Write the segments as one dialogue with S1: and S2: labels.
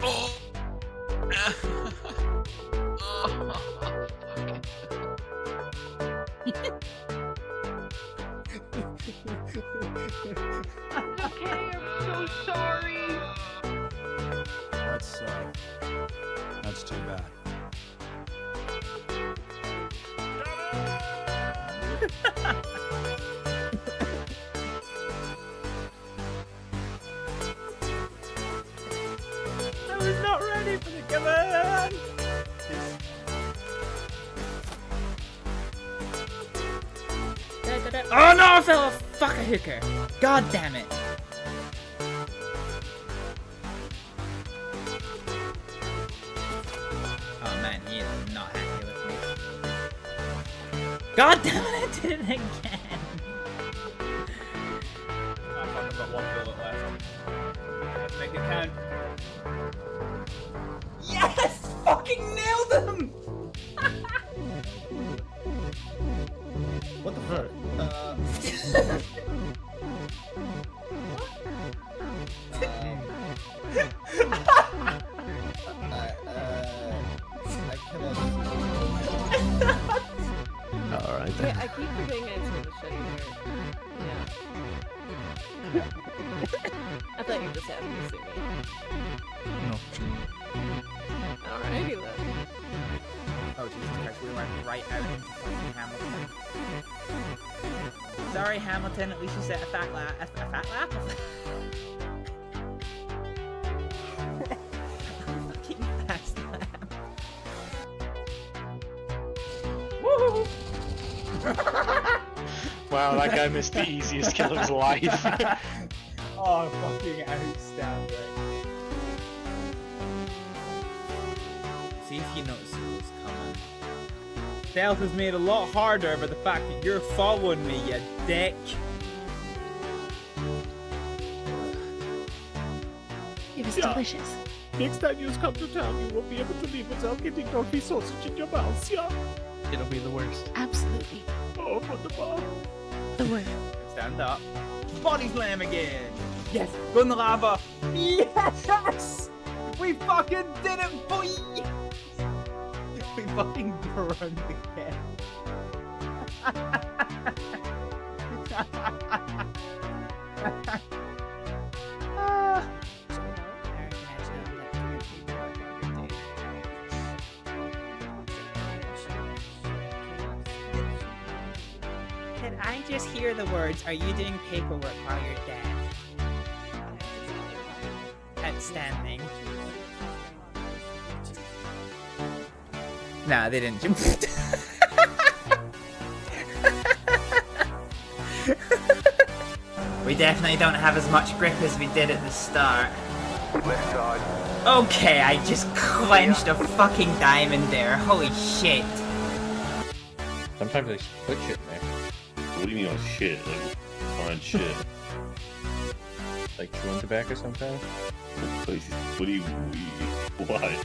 S1: Oh!
S2: Okay, I'm so sorry.
S3: That's too bad.
S4: I was not ready for the command! Oh no, I fell off! Fuck a hooker! God damn it! Oh man, he is not happy with me. God damn it, I did it again! Oh fuck, I've got one bullet left. Let's make it count. Yes! Fucking nailed him! What the fuck?
S5: Alright
S2: Wait,
S5: then.
S2: I keep forgetting I told the shutting here. Yeah. I thought you were just happy to see me.
S5: No.
S2: Alrighty then.
S4: Oh Jesus Christ, we went right out into fucking Hamilton. Sorry Hamilton, at least you set a fat lap. A fat lap? Fucking fast lap. Woo!
S5: Wow, that guy missed the easiest kill of his life.
S4: Oh, fucking outstanding. See if you notice who's coming. Stealth is made a lot harder by the fact that you're following me, you dick.
S6: It was delicious.
S3: Next time you come to town, you won't be able to leave without getting turkey sausage in your mouth, yeah?
S5: It'll be the worst.
S6: Absolutely.
S3: Oh, wunderbar.
S6: The word.
S4: Stand up. Body slam again. Yes, go in the lava. Yes! We fucking did it, boy! We fucking burned again. Did I just hear the words, are you doing paperwork while you're dead? Outstanding. Nah, they didn't. We definitely don't have as much grip as we did at the start. Okay, I just clenched a fucking diamond there. Holy shit.
S5: Sometimes they put shit in there.
S1: What do you mean on shit? Like, on shit.
S5: Like chewing tobacco sometimes.
S1: What do you why?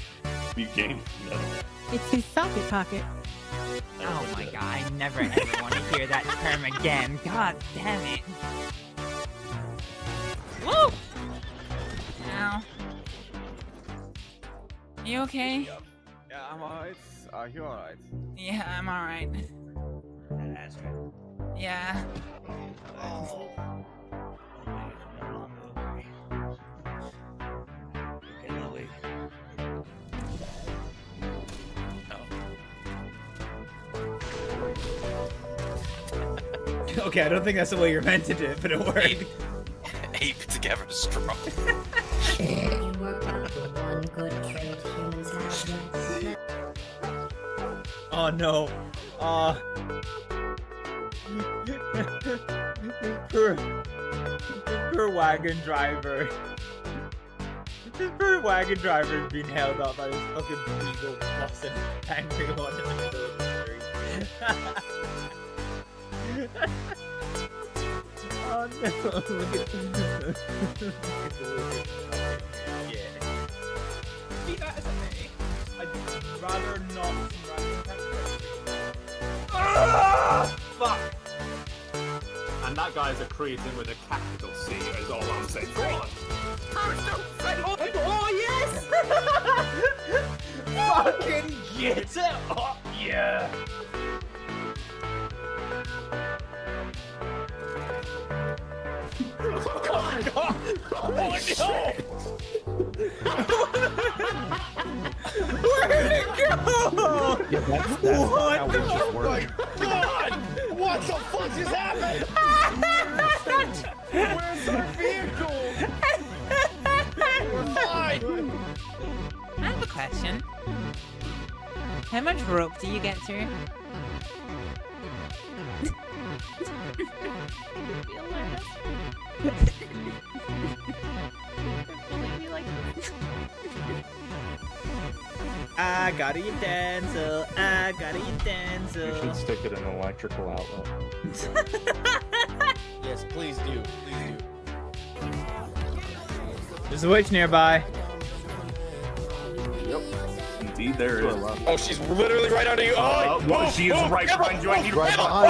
S1: You gained from that?
S6: It's his socket pocket.
S4: Oh my god, I never ever want to hear that term again. God damn it. Woo! Ow. You okay?
S7: Yeah, I'm alright. Are you alright?
S4: Yeah, I'm alright. Yeah. Okay, I don't think that's the way you're meant to do it, but it worked.
S1: Ape together is strong.
S8: You work out the one good trait humans have yet.
S4: Oh no. Poor wagon driver. This poor wagon driver is being held up by this fucking beagle bossing angry one in the middle of the street. Oh no, look at yeah. See that as a me? I'd rather not fuck!
S3: And that guy's a cretin with a capital C, is all I'm saying. Go on!
S4: Oh yes! fucking get it up, yeah. Where'd it go?
S5: Yeah, that's
S4: What
S5: how we
S4: the
S5: just work.
S3: God! What the fuck just happened? Where's our vehicle? We're fine.
S9: I have a question. How much rope do you get through?
S4: I got a utensil, I got a
S5: You
S4: utensil.
S5: should stick it in an electrical outlet.
S3: Yes, please do. Please do.
S4: There's a witch nearby.
S1: Indeed, there is.
S3: Oh, she's literally right under you. Oh,
S1: Well, she is right behind you. I need to
S5: Right behind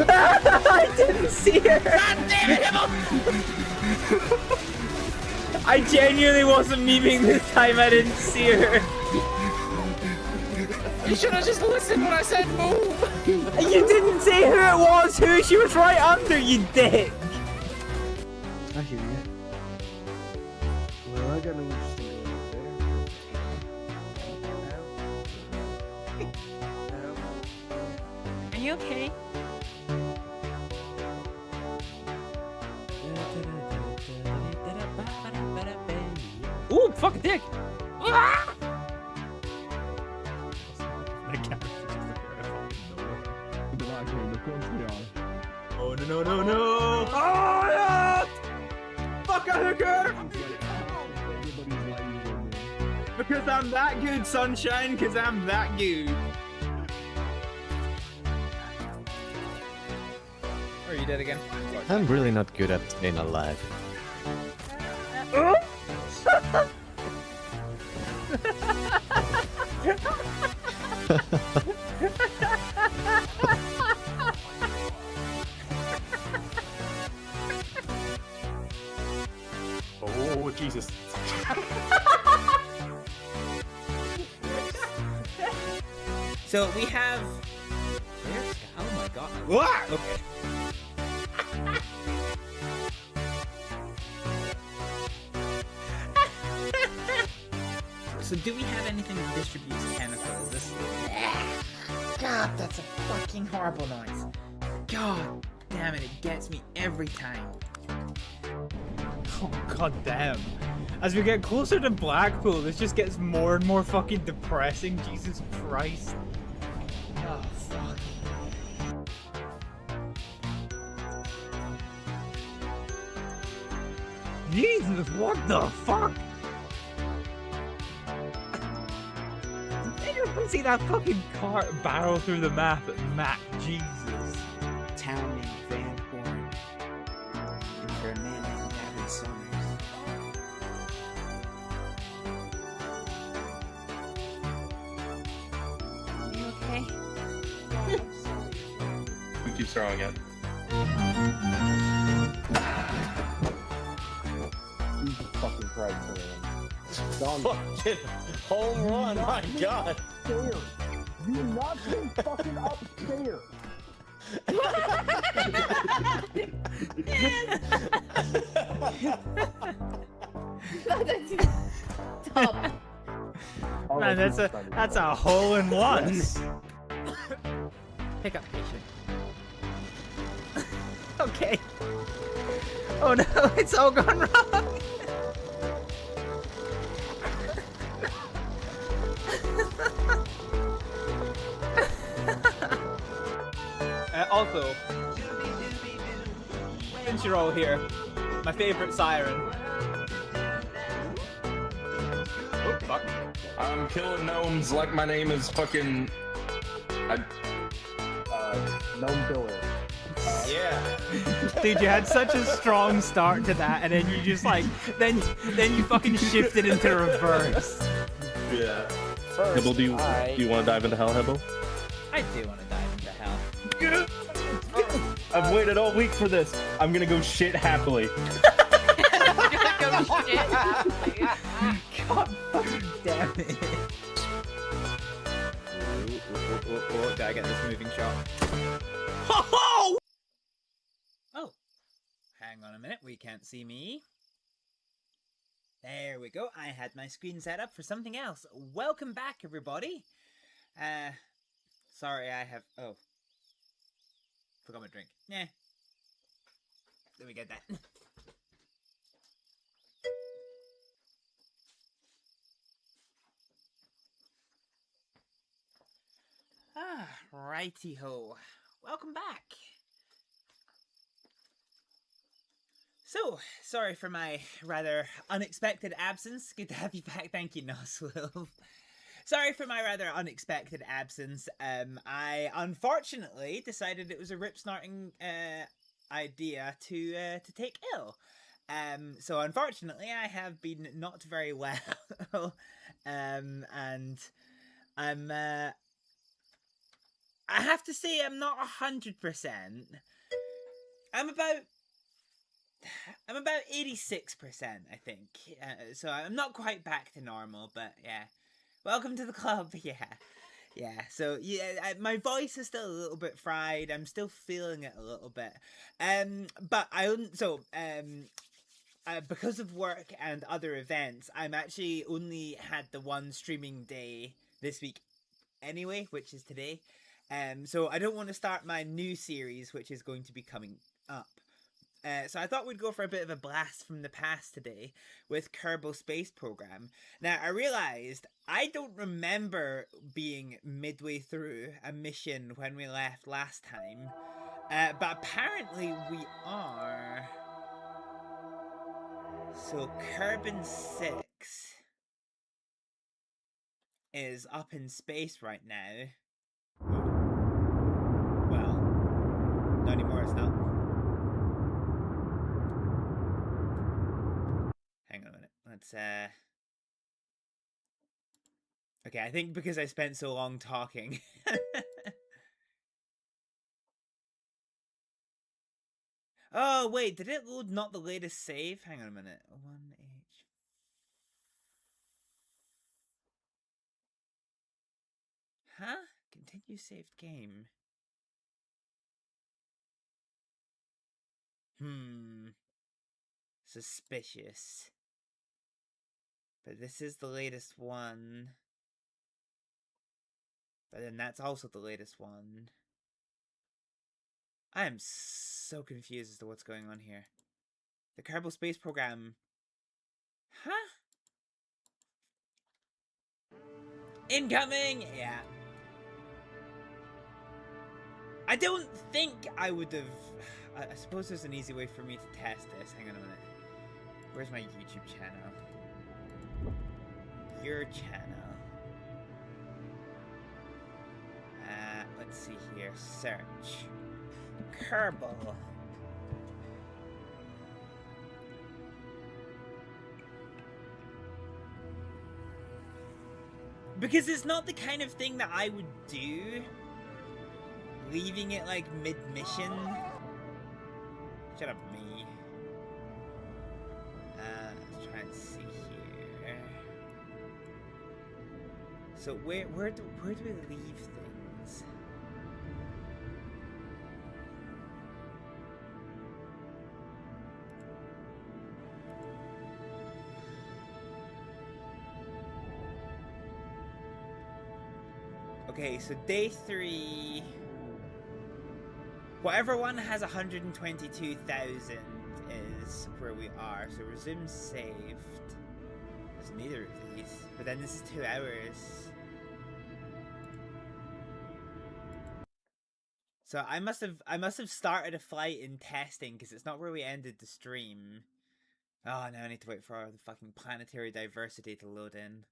S4: I didn't see her. God damn it, I genuinely wasn't memeing this time. I didn't see her.
S3: you should have just listened when I said move.
S4: You didn't say who it was. Who she was right under. You dick.
S10: I hear you. Well, I got no interesting
S9: Are you okay?
S4: Ooh, fuck dick. Oh no no no no! Oh no! Fuck a hooker! Because I'm that good, sunshine. Because I'm that good. Are you dead again?
S10: I'm really not good at staying alive.
S1: Oh, Jesus.
S4: So we have. Oh my god. Wah! Okay. So do we have anything that distributes chemicals? God, that's a fucking horrible noise. God damn it, it gets me every time. Oh god damn. As we get closer to Blackpool, this just gets more and more fucking depressing. Jesus Christ. Oh fuck. Jesus, what the fuck? Did anyone see that fucking car barrel through the map at Mac? Jesus.
S11: Town named Van Horn. And for a man named Gavin Summers.
S9: Are you okay?
S1: Who keeps throwing it?
S5: Jesus fucking Christ, man.
S3: Fucking home run, my god.
S5: You knocked him fucking upstairs.
S4: Man, that's a hole in one. Pick up patient. Okay. Oh no, it's all gone wrong. Also, since you're all here, my favorite siren. Oh fuck.
S1: I'm killing gnomes like my name is fucking.
S5: Gnome killer.
S1: Yeah.
S4: Dude, you had such a strong start to that, and then you just like, then you fucking shifted into reverse.
S1: Yeah.
S5: First,
S1: Hibble, do you want to dive into hell, Hibble?
S4: I do want to dive into hell.
S1: I've waited all week for this. I'm gonna go shit happily.
S4: God fucking Did I get this moving shot? Ho-ho! Oh, hang on a minute. We can't see me. There we go. I had my screen set up for something else. Welcome back, everybody. Sorry, I have... Oh. Forgot my drink. Nah. Let me get that. Ah, righty-ho. Welcome back. So, sorry for my rather unexpected absence. Good to have you back. Thank you, Noswolf. Sorry for my rather unexpected absence. I unfortunately decided it was a rip-snorting idea to take ill. So unfortunately, I have been not very well, and I'm. I have to say, I'm not 100%. I'm about 86%, I think. So I'm not quite back to normal, but yeah. Welcome to the club. Yeah. So yeah, my voice is still a little bit fried. I'm still feeling it a little bit. But because of work and other events, I'm actually only had the one streaming day this week anyway, which is today. So I don't want to start my new series, which is going to be coming up. So I thought we'd go for a bit of a blast from the past today with Kerbal Space Program. Now, I realized I don't remember being midway through a mission when we left last time. But apparently we are. So Kerbin 6 is up in space right now. Well, not anymore, it's not. Hang on a minute. Let's, okay, I think because I spent so long talking. Oh, wait, did it load not the latest save? Hang on a minute. 1H. Huh? Continue saved game. Suspicious. But this is the latest one. But then that's also the latest one. I am so confused as to what's going on here. The Kerbal Space Program. Huh? Incoming! Yeah. I don't think I would have... I suppose there's an easy way for me to test this. Hang on a minute. Where's my YouTube channel? Your channel. Let's see here. Search. Kerbal. Because it's not the kind of thing that I would do. Leaving it like mid-mission. Shut up, me. Let's try and see here. So where do we leave things? Okay, so day 3. Whatever one has 122,000 is where we are. So resume saved. There's neither of these. But then this is 2 hours. So I must have started a flight in testing because it's not where we ended the stream. Oh, now I need to wait for the fucking planetary diversity to load in.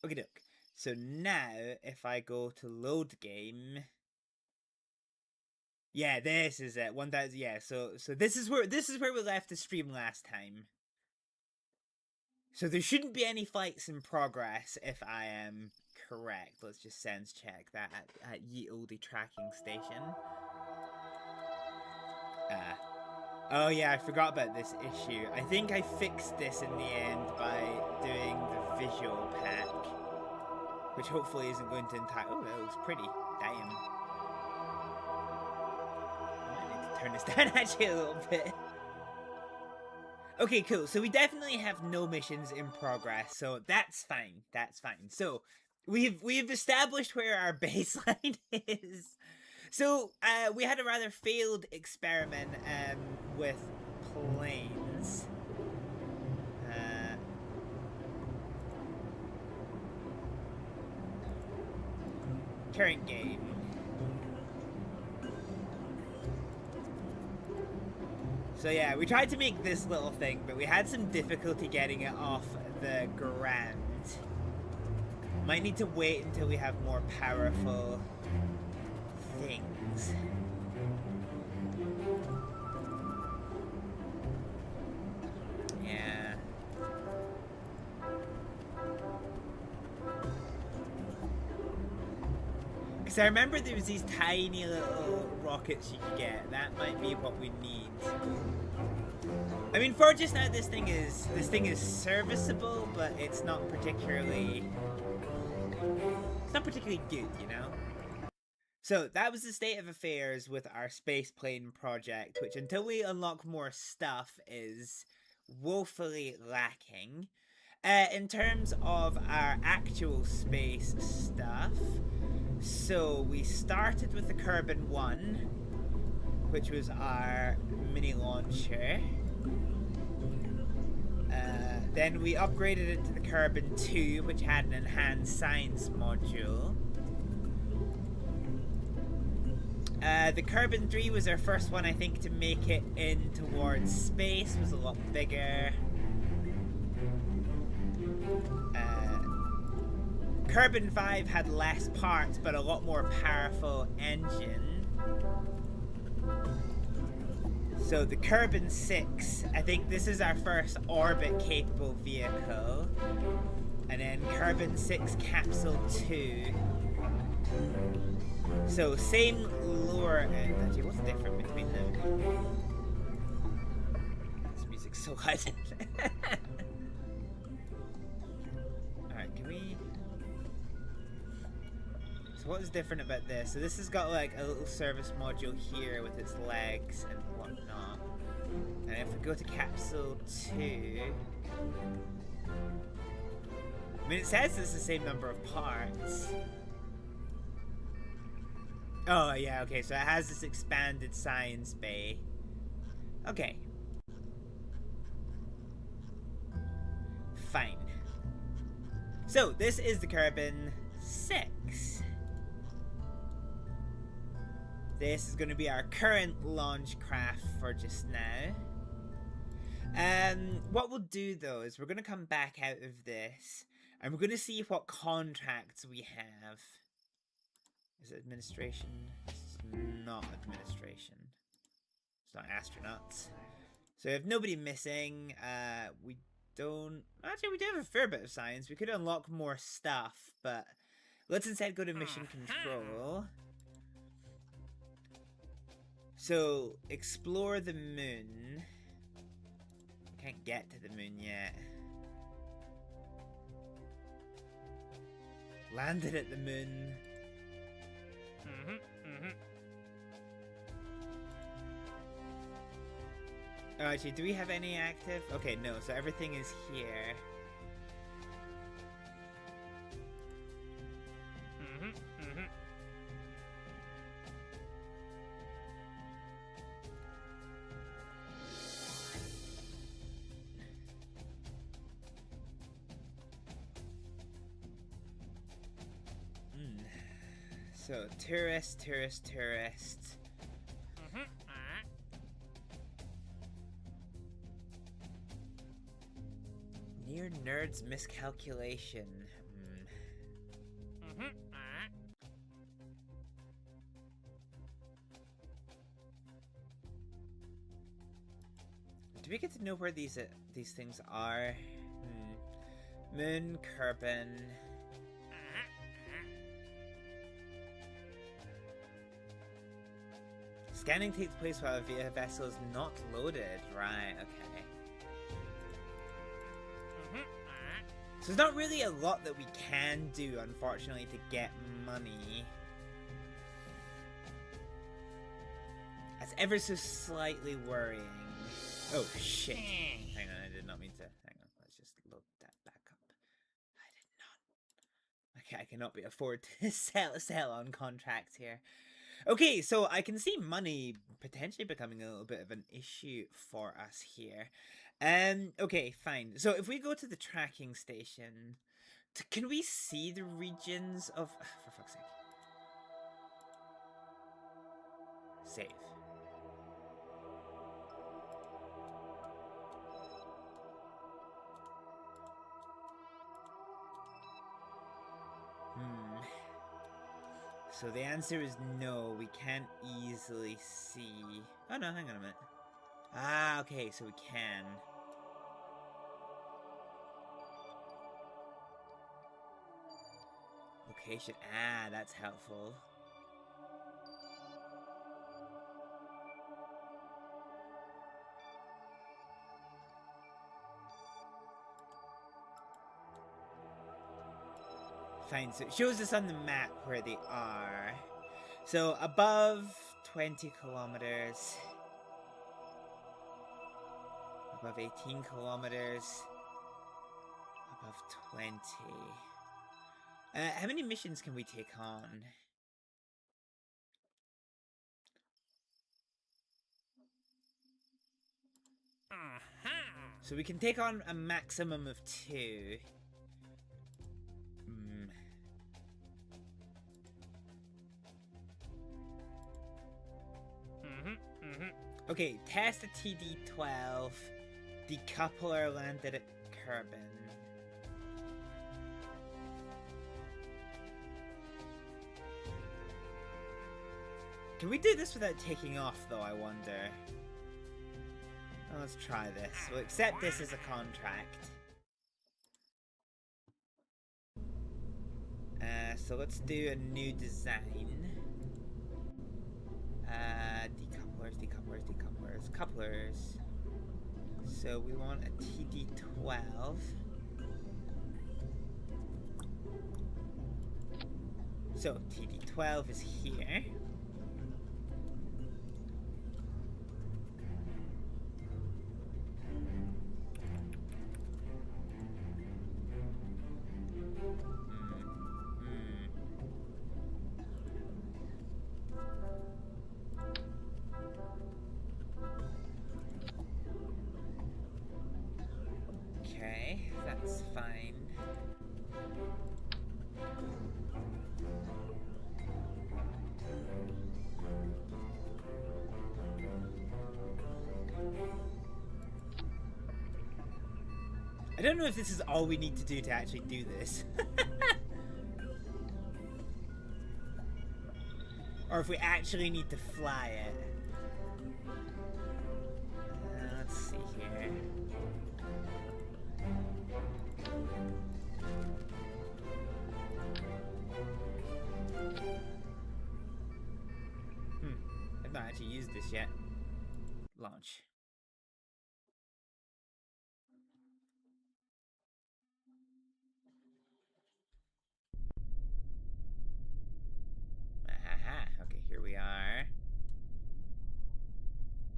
S4: Okie doke. So now, if I go to load game, yeah, this is it. 1,000. Yeah, so this is where we left the stream last time. So there shouldn't be any flights in progress if I am correct. Let's just sense check that at ye olde tracking station. Oh yeah, I forgot about this issue. I think I fixed this in the end by doing the visual pack, which hopefully isn't going to entice. Oh, that looks pretty. Damn. I might need to turn this down actually a little bit. Okay, cool. So we definitely have no missions in progress, so that's fine. That's fine. So we've established where our baseline is. So, we had a rather failed experiment with planes. Current game. So yeah, we tried to make this little thing, but we had some difficulty getting it off the ground. Might need to wait until we have more powerful things. Yeah. Because I remember there was these tiny little rockets you could get. That might be what we need. I mean, for just now, this thing is serviceable, but it's not particularly good, you know. So that was the state of affairs with our space plane project, which until we unlock more stuff is woefully lacking. In terms of our actual space stuff, so we started with the Kerbin 1, which was our mini launcher. Then we upgraded it to the Kerbin 2, which had an enhanced science module. The Kerbin 3 was our first one, I think, to make it in towards space. It was a lot bigger. Kerbin 5 had less parts, but a lot more powerful engine. So the Kerbin 6, I think this is our first orbit-capable vehicle. And then Kerbin 6 Capsule 2. So same lower end. Actually, what's different between them? This music's so loud. Alright, can we... So what is different about this? So this has got like a little service module here with its legs and whatnot. And if we go to Capsule 2... I mean, it says it's the same number of parts. Oh, yeah, okay, so it has this expanded science bay. Okay. Fine. So, this is the Kerbin 6. This is going to be our current launch craft for just now. What we'll do, though, is we're going to come back out of this, and we're going to see what contracts we have. Is it administration? It's not administration. It's not astronauts. So we have nobody missing. We don't... Actually, we do have a fair bit of science. We could unlock more stuff, but let's instead go to mission control. So, explore the moon. We can't get to the moon yet. Landed at the moon. Oh, actually, do we have any active? Okay, no, so everything is here. So, tourist. Near nerd's miscalculation. Do we get to know where these things are? Moon, Kerbin.
S9: Scanning takes place while a vessel is not loaded. Right, okay. So there's not really a lot that we can do, unfortunately, to get money. That's ever so slightly worrying. Oh, shit. Hang on, I did not mean to. Hang on, let's just load that back up. I did not. Okay, I cannot be afford to sell on contracts here. Okay, so I can see money potentially becoming a little bit of an issue for us here. Okay, fine. So if we go to the tracking station, can we see the regions of... For fuck's sake. Save. So the answer is no, we can't easily see... Oh no, hang on a minute. Ah, okay, so we can. Location, that's helpful. Fine, so it shows us on the map where they are. So above 20 kilometers. Above 18 kilometers. Above 20. How many missions can we take on? So we can take on a maximum of 2. Okay, test a TD-12. Decoupler landed at Kerbin. Can we do this without taking off, though, I wonder? Well, let's try this. We'll accept this as a contract. So let's do a new design. Decouplers. Couplers. So we want a TD-12. So TD-12 is here. Okay, that's fine. I don't know if this is all we need to do to actually do this. Or if we actually need to fly it. Let's see here. I've not actually used this yet. Launch. Okay, here we are.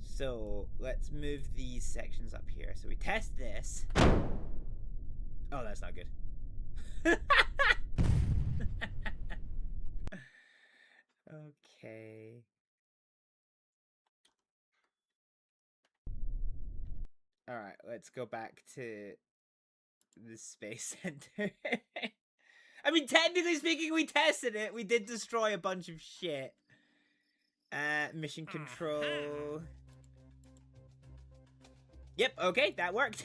S9: So let's move these sections up here. So we test this. Oh, that's not good. Okay. Alright, let's go back to the space center. I mean, technically speaking, we tested it. We did destroy a bunch of shit. Mission control. Yep, okay, that worked.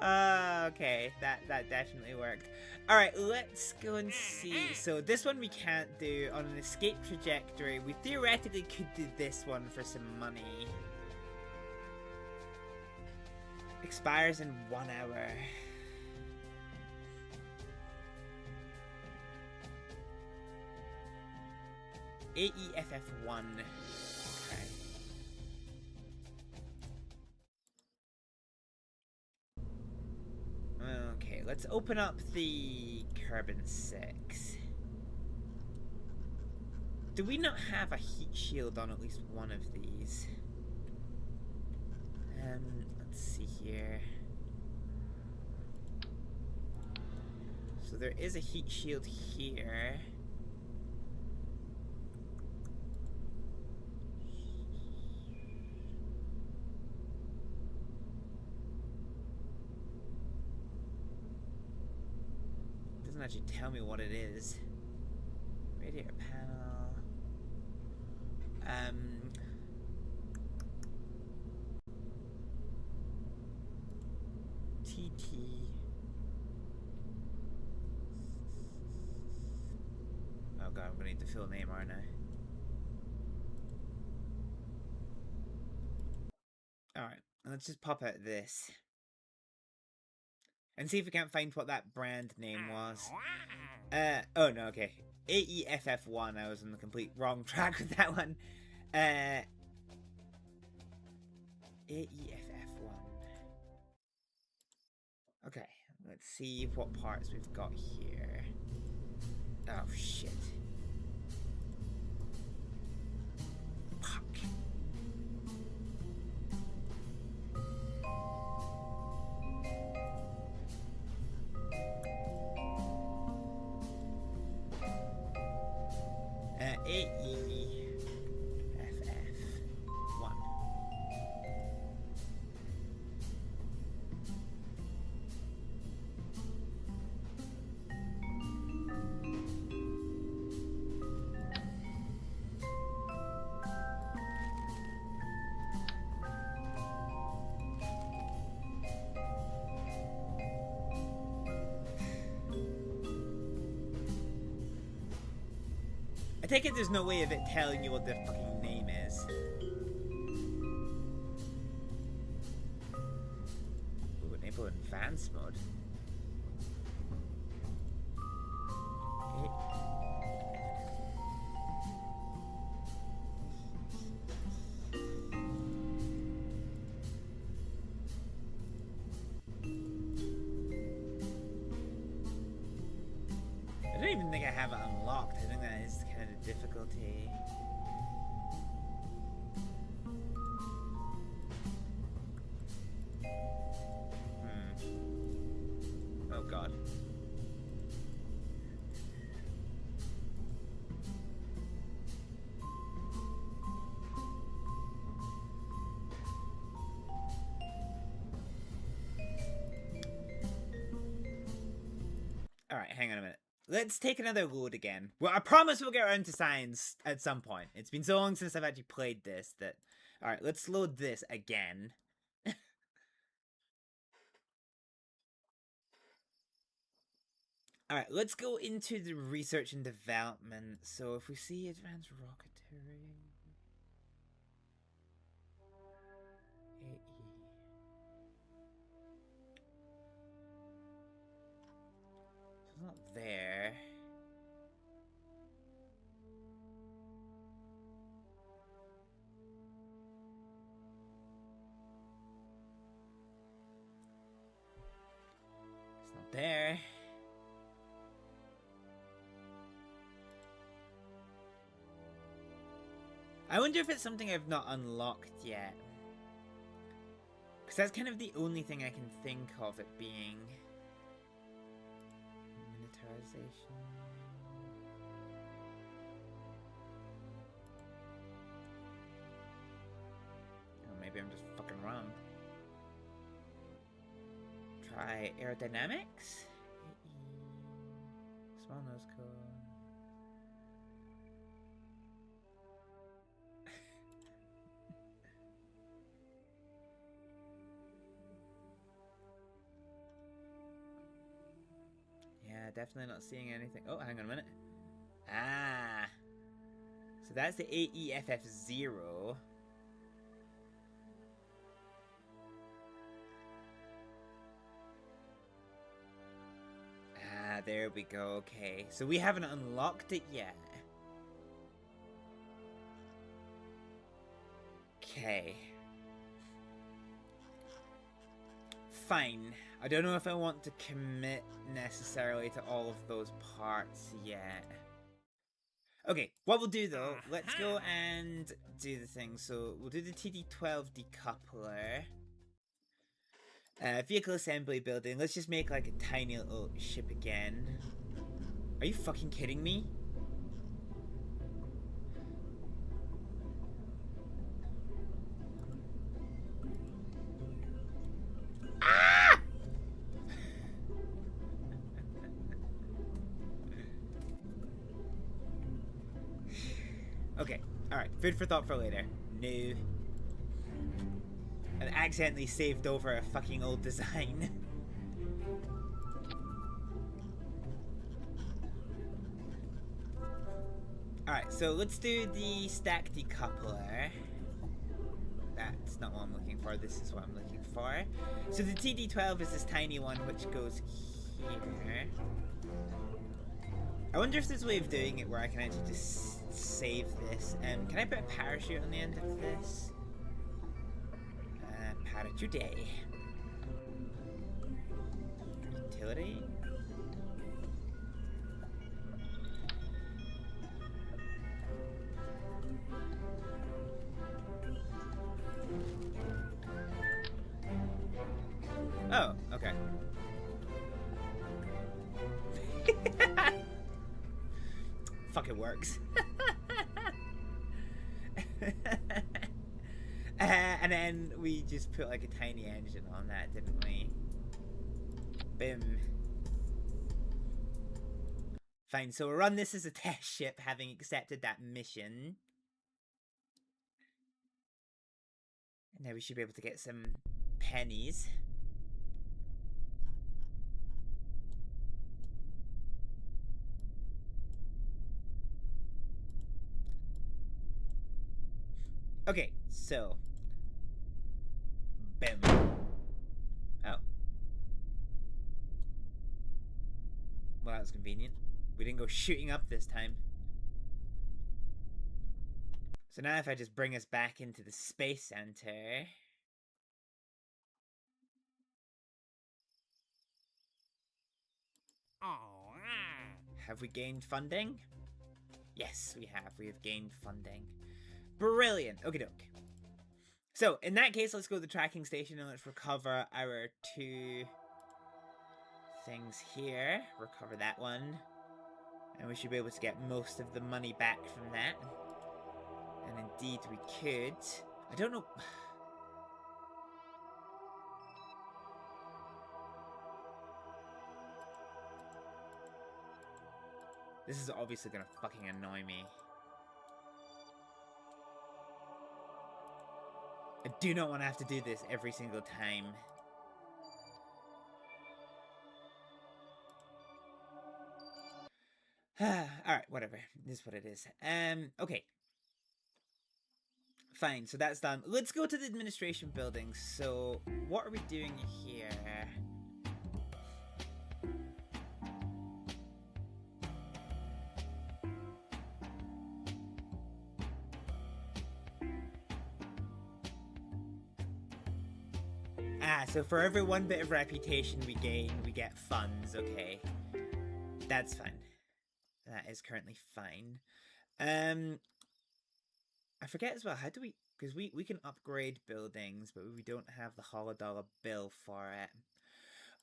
S9: Okay, that definitely worked. Alright, let's go and see. So this one we can't do. On an escape trajectory, we theoretically could do this one for some money. Expires in 1 hour. AEFF1. Okay. Okay, let's open up the Kerbin 6. Do we not have a heat shield on at least one of these? Let's see here. So there is a heat shield here. Doesn't actually tell me what it is. Radiator panel. TT. Oh god, I'm gonna need the full name, aren't I? Alright, let's just pop out this. And see if we can't find what that brand name was. Oh no, okay. AEFF1, I was on the complete wrong track with that one. AEFF1. Okay, let's see what parts we've got here. Oh shit. Fuck. AEFF1. I take it there's no way of it telling you what the fucking name is. Ooh, enable advanced mode. I don't even think I have it unlocked. I think that is kind of the difficulty. Oh god. Alright, hang on a minute. Let's take another load again. Well, I promise we'll get around to science at some point. It's been so long since I've actually played this that... Alright, let's load this again. Alright, let's go into the research and development. So if we see advanced rocketry... AE. It's not there. It's not there. I wonder if it's something I've not unlocked yet. Because that's kind of the only thing I can think of it being. Militarization. Or maybe I'm just fucking wrong. Try aerodynamics? Small nose cone. Yeah, definitely not seeing anything. Oh, hang on a minute. Ah. So that's the AEFF0. Ah, there we go. Okay. So we haven't unlocked it yet. Okay. Fine. I don't know if I want to commit necessarily to all of those parts yet. Okay, what we'll do though, let's go and do the thing. So we'll do the TD12 decoupler. Vehicle assembly building. Let's just make like a tiny little ship again. Are you fucking kidding me? Ah! Okay, alright. Food for thought for later. No. I accidentally saved over a fucking old design. Alright, so let's do the stack decoupler. That's not what I'm looking for, this is what I'm looking for. So the TD12 is this tiny one which goes here. I wonder if there's a way of doing it where I can actually just save this. Can I put a parachute on the end of this? Parachute day. Utility? Oh, okay. Fucking works. And then we just put like a tiny engine on that, didn't we? Boom. Fine, so we'll run this as a test ship, having accepted that mission. And now we should be able to get some pennies. Okay, so. Boom. Oh. Well, that was convenient. We didn't go shooting up this time. So now if I just bring us back into the Space Center. Have we gained funding? Yes, we have. We have gained funding. Brilliant. Okie doke. So, in that case, let's go to the tracking station and let's recover our 2 things here. Recover that one. And we should be able to get most of the money back from that. And indeed we could. I don't know. This is obviously gonna fucking annoy me. I do not want to have to do this every single time. Alright, whatever. This is what it is. Okay. Fine, so that's done. Let's go to the administration building. So, what are we doing here? Ah, so for every 1 bit of reputation we gain, we get funds. Okay. That's fine. That is currently fine. I forget as well, how do we... Because we can upgrade buildings, but we don't have the $100 bill for it.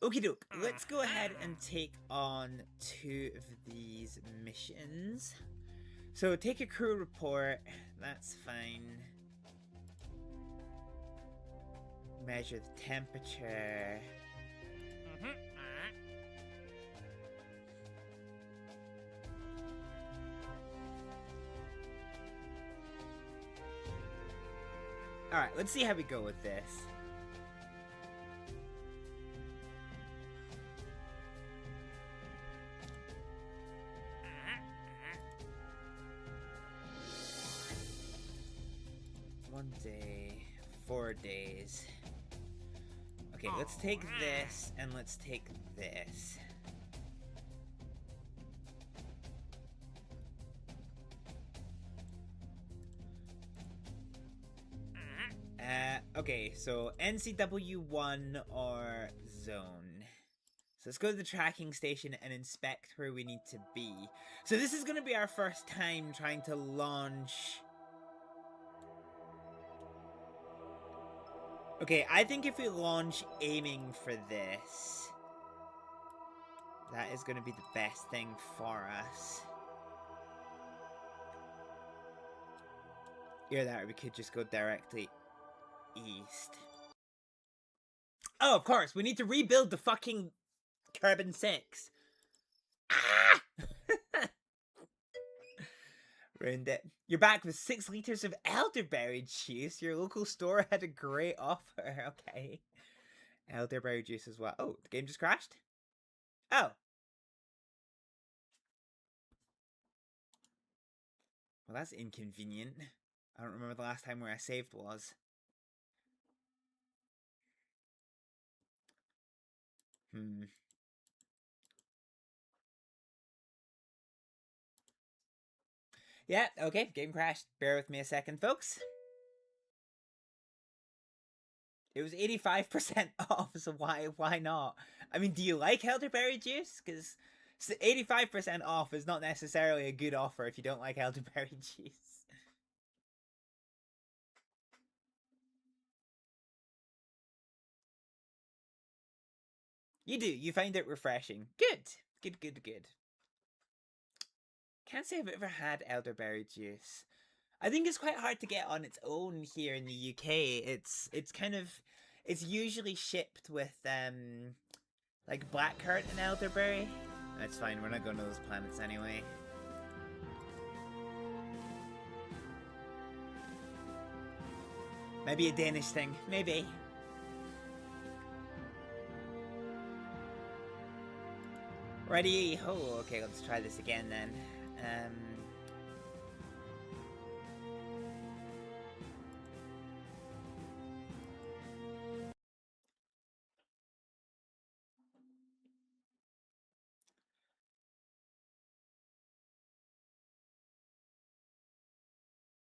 S9: Okie doke, let's go ahead and take on 2 of these missions. So take a crew report, that's fine. Measure the temperature. Alright, let's see how we go with this. One day, 4 days. Okay, let's take this and let's take this. Okay, so NCW1 or zone. So let's go to the tracking station and inspect where we need to be. So this is going to be our first time trying to launch... Okay, I think if we launch aiming for this, that is going to be the best thing for us. Either that or we could just go directly east. Oh, of course, we need to rebuild the fucking Kerbin 6. Ah! Ruined it. You're back with 6 liters of elderberry juice. Your local store had a great offer. Okay. Elderberry juice as well. Oh, the game just crashed? Oh. Well, that's inconvenient. I don't remember the last time where I saved was. Yeah, okay, game crashed. Bear with me a second, folks. It was 85% off, so why not? I mean, do you like elderberry juice? Because 85% off is not necessarily a good offer if you don't like elderberry juice. You do. You find it refreshing. Good. Good. Can't say I've ever had elderberry juice. I think it's quite hard to get on its own here in the UK. It's usually shipped with like blackcurrant and elderberry. That's fine. We're not going to those planets anyway. Maybe a Danish thing. Maybe. Ready? Oh, okay, let's try this again then.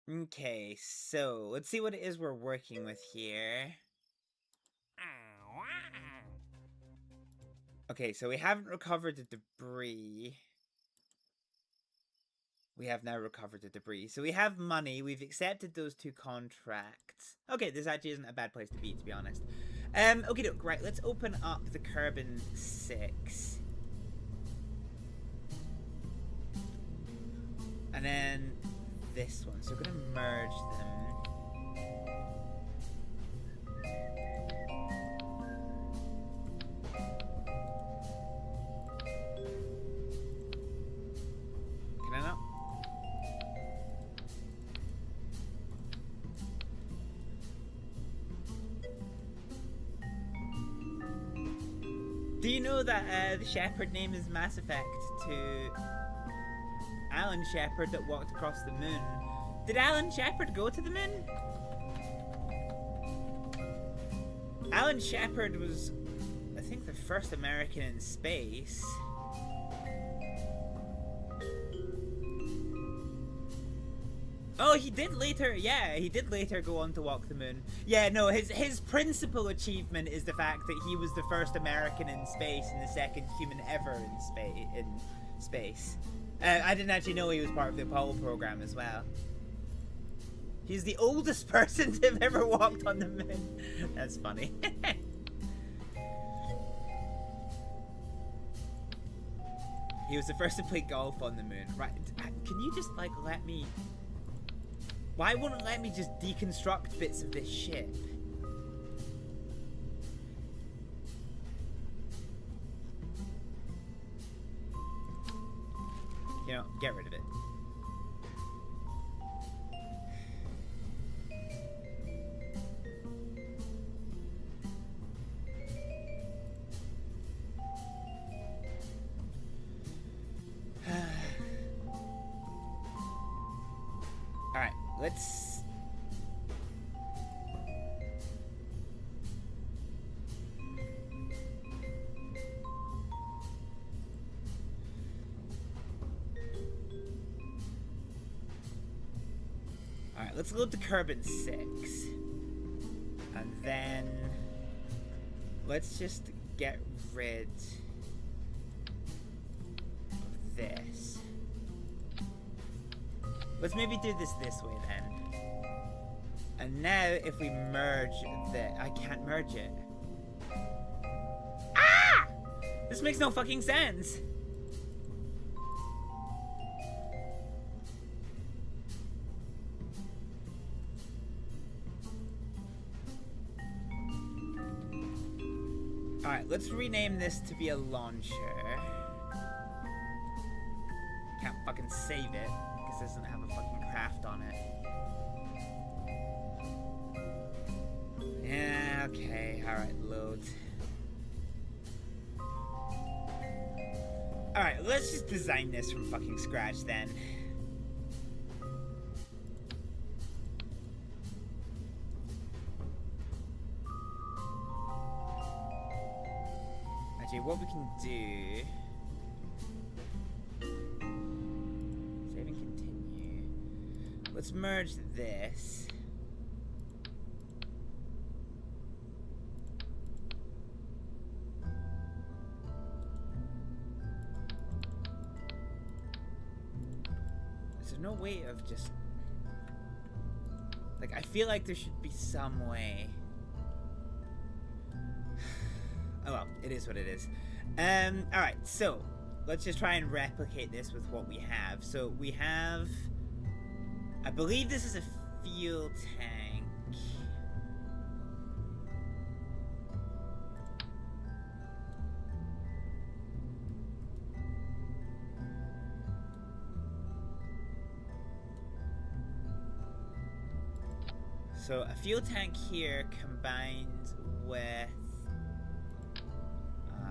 S9: Okay, so let's see what it is we're working with here. Okay, so we haven't recovered the debris. We have now recovered the debris. So we have money. We've accepted those 2 contracts. Okay, this actually isn't a bad place to be honest. Okay, look, right, let's open up the Kerbin 6. And then this one. So we're going to merge them. Can I not? Do you know that the Shepherd name is Mass Effect to Alan Shepard that walked across the moon? Did Alan Shepard go to the moon? Alan Shepard was, I think, the first American in space. Oh, he did later, yeah, he did later go on to walk the moon. Yeah, no, his principal achievement is the fact that he was the first American in space and the second human ever in space. I didn't actually know he was part of the Apollo program as well. He's the oldest person to have ever walked on the moon. That's funny. He was the first to play golf on the moon. Right, can you just, like, let me... Why won't it let me just deconstruct bits of this ship? You know, get rid of it. Alright, let's... Alright, let's load the Kerbin 6. then let's just get rid of this. Let's maybe do this way then. And now if we merge I can't merge it. Ah! This makes no fucking sense. Alright, let's rename this to be a launcher. Can't fucking save it, because it doesn't have a fucking craft on it. Yeah, okay, alright, load. Alright, let's just design this from fucking scratch then. Actually, what we can do... Save and continue. Let's merge this. Is there no way of just... Like, I feel like there should be some way... Oh well, it is what it is. Alright, so let's just try and replicate this with what we have. So we have, I believe this is a fuel tank. So a fuel tank here combined with...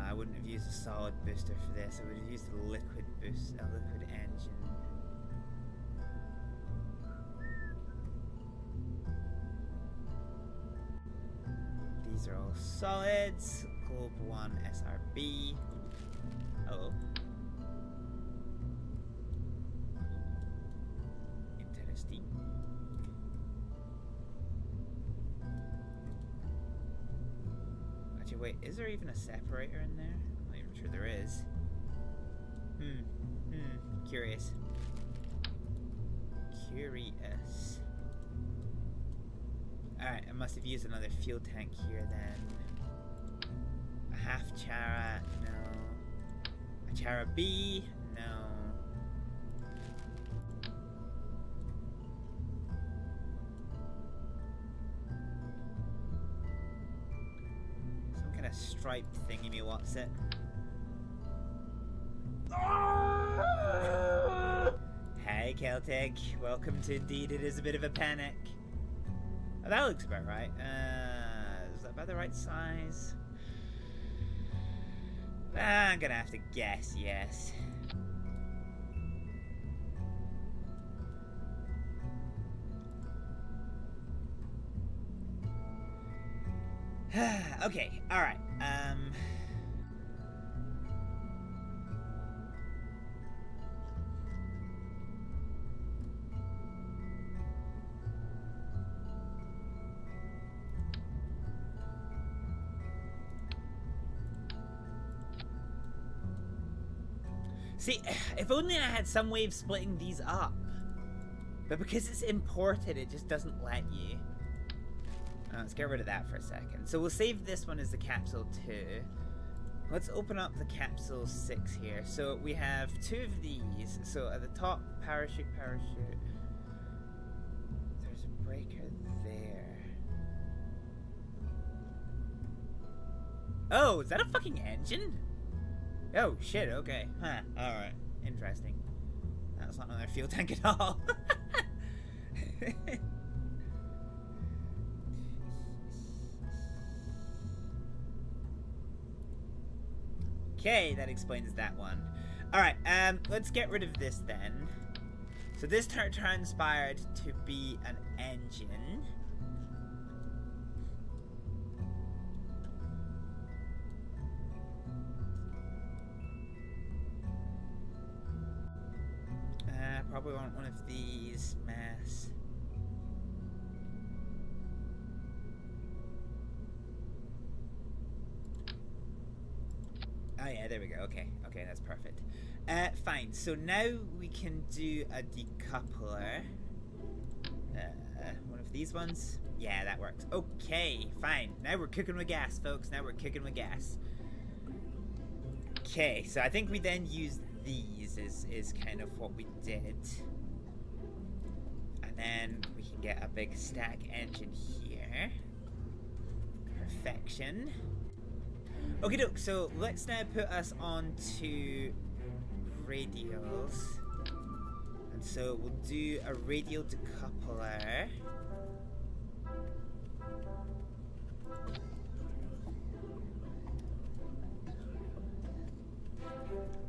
S9: I wouldn't have used a solid booster for this. I would have used a liquid boost, a liquid engine. These are all solids. Globe 1 SRB. Oh. Interesting. Actually, wait, is there even a separator in there? I'm not even sure there is. Curious. Curious. Alright, I must have used another fuel tank here then. A half Chara, no. A Chara B, no. Some kind of striped thingy, what's it? Hey Celtic, welcome to Indeed It Is a Bit of a Panic. Oh, that looks about right. Is that about the right size? I'm gonna have to guess yes. Okay, alright. See, if only I had some way of splitting these up. But because it's imported, it just doesn't let you. Let's get rid of that for a second. So we'll save this one as the capsule 2. Let's open up the capsule 6 here. So we have 2 of these. So at the top, parachute. There's a breaker there. Oh, is that a fucking engine? Oh, shit, okay. Huh, alright. Interesting. That's not another fuel tank at all. Okay, that explains that one. Alright, let's get rid of this then. So this transpired to be an engine. Probably want one of these mass. Oh yeah, there we go. Okay, okay, that's perfect. Fine. So now we can do a decoupler. One of these ones. Yeah, that works. Okay, fine. Now we're cooking with gas, folks. Now we're cooking with gas. Okay, so I think we then use these is kind of what we did. And then we can get a big stack engine here. Perfection. Okay, doke, so let's now put us on to radials. And so we'll do a radial decoupler.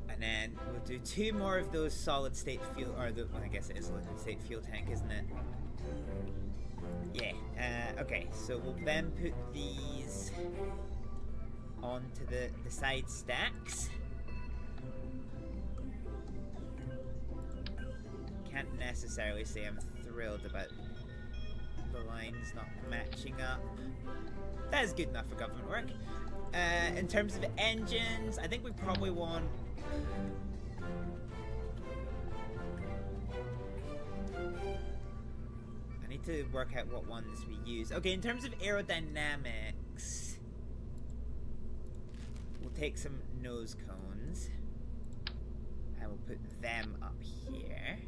S9: And then we'll do 2 more of those solid state fuel, or the, well, I guess it is a liquid state fuel tank, isn't it? Yeah, okay, so we'll then put these onto the side stacks. Can't necessarily say I'm thrilled about the lines not matching up. That is good enough for government work. In terms of engines, I think we probably want... I need to work out what ones we use. Okay, in terms of aerodynamics, we'll take some nose cones and we'll put them up here.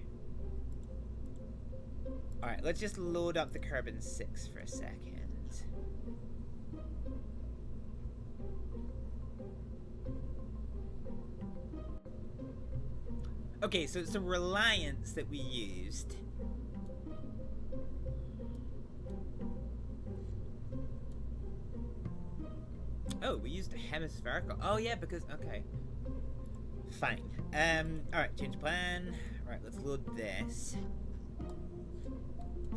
S9: Alright, let's just load up the Kerbin 6 for a second. Okay, so it's a Reliance that we used. Oh, we used a hemispherical. Oh yeah, because, okay. Fine. Alright, change plan. Alright, let's load this.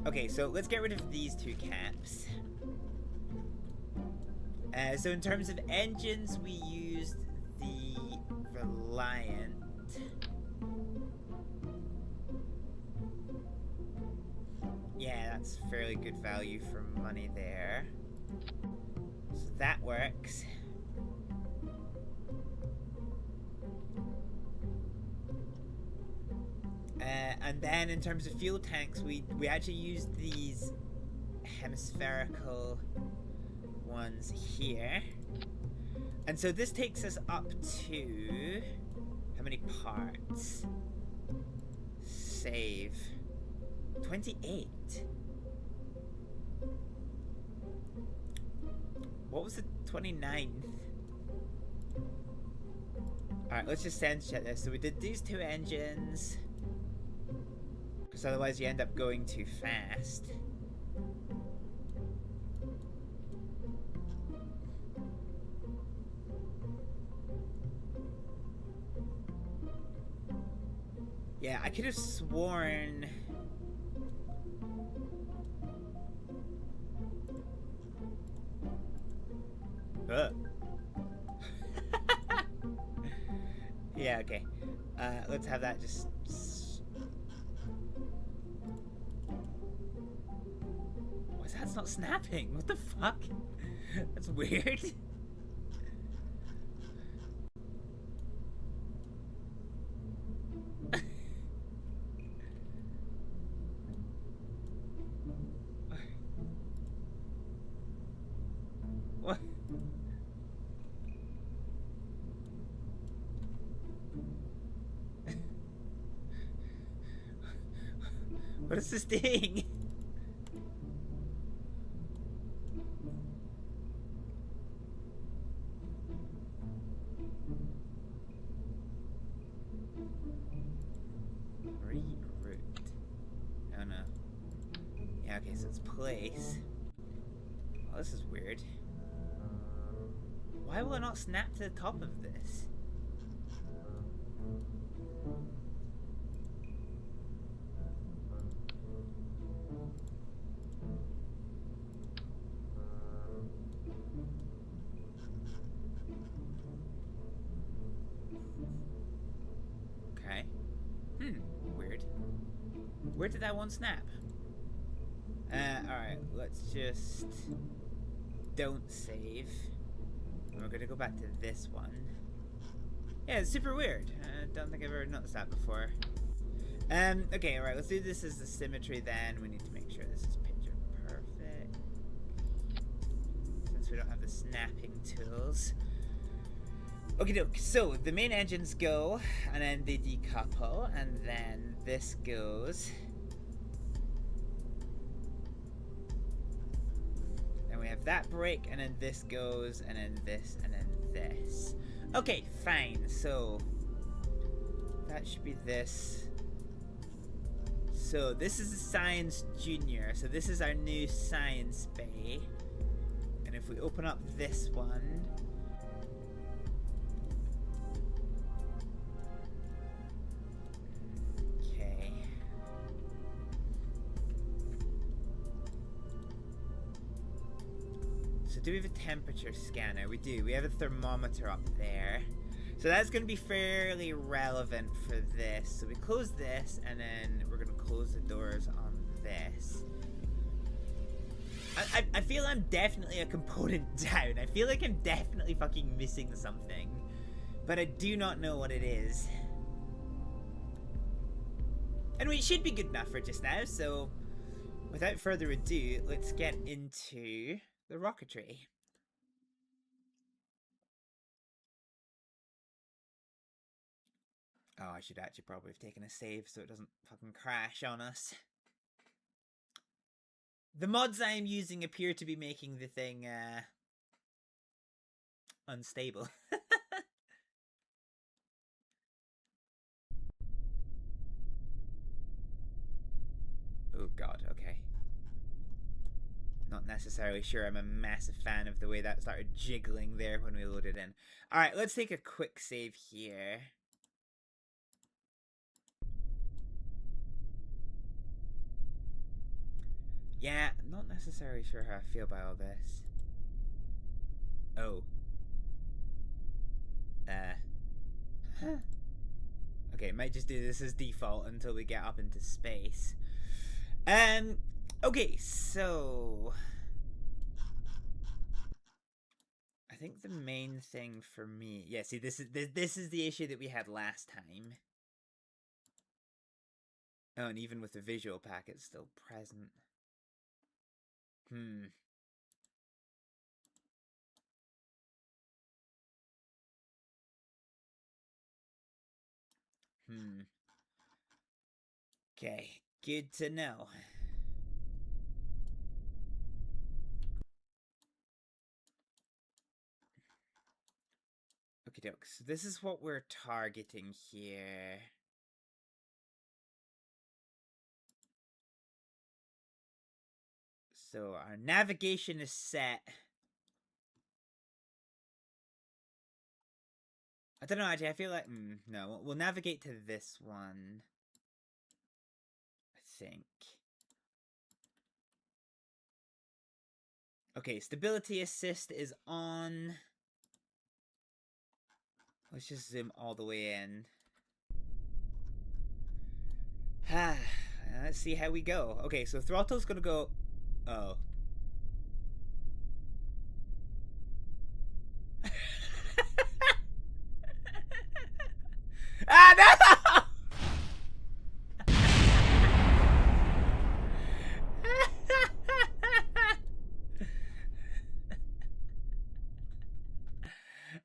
S9: Okay, so let's get rid of these 2 caps. So in terms of engines, we used the Reliant. Yeah, that's fairly good value for money there. So that works. And then in terms of fuel tanks, we actually used these hemispherical ones here. And so this takes us up to... how many parts? Save. 28. What was the 29th? Alright, let's just sense check this. So we did these 2 engines. Because otherwise you end up going too fast. Yeah, I could have sworn... Yeah, okay. Let's have that just... What's that's not snapping? What the fuck? That's weird. What? What is this thing? Reroute. Oh no. Yeah, okay, so it's place. Oh, this is weird. Why will it not snap to the top of this? Okay. Weird. Where did that one snap? Alright, let's just... don't save. And we're gonna go back to this one. Yeah, it's super weird. I don't think I've ever noticed that before. Okay, alright, let's do this as the symmetry then. We need to make sure this is picture perfect. Since we don't have the snapping tools. Okie doke, so the main engines go, and then they decouple, and then this goes. Then we have that break, and then this goes, and then this, and then this. Okay, fine, so that should be this. So this is a Science Junior, so this is our new Science Bay. And if we open up this one, okay. So do we have a temperature scanner? We do. We have a thermometer up there. So that's going to be fairly relevant for this. So we close this, and then we're going to close the doors on this. I feel I'm definitely a component down. I feel like I'm definitely fucking missing something. But I do not know what it is. Anyway, it should be good enough for just now, so without further ado, let's get into the rocketry. Oh, I should actually probably have taken a save so it doesn't fucking crash on us. The mods I am using appear to be making the thing, unstable. Oh god, okay. Not necessarily sure I'm a massive fan of the way that started jiggling there when we loaded in. Alright, let's take a quick save here. Yeah, not necessarily sure how I feel about all this. Oh. Huh. Okay, might just do this as default until we get up into space. Okay, so I think the main thing for me, yeah, see, this is the issue that we had last time. Oh, and even with the visual pack, it's still present. Okay, good to know. Okie doke, so this is what we're targeting here. So our navigation is set. I don't know, actually, I feel like, no, we'll navigate to this one. I think. Okay, stability assist is on. Let's just zoom all the way in. Let's see how we go. Okay, so throttle's gonna go. Oh. Ah, no!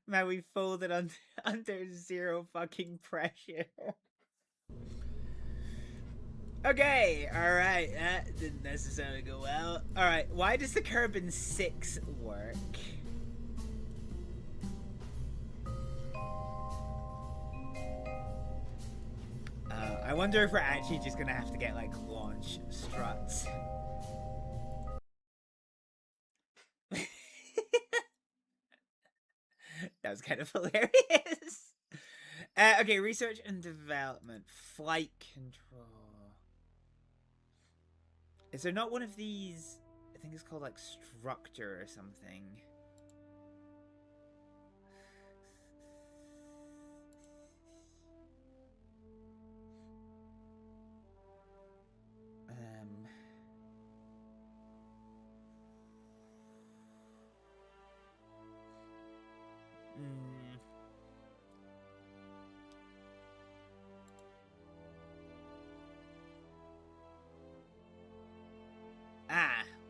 S9: Man, we folded under zero fucking pressure. Okay, alright, that didn't necessarily go well. Alright, why does the Kerbin 6 work? I wonder if we're actually just gonna have to get, like, launch struts. That was kind of hilarious. Okay, research and development. Flight control. Is there not one of these? I think it's called like structure or something.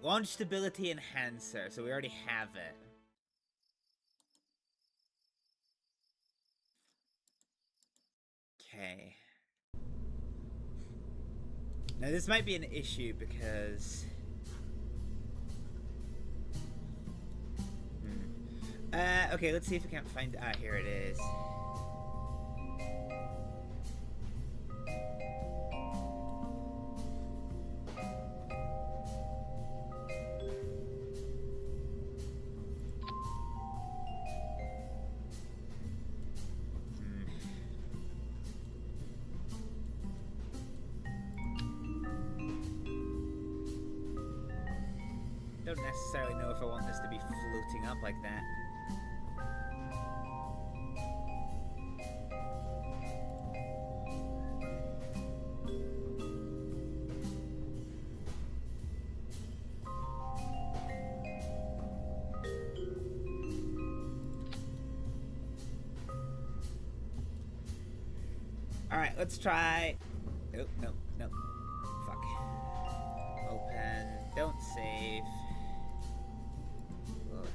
S9: Launch stability enhancer. So we already have it. Okay. Now this might be an issue because... okay, let's see if we can't find... Ah, here it is. Don't necessarily know if I want this to be floating up like that. Alright, let's try... Oh, no, no. Fuck. Open. Don't save. Load.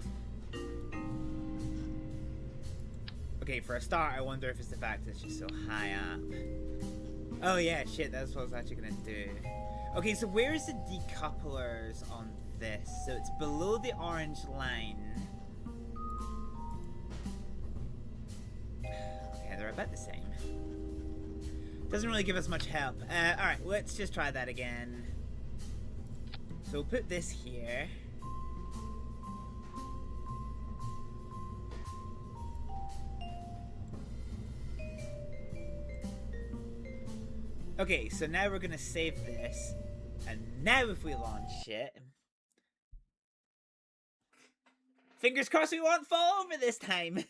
S9: Okay, for a start, I wonder if it's the fact that it's just so high up. Oh yeah, shit, that's what I was actually gonna do. Okay, so where's the decouplers on this? So it's below the orange line. Okay, they're about the same. Doesn't really give us much help. Alright, let's just try that again. So we'll put this here. Okay, so now we're gonna save this. And now if we launch it... Fingers crossed we won't fall over this time!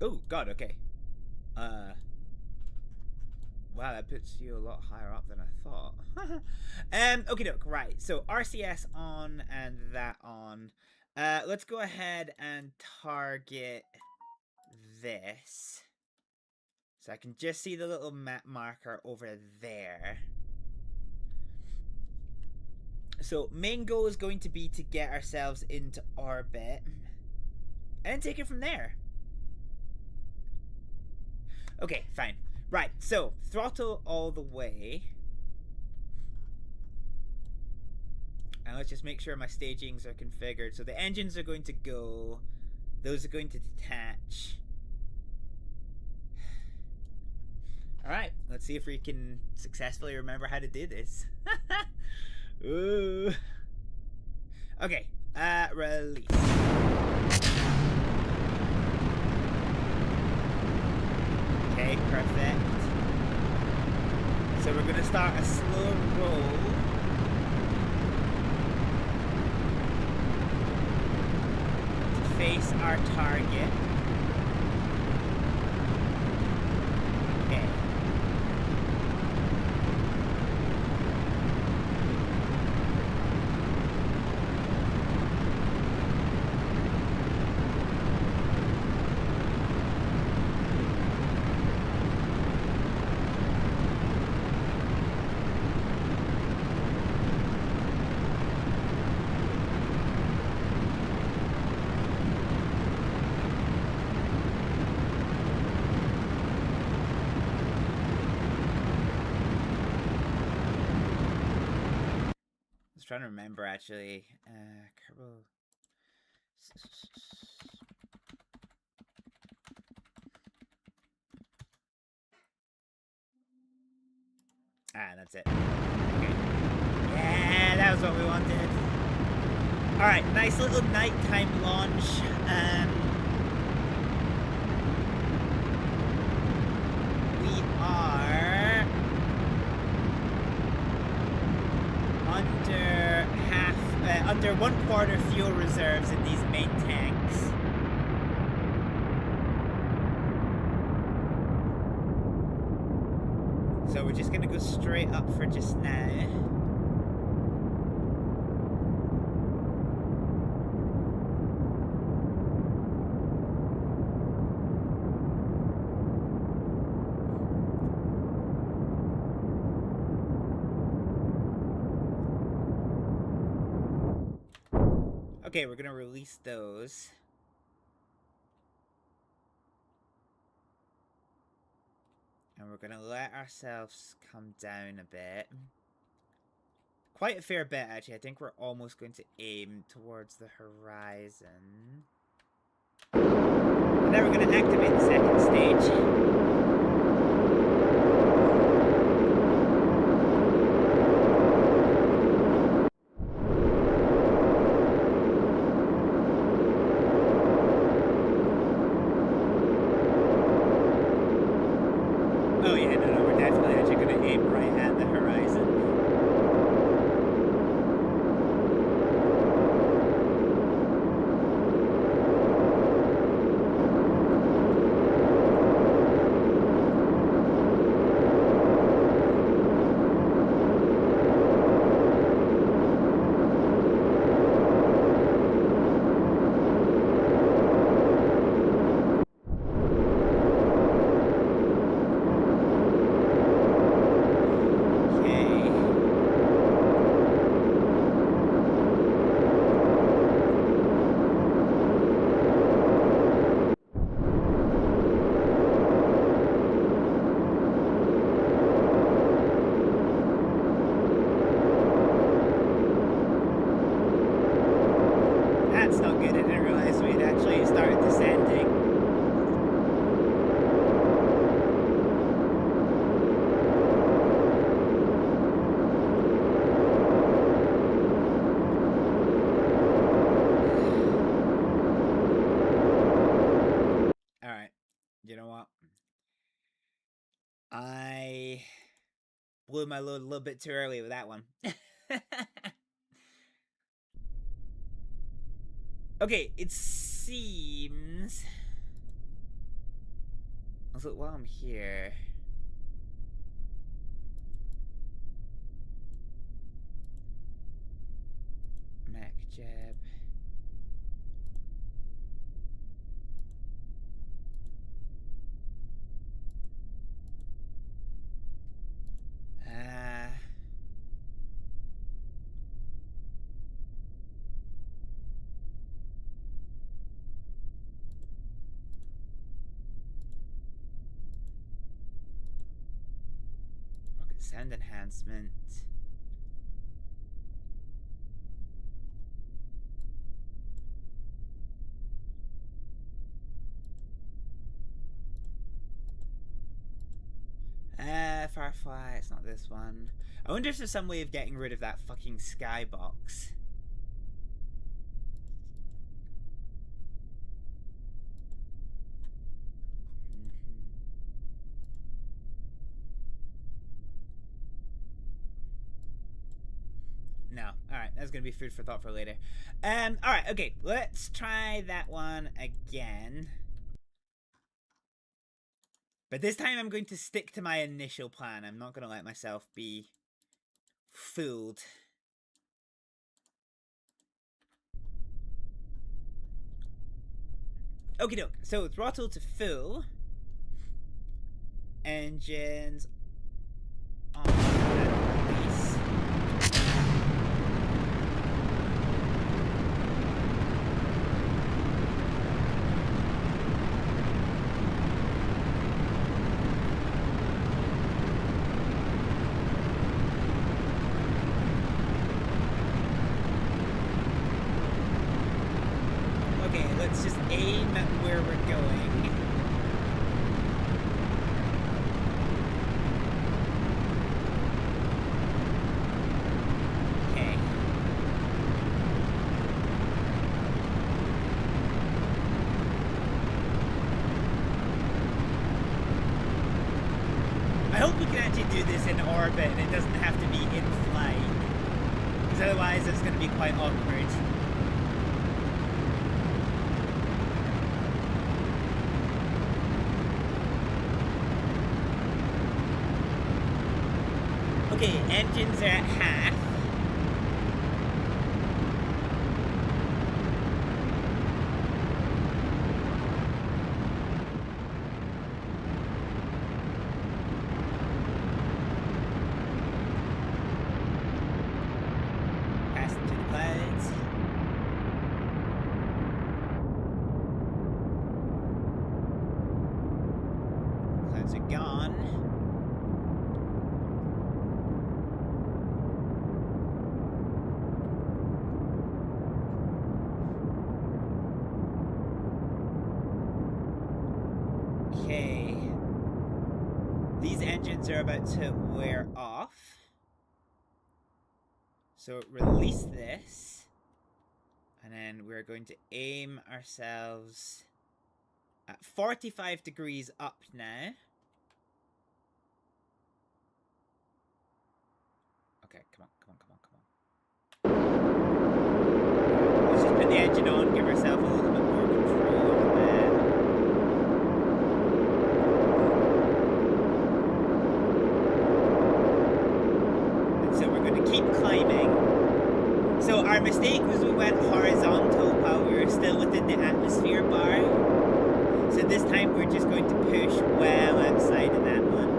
S9: Oh, God, okay. Wow, that puts you a lot higher up than I thought. Okay, doke, right. So RCS on and that on. Let's go ahead and target this. So I can just see the little map marker over there. So main goal is going to be to get ourselves into orbit. And then take it from there. Okay, fine. Right, so throttle all the way. And let's just make sure my stagings are configured. So the engines are going to go. Those are going to detach. Alright, let's see if we can successfully remember how to do this. Ooh. Okay, release. Okay, perfect. So we're going to start a slow roll. To face our target. Okay. Trying to remember actually. Kerbal. Ah, that's it. Okay. Yeah, that was what we wanted. Alright, nice little nighttime launch. We are under 1/4 fuel reserves in these main tanks. So we're just gonna go straight up for just now. Okay, we're gonna release those. And we're gonna let ourselves come down a bit. Quite a fair bit, actually. I think we're almost going to aim towards the horizon. And then we're gonna activate the second stage. Oh yeah, no, we're definitely actually gonna aim right at the horizon. That's not good. I didn't realize we'd actually started descending. Alright. You know what? I blew my load a little bit too early with that one. Okay, it seems... Also, while I'm here... Mac jab. Rocket sound enhancement. Firefly, it's not this one. I wonder if there's some way of getting rid of that fucking skybox. No. Alright, that's gonna be food for thought for later. Alright, okay, let's try that one again. But this time I'm going to stick to my initial plan. I'm not gonna let myself be fooled. Okie doke. So throttle to full. Engines on and release. Okay, let's just aim at where we're going. Okay. I hope we can actually do this in orbit and it doesn't have to be in flight. Because otherwise it's going to be quite awkward. Okay, engines are at half. Pass into the clouds. clouds are gone. Okay. These engines are about to wear off. So release this. And then we're going to aim ourselves at 45 degrees up now. Okay, come on, come on, come on, come on. Let's just put the engine on, give ourselves a little bit more control over that. And so we're going to keep climbing. So our mistake was we went horizontal while we were still within the atmosphere bar. So this time we're just going to push well outside of that one.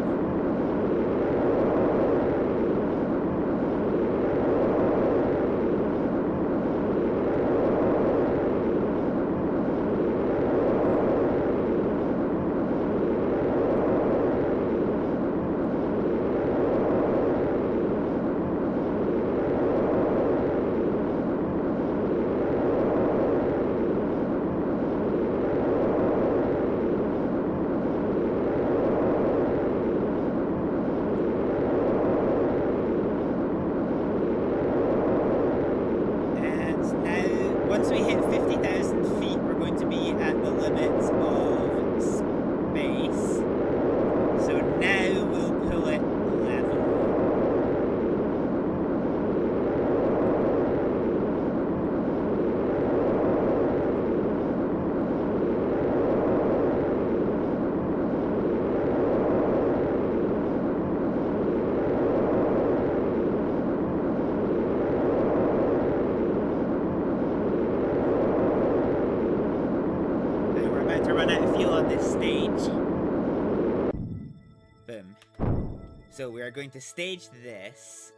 S9: So we are going to stage this.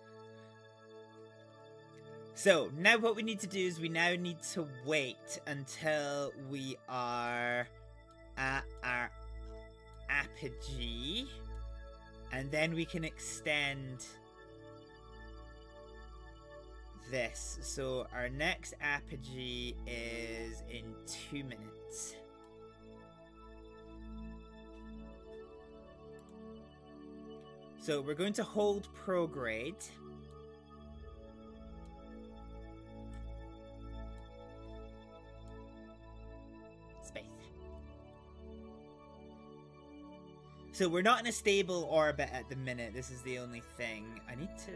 S9: So now what we need to do is we now need to wait until we are at our apogee. And then we can extend this. So our next apogee is in 2 minutes. So we're going to hold prograde. Space. So we're not in a stable orbit at the minute. This is the only thing. I need to...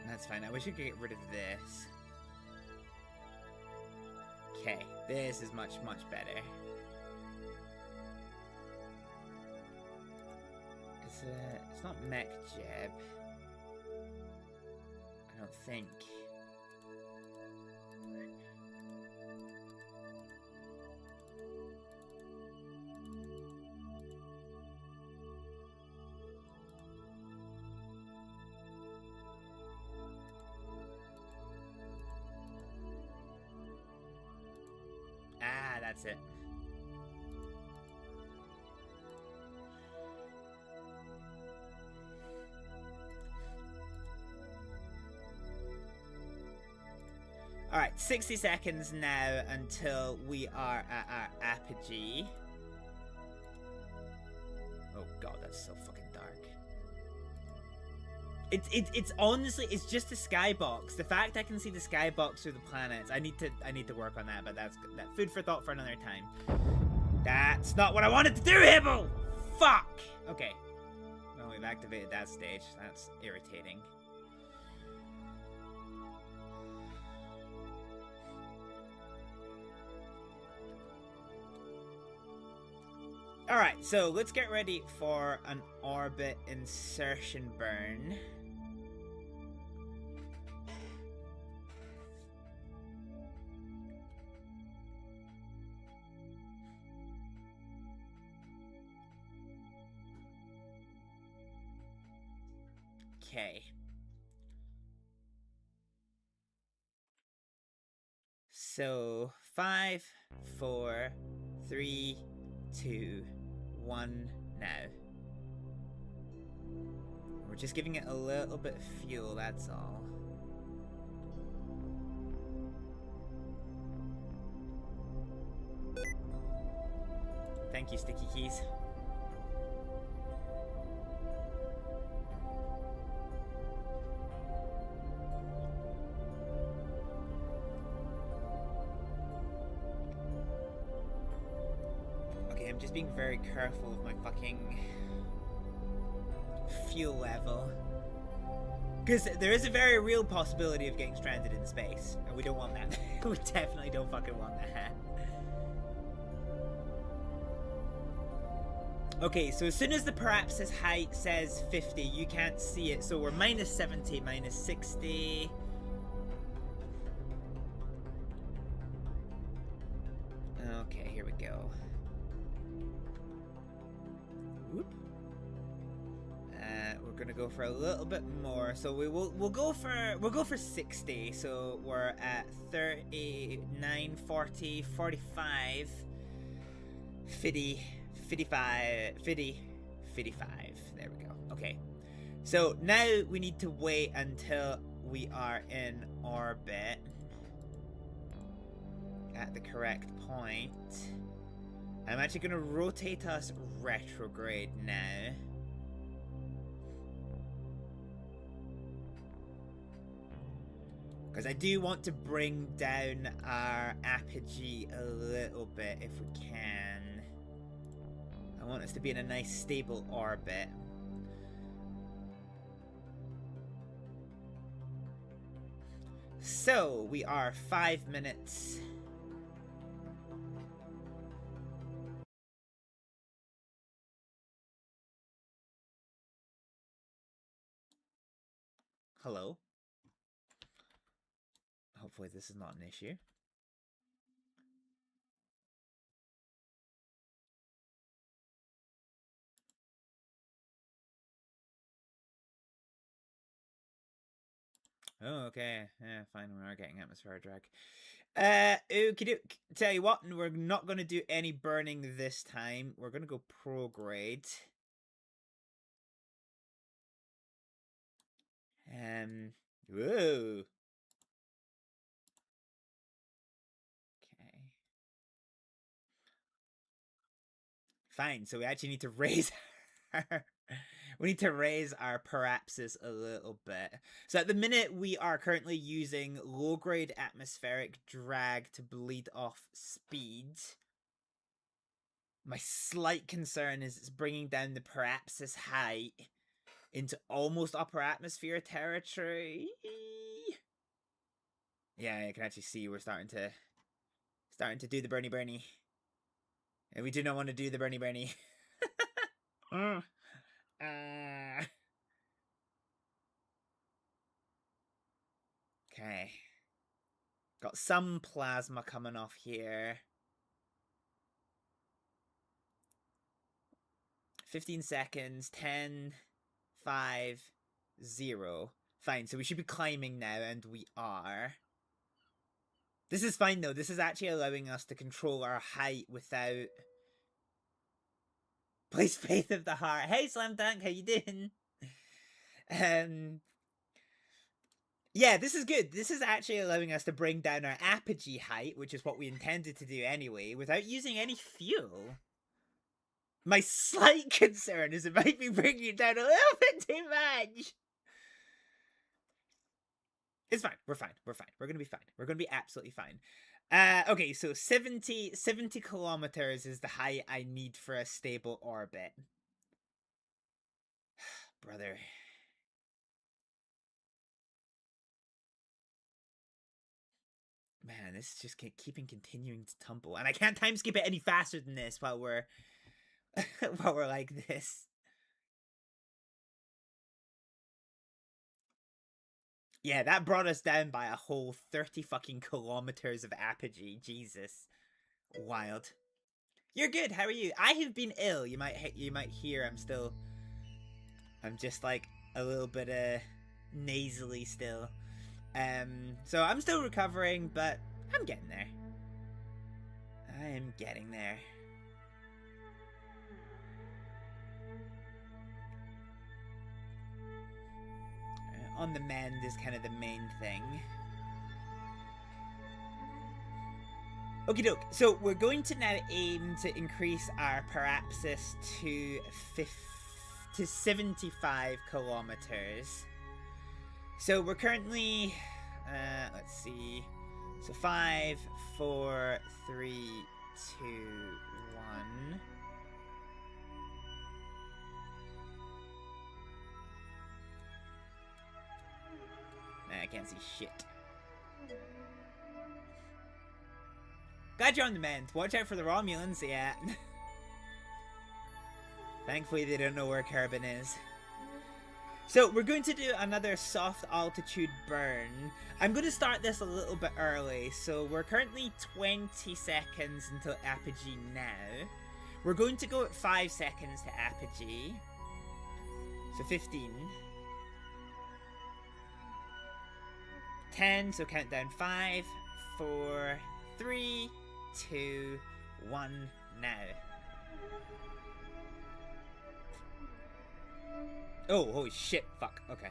S9: That's fine. I wish I could get rid of this. Okay, this is much, much better. It's not Mech-Jeb. I don't think. That's it. Alright, 60 seconds now until we are at our apogee. Oh god, that's so fucking dark. It's honestly, it's just a skybox. The fact I can see the skybox through the planets, I need to work on that, but that's food for thought for another time. That's not what I wanted to do, Hibble! Fuck! Okay. Well, we've activated that stage. That's irritating. Alright, so let's get ready for an orbit insertion burn. Okay. So 5, 4, 3, 2, 1 now. We're just giving it a little bit of fuel, that's all. Thank you, Sticky Keys. Okay, I'm just being very careful of my fucking fuel level. Because there is a very real possibility of getting stranded in space, and we don't want that. We definitely don't fucking want that. Okay, so as soon as the Parapsis height says 50, you can't see it, so we're minus 70, minus 60. Okay, here we go. Whoop. We're gonna go for a little bit more, so we'll go for 60. So we're at 39, 40, 45, 50. 55. There we go. Okay. So now we need to wait until we are in orbit at the correct point. I'm actually going to rotate us retrograde now. Because I do want to bring down our apogee a little bit if we can. I want us to be in a nice stable orbit. So, we are 5 minutes. Hello? Hopefully this is not an issue. Oh, okay. Yeah, fine. We are getting atmospheric drag. Okie doke. Tell you what, we're not going to do any burning this time. We're going to go prograde. Whoa. Okay. Fine. So we actually need to raise our... We need to raise our Parapsis a little bit. So at the minute, we are currently using low-grade atmospheric drag to bleed off speed. My slight concern is it's bringing down the Parapsis height into almost upper atmosphere territory. Yeah, I can actually see we're starting to do the Bernie. And we do not want to do the Bernie. Okay. Got some plasma coming off here. 15 seconds. 10, 5, 0. Fine, so we should be climbing now, and we are. This is fine, though. This is actually allowing us to control our height without... Place Faith of the Heart. Hey, Slam Dunk, how you doing? Yeah, this is good. This is actually allowing us to bring down our apogee height, which is what we intended to do anyway, without using any fuel. My slight concern is it might be bringing it down a little bit too much. It's fine. We're fine. We're fine. We're going to be fine. We're going to be absolutely fine. Okay, so 70 kilometers is the height I need for a stable orbit. Brother. Man, this is just keeping continuing to tumble. And I can't time skip it any faster than this while we're... while we're like this. Yeah, that brought us down by a whole 30 fucking kilometers of apogee. Jesus. Wild. You're good, how are you? I have been ill. You might hear I'm just like a little bit nasally still. So I'm still recovering, but I'm getting there. I am getting there. On the mend is kind of the main thing. Okie doke, so we're going to now aim to increase our parapsis to 75 kilometers. So we're currently, let's see, so 5, 4, 3, 2, 1. I can't see shit. Glad you're on the mend. Watch out for the Romulans, yeah. Thankfully they don't know where Kerbin is. So we're going to do another soft altitude burn. I'm going to start this a little bit early. So we're currently 20 seconds until apogee now. We're going to go at 5 seconds to apogee. So 15. 10, so count down 5, 4, 3, 2, 1, now. Oh, holy shit, fuck, okay.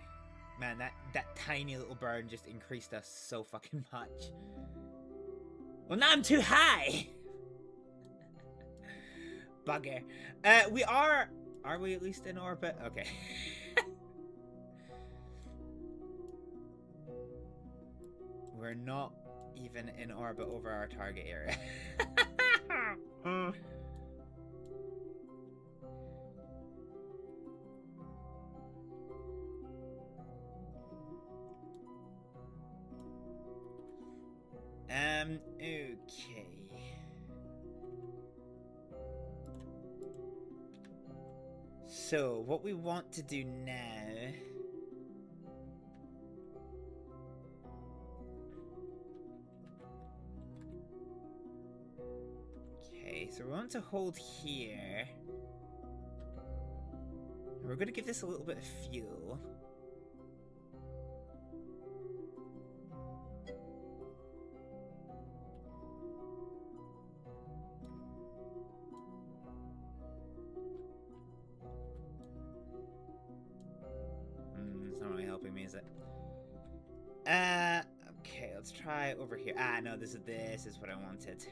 S9: Man, that tiny little burn just increased us so fucking much. Well, now I'm too high! Bugger. We are we at least in orbit? Okay. We're not even in orbit over our target area. Okay. So, what we want to do now... Okay, so we want to hold here. We're going to give this a little bit of fuel. It's not really helping me, is it? Okay, let's try over here. Ah, no, this is what I wanted.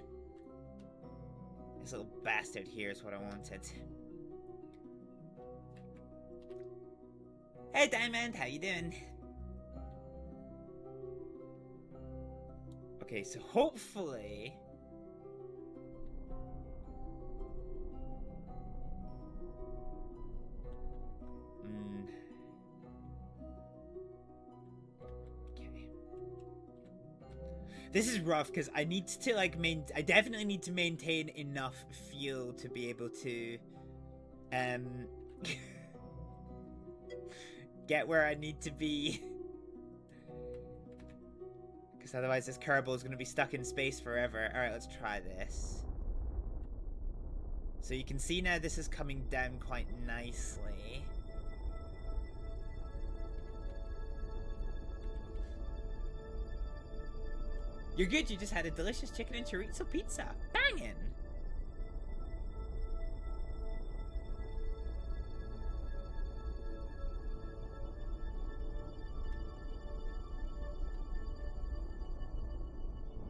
S9: This little bastard here is what I wanted. Hey Diamond, how you doing? Okay, so hopefully... Okay. This is rough because I need to like I definitely need to maintain enough fuel to be able to get where I need to be. Because otherwise this Kerbal is going to be stuck in space forever. Alright, let's try this. So you can see now this is coming down quite nicely. You're good, you just had a delicious chicken and chorizo pizza. Bangin'!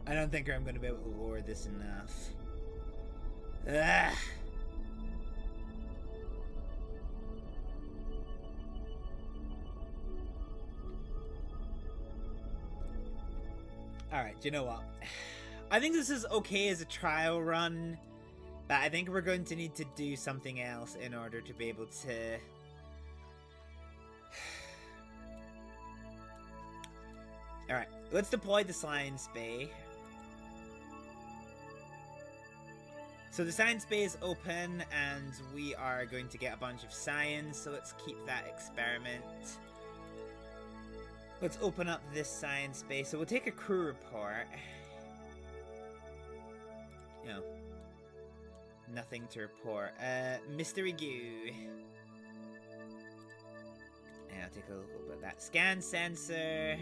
S9: I don't think I'm gonna be able to lower this enough. Ugh. Alright, you know what? I think this is okay as a trial run, but I think we're going to need to do something else in order to be able to... Alright, let's deploy the science bay. So the science bay is open, and we are going to get a bunch of science, so let's keep that experiment. Let's open up this science bay. So we'll take a crew report. No. Nothing to report. Mystery goo. And I'll take a little bit of that. Scan sensor.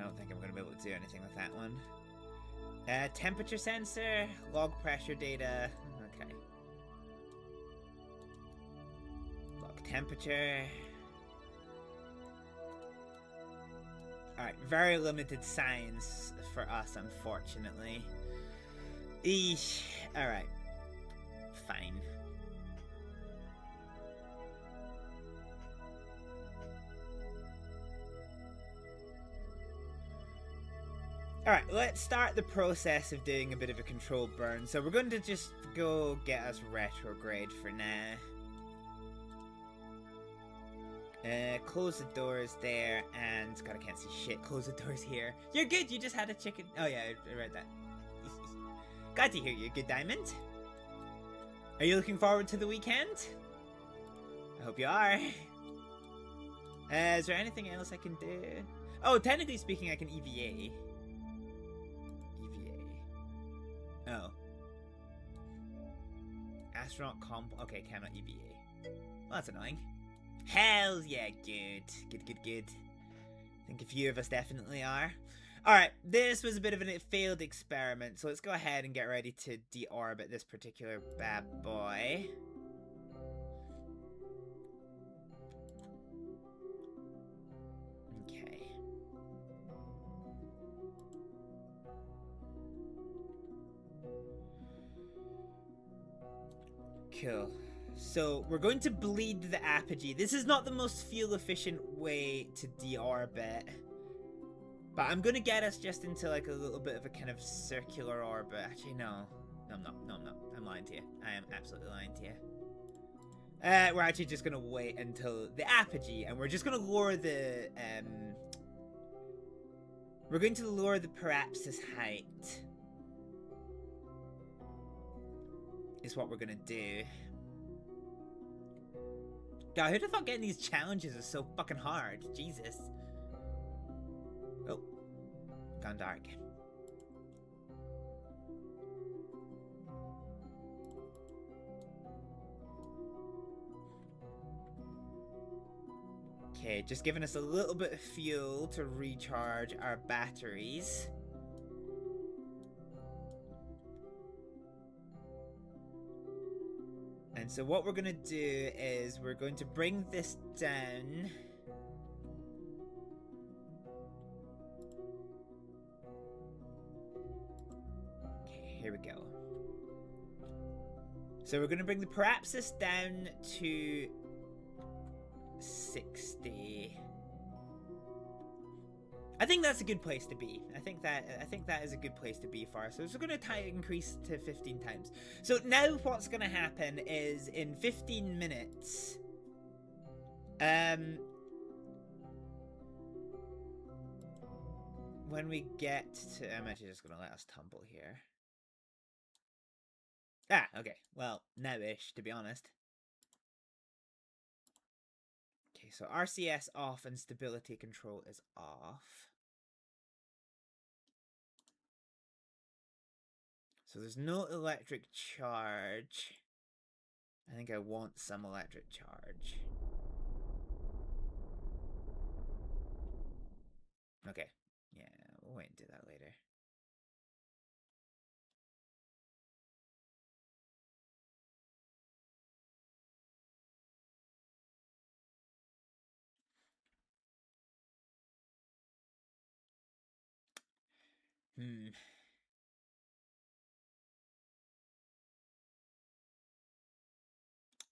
S9: don't think I'm going to be able to do anything with that one. Temperature sensor, log pressure data. Okay. Log temperature. Alright, very limited science for us, unfortunately. Eesh. Alright. Fine. Alright, let's start the process of doing a bit of a control burn. So we're going to just go get us retrograde for now. Close the doors there, and... God, I can't see shit. Close the doors here. You're good, you just had a chicken... Oh yeah, I read that. Glad to hear you, good Diamond. Are you looking forward to the weekend? I hope you are. Is there anything else I can do? Oh, technically speaking, I can EVA. Oh. Astronaut comp. Okay, cannot EVA. Well, that's annoying. Hell yeah, good. Good. I think a few of us definitely are. Alright, this was a bit of a failed experiment, so let's go ahead and get ready to deorbit this particular bad boy. Okay. Cool. So, we're going to bleed the apogee. This is not the most fuel-efficient way to deorbit. But I'm going to get us just into like a little bit of a kind of circular orbit. Actually, no. No, I'm not. I'm lying to you. I am absolutely lying to you. We're actually just going to wait until the apogee. And we're just going to lower the... we're going to lower the parapsis height. Is what we're going to do. God, who'd have thought getting these challenges is so fucking hard? Jesus. Oh. Gone dark. Okay, just giving us a little bit of fuel to recharge our batteries. And so what we're going to do is we're going to bring this down. Okay, here we go. So we're going to bring the parapsis down to 60. I think that's a good place to be. I think that is a good place to be for us. So we're going to increase to 15 times. So now what's going to happen is in 15 minutes, when we get to, I'm actually just going to let us tumble here. Ah, okay. Well, now-ish, to be honest. Okay, so RCS off and stability control is off. So there's no electric charge. I think I want some electric charge. Okay. Yeah, we'll wait and do that later.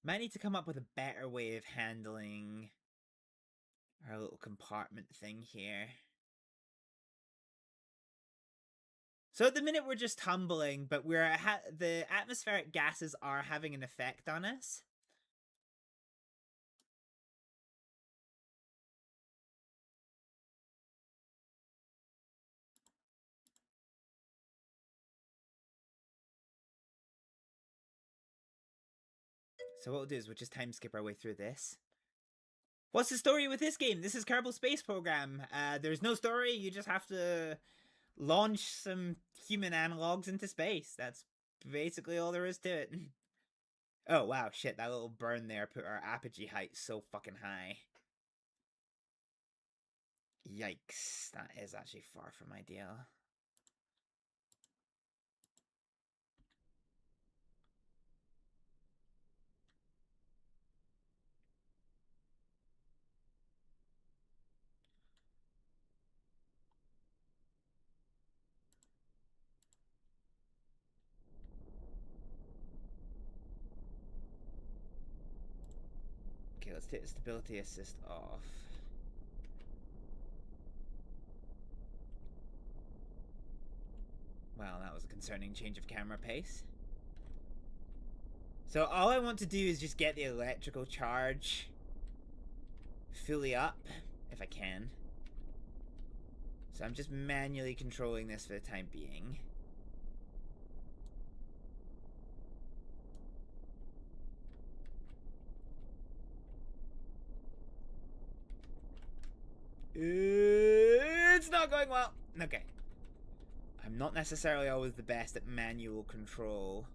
S9: Might need to come up with a better way of handling our little compartment thing here. So at the minute we're just tumbling, but the atmospheric gases are having an effect on us. So what we'll do is we'll just time skip our way through this. What's the story with this game? This is Kerbal Space Program. There's no story, you just have to launch some human analogs into space. That's basically all there is to it. Oh wow, shit, that little burn there put our apogee height so fucking high. Yikes, that is actually far from ideal. Okay, let's take the stability assist off. Well, that was a concerning change of camera pace. So all I want to do is just get the electrical charge fully up, if I can. So I'm just manually controlling this for the time being. It's not going well. Okay. I'm not necessarily always the best at manual control.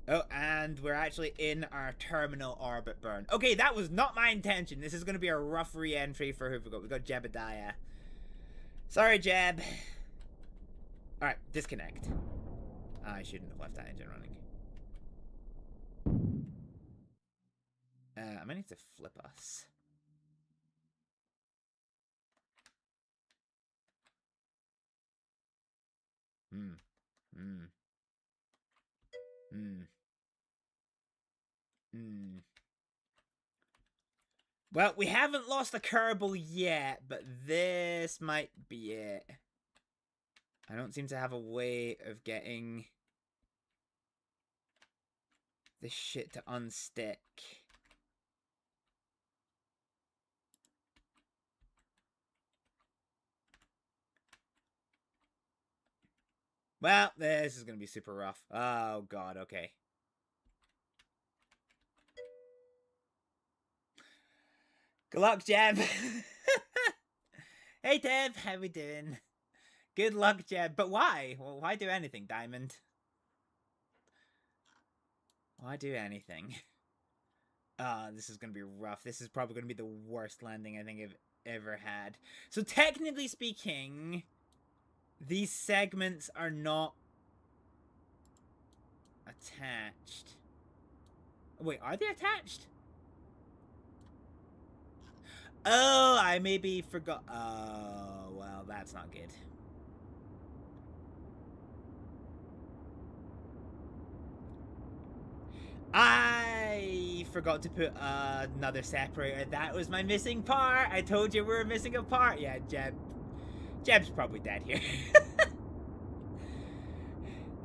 S9: Oh, and we're actually in our terminal orbit burn. Okay, that was not my intention. This is going to be a rough re-entry for who we got. We got Jebediah. Sorry, Jeb. Alright, disconnect. I shouldn't have left that engine running. I might need to flip us. Well, we haven't lost the Kerbal yet, but this might be it. I don't seem to have a way of getting this shit to unstick. Well, this is going to be super rough. Oh, God, okay. Good luck, Jeb. Hey, Deb, how we doing? Good luck, Jeb. But why? Well, why do anything, Diamond? Why do anything? This is going to be rough. This is probably going to be the worst landing I think I've ever had. So, technically speaking, these segments are not attached. Wait, are they attached? Oh, I maybe forgot. Oh, well, that's not good. I forgot to put another separator. That was my missing part. I told you we were missing a part. Yeah, Jeb's probably dead here.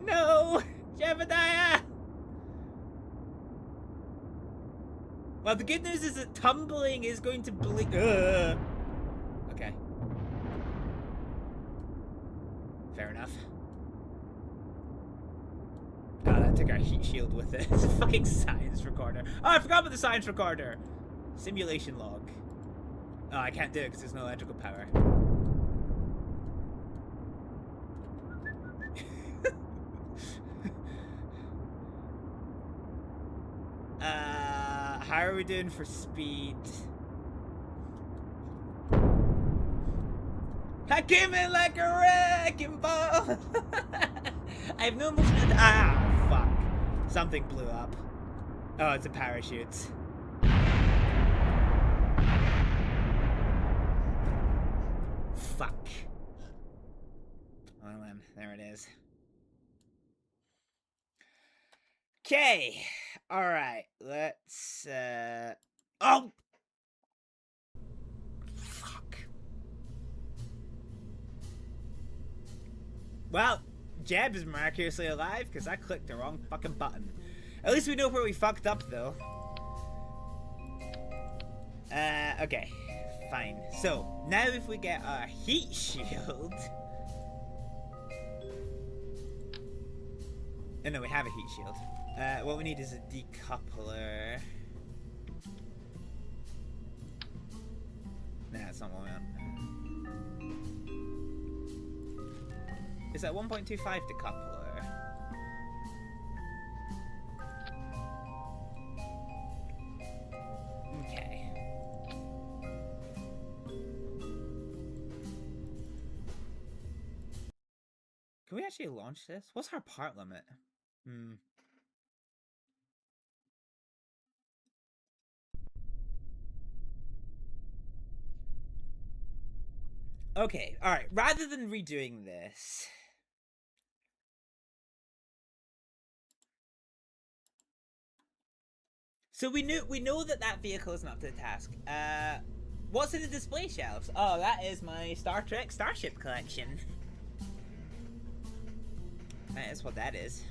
S9: No! Jebediah! Well, the good news is that tumbling is going to bleed. Okay. Fair enough. Oh, that took our heat shield with it. It's a fucking science recorder. Oh, I forgot about the science recorder. Simulation log. Oh, I can't do it because there's no electrical power. How are we doing for speed? I came in like a wrecking ball. I have no motion. Ah, fuck. Something blew up. Oh, it's a parachute. Fuck. Well then, there it is. Okay. Alright, let's, oh! Fuck. Well, Jeb is miraculously alive because I clicked the wrong fucking button. At least we know where we fucked up, though. Okay. Fine. So, now if we get our heat shield... Oh, no, we have a heat shield. What we need is a decoupler. Nah, that's not what we want. Is that 1.25 decoupler? Okay. Can we actually launch this? What's our part limit? Okay, alright. Rather than redoing this... So we know that vehicle isn't up to the task. What's in the display shelves? Oh, that is my Star Trek Starship collection. That is what that is.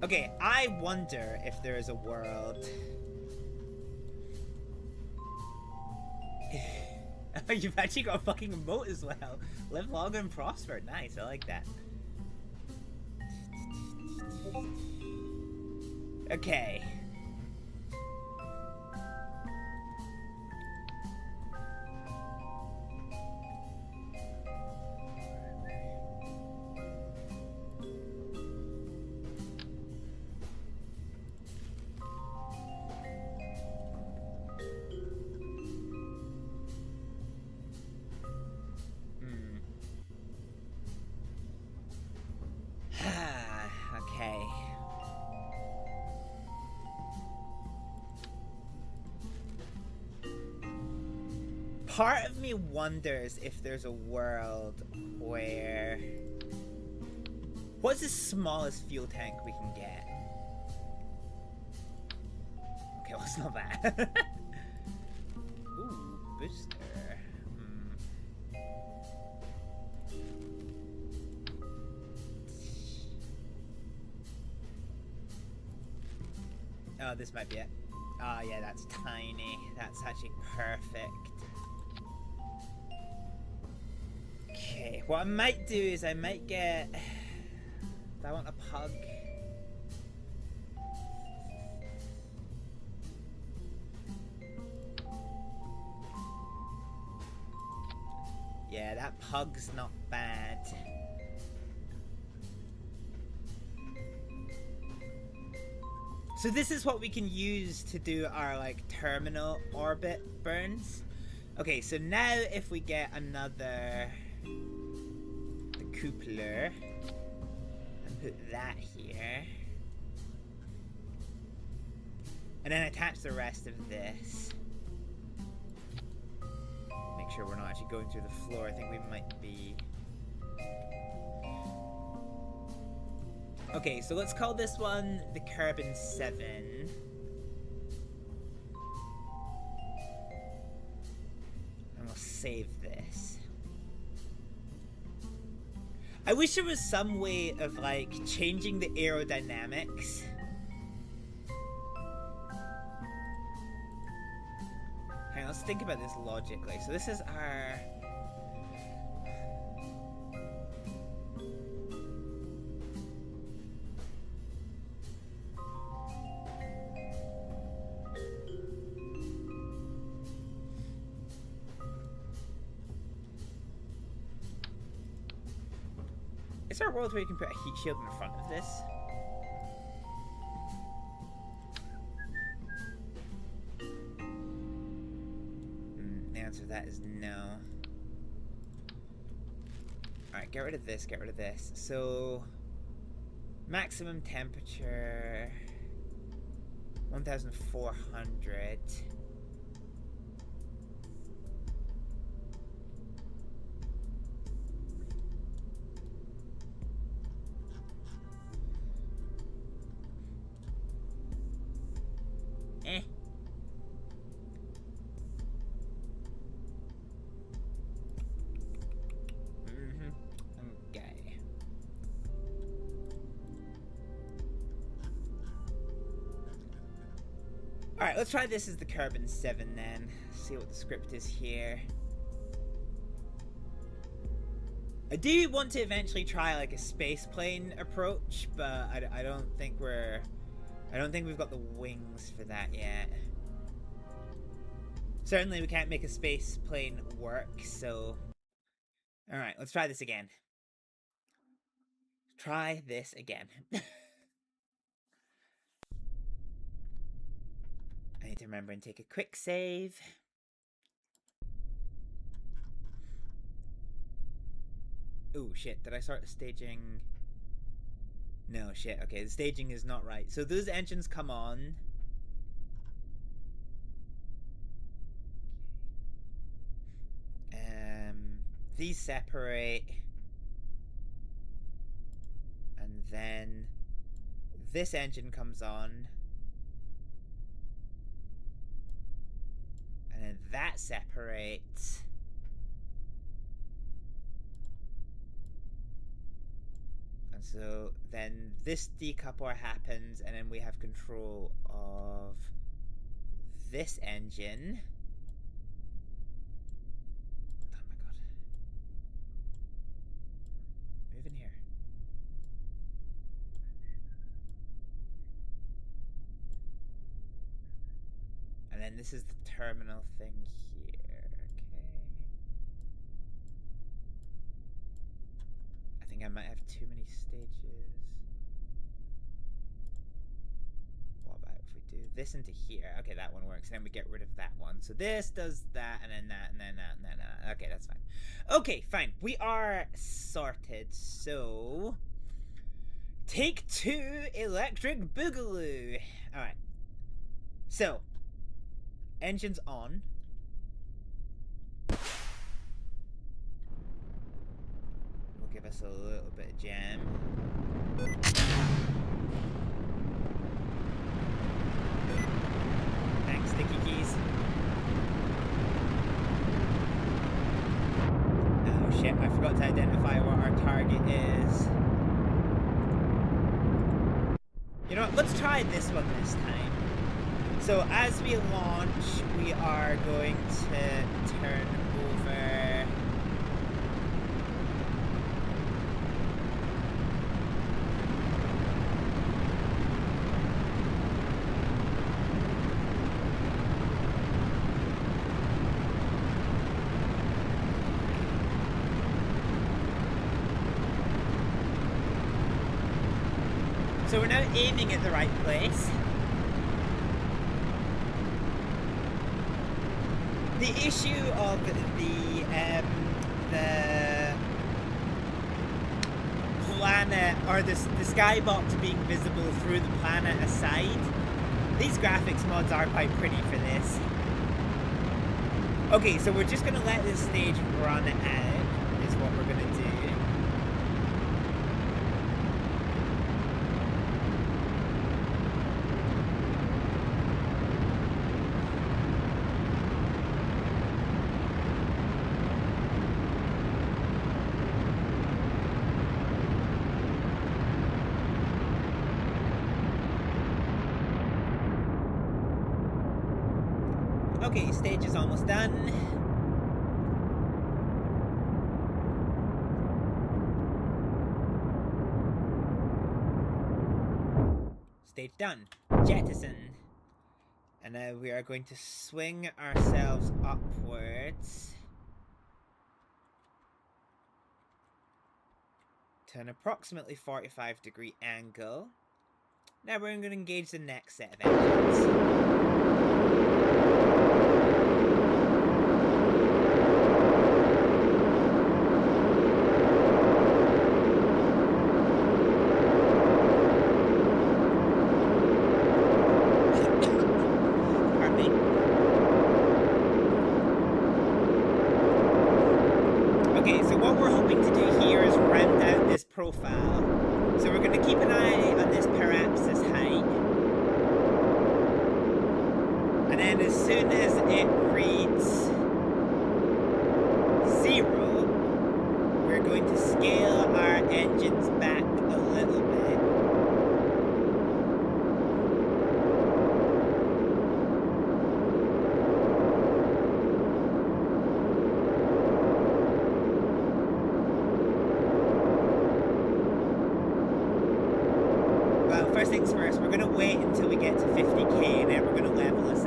S9: Okay, I wonder if there is a world... You've actually got a fucking emote as well. Live long and prosper. Nice, I like that. Okay. Okay. Part of me wonders if there's a world where... What's the smallest fuel tank we can get? Okay, well, it's not bad. Ooh, booster. Oh, this might be it. Oh, yeah, that's tiny. That's actually perfect. Okay, what I might do is I might get... Do I want a pug? Yeah, that pug's not bad. So this is what we can use to do our, like, terminal orbit burns. Okay, so now if we get another... the coupler... and put that here... and then attach the rest of this. Make sure we're not actually going through the floor. I think we might be... Okay, so let's call this one the Kerbin 7. And we'll save this. I wish there was some way of, like, changing the aerodynamics. Hang on, let's think about this logically. So this is our... Is there a world where you can put a heat shield in front of this? The answer to that is no. Alright, get rid of this, get rid of this. So, maximum temperature 1,400. Okay. Alright, let's try this as the Kerbin 7 then. See what the script is here. I do want to eventually try like a space plane approach, but I don't think we've got the wings for that yet. Certainly we can't make a space plane work, so... Alright, let's try this again. Try this again. I need to remember and take a quick save. Oh shit, did I start staging? No, shit, okay, the staging is not right. So those engines come on. These separate. And then this engine comes on. And then that separates. And so then this decoupler happens, and then we have control of this engine. Oh my god. Move in here. And then this is the terminal thing here, okay. I think I might have too many stages. What about if we do this into here? Okay, that one works, and then we get rid of that one. So this does that, and then that, and then that, and then that. Okay, that's fine. Okay, fine. We are sorted, so... Take 2, Electric Boogaloo. Alright. So... Engines on. Will give us a little bit of jam. Thanks, sticky keys. Oh shit, I forgot to identify what our target is. You know what, let's try this one this time. So as we launch, we are going to turn over... So we're now aiming at the right place. The issue of the planet, or the skybox being visible through the planet aside, these graphics mods are quite pretty for this. Okay, so we're just gonna let this stage run out, is what we're gonna do. Okay, stage is almost done. Stage done. Jettison. And now we are going to swing ourselves upwards to an approximately 45-degree angle. Now we're going to engage the next set of engines. Profile. So we're going to keep an eye on this paraxis height. And then as soon as it reads 0, we're going to scale our engines back a little bit. First things first, we're going to wait until we get to 50k and then we're going to level us out.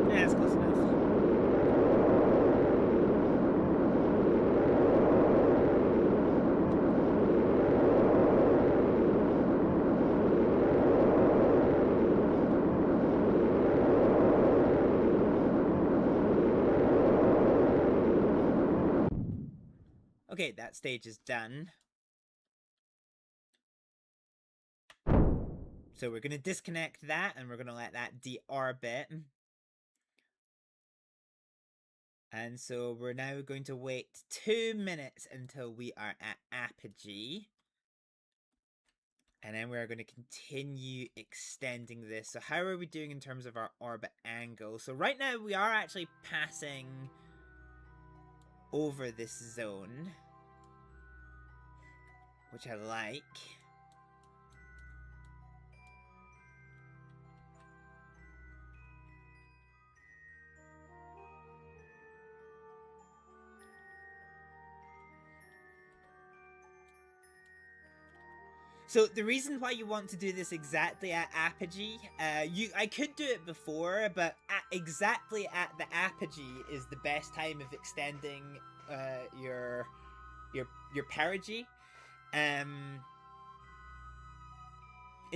S9: Yeah, that's close enough. Okay, that stage is done. So we're going to disconnect that, and we're going to let that deorbit. And so we're now going to wait 2 minutes until we are at apogee. And then we're going to continue extending this. So how are we doing in terms of our orbit angle? So right now we are actually passing over this zone, which I like. So the reason why you want to do this exactly at apogee, I could do it before, but exactly at the apogee is the best time of extending your perigee, in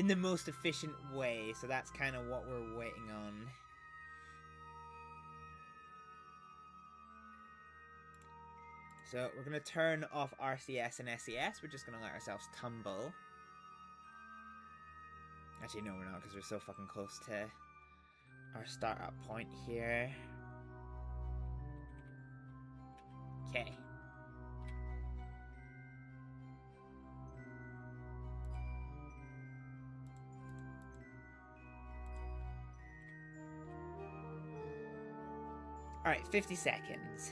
S9: the most efficient way. So that's kind of what we're waiting on. So we're gonna turn off RCS and SES. We're just gonna let ourselves tumble. Actually, no, we're not, because we're so fucking close to our startup point here. Okay. Alright, 50 seconds.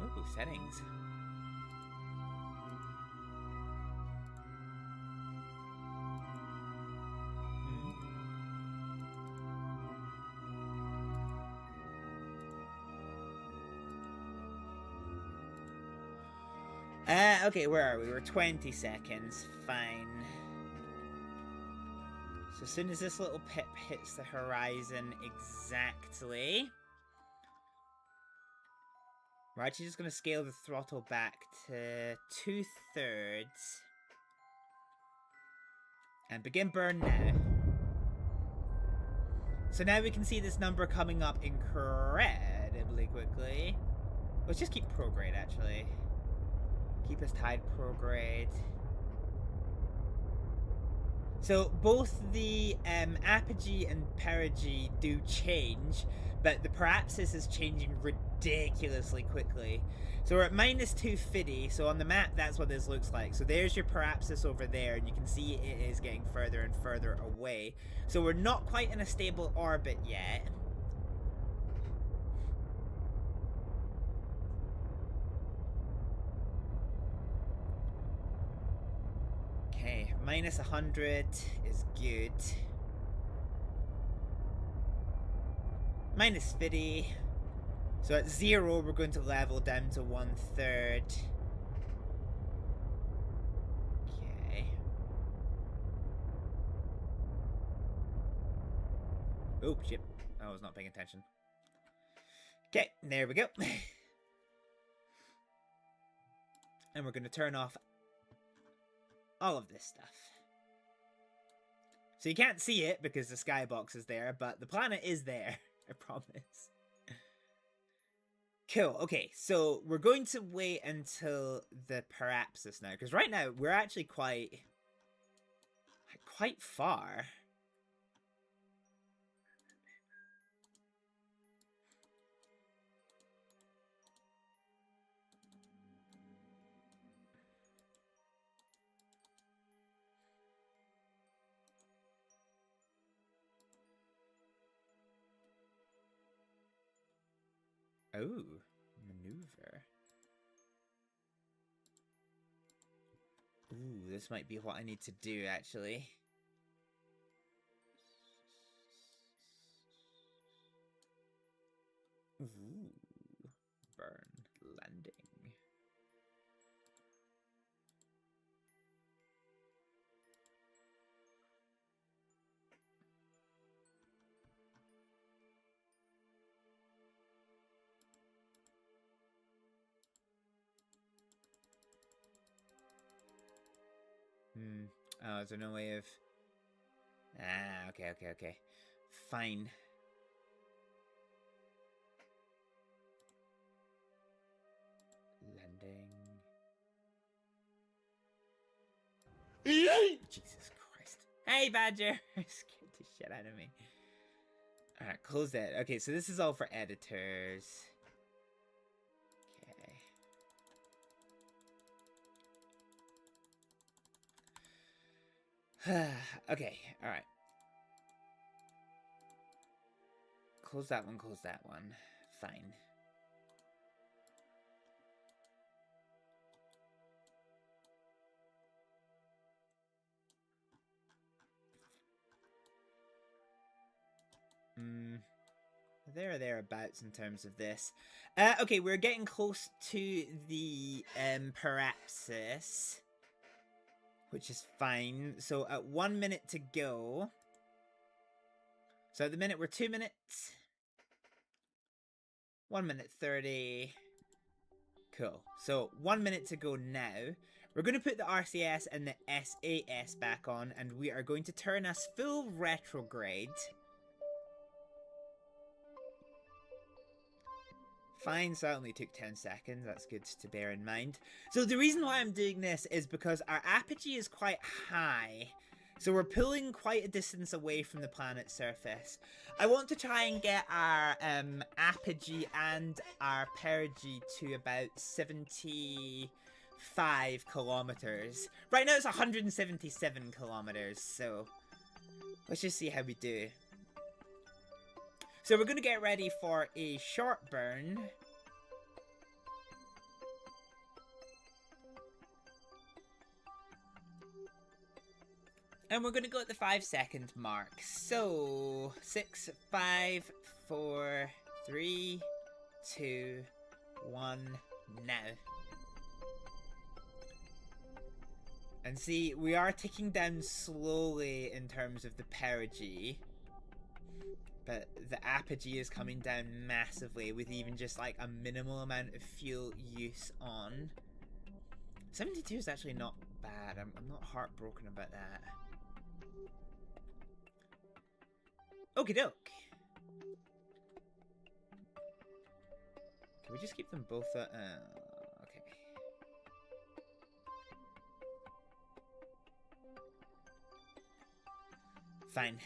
S9: Ooh, settings. Okay, where are we? We're 20 seconds. Fine. So as soon as this little pip hits the horizon exactly, we're actually just going to scale the throttle back to 2/3 and begin burn now. So now we can see this number coming up incredibly quickly. Let's just keep prograde, actually. Keep us tied prograde. So both the apogee and perigee do change, but the parapsis is changing ridiculously quickly. So we're at minus 250, so on the map that's what this looks like. So there's your parapsis over there, and you can see it is getting further and further away. So we're not quite in a stable orbit yet. Okay, minus 100 is good. Minus 50. So at 0, we're going to level down to 1/3. Okay. Oh, shit. I was not paying attention. Okay, there we go. And we're going to turn off all of this stuff. So you can't see it because the skybox is there, but the planet is there. I promise. Cool. Okay, so we're going to wait until the parapsis now, because right now we're actually quite far. Oh, maneuver. Ooh, this might be what I need to do, actually. Ooh, burn landing. Oh, is there no way of... Ah, okay. Fine. Landing. Jesus Christ. Hey, Badger! Scared the shit out of me. Alright, close that. Okay, so this is all for editors. Okay. Okay, alright. Close that one, Fine. There or thereabouts in terms of this. Okay, we're getting close to the parapsis, which is fine. So at 1 minute to go. So at the minute we're 2 minutes. 1 minute 30. Cool. So 1 minute to go now. We're going to put the RCS and the SAS back on, and we are going to turn us full retrograde. Fine, so that only took 10 seconds. That's good to bear in mind. So the reason why I'm doing this is because our apogee is quite high. So we're pulling quite a distance away from the planet's surface. I want to try and get our apogee and our perigee to about 75 kilometers. Right now it's 177 kilometers, so let's just see how we do. So we're going to get ready for a short burn. And we're going to go at the 5-second mark. So 6, 5, 4, 3, 2, 1, now. And see, we are ticking down slowly in terms of the perigee. But the apogee is coming down massively with even just like a minimal amount of fuel use on. 72 is actually not bad. I'm not heartbroken about that. Okie doke. Can we just keep them both at... okay. Fine.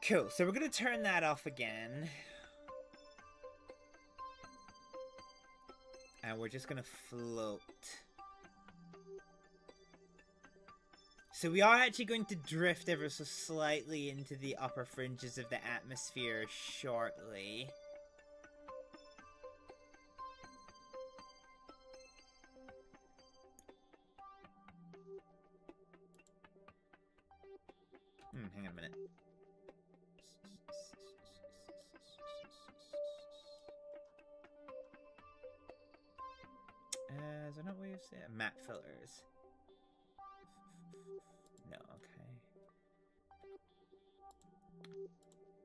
S9: Cool, so we're going to turn that off again. And we're just going to float. So we are actually going to drift ever so slightly into the upper fringes of the atmosphere shortly. Hang on a minute. Is there no way of saying map filters? No, okay.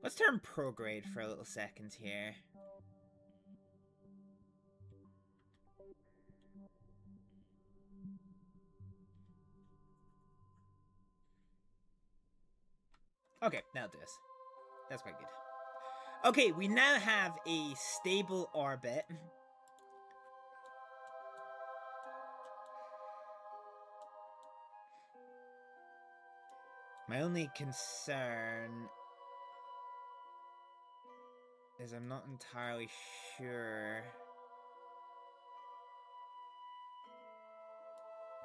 S9: Let's turn prograde for a little second here. Okay, that'll do us. That's quite good. Okay, we now have a stable orbit. My only concern is I'm not entirely sure.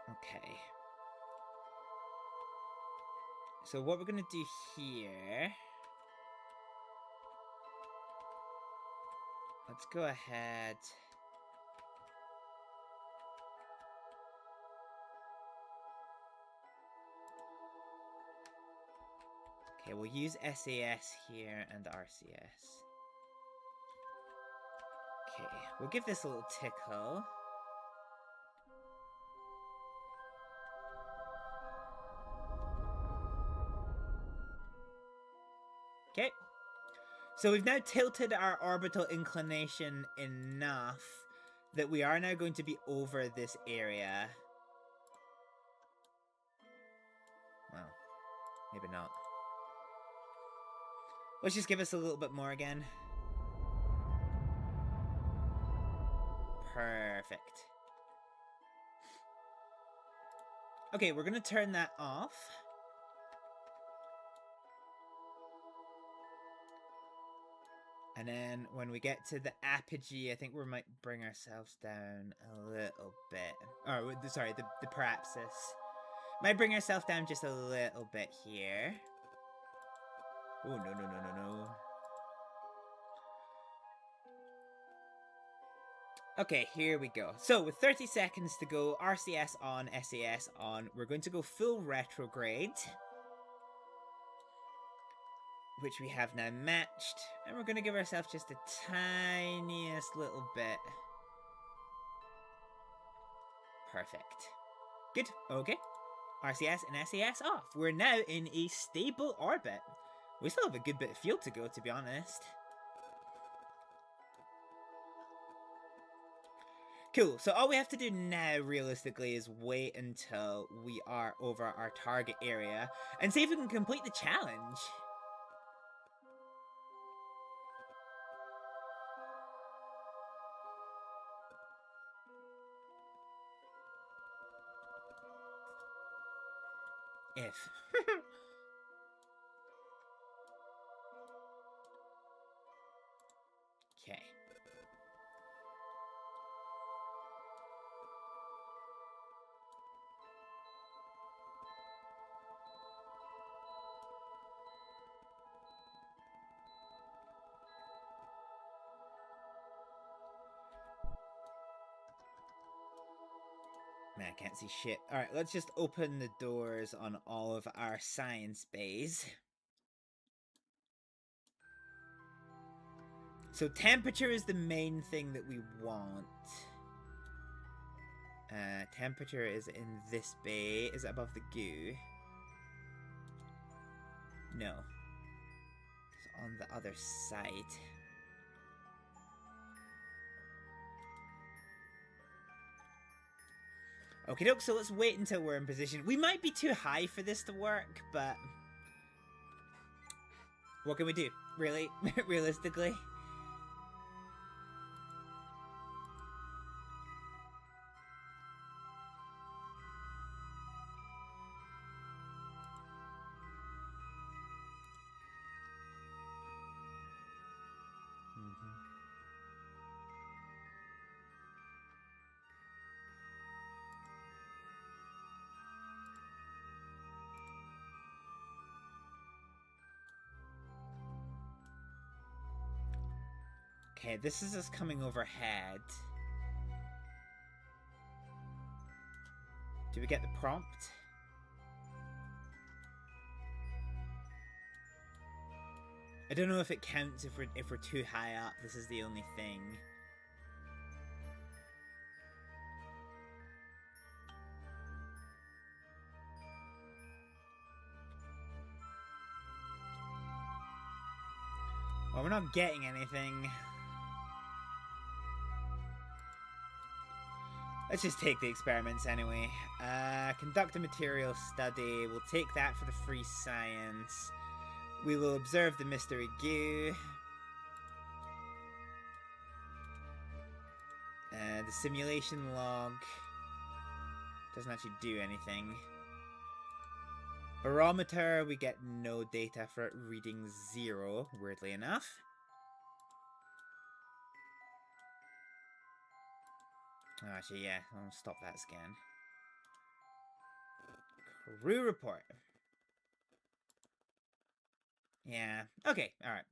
S9: Okay. So what we're gonna do here... Let's go ahead... Okay, we'll use SAS here and RCS. Okay, we'll give this a little tickle. Okay, So we've now tilted our orbital inclination enough that we are now going to be over this area. Well, maybe not. Let's just give us a little bit more again. Perfect. Okay, we're gonna turn that off. And then when we get to the apogee, I think we might bring ourselves down a little bit. Or, sorry, the parapsis. Might bring ourselves down just a little bit here. Oh, no, no, no, no, no. Okay, here we go. So, with 30 seconds to go, RCS on, SAS on, we're going to go full retrograde. Which we have now matched. And we're going to give ourselves just the tiniest little bit. Perfect. Good, okay. RCS and SAS off. We're now in a stable orbit. We still have a good bit of fuel to go, to be honest. Cool, so all we have to do now, realistically, is wait until we are over our target area and see if we can complete the challenge. If. Okay. Man, I can't see shit. Alright, let's just open the doors on all of our science bays. So temperature is the main thing that we want. Temperature is in this bay. Is it above the goo? No. It's on the other side. Okie doke, so let's wait until we're in position. We might be too high for this to work, but what can we do? Really? Realistically? Okay, this is us coming overhead. Do we get the prompt? I don't know if it counts if we're too high up. This is the only thing. Well, we're not getting anything. Let's just take the experiments anyway. Conduct a material study. We'll take that for the free science. We will observe the mystery goo. The simulation log doesn't actually do anything. Barometer, we get no data for it, reading 0, weirdly enough. Oh, actually, yeah, I'll stop that scan. Crew report. Yeah, okay, alright.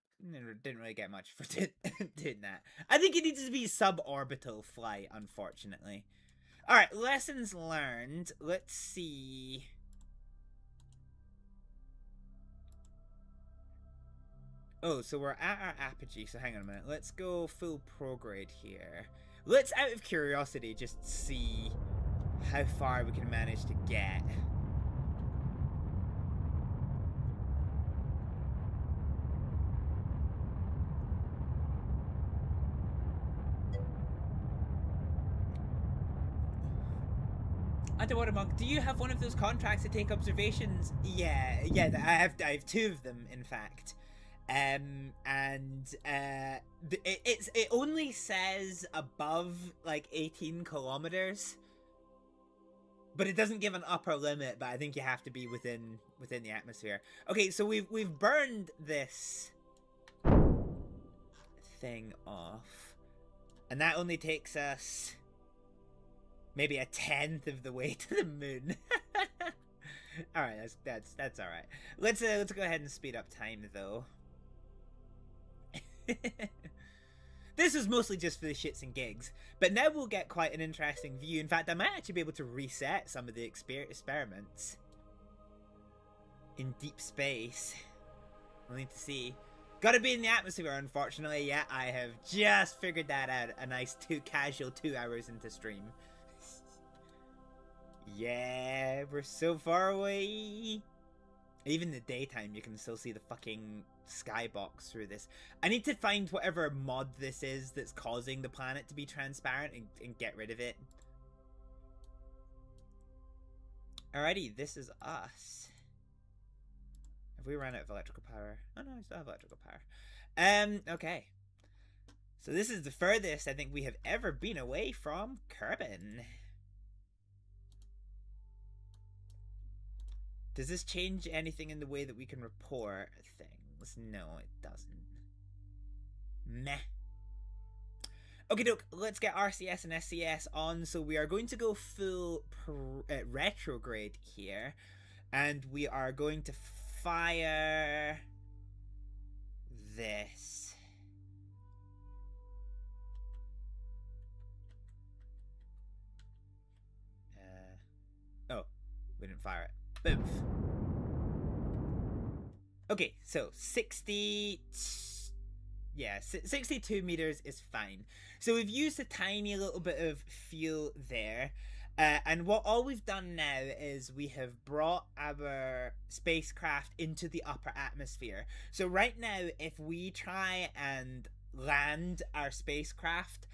S9: Didn't really get much for doing that. I think it needs to be suborbital flight, unfortunately. Alright, lessons learned. Let's see. Oh, so we're at our apogee, so hang on a minute. Let's go full prograde here. Let's, out of curiosity, just see how far we can manage to get. Underwater Monk, do you have one of those contracts to take observations? Yeah, I have 2 of them, in fact. It only says above, like, 18 kilometers. But it doesn't give an upper limit, but I think you have to be within the atmosphere. Okay, so we've burned this thing off. And that only takes us maybe 1/10 of the way to the moon. Alright, that's alright. Let's go ahead and speed up time though. This is mostly just for the shits and gigs, but now we'll get quite an interesting view. In fact, I might actually be able to reset some of the experiments in deep space. We'll need to see. Gotta be in the atmosphere, unfortunately. Yeah, I have just figured that out. A nice casual 2 hours into stream. Yeah, we're so far away. Even in the daytime, you can still see the fucking skybox through this. I need to find whatever mod this is that's causing the planet to be transparent and get rid of it. Alrighty, this is us. Have we run out of electrical power? Oh no, I still have electrical power. Okay. So this is the furthest I think we have ever been away from Kerbin. Does this change anything in the way that we can report things? No, it doesn't. Meh. Okay, doke, let's get RCS and SCS on. So we are going to go full retrograde here. And we are going to fire this. Oh, we didn't fire it. Boom. Okay, so 62 meters is fine. So we've used a tiny little bit of fuel there. And all we've done now is we have brought our spacecraft into the upper atmosphere. So right now, if we try and land our spacecraft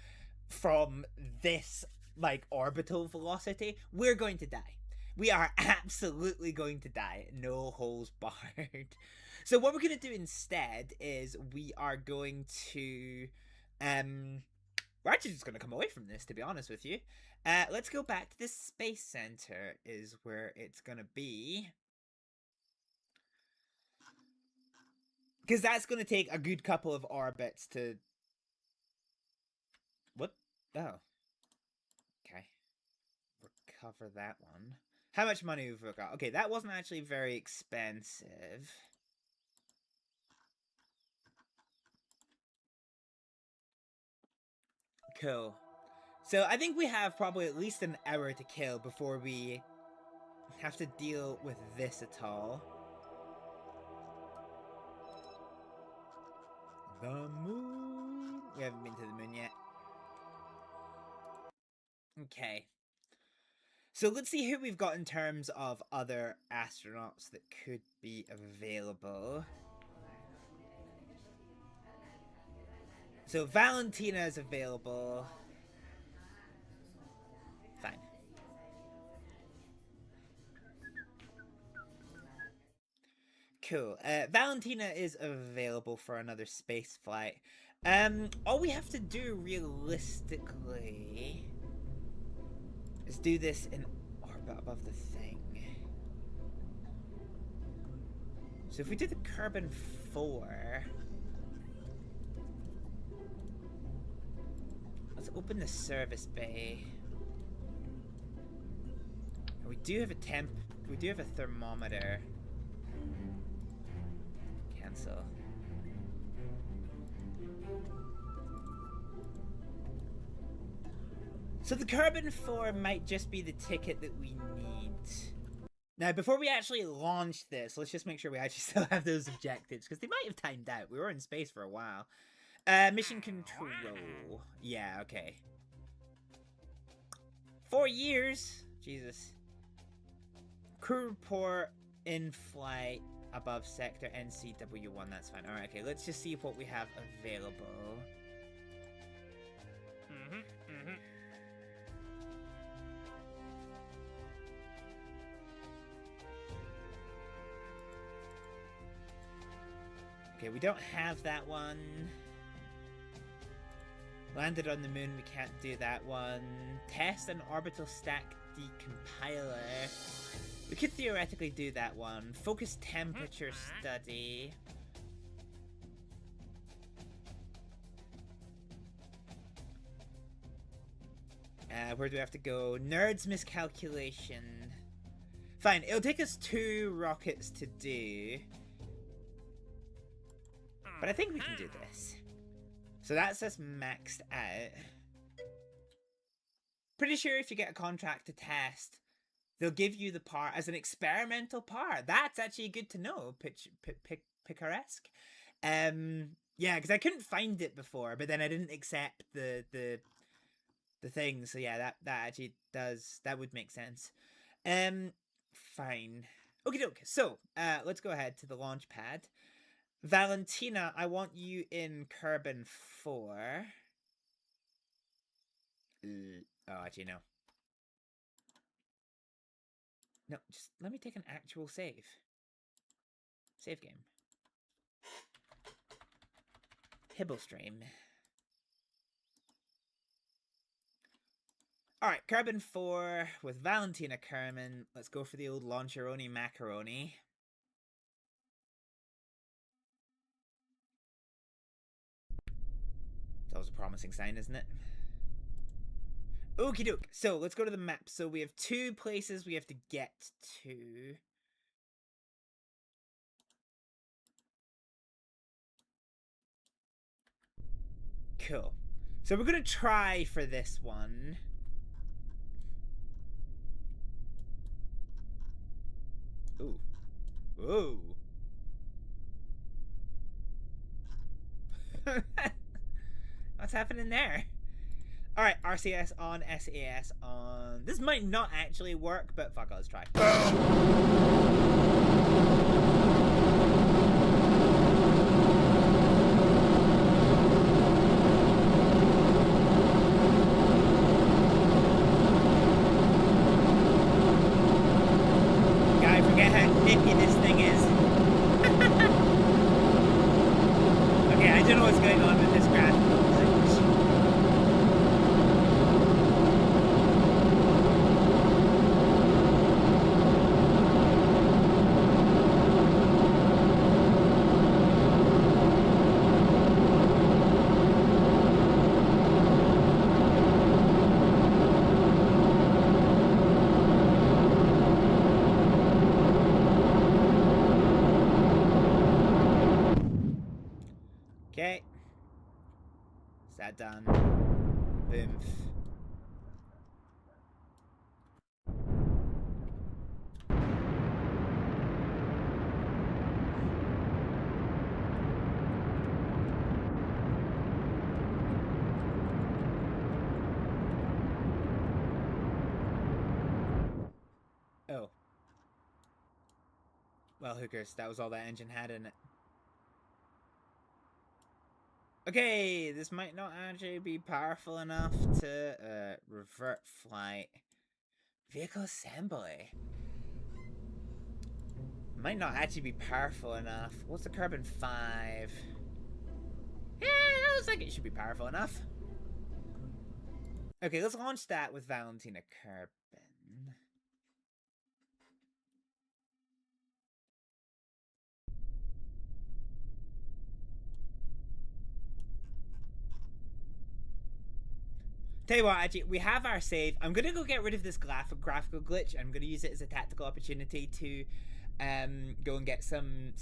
S9: from this, like, orbital velocity, we're going to die. We are absolutely going to die. No holes barred. So what we're going to do instead is we are going to... we're actually just going to come away from this, to be honest with you. Let's go back to the Space Center is where it's going to be. Because that's going to take a good couple of orbits to... What? Oh. Okay. Recover that one. How much money have we got? Okay, that wasn't actually very expensive. Cool. So I think we have probably at least an hour to kill before we have to deal with this at all. The moon. We haven't been to the moon yet. Okay. So let's see who we've got in terms of other astronauts that could be available. So Valentina is available. Fine. Cool. Valentina is available for another space flight. All we have to do realistically is do this in orbit above the thing. So if we do the Kerbin 4, let's open the service bay. We do have a thermometer. Cancel. So the Kerbin 4 might just be the ticket that we need. Now, before we actually launch this, let's just make sure we actually still have those objectives, because they might have timed out. We were in space for a while. Mission control. Yeah, okay. 4 years? Jesus. Crew report in flight above sector NCW1. That's fine. Alright, okay. Let's just see what we have available. Okay, we don't have that one. Landed on the moon, we can't do that one. Test an orbital stack decompiler. We could theoretically do that one. Focus temperature study. Where do we have to go? Nerd's miscalculation. Fine, it'll take us 2 rockets to do. But I think we can do this. So that's us maxed out. Pretty sure if you get a contract to test, they'll give you the part as an experimental part. That's actually good to know. Picaresque. Yeah, because I couldn't find it before, but then I didn't accept the thing. So yeah, that actually does, that would make sense. Fine. Okie doke. So let's go ahead to the launch pad. Valentina, I want you in Kerbin 4. Oh, actually, no. No, just let me take an actual save. Save game. Hibblestream. Alright, Kerbin 4 with Valentina Kerman. Let's go for the old Launcheroni Macaroni. It's always a promising sign, isn't it? Okie doke. So let's go to the map. So we have 2 places we have to get to. Cool. So we're gonna try for this one. Ooh. Ooh. What's happening there? Alright, RCS on, SAS on. This might not actually work, but fuck it, let's try. Guy, forget how nippy this thing is. Okay, I don't know what's going on with this graphical glitch. Okay. Is that done? Boom. Oh. Well, hookers, that was all that engine had in it. Okay, this might not actually be powerful enough to revert flight. Vehicle assembly. Might not actually be powerful enough. What's the Kerbin 5? Yeah, that looks like it should be powerful enough. Okay, let's launch that with Valentina Kerbin. Tell you what, actually, we have our save. I'm gonna go get rid of this graphical glitch. I'm gonna use it as a tactical opportunity to go and get some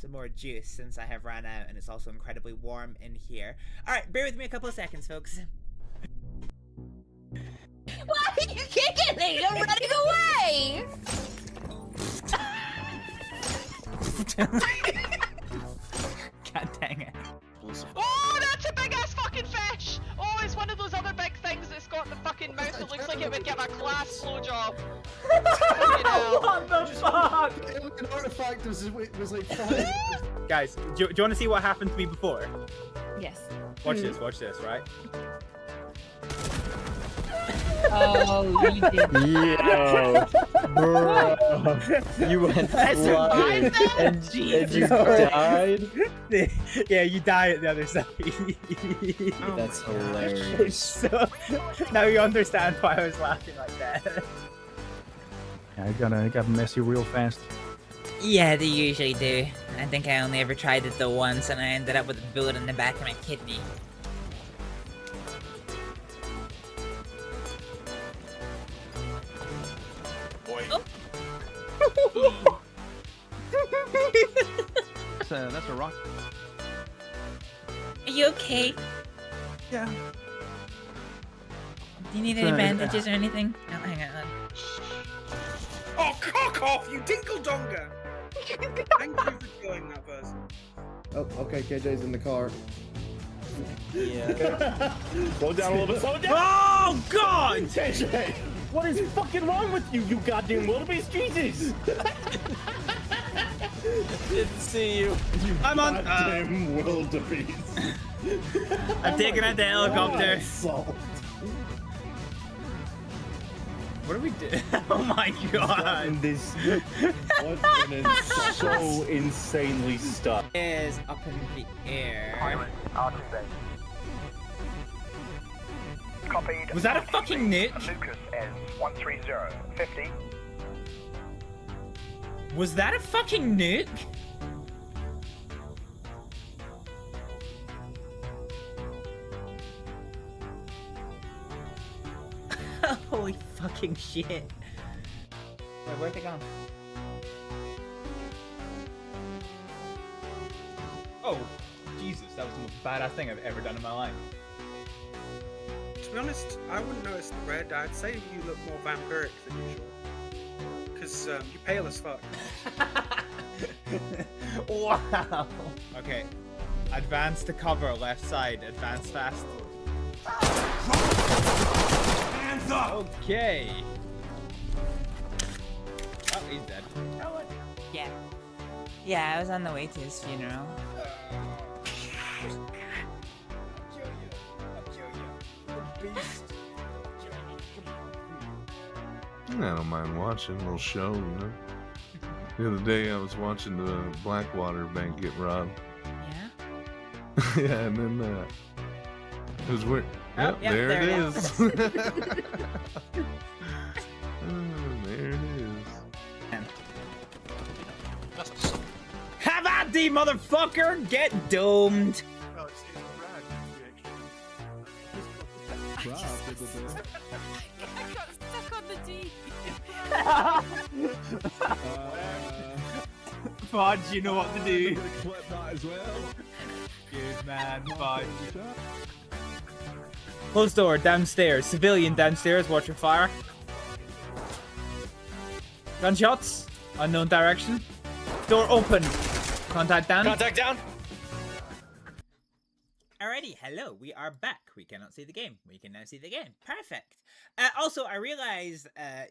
S9: more juice since I have ran out and it's also incredibly warm in here. Alright, bear with me a couple of seconds, folks.
S2: Why are you kicking me? You're running away!
S4: God dang it.
S12: Oh, that's a big ass fucking fish! Oh, it's one of those other big things that's got the fucking mouth that looks like it would give a class blowjob.
S4: What the fuck?
S3: It was an artifact, it was like 5.
S4: Guys, do you want to see what happened to me before?
S2: Yes.
S4: Watch this, right?
S5: Oh, you did.
S10: Yo, bro, you went flying and you died.
S4: Yeah, you die at the other side.
S10: That's hilarious.
S4: So now you understand why I was laughing like that.
S3: Yeah, it got messy real fast.
S9: Yeah, they usually do. I think I only ever tried it the once and I ended up with a bullet in the back of my kidney.
S1: Boy.
S9: Oh.
S7: That's a rock.
S9: Are you okay?
S7: Yeah.
S9: Do you need any bandages or anything? Oh, hang on.
S11: Oh, cock off, you dinkle donger! Thank you for killing that person.
S10: Oh, okay, KJ's in the car.
S11: Yeah.
S1: Slow down a little bit. Slow down.
S4: Oh God!
S1: KJ, what is fucking wrong with you? You goddamn wildebeest Jesus!
S11: Didn't see you.
S4: I'm on.
S1: Goddamn wildebeest.
S4: I'm taking out the helicopter.
S1: Salt.
S4: What do we do? Oh my God!
S1: This so insanely stuck.
S9: Is up in the air.
S13: Copied.
S9: Was that a fucking nuke?
S13: Lucas is 130. 50.
S9: Was that a fucking nuke? Holy fucking shit. Wait, where'd they go?
S4: Oh, Jesus, that was the most badass thing I've ever done in my life.
S11: To be honest, I wouldn't notice the red. I'd say you look more vampiric than usual. Because you're pale as fuck.
S4: Wow. Okay. Advance to cover, left side. Advance fast. Hands up! Okay. Oh, he's dead.
S9: Yeah. Yeah, I was on the way to his funeral.
S14: I don't mind watching a little show, you know. The other day I was watching the Blackwater Bank get robbed.
S9: Yeah?
S14: Yeah, and then it was weird.
S9: Oh,
S14: Yep, there it is.
S9: is.
S14: There it is.
S4: Have at thee, motherfucker! Get domed!
S11: Oh, it's
S12: I got stuck on the D.
S4: Fudge, you know what to do.
S3: Clip that as well.
S4: Good man, Fudge. Closed door, downstairs. Civilian downstairs, watch your fire. Gunshots. Unknown direction. Door open. Contact down.
S5: Contact down.
S9: Alrighty, hello, we are back. We cannot see the game. We can now see the game. Perfect. Also, I realized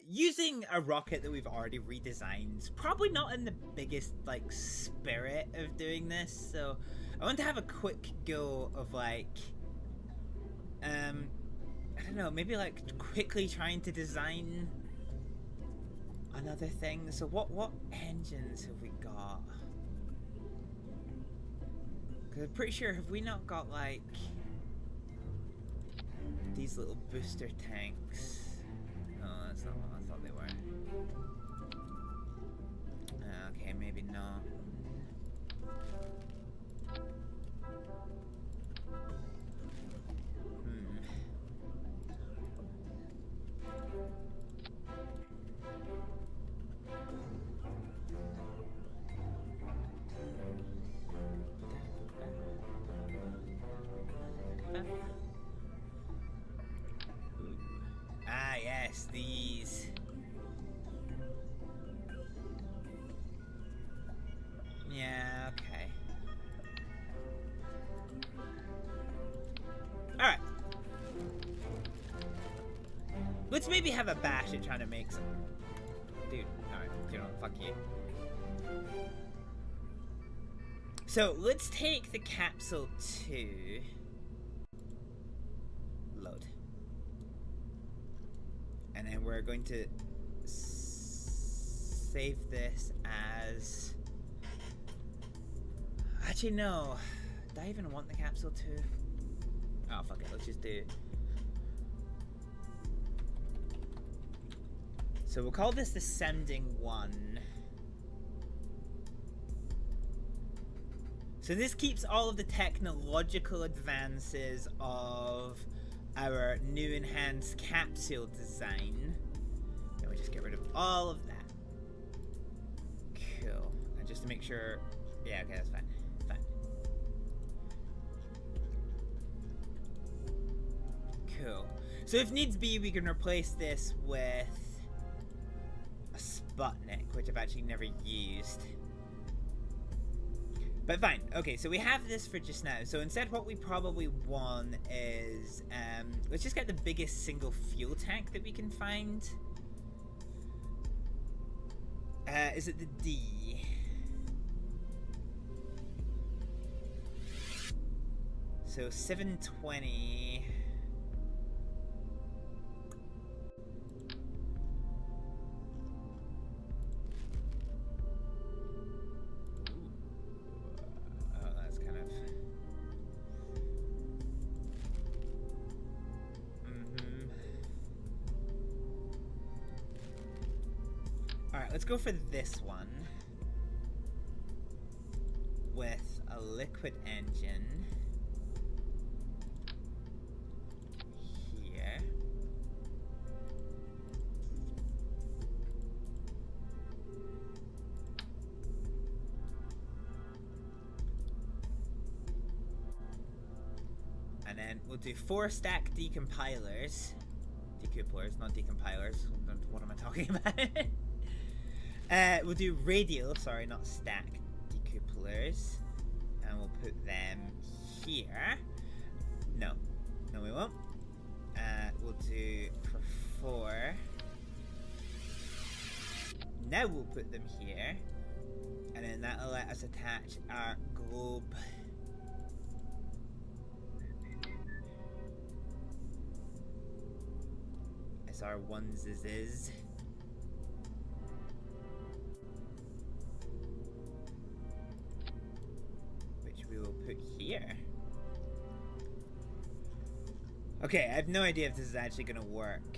S9: using a rocket that we've already redesigned is probably not in the biggest, like, spirit of doing this. So, I want to have a quick go of, like, I don't know, maybe, like, quickly trying to design another thing. So, what engines have we got? Because I'm pretty sure, have we not got, like, these little booster tanks? Oh, that's not what I thought they were. Okay, maybe not. Ah, yes, these. Yeah, okay. Alright. Let's maybe have a bash at trying to make some. Dude, alright, you know, fuck you. So, let's take the capsule to... Load. And then we're going to save this as... Actually, no. Do I even want the capsule too? Oh, fuck it. Let's just do it. So we'll call this the Sending 1. So this keeps all of the technological advances of our new enhanced capsule design. Then we just get rid of all of that. Cool. And just to make sure... Yeah, okay, that's fine. Fine. Cool. So if needs be, we can replace this with a Sputnik, which I've actually never used. But fine. Okay, so we have this for just now. So instead what we probably want is... let's just get the biggest single fuel tank that we can find. Is it the D? So 720... Let's go for this one with a liquid engine here. And then we'll do 4 stack decompilers. Decouplers, not decompilers. What am I talking about? We'll do radial, sorry, not stack decouplers, and we'll put them here. No, we won't. We'll do for 4. Now we'll put them here, and then that'll let us attach our globe. As our onesies is. We will put here. Okay, I have no idea if this is actually gonna work.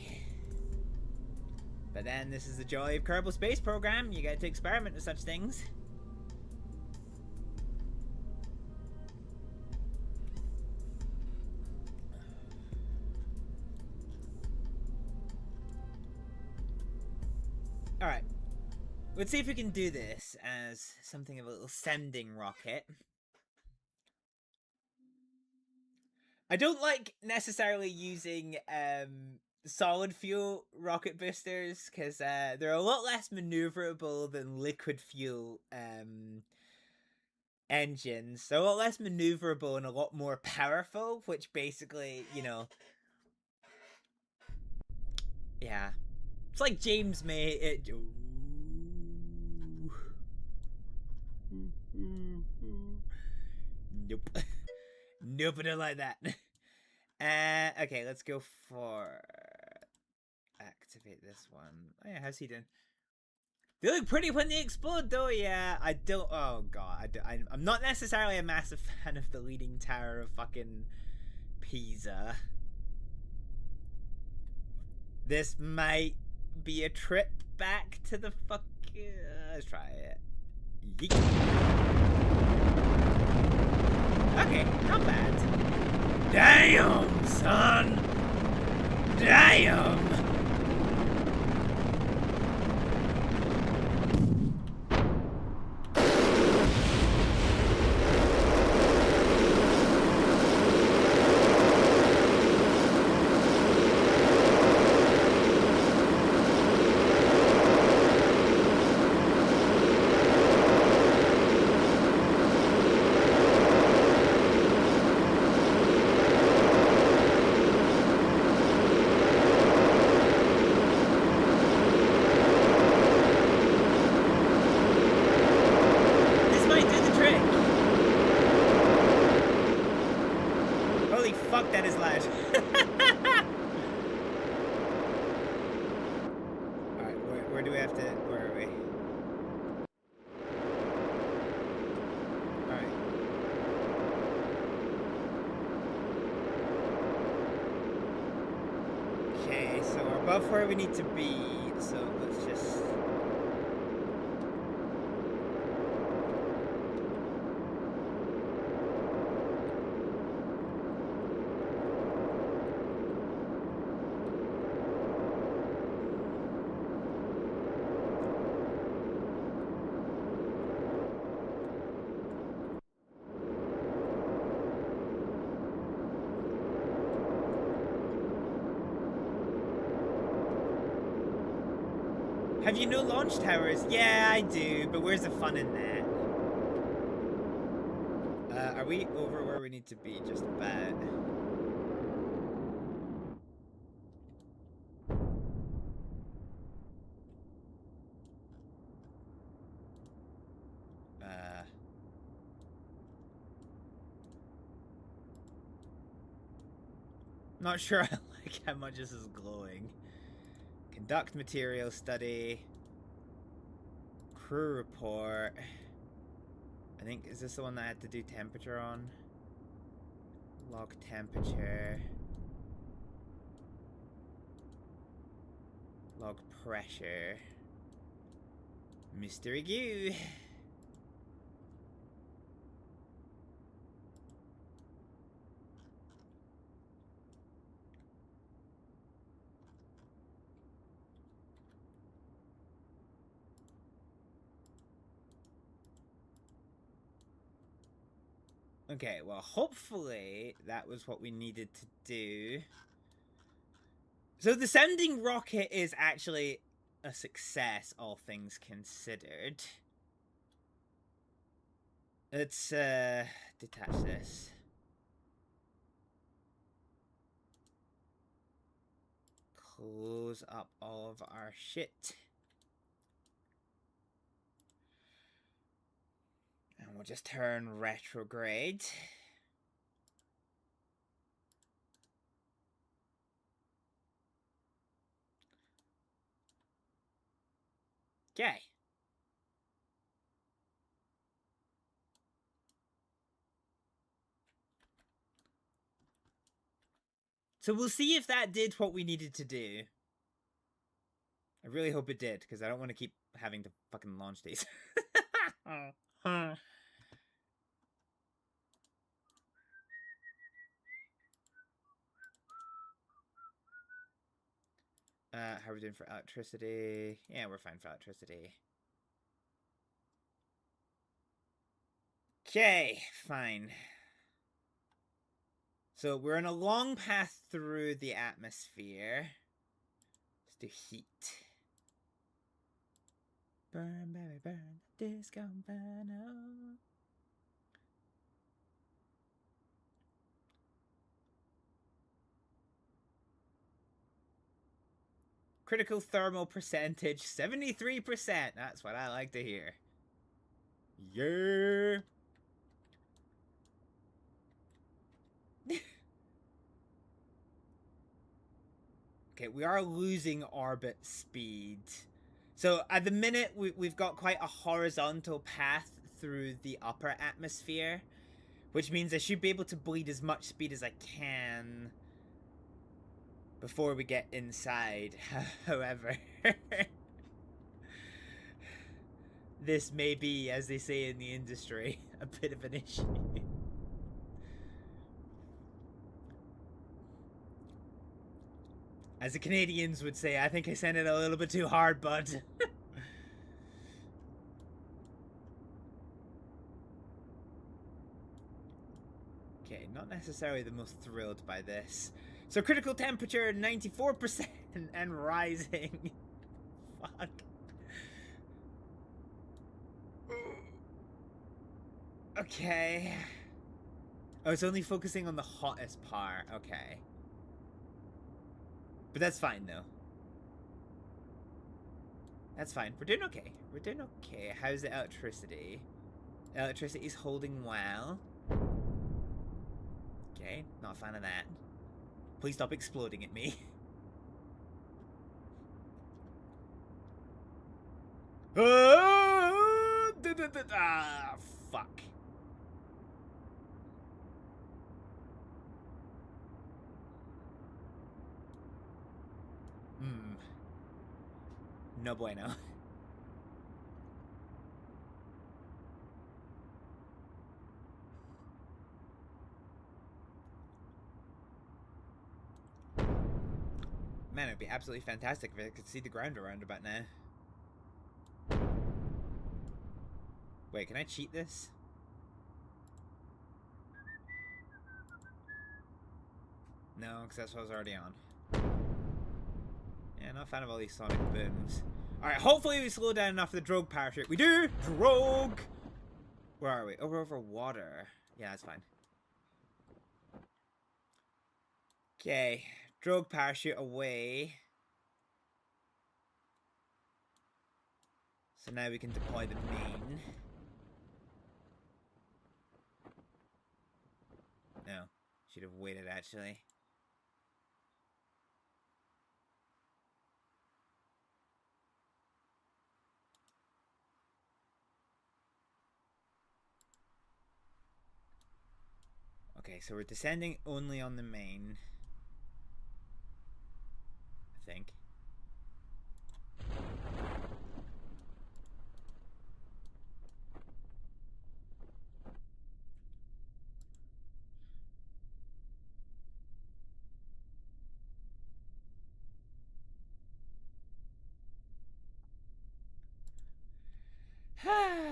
S9: But then this is the joy of Kerbal Space Program. You get to experiment with such things. Alright. Let's see if we can do this as something of a little sending rocket. I don't like necessarily using solid fuel rocket boosters because they're a lot less maneuverable than liquid fuel engines. They're a lot less maneuverable and a lot more powerful, which basically, you know, yeah, it's like James made it. Nope. Nope, I don't like that. Okay, let's go for activate this one. Oh yeah, how's he doing? They look pretty when they explode, though. Yeah, I don't. Oh god, I'm not necessarily a massive fan of the leaning tower of fucking Pisa. This might be a trip back to the fucking. Let's try it. Yeet. Okay, not bad. Damn, son! Damn! Where do we have to? Where are we? All right. Okay, so we're above where we need to be. So let's just. Have you no launch towers? Yeah, I do, but where's the fun in that? Are we over where we need to be just about? Not sure I like how much this is glowing. Conduct material study. Crew report. I think, is this the one that I had to do temperature on? Log temperature. Log pressure. Mystery goo. Okay, well, hopefully that was what we needed to do. So the sounding rocket is actually a success, all things considered. Let's detach this. Close up all of our shit. And we'll just turn retrograde. Okay. So we'll see if that did what we needed to do. I really hope it did, because I don't want to keep having to fucking launch these. How are we doing for electricity? Yeah, we're fine for electricity. Okay, fine. So we're in a long path through the atmosphere. Let's do heat. Burn, baby, burn. Disco inferno. Critical thermal percentage, 73%. That's what I like to hear. Yeah. Okay, we are losing orbit speed. So at the minute, we've got quite a horizontal path through the upper atmosphere, which means I should be able to bleed as much speed as I can before we get inside. However, this may be, as they say in the industry, a bit of an issue. As the Canadians would say, I think I sent it a little bit too hard, bud. Okay, not necessarily the most thrilled by this. So critical temperature, 94% and rising. Fuck. Okay. Oh, it's only focusing on the hottest part. Okay. But that's fine, though. That's fine. We're doing okay. We're doing okay. How's the electricity? Electricity's holding well. Okay, not a fan of that. Please stop exploding at me. Ah, fuck. No bueno. Man, it'd be absolutely fantastic if I could see the ground around about now. Wait, can I cheat this? No, because that's what I was already on. Yeah, not a fan of all these sonic booms. Alright, hopefully we slow down enough for the drogue parachute. We do! Drogue! Where are we? Oh, we're over water. Yeah, that's fine. Okay, drogue parachute away. So now we can deploy the main. No, should have waited actually. Okay, so we're descending only on the main. I think.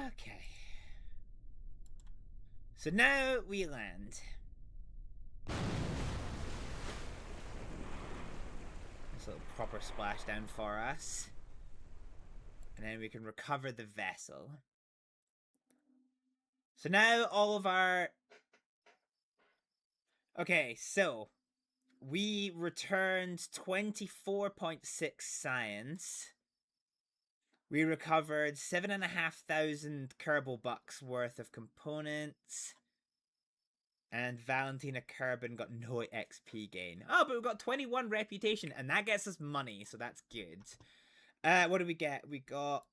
S9: Okay. So now we land. This little proper splashdown for us. And then we can recover the vessel. So now all of our... Okay, so we returned 24.6 science. We recovered 7,500 Kerbal bucks worth of components. And Valentina Kerbin got no XP gain. Oh, but we got 21 reputation, and that gets us money, so that's good. What did we get? We got...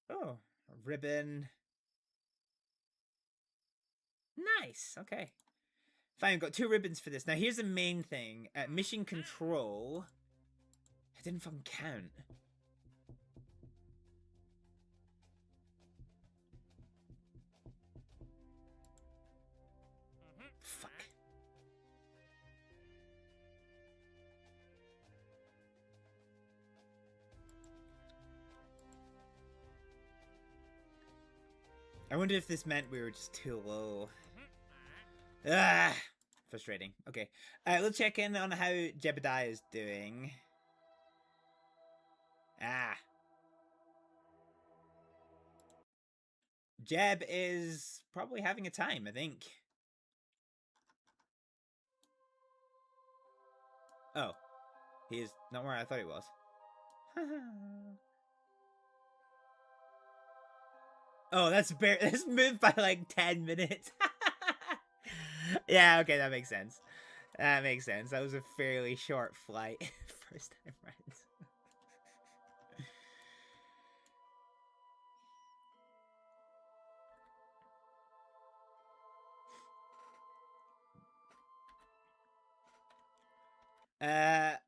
S9: Oh, a ribbon. Nice, okay. Fine, we've got 2 ribbons for this. Now, here's the main thing. Mission control. It didn't fucking count. Fuck. I wonder if this meant we were just too low. Ah, frustrating. Okay, let's check in on how Jebediah is doing. Ah. Jeb is probably having a time, I think. Oh. He is not where I thought he was. Oh, that's moved by like 10 minutes. Yeah, okay, that makes sense. That makes sense. That was a fairly short flight. First time rounds.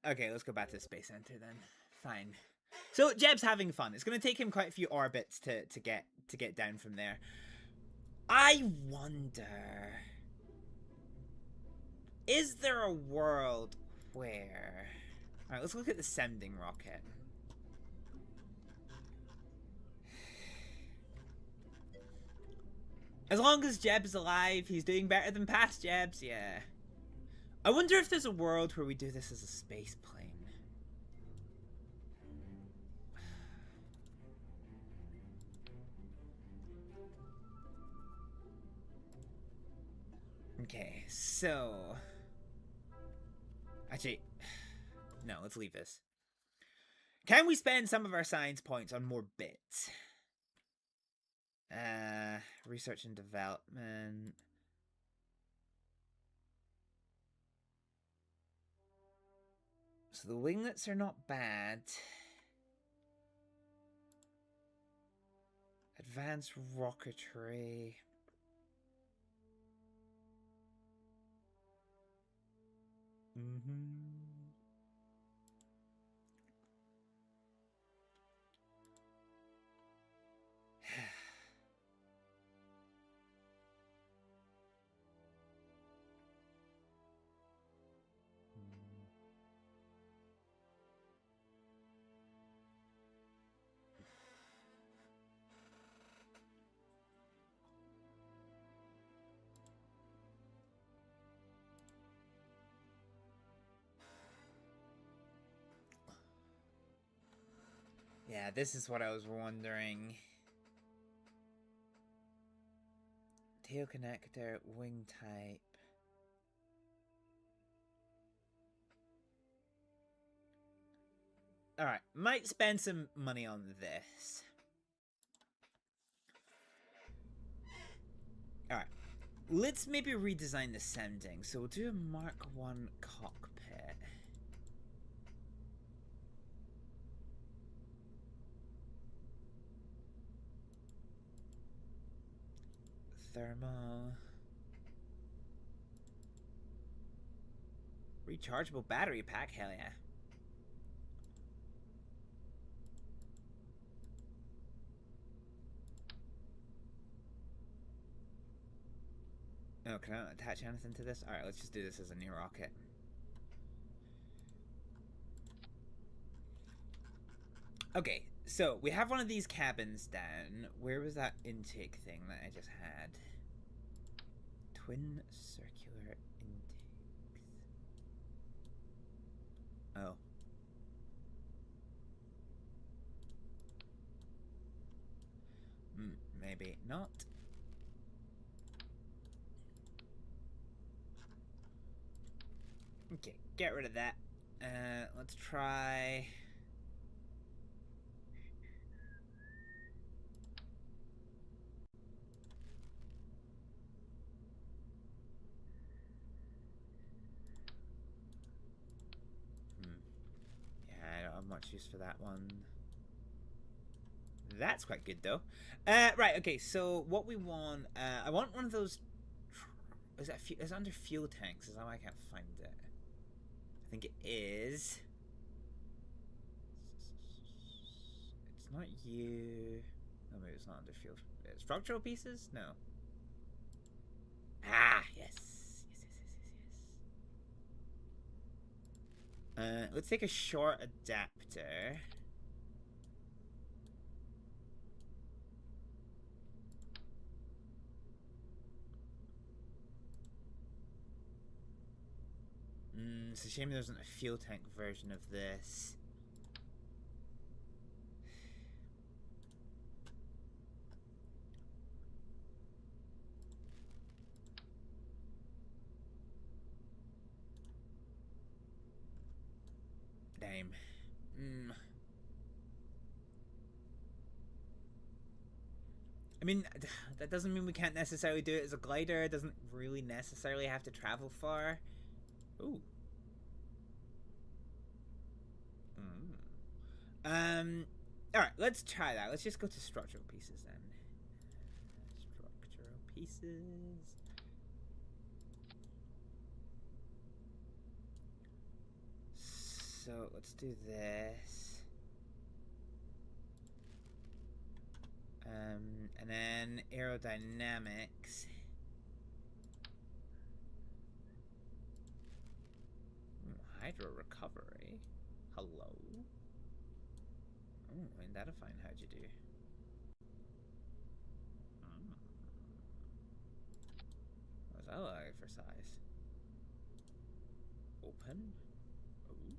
S9: Okay, let's go back to the Space Center then. Fine. So Jeb's having fun. It's going to take him quite a few orbits to get down from there. I wonder, is there a world where... Alright, let's look at the sending rocket. As long as Jeb's alive, he's doing better than past Jebs, yeah. I wonder if there's a world where we do this as a space plane. Okay, so... Actually, no, let's leave this. Can we spend some of our science points on more bits? Research and development... So the winglets are not bad. Advanced rocketry. Yeah, this is what I was wondering. Tail connector, wing type. Alright, might spend some money on this. Alright, let's maybe redesign the sounding. So we'll do a Mark 1 cockpit. Thermal. Rechargeable battery pack, hell yeah. Oh, can I not attach anything to this? Alright, let's just do this as a new rocket. Okay, so we have one of these cabins down. Where was that intake thing that I just had? Twin circular intakes. Oh. Maybe not. Okay, get rid of that. Let's try... Yeah, I don't have much use for that one. That's quite good, though. Right, okay, so what we want... I want one of those... Is that is it under fuel tanks? Is that why I can't find it? I think it is. It's not you. No, maybe it's not under fuel. Structural pieces? No. Ah, yes. Let's take a short adapter. It's a shame there isn't a fuel tank version of this. Damn. I mean, that doesn't mean we can't necessarily do it as a glider. It doesn't really necessarily have to travel far. Ooh. Alright, let's try that. Let's just go to structural pieces then. Structural pieces. So, let's do this. And then aerodynamics. Hydro recovery. Hello. Oh, ain't that a fine how'd you do? What's that like for size? Open. Ooh.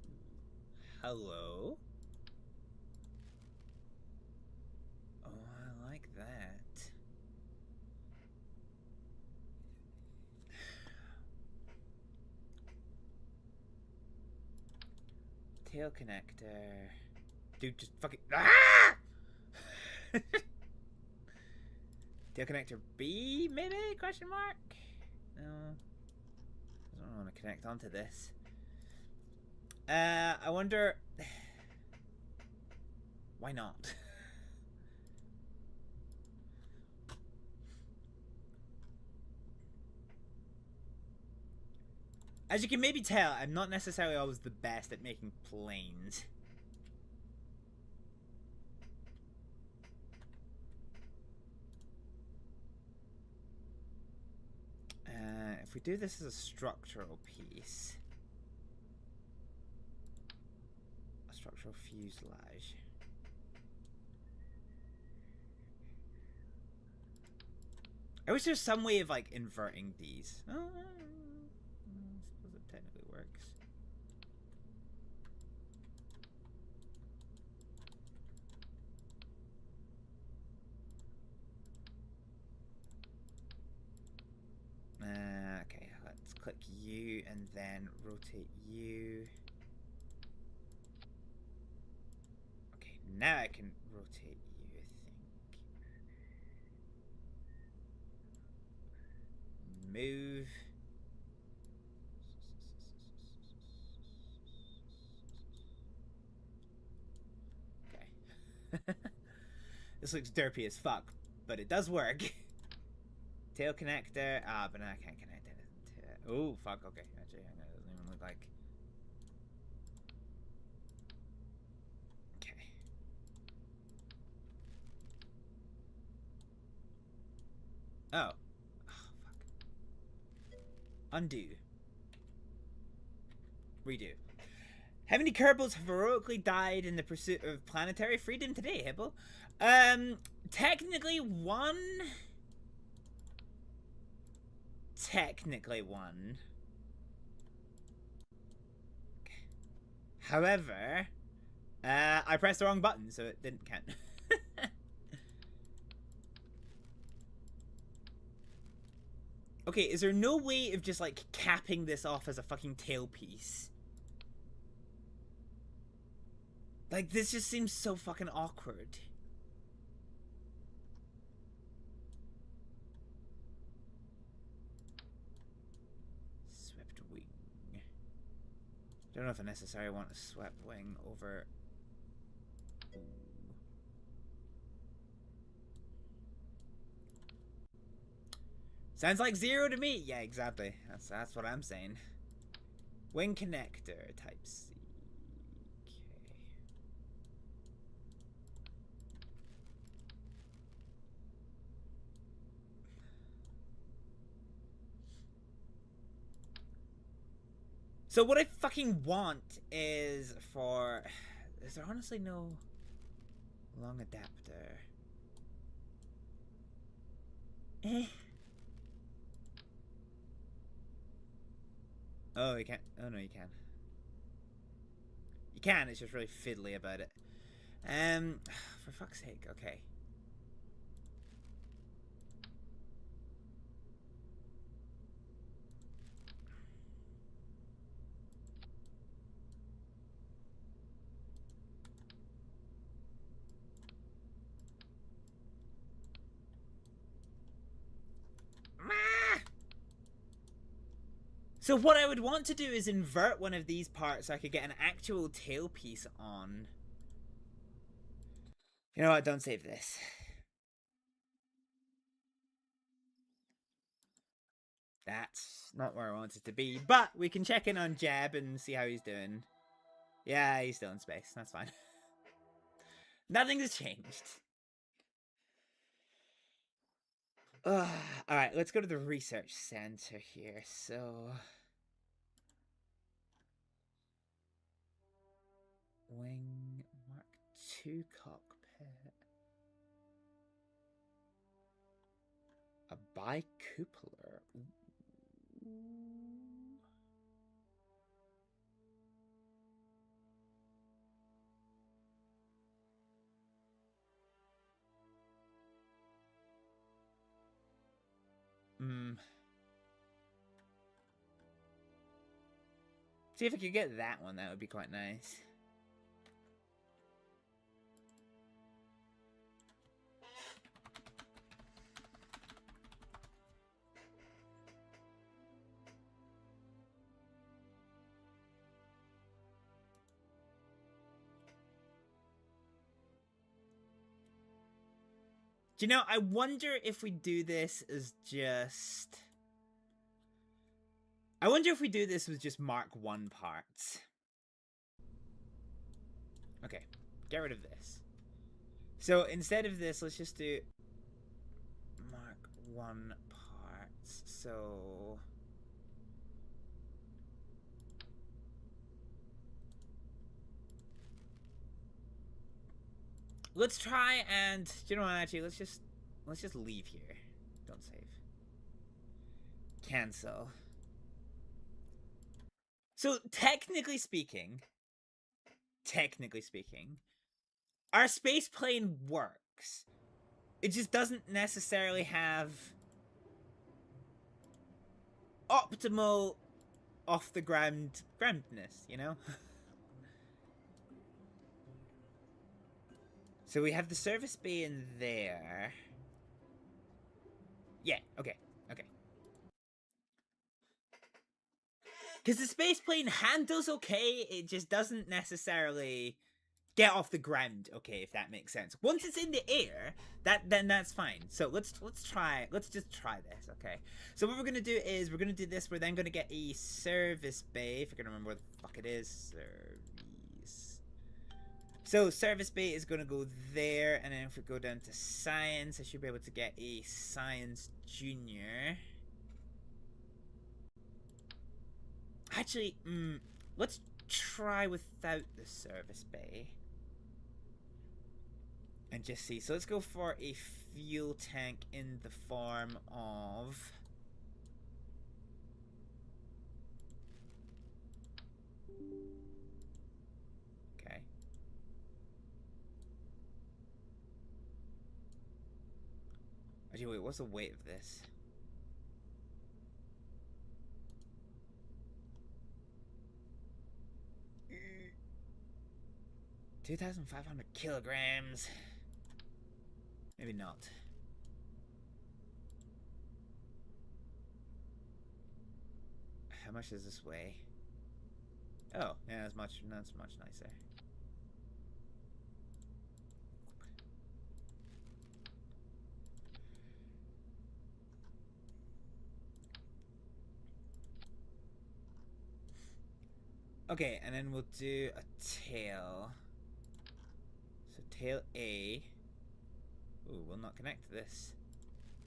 S9: Hello. Oh, I like that. Tail connector. Dude, just fucking... Ah! Tail connector B, maybe? Question mark? No. I don't want to connect onto this. I wonder... Why not? As you can maybe tell, I'm not necessarily always the best at making planes. If we do this as a structural piece, a structural fuselage. I wish there's some way of like inverting these. Oh, I suppose it technically works. Okay, let's click U and then rotate U. Okay, now I can rotate U, I think. Move. Okay. This looks derpy as fuck, but it does work. Tail connector. Ah, but now I can't connect it to it. Oh, fuck. Okay. Actually, it doesn't even look like. Okay. Oh. Oh, fuck. Undo. Redo. How many Kerbals have heroically died in the pursuit of planetary freedom today, Hibble? Technically one. Technically one. Okay. However, I pressed the wrong button, so it didn't count. Okay, is there no way of just like capping this off as a fucking tailpiece? Like, this just seems so fucking awkward. Swept wing. Don't know if I necessarily want a swept wing over. Ooh. Sounds like 0 to me. Yeah, exactly. That's what I'm saying. Wing connector type C. So what I fucking want is for... Is there honestly no long adapter? Eh. Oh, you can't. Oh, no, you can. You can, it's just really fiddly about it. For fuck's sake, okay. So what I would want to do is invert one of these parts so I could get an actual tailpiece on. You know what? Don't save this. That's not where I want it to be. But we can check in on Jeb and see how he's doing. Yeah, he's still in space. That's fine. Nothing has changed. Alright, let's go to the research center here. So... Wing Mark II cockpit. A bicupolar. Ooh. See if I could get that one. That would be quite nice. Do you know, I wonder if we do this as just... I wonder if we do this with just Mark 1 parts. Okay, get rid of this. So instead of this, let's just do Mark 1 parts. So let's try and, you know what, actually, let's just leave here. Don't save. Cancel. So technically speaking, our space plane works. It just doesn't necessarily have optimal off the ground groundness, you know? So we have the service bay in there. Yeah, okay, okay. Because the space plane handles okay, it just doesn't necessarily get off the ground okay, if that makes sense. Once it's in the air, then that's fine. So let's just try this, okay? So what we're gonna do is we're gonna do this. We're then gonna get a service bay, if I can remember where the fuck it is. Service. So service bay is gonna go there, and then if we go down to science, I should be able to get a science junior. Actually, let's try without the service bay. And just see. So let's go for a fuel tank in the form of... Okay. Actually, wait, what's the weight of this? – 2,500 kilograms. Maybe not. How much does this weigh? Oh, yeah, that's much nicer. Okay, and then we'll do a tail. So tail A. Ooh, will not connect to this.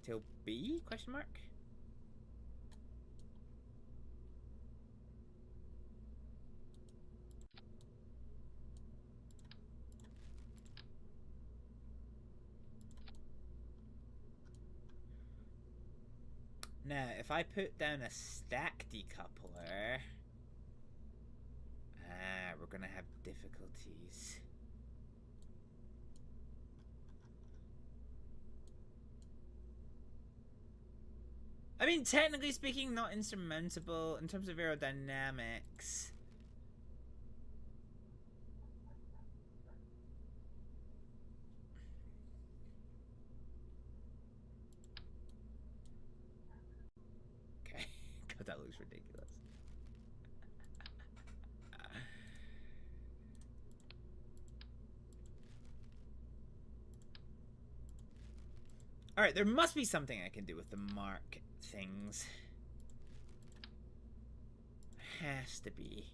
S9: Tail B? Question mark? Now, if I put down a stack decoupler... Ah, we're gonna have difficulties. I mean, technically speaking, not insurmountable in terms of aerodynamics. Okay, God, that looks ridiculous. Alright, there must be something I can do with the mark things. Has to be.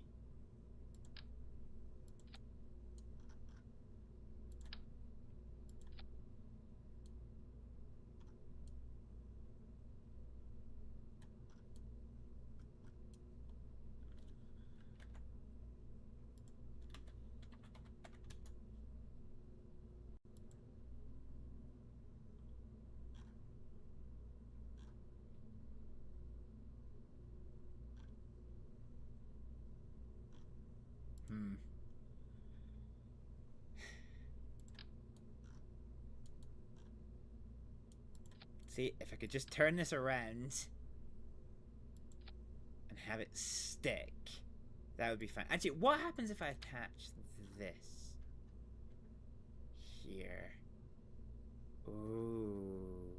S9: See, if I could just turn this around and have it stick, that would be fine. Actually, what happens if I attach this here? Ooh.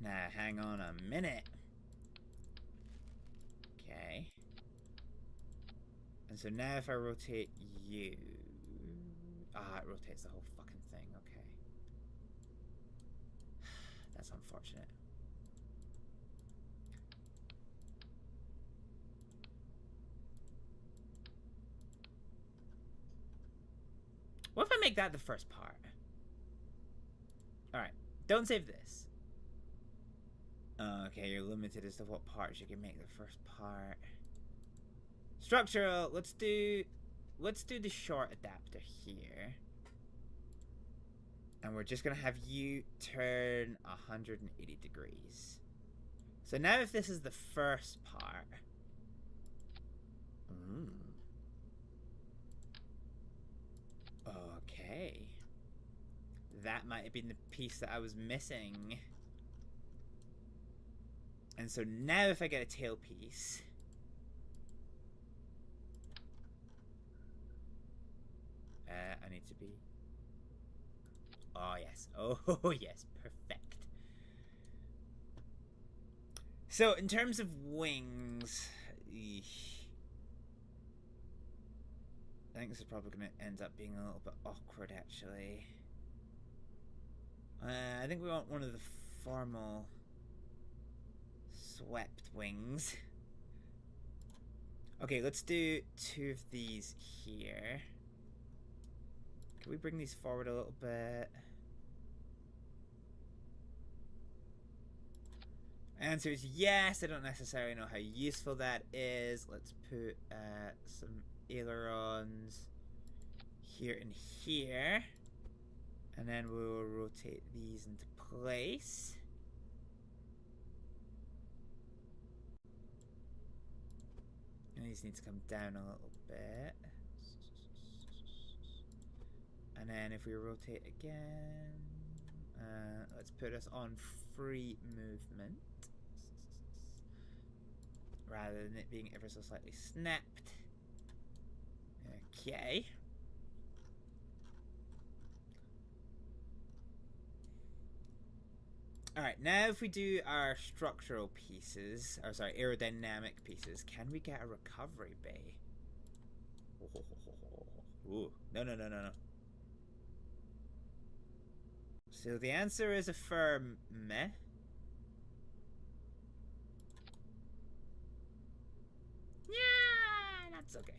S9: Now, hang on a minute. Okay. And so now if I rotate you... Ah, it rotates the whole fucking thing. Okay. That's unfortunate. make that the first part. Alright, don't save this. Okay, you're limited as to what parts you can make the first part. Structural, let's do the short adapter here. And we're just gonna have you turn 180 degrees. So now if this is the first part. Okay. That might have been the piece that I was missing. And so now if I get a tailpiece. I need to be... Oh, yes. Oh, yes. Perfect. So, in terms of wings... I think this is probably going to end up being a little bit awkward, actually. I think we want one of the formal swept wings. Okay, let's do 2 of these here. Can we bring these forward a little bit? Answer is yes. I don't necessarily know how useful that is. Let's put some ailerons here and here. And then we'll rotate these into place. And these need to come down a little bit. And then if we rotate again, let's put us on free movement. Rather than it being ever so slightly snapped. Okay. Alright, now if we do our structural pieces, or sorry, aerodynamic pieces, can we get a recovery bay? Ooh. No. So the answer is a firm meh. Yeah, that's okay.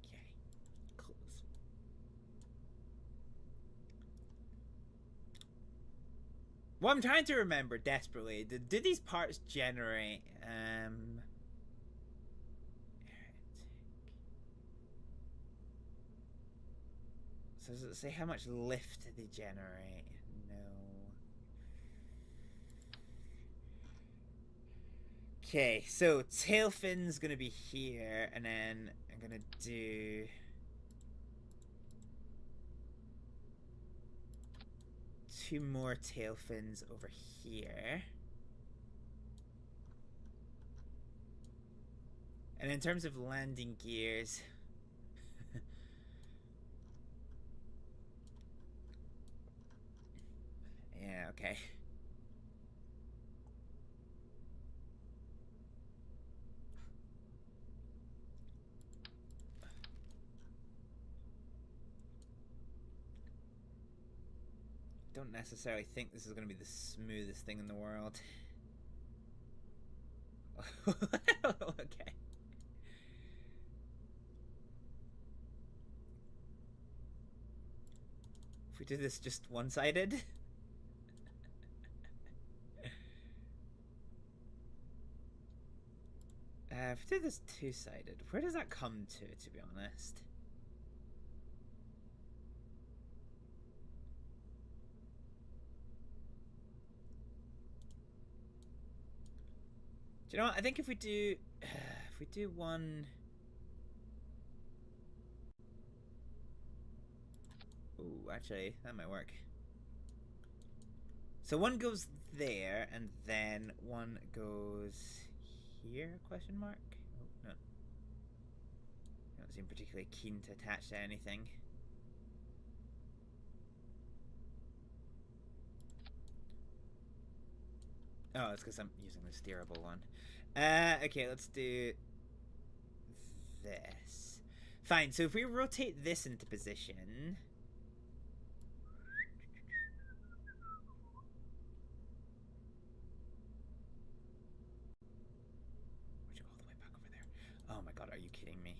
S9: Okay, close. Well, I'm trying to remember desperately. Do these parts generate? So does it say how much lift they generate? No. Okay, so tail fin's gonna be here, and then I'm gonna do... two more tail fins over here. And in terms of landing gears... yeah, okay. Don't necessarily think this is going to be the smoothest thing in the world. Okay. If we do this just one-sided? If we do this two-sided, where does that come to be honest? Do you know what? I think if we do one... Ooh, actually, that might work. So one goes there, and then one goes here, question mark? Oh, no. I don't seem particularly keen to attach to anything. Oh, it's because I'm using the steerable one. Okay, let's do this. Fine, so if we rotate this into position... Where'd you go all the way back over there? Oh my god, are you kidding me?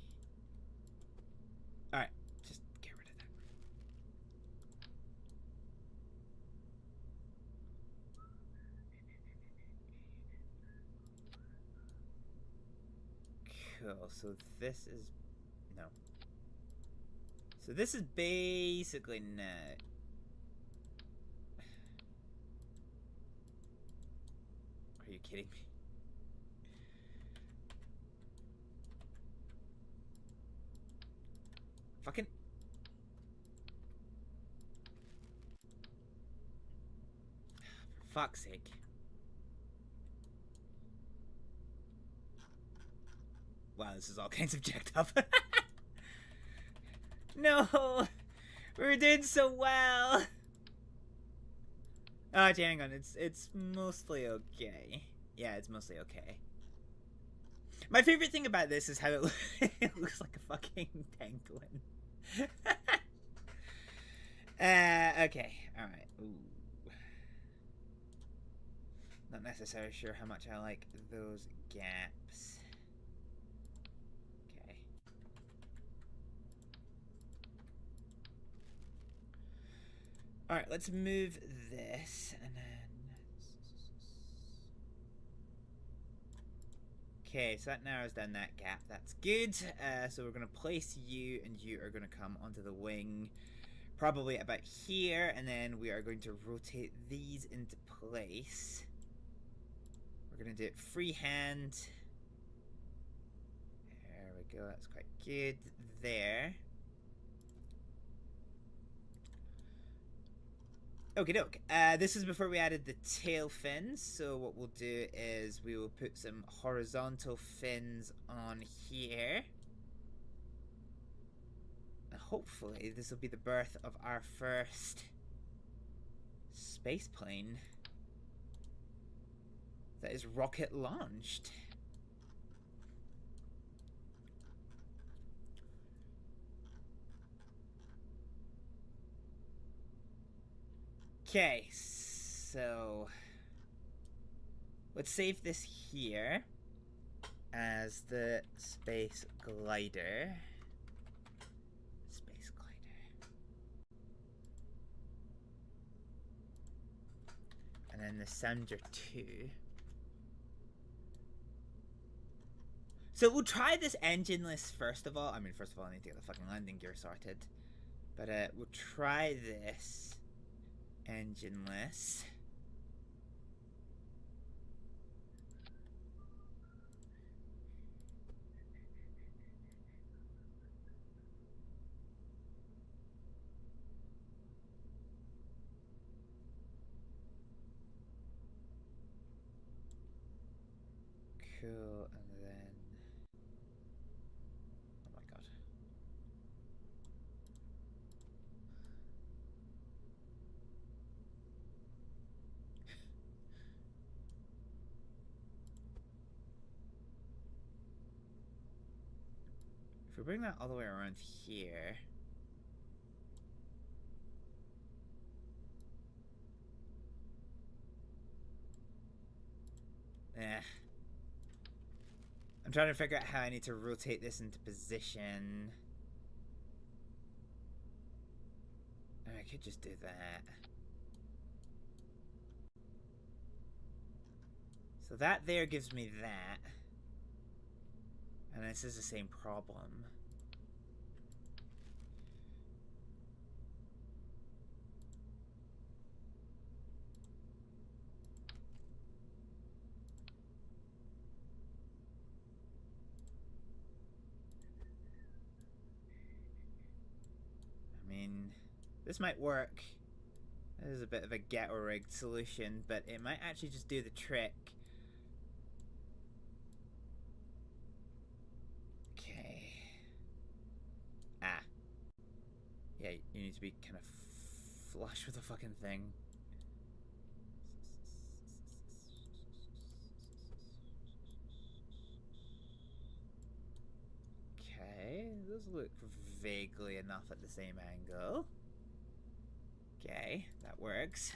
S9: Cool. So this is no. So this is basically no. Are you kidding me? Fucking. For fuck's sake. Wow, this is all kinds of jacked up. No! We were doing so well! Oh, hang on, it's mostly okay. Yeah, it's mostly okay. My favorite thing about this is how it, it looks like a fucking penguin. Okay, alright. Not necessarily sure how much I like those gaps. Okay. Alright, let's move this, and then... Okay, so that narrows down that gap. That's good. So we're going to place you, and you are going to come onto the wing. Probably about here, and then we are going to rotate these into place. We're going to do it freehand. There we go, that's quite good. There. Okie doke. This is before we added the tail fins, so what we'll do is we will put some horizontal fins on here. And hopefully this will be the birth of our first space plane that is rocket launched. Okay, so let's save this here as the space glider. Space glider. And then the sounder 2. So we'll try this engineless first of all. I mean, first of all, I need to get the fucking landing gear sorted. But we'll try this engineless. Cool, and then... Oh my god. If we bring that all the way around here... I'm trying to figure out how I need to rotate this into position. I could just do that. So that there gives me that. And this is the same problem. I mean, this might work. This is a bit of a ghetto-rigged solution, but it might actually just do the trick. Okay. Ah. Yeah, you need to be kind of flush with the fucking thing. Okay, those look vaguely enough at the same angle. Okay, that works.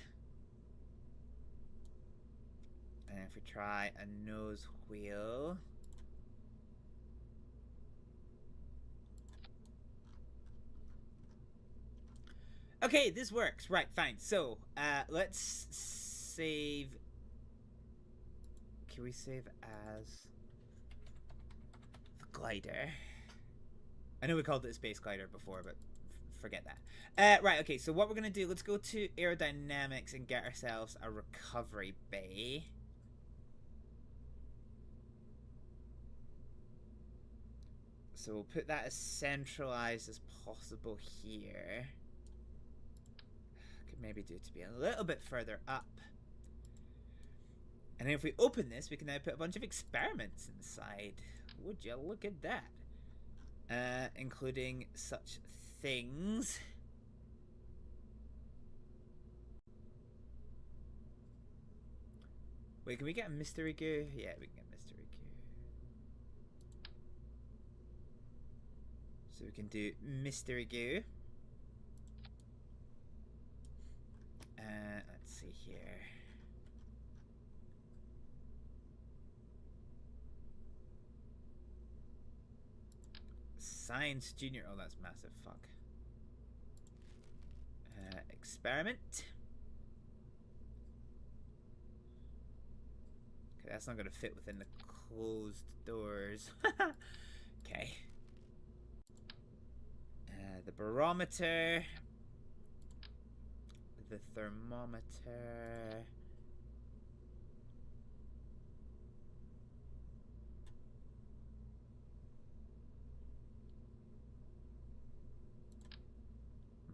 S9: And if we try a nose wheel... Okay, this works. Right, fine. So, let's save... Can we save as... the glider. I know we called it a space glider before, but forget that. Right, okay, so what we're going to do, let's go to aerodynamics and get ourselves a recovery bay. So we'll put that as centralized as possible here. Could maybe do it to be a little bit further up. And then if we open this, we can now put a bunch of experiments inside. Would you look at that? Including such things. Wait, can we get a mystery goo? Yeah, we can get mystery goo. So we can do mystery goo. Let's see here. Science Junior. Oh, that's massive. Fuck. Experiment. Okay, that's not going to fit within the closed doors. Okay. The barometer. The thermometer.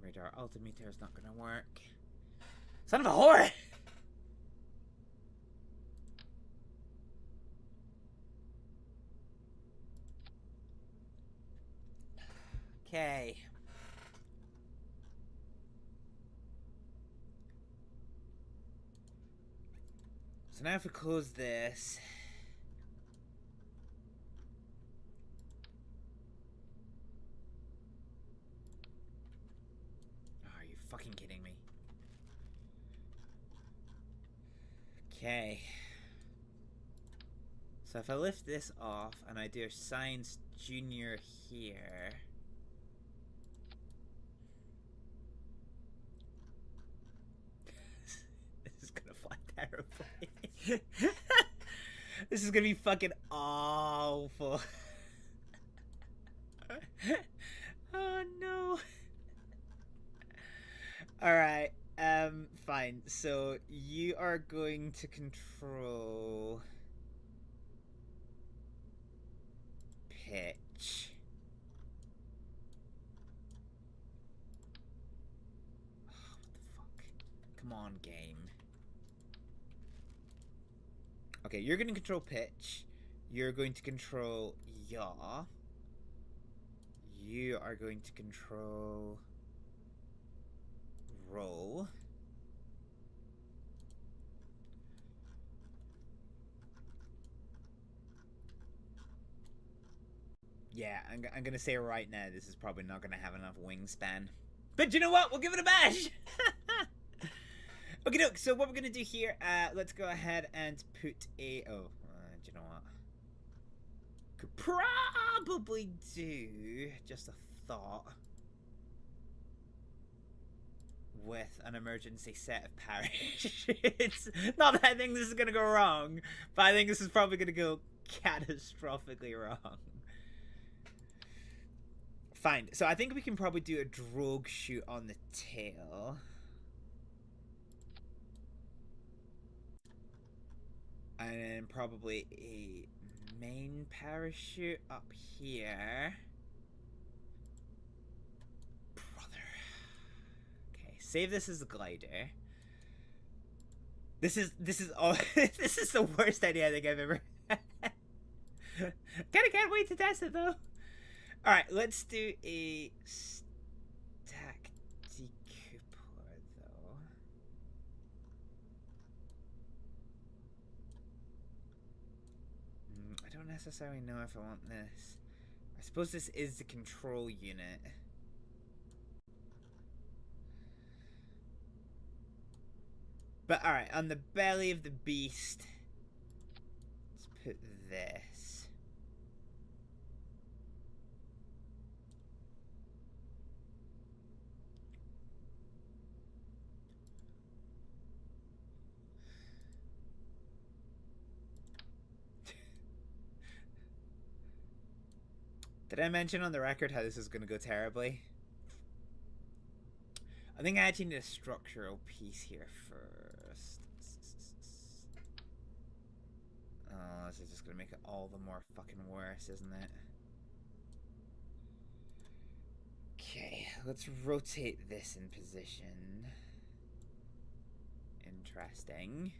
S9: Radar altimeter is not gonna work. Son of a whore! Okay. So now if we close this. Are you fucking kidding me? Okay. So if I lift this off and I do a Science Junior here. This is gonna fly terribly. This is gonna be fucking awful. Oh no. Alright, fine. So you are going to control pitch. Oh, what the fuck? Come on, game. Okay, you're going to control pitch. You're going to control yaw. You are going to control roll. Yeah, I'm gonna say right now, this is probably not gonna have enough wingspan. But you know what? We'll give it a bash! Okay, so what we're gonna do here, let's go ahead and put a... Oh, do you know what? Could probably do just a thought with an emergency set of parachutes. Not that I think this is gonna go wrong, but I think this is probably gonna go catastrophically wrong. Fine. So I think we can probably do a drogue chute on the tail. And then probably a main parachute up here. Brother. Okay, save this as a glider. This is oh, this is the worst idea I think I've ever had. Kinda can't wait to test it though. Alright, let's do a stack decoupler though. I don't necessarily know if I want this. I suppose this is the control unit. But alright, on the belly of the beast, let's put this. Did I mention on the record how this is going to go terribly? I think I actually need a structural piece here first. Oh, this is just going to make it all the more fucking worse, isn't it? Okay, let's rotate this in position. Interesting.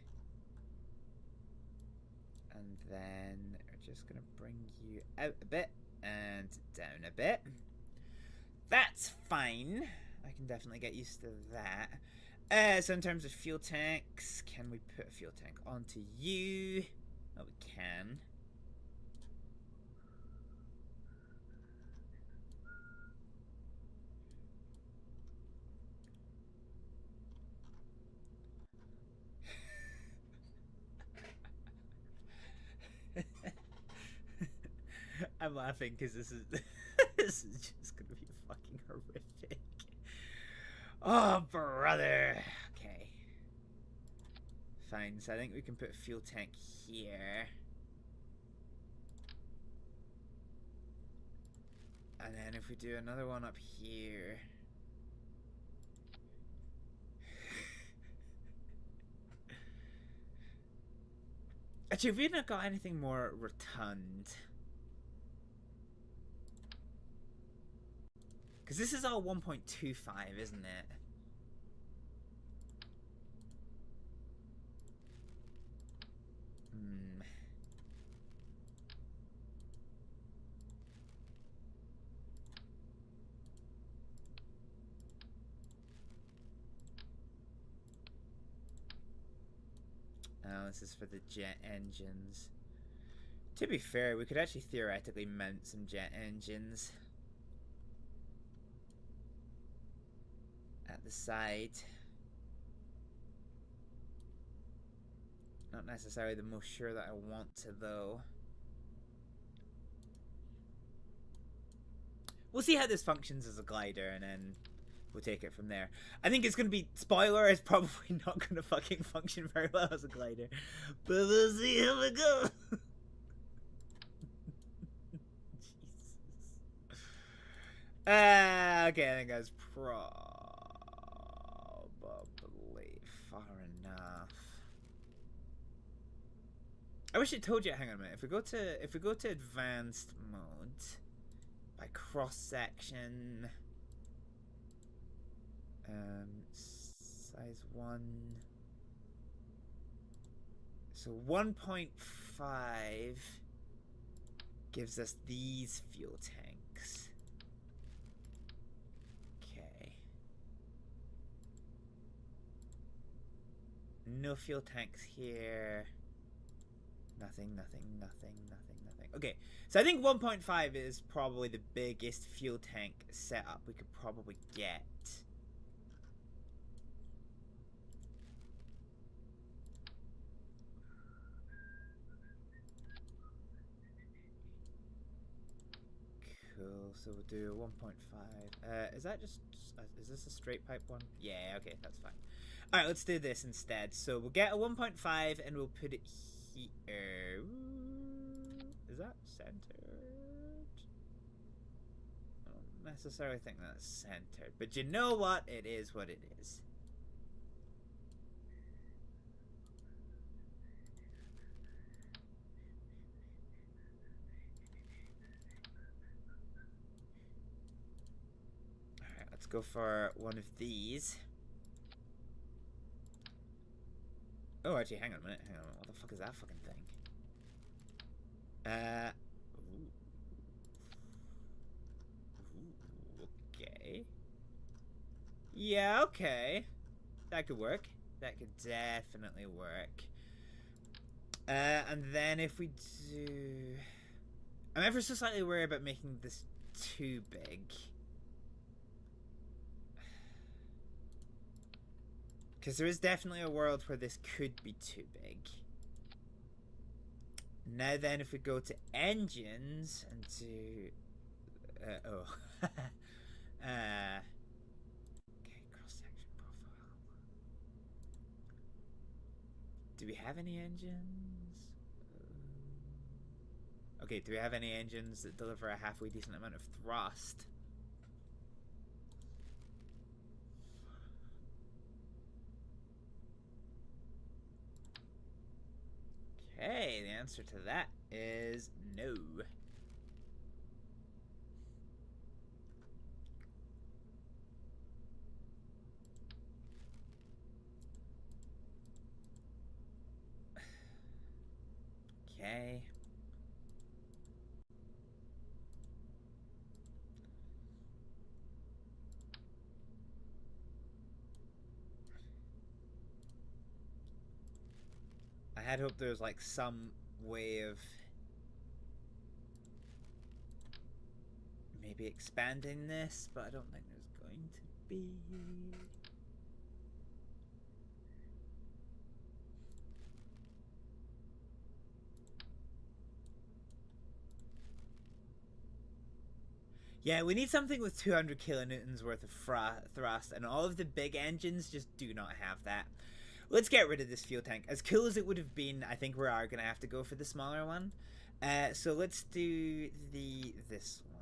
S9: And then we're just going to bring you out a bit and down a bit. That's fine. I can definitely get used to that. So in terms of fuel tanks, can we put a fuel tank onto you? Oh, we can. I'm laughing because this is this is just gonna be fucking horrific. Oh, brother. Okay. Fine, so I think we can put a fuel tank here. And then if we do another one up here. Actually, we've not got anything more rotund. Because this is all 1.25, isn't it? Hmm. Oh, this is for the jet engines. To be fair, we could actually theoretically mount some jet engines at the side. Not necessarily the most sure that I want to, though. We'll see how this functions as a glider, and then we'll take it from there. I think it's going to be... Spoiler, it's probably not going to fucking function very well as a glider. But we'll see how it goes. Jesus. Okay, I think that's probably far enough. I wish it told you. Hang on a minute. If we go to advanced mode, by cross section, size 1. So 1.5 gives us these fuel tanks. Okay. No fuel tanks here. Nothing. Okay, so I think 1.5 is probably the biggest fuel tank setup we could probably get. Cool, so we'll do 1.5. Is that just... is this a straight pipe one? Yeah, okay, that's fine. Alright, let's do this instead. So we'll get a 1.5 and we'll put it here. Is that centered? I don't necessarily think that's centered, but you know what? It is what it is. Alright, let's go for one of these. Oh, actually, hang on a minute. Hang on. What the fuck is that fucking thing? Okay. Yeah, okay. That could work. That could definitely work. And then if we do... I'm ever so slightly worried about making this too big. Because there is definitely a world where this could be too big. Now then, if we go to engines and to... okay, cross-section profile. Do we have any engines? Okay, Okay, do we have any engines that deliver a halfway decent amount of thrust? Okay, the answer to that is no. Okay. I had hoped there was like some way of maybe expanding this, but I don't think there's going to be. Yeah, we need something with 200 kilonewtons worth of thrust, and all of the big engines just do not have that. Let's get rid of this fuel tank. As cool as it would have been, I think we are going to have to go for the smaller one. So let's do this one.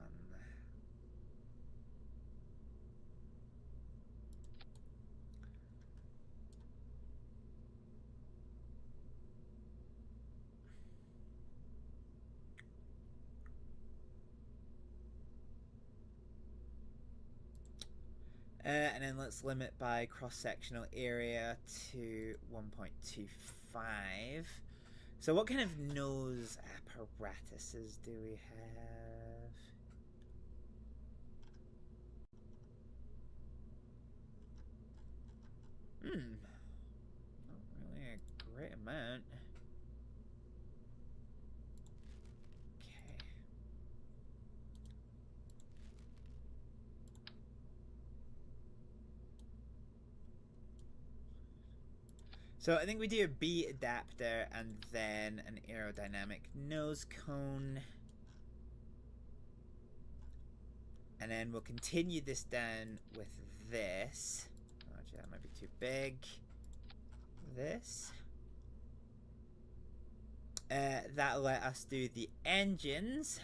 S9: And then let's limit by cross-sectional area to 1.25. So what kind of nose apparatuses do we have? Not really a great amount. So I think we do a B adapter and then an aerodynamic nose cone. And then we'll continue this down with this. Oh, actually, that might be too big. This. That'll let us do the engines.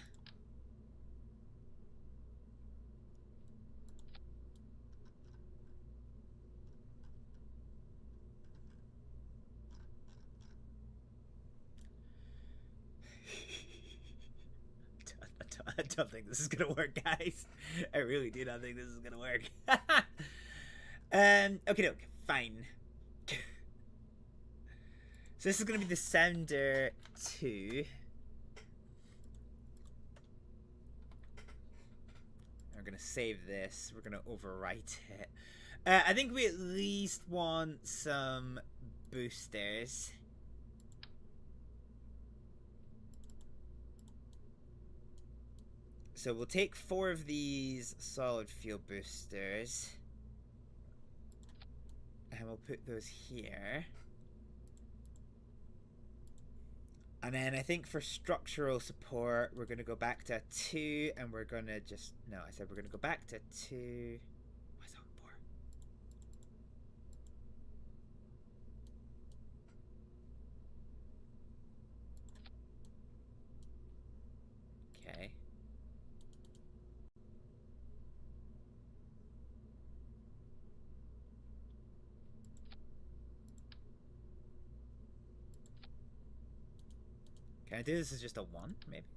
S9: I don't think this is gonna work, guys. I really do not think this is gonna work. Okay, fine. So this is gonna be the sounder 2. We're gonna save this. We're gonna overwrite it. I think we at least want some boosters. So we'll take 4 of these solid fuel boosters. And we'll put those here. And then I think for structural support, we're going to go back to 2, and we're going to just... No, I said we're going to go back to 2. What's on 4? Okay. Can I do this as just a 1, maybe?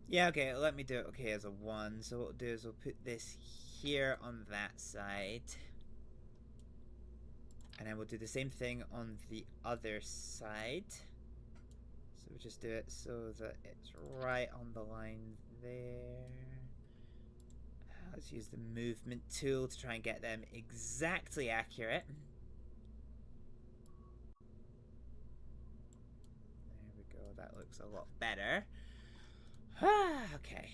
S9: Yeah, okay, let me do it, okay, as a 1. So what we'll do is we'll put this here on that side. And then we'll do the same thing on the other side. So we'll just do it so that it's right on the line there. Let's use the movement tool to try and get them exactly accurate. That looks a lot better. Okay.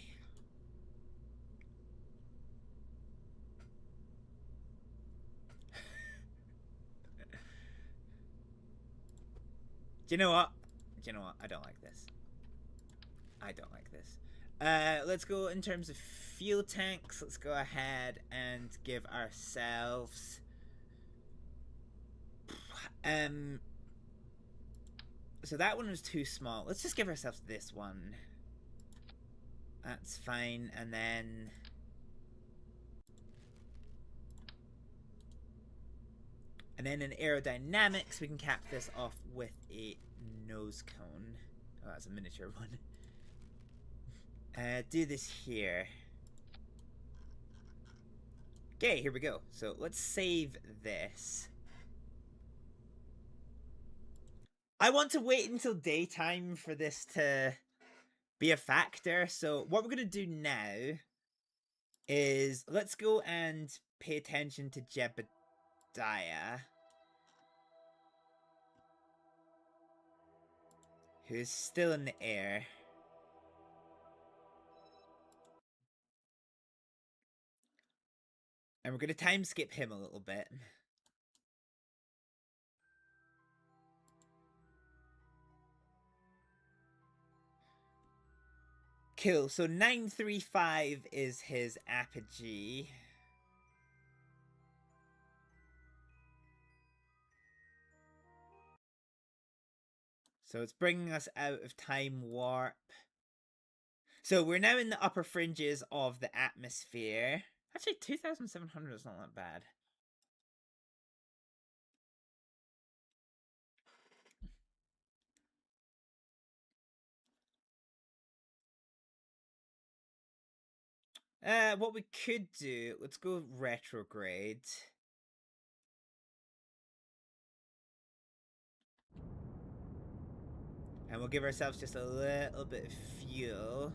S9: Do you know what? I don't like this. I don't like this. Let's go in terms of fuel tanks. Let's go ahead and give ourselves So that one was too small. Let's just give ourselves this one. That's fine, and then... And then in aerodynamics, we can cap this off with a nose cone. Oh, that's a miniature one. Do this here. Okay, here we go. So let's save this. I want to wait until daytime for this to be a factor. So what we're going to do now is let's go and pay attention to Jebediah, who is still in the air. And we're going to time skip him a little bit. Cool, so 935 is his apogee. So it's bringing us out of time warp. So we're now in the upper fringes of the atmosphere. Actually, 2,700 is not that bad. What we could do, let's go retrograde. And we'll give ourselves just a little bit of fuel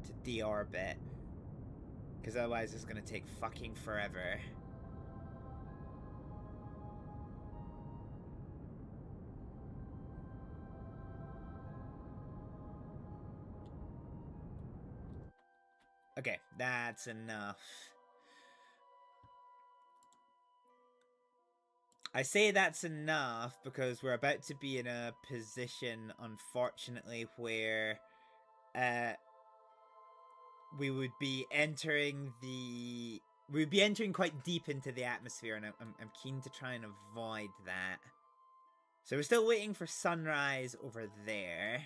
S9: to deorbit. Because otherwise it's going to take fucking forever. Okay, that's enough. I say that's enough because we're about to be in a position, unfortunately, where we would be entering quite deep into the atmosphere, and I'm keen to try and avoid that. So we're still waiting for sunrise over there.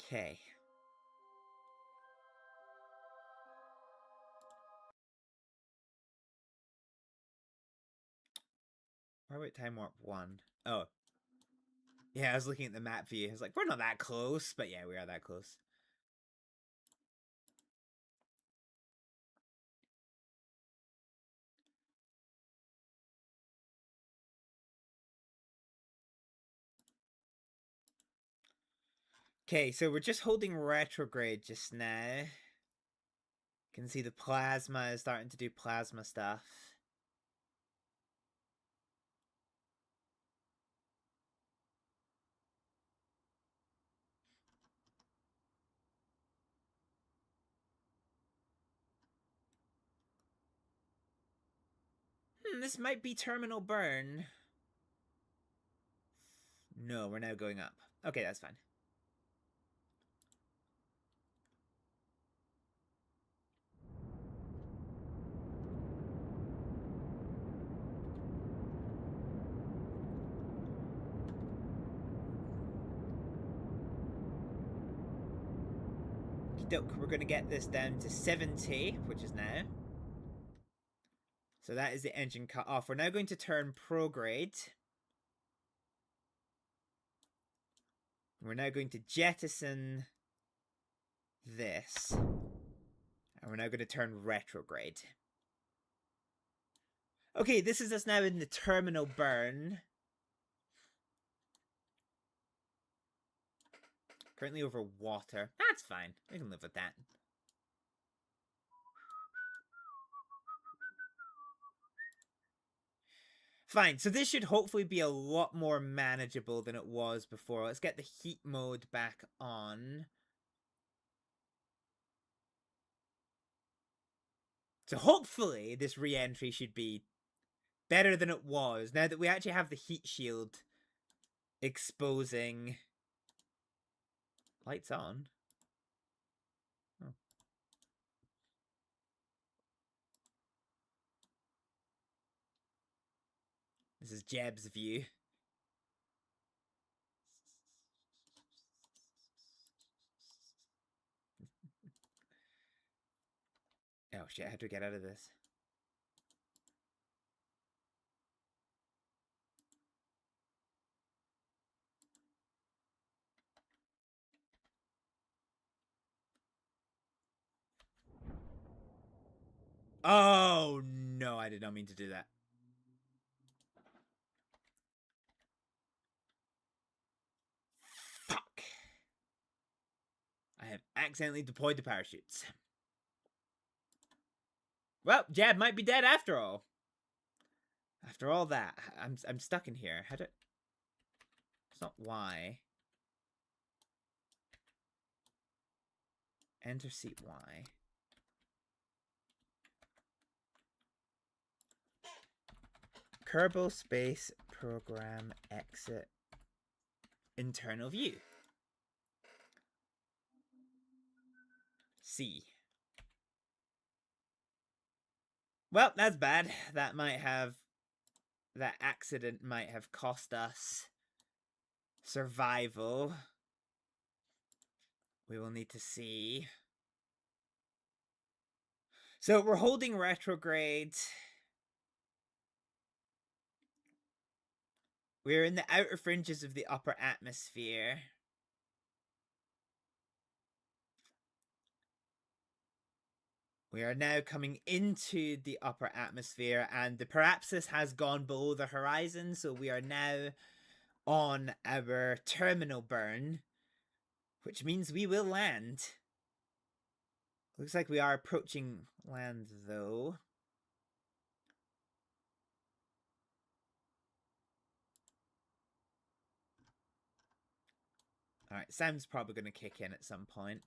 S9: Okay. Where about time warp 1? Oh. Yeah, I was looking at the map view. I was like, we're not that close, but yeah, we are that close. Okay, so we're just holding retrograde just now. You can see the plasma is starting to do plasma stuff. This might be terminal burn. No, we're now going up. Okay, that's fine. We're going to get this down to 70, which is now. So that is the engine cut off. We're now going to turn prograde. We're now going to jettison this. And we're now going to turn retrograde. Okay, this is us now in the terminal burn. Currently over water. That's fine. We can live with that. Fine, so this should hopefully be a lot more manageable than it was before. Let's get the heat mode back on. So hopefully this re-entry should be better than it was, now that we actually have the heat shield exposing Lights on. Oh. This is Jeb's view. Oh shit, how do we get out of this? Oh no, I did not mean to do that. Fuck. I have accidentally deployed the parachutes. Well, Jab might be dead after all. After all that, I'm stuck in here. How do... It's not Y. Enter seat Y. Kerbal Space Program exit internal view. C. Well, that's bad. That accident might have cost us survival. We will need to see. So we're holding retrograde. We're in the outer fringes of the upper atmosphere. We are now coming into the upper atmosphere, and the Parapsis has gone below the horizon, so we are now on our terminal burn, which means we will land. Looks like we are approaching land, though. Alright, sound's probably going to kick in at some point.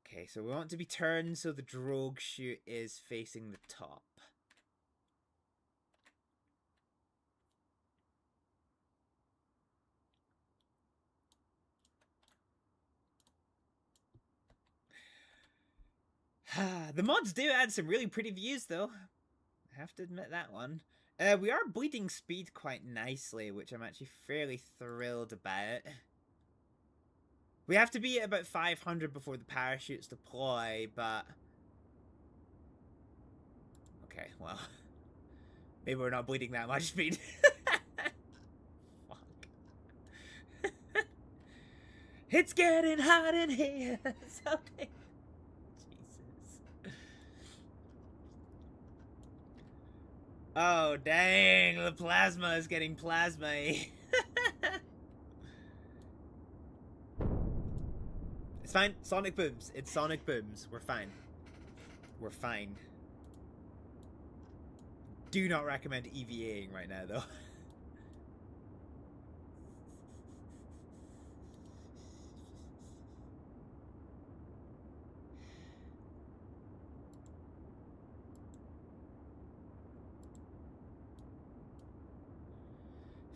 S9: Okay, so we want to be turned so the drogue chute is facing the top. The mods do add some really pretty views, though. I have to admit that one. We are bleeding speed quite nicely, which I'm actually fairly thrilled about. We have to be at about 500 before the parachutes deploy, but... Okay, well... Maybe we're not bleeding that much speed. Fuck. It's getting hot in here! Okay. Oh, dang, the plasma is getting plasma-y. It's fine. Sonic booms. It's sonic booms. We're fine. We're fine. Do not recommend EVAing right now, though.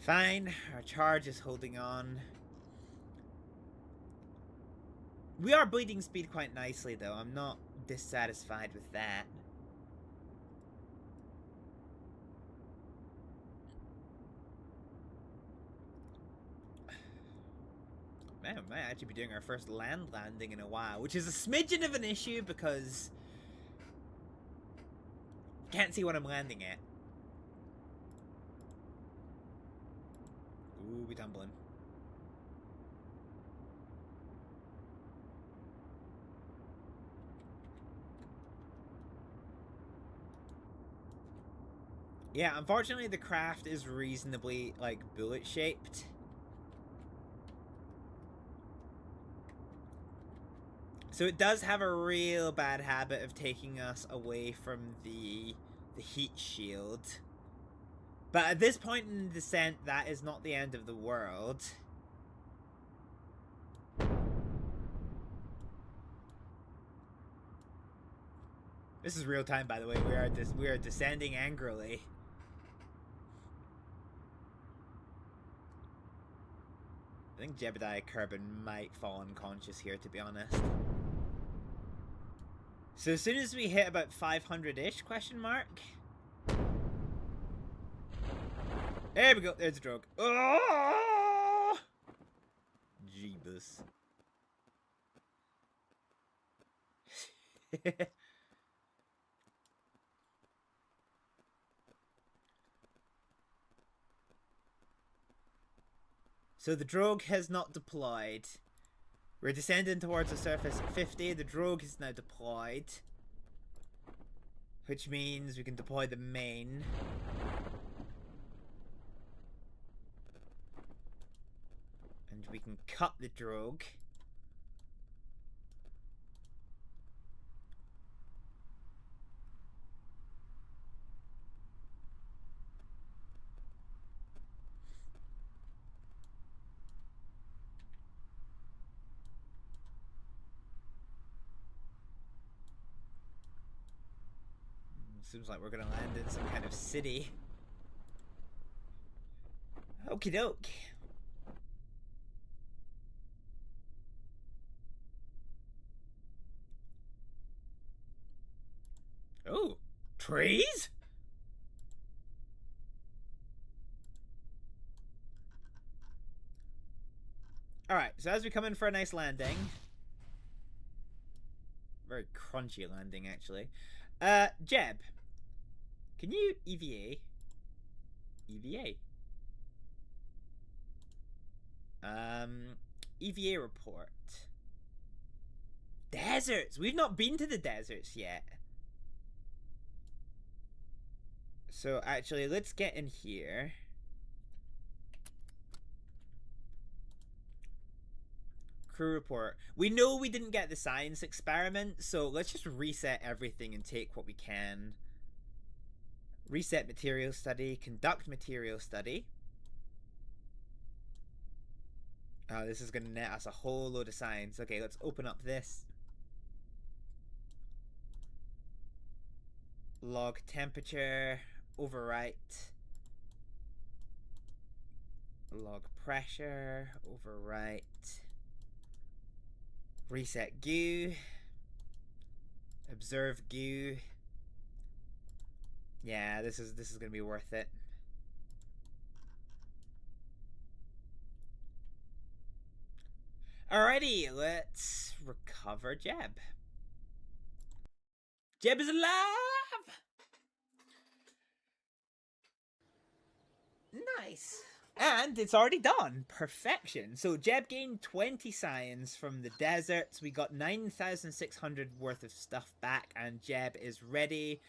S9: Fine, our charge is holding on. We are bleeding speed quite nicely, though. I'm not dissatisfied with that. Man, we might actually be doing our first land landing in a while, which is a smidgen of an issue because I can't see what I'm landing at. Ooh, we tumbling. Yeah, unfortunately the craft is reasonably, like, bullet-shaped. So it does have a real bad habit of taking us away from the heat shield. But at this point in the descent, that is not the end of the world. This is real time, by the way. We are descending angrily. think Jebediah Kerbin might fall unconscious here, to be honest. So as soon as we hit about 500-ish, question mark? There we go, there's the drug. Oh! Jeebus. So the drogue has not deployed. We're descending towards the surface at 50. The drogue is now deployed. Which means we can deploy the main. And we can cut the drogue. Seems like we're gonna land in some kind of city. Okie doke. Oh, trees? Alright, so as we come in for a nice landing. Very crunchy landing, actually. Jeb. Can you EVA? EVA. EVA report. Deserts! We've not been to the deserts yet. So actually, let's get in here. Crew report. We know we didn't get the science experiment, so let's just reset everything and take what we can. Reset material study, conduct material study. Oh, this is going to net us a whole load of science. Okay, let's open up this. Log temperature, overwrite. Log pressure, overwrite. Reset goo. Observe goo. Yeah, this is gonna be worth it. Alrighty, let's recover Jeb. Jeb is alive! Nice. And it's already done. Perfection. So Jeb gained 20 science from the deserts. We got 9,600 worth of stuff back, and Jeb is ready.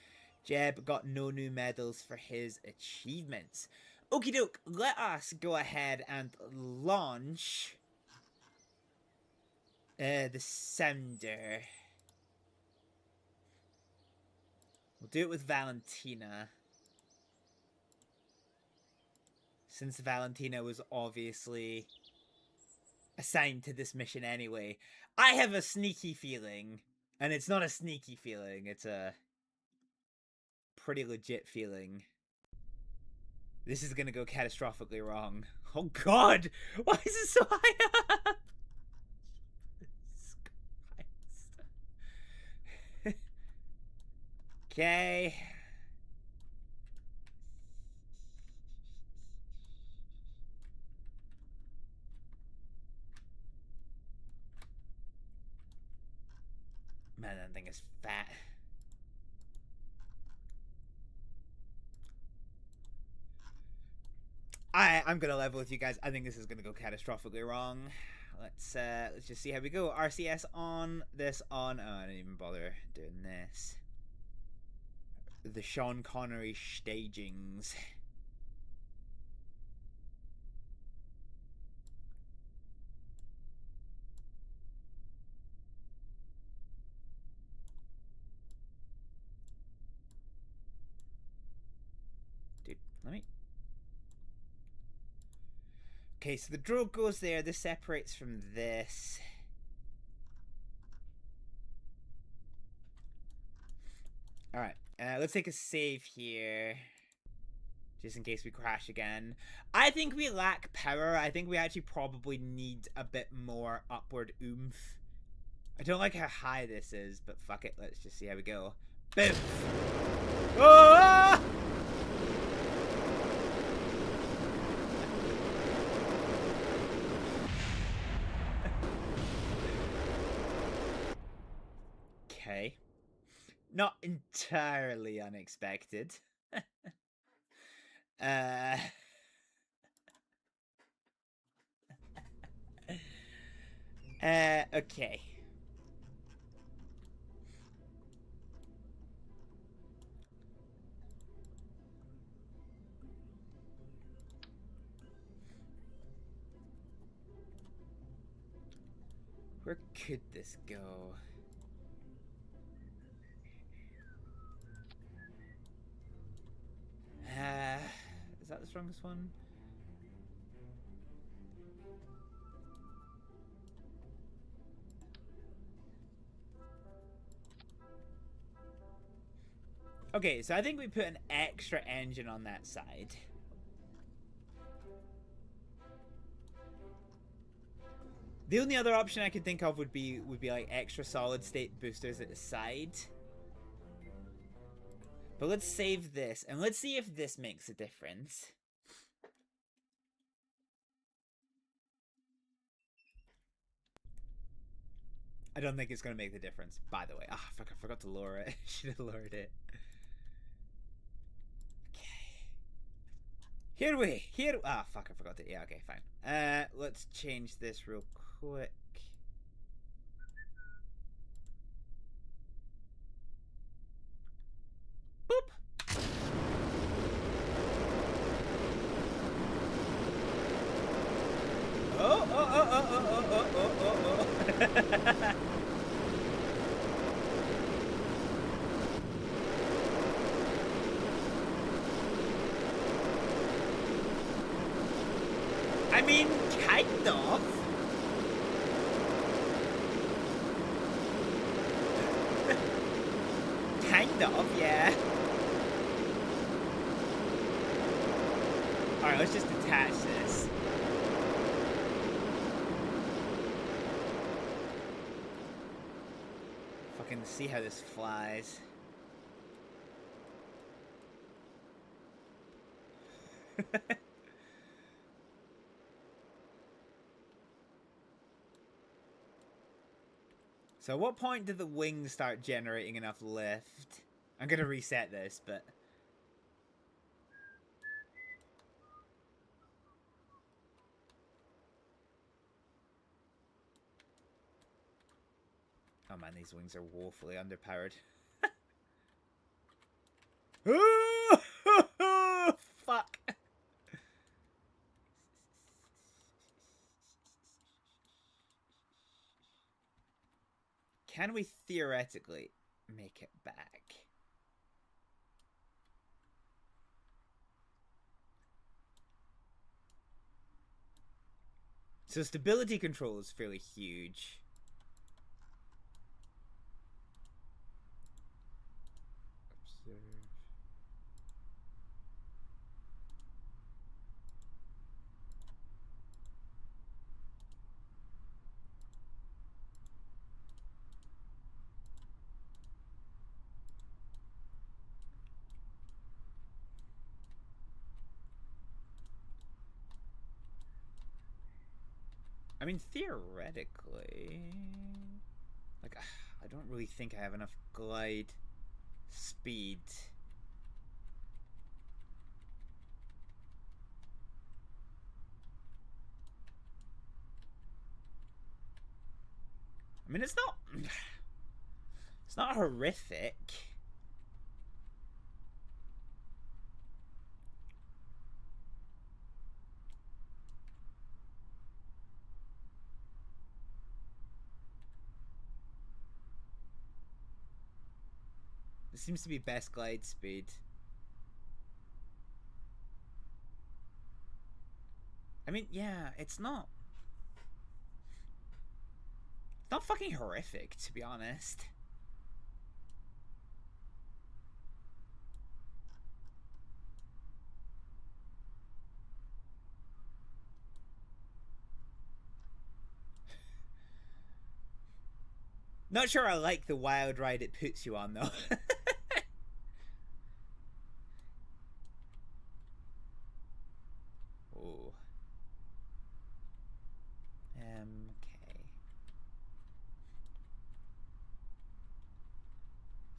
S9: Jeb got no new medals for his achievements. Okie doke, let us go ahead and launch the sounder. We'll do it with Valentina. Since Valentina was obviously assigned to this mission anyway. I have a sneaky feeling, and it's not a sneaky feeling, it's a pretty legit feeling. This is gonna go catastrophically wrong. Oh god! Why is it so high up? Okay. Man, that thing is fat. I'm gonna level with you guys. I think this is gonna go catastrophically wrong. Let's just see how we go. RCS on, this on. Oh, I didn't even bother doing this. The Sean Connery stagings. Dude, let me... Okay, so the drogue goes there. This separates from this. Alright, let's take a save here. just in case we crash again. I think we lack power. I think we actually probably need a bit more upward oomph. I don't like how high this is, but fuck it. Let's just see how we go. Boom! Oh! Okay. Not entirely unexpected. Okay. Where could this go? Is that the strongest one? Okay, so I think we put an extra engine on that side. The only other option I could think of would be like extra solid state boosters at the side. But let's save this and let's see if this makes a difference. I don't think it's going to make the difference, by the way. Ah, fuck, I forgot to lower it. Should have lowered it. Okay. Ah, fuck, I forgot it. Yeah, okay, fine. Let's change this real quick. Boop! Oh. I mean, kind of. Kind of, yeah. Alright, let's just detach this. Fucking see how this flies. So at what point did the wings start generating enough lift? I'm gonna reset this, but... Oh man, these wings are woefully underpowered. Fuck! Can we theoretically make it back? So stability control is fairly huge. Observe. I mean, theoretically, like, I don't really think I have enough glide speed. I mean, it's not horrific. This seems to be best glide speed. I mean, yeah, it's not fucking horrific, to be honest. Not sure I like the wild ride it puts you on, though. Oh. Okay.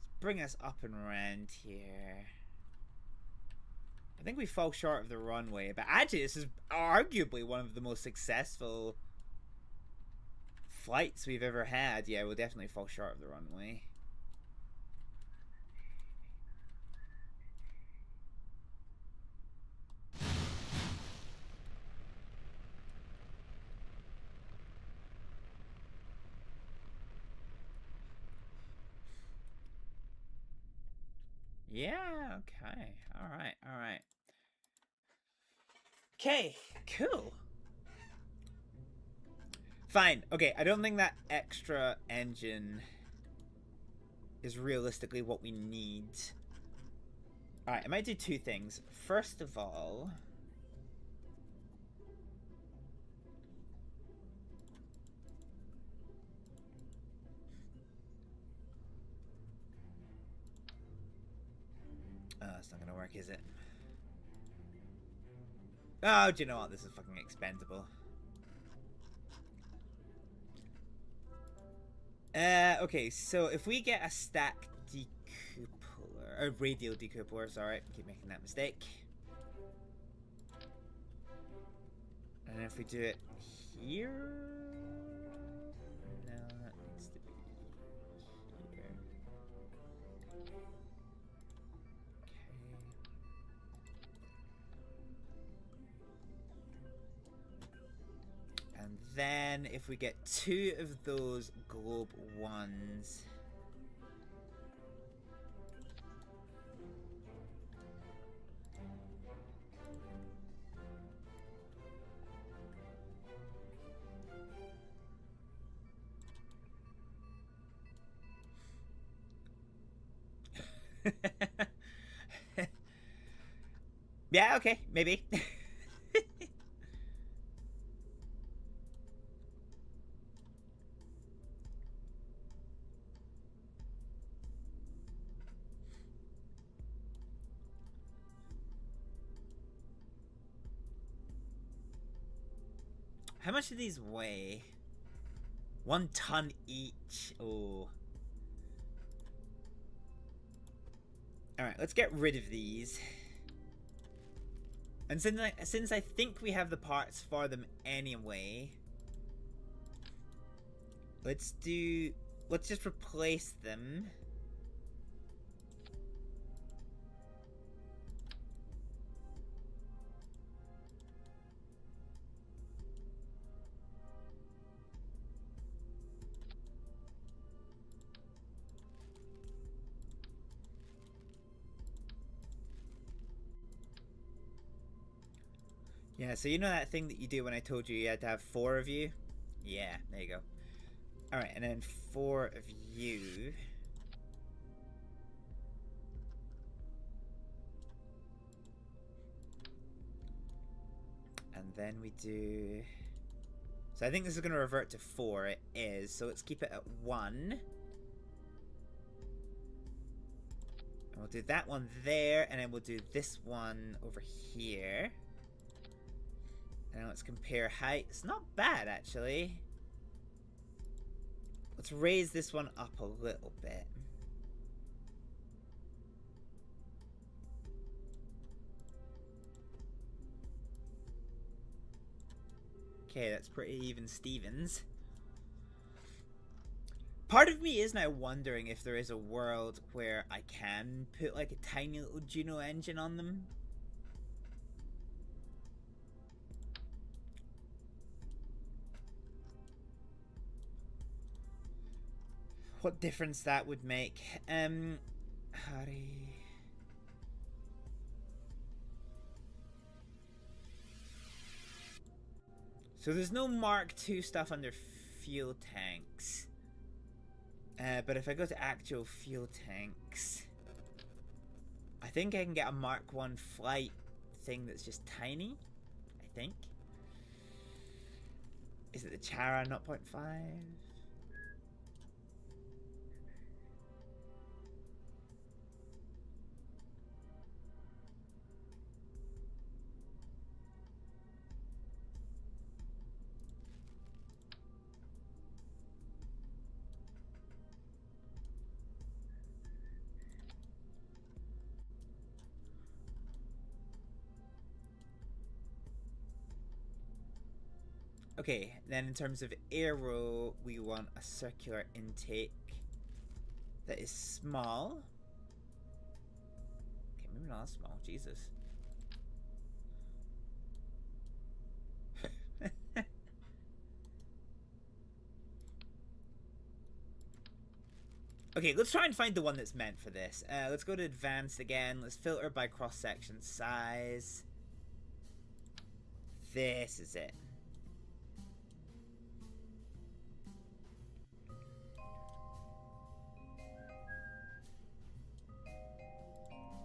S9: Let's bring us up and around here. I think we fall short of the runway, but actually this is arguably one of the most successful flights we've ever had. Yeah, we'll definitely fall short of the runway. Yeah, okay. Alright, alright. Okay, cool. Fine. Okay, I don't think that extra engine is realistically what we need. Alright, I might do two things. First of all... Oh, it's not gonna work, is it? Oh, do you know what? This is fucking expendable. Okay, so if we get a stack decoupler, a radial decoupler, sorry, I keep making that mistake. And if we do it here... No, that needs to be here. And then if we get two of those globe ones, yeah, okay, maybe. How much do these weigh? 1 ton each. Oh. Alright, let's get rid of these. And since I think we have the parts for them anyway, let's just replace them. Yeah, so you know that thing that you do when I told you you had to have 4 of you? Yeah, there you go. Alright, and then 4 of you. And then we do... So I think this is going to revert to 4. It is. So let's keep it at 1. And we'll do that one there, and then we'll do this one over here. And let's compare height. It's not bad, actually. Let's raise this one up a little bit. Okay, that's pretty even Stevens. Part of me is now wondering if there is a world where I can put like a tiny little Juno engine on them. What difference that would make. Harry. So there's no Mark II stuff under fuel tanks. But if I go to actual fuel tanks, I think I can get a Mark I flight thing that's just tiny. I think. Is it the Chara 0.5? Okay, then in terms of arrow, we want a circular intake that is small. Okay, maybe not small. Jesus. Okay, let's try and find the one that's meant for this. Let's go to advanced again. Let's filter by cross-section size. This is it.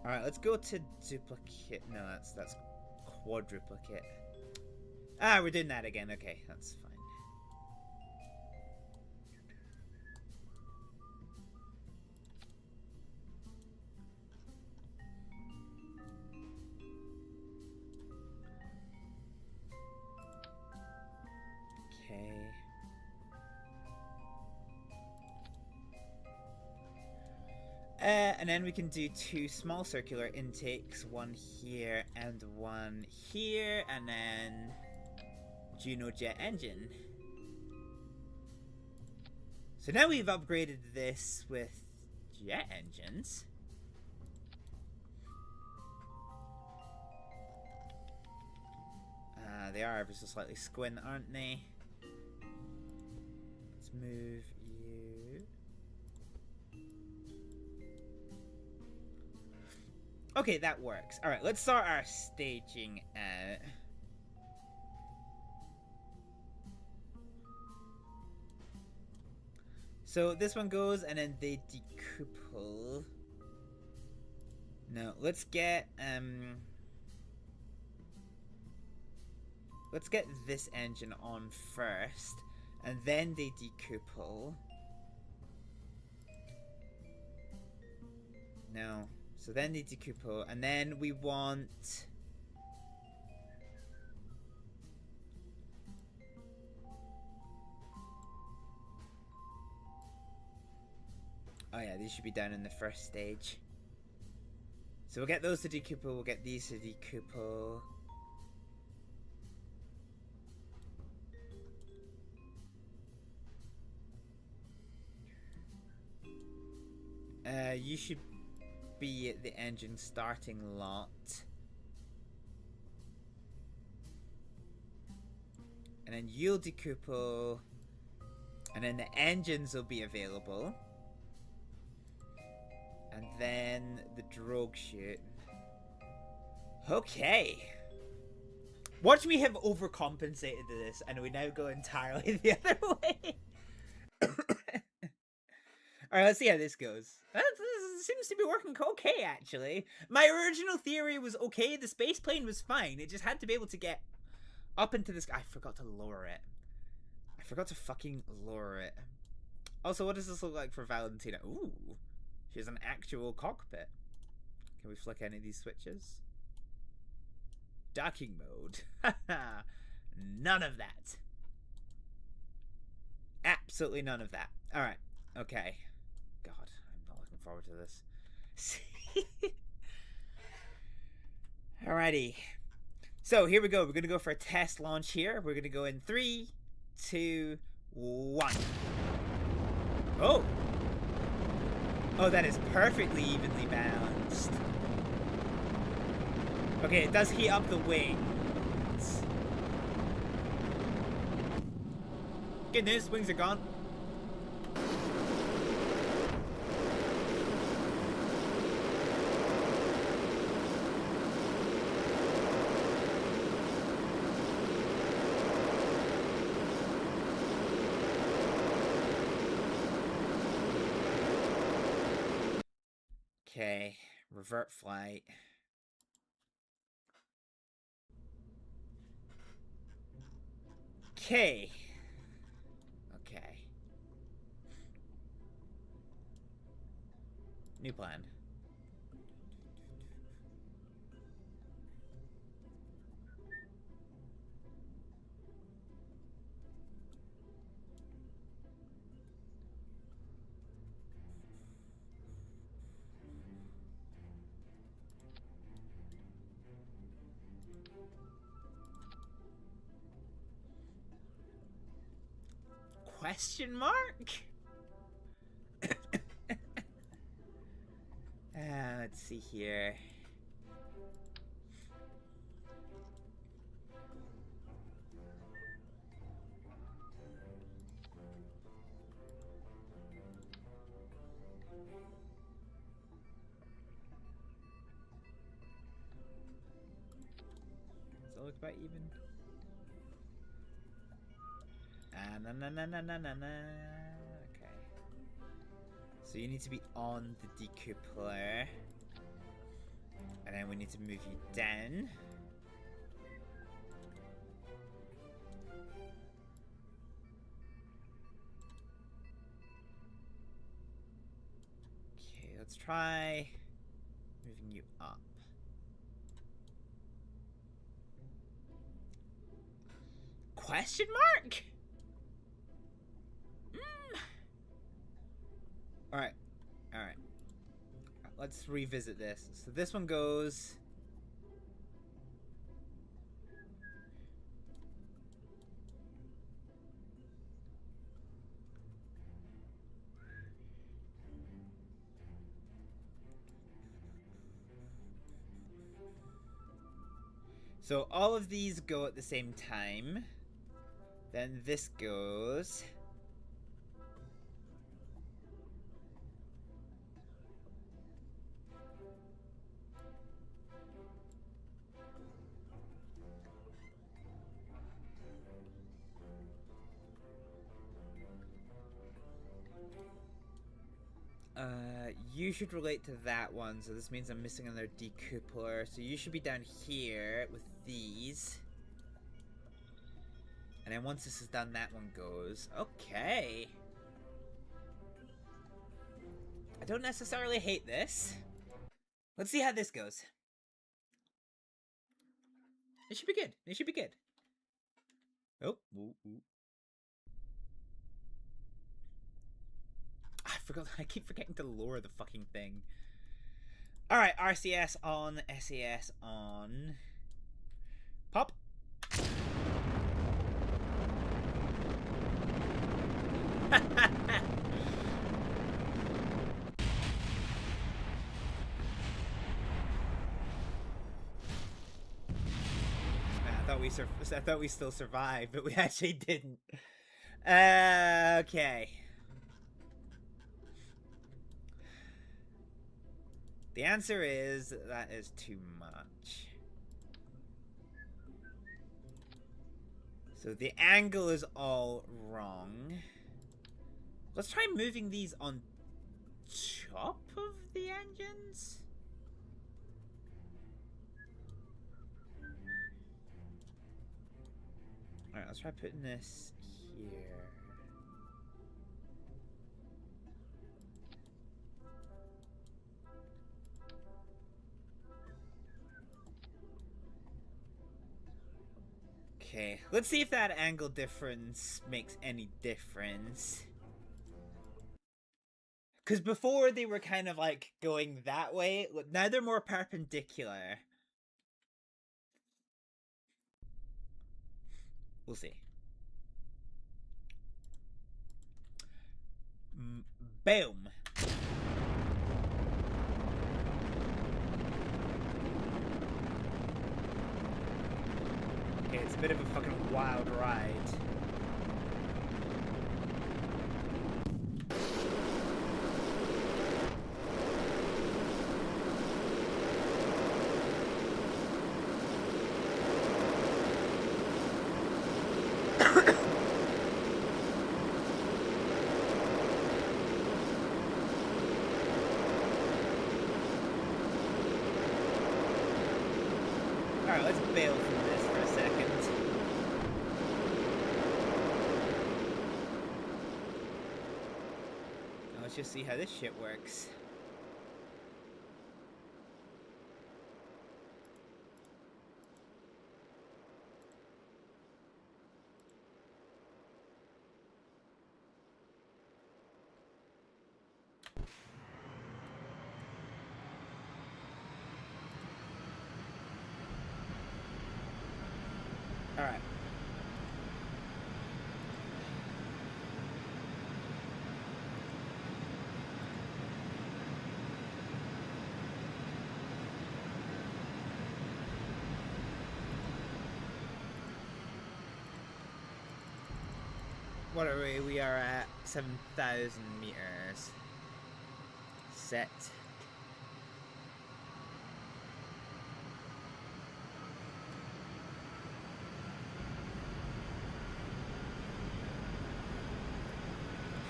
S9: Alright, let's go to duplicate. No, that's quadruplicate. Ah, we're doing that again. Okay, that's fine. Okay. And then we can do 2 small circular intakes, one here and one here, and then Juno jet engine. So now we've upgraded this with jet engines. They are ever so slightly squint, aren't they? Let's move you. Okay, that works. Alright, let's start our staging out. So this one goes and then they decouple. No, let's get this engine on first, and then they decouple. No. So then they decouple, and then we want... Oh yeah, these should be down in the first stage. So we'll get those to decouple, we'll get these to decouple. You should be at the engine starting lot. And then you'll decouple. And then the engines will be available. And then the drogue chute. Okay. Watch me have overcompensated this, and we now go entirely the other way. Alright, let's see how this goes. This seems to be working okay, actually. My original theory was okay, the space plane was fine. It just had to be able to get up into the sky. I forgot to lower it. I forgot to fucking lower it. Also, what does this look like for Valentina? Ooh, she has an actual cockpit. Can we flick any of these switches? Docking mode. None of that. Absolutely none of that. Alright, okay. God, I'm not looking forward to this. Alrighty. So here we go. We're going to go for a test launch here. We're going to go in 3, 2, 1. Oh! Oh, that is perfectly evenly balanced. Okay, it does heat up the wings. Good news, wings are gone. Okay, revert flight. Okay. Okay. New plan. Question mark? Let's see here. Does that look about even? Na na na na na na na. Okay. So you need to be on the decoupler. And then we need to move you down. Okay, let's try moving you up. Question mark? Alright. Alright. Let's revisit this. So this one goes... So all of these go at the same time. Then this goes... you should relate to that one, so this means I'm missing another decoupler. So you should be down here with these. And then once this is done, that one goes. Okay. I don't necessarily hate this. Let's see how this goes. It should be good. It should be good. Oh. Ooh, ooh. I forgot. I keep forgetting to lower the fucking thing. Alright, RCS on, SAS on. Pop. Man, I thought we still survived, but we actually didn't. Okay. The answer is that is too much. So the angle is all wrong. Let's try moving these on top of the engines. Alright, let's try putting this here. Okay, let's see if that angle difference makes any difference. Because before they were kind of like going that way, now they're more perpendicular. We'll see. Boom. Okay, it's a bit of a fucking wild ride. Alright, let's bail from this for a second. Now let's just see how this shit works. Alright. What are we? We are at 7,000 meters. Set.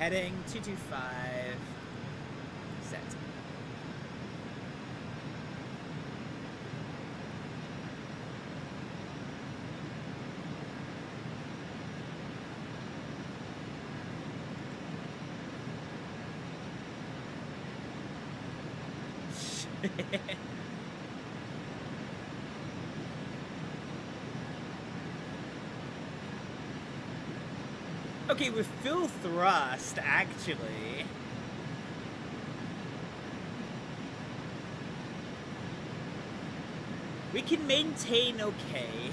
S9: Heading 225. Set. Okay, with full thrust, actually. We can maintain okay.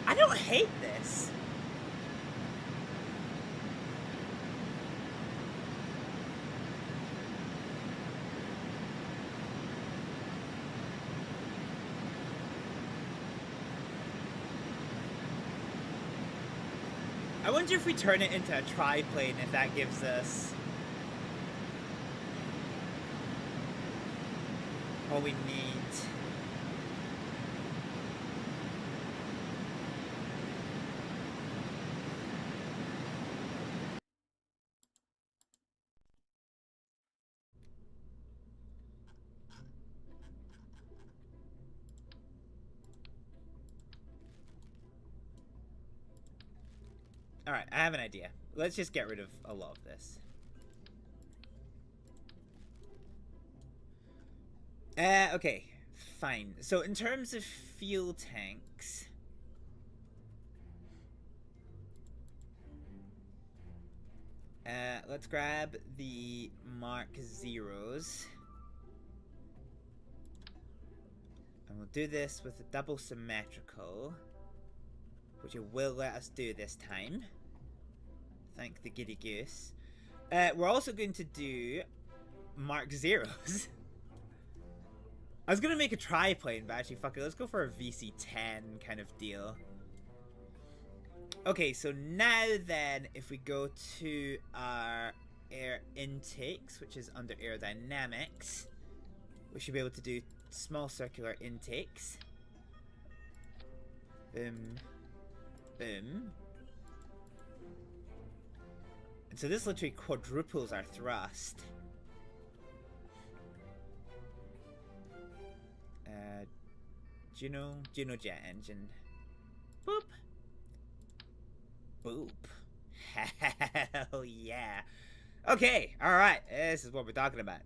S9: I don't hate this. I wonder if we turn it into a triplane, if that gives us what we need. Alright, I have an idea. Let's just get rid of a lot of this. Okay, fine. So in terms of fuel tanks, let's grab the Mark Zeros. And we'll do this with a double symmetrical, which it will let us do this time. Thank the giddy goose. We're also going to do Mark Zeros. I was going to make a triplane, but actually, fuck it. Let's go for a VC-10 kind of deal. Okay, so now then, if we go to our air intakes, which is under aerodynamics, we should be able to do small circular intakes. Boom. Boom. And so this literally quadruples our thrust. Juno jet engine. Boop. Boop. Hell yeah. Okay, alright. This is what we're talking about.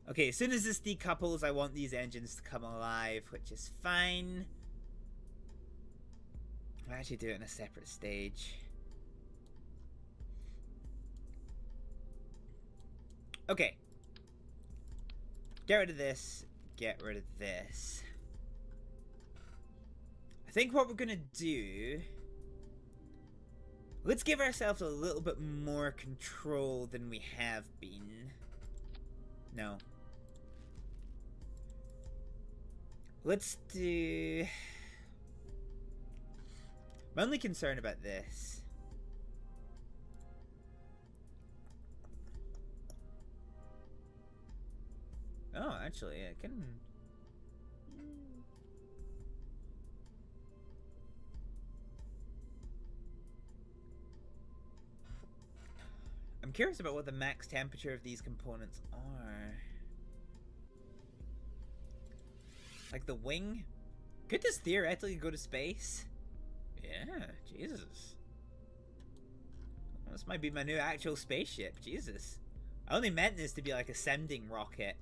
S9: Okay, as soon as this decouples, I want these engines to come alive, which is fine. I'll actually do it in a separate stage. Okay. Get rid of this. Get rid of this. I think what we're gonna do... Let's give ourselves a little bit more control than we have been. No. Let's do... My only concern about this... Oh, actually, I can... I'm curious about what the max temperature of these components are. Like the wing? Could this theoretically go to space? Yeah, Jesus. This might be my new actual spaceship, Jesus. I only meant this to be like a sending rocket.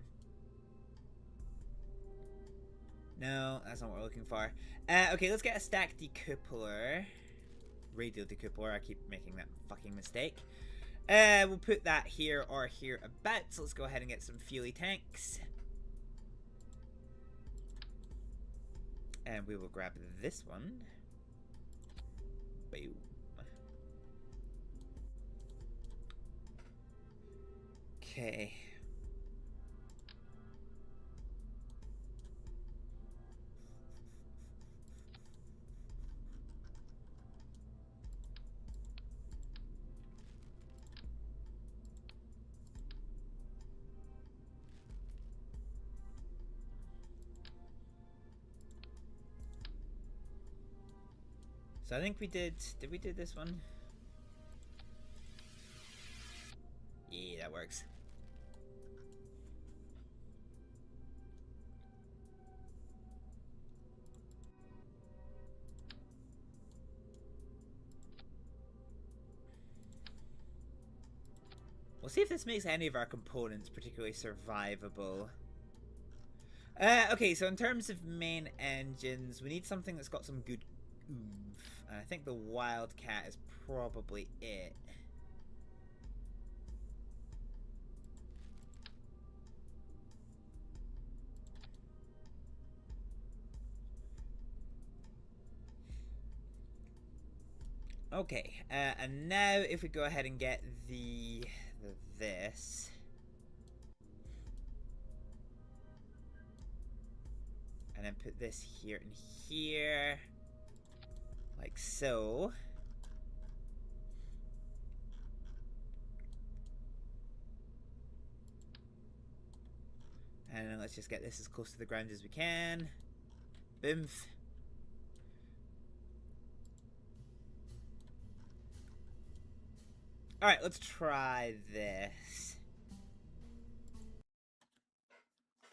S9: No, that's not what we're looking for. Okay, let's get a stack decoupler. Radial decoupler, I keep making that fucking mistake. We'll put that here or here about, so let's go ahead and get some fuely tanks. And we will grab this one. Boom. Okay. So I think we did we do this one? Yeah, that works. We'll see if this makes any of our components particularly survivable. Okay, so in terms of main engines, we need something that's got some good oomph. And I think the Wildcat is probably it. Okay, and now if we go ahead and get this. And then put this here and here. Like so. And then let's just get this as close to the ground as we can. Boom. Alright, let's try this.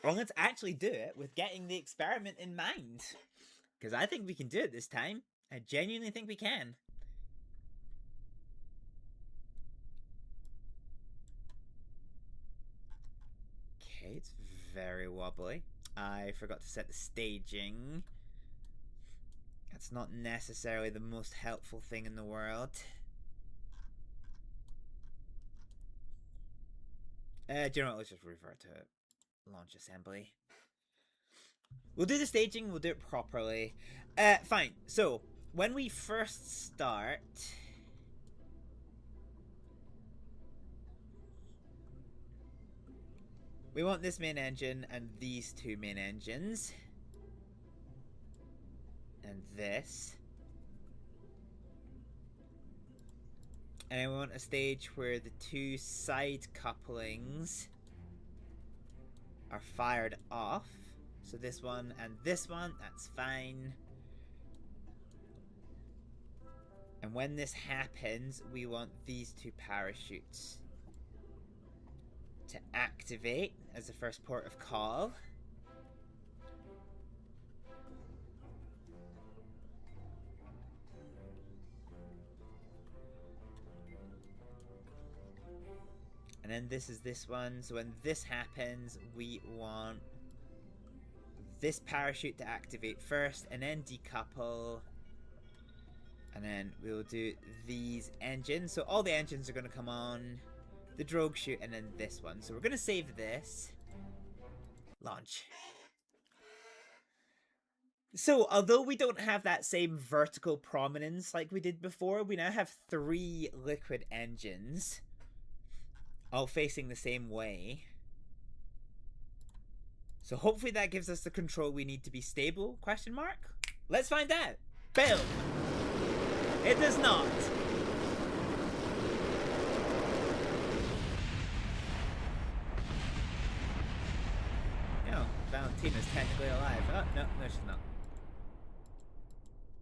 S9: Well, let's actually do it with getting the experiment in mind. Because I think we can do it this time. I genuinely think we can. Okay, it's very wobbly. I forgot to set the staging. That's not necessarily the most helpful thing in the world. Do you know what? Let's just revert to launch assembly. We'll do the staging, we'll do it properly. Fine. So, when we first start... we want this main engine and these two main engines. And this. And then we want a stage where the two side couplings are fired off. So this one and this one, that's fine. And when this happens, we want these two parachutes to activate as the first port of call. And then this is this one. So when this happens, we want this parachute to activate first and then decouple. And then we'll do these engines. So all the engines are going to come on. The drogue chute and then this one. So we're going to save this. Launch. So, although we don't have that same vertical prominence like we did before, we now have 3 liquid engines. All facing the same way. So hopefully that gives us the control we need to be stable, question mark? Let's find out. Boom! It does not. No, Valentina's technically alive. Oh, no, she's not.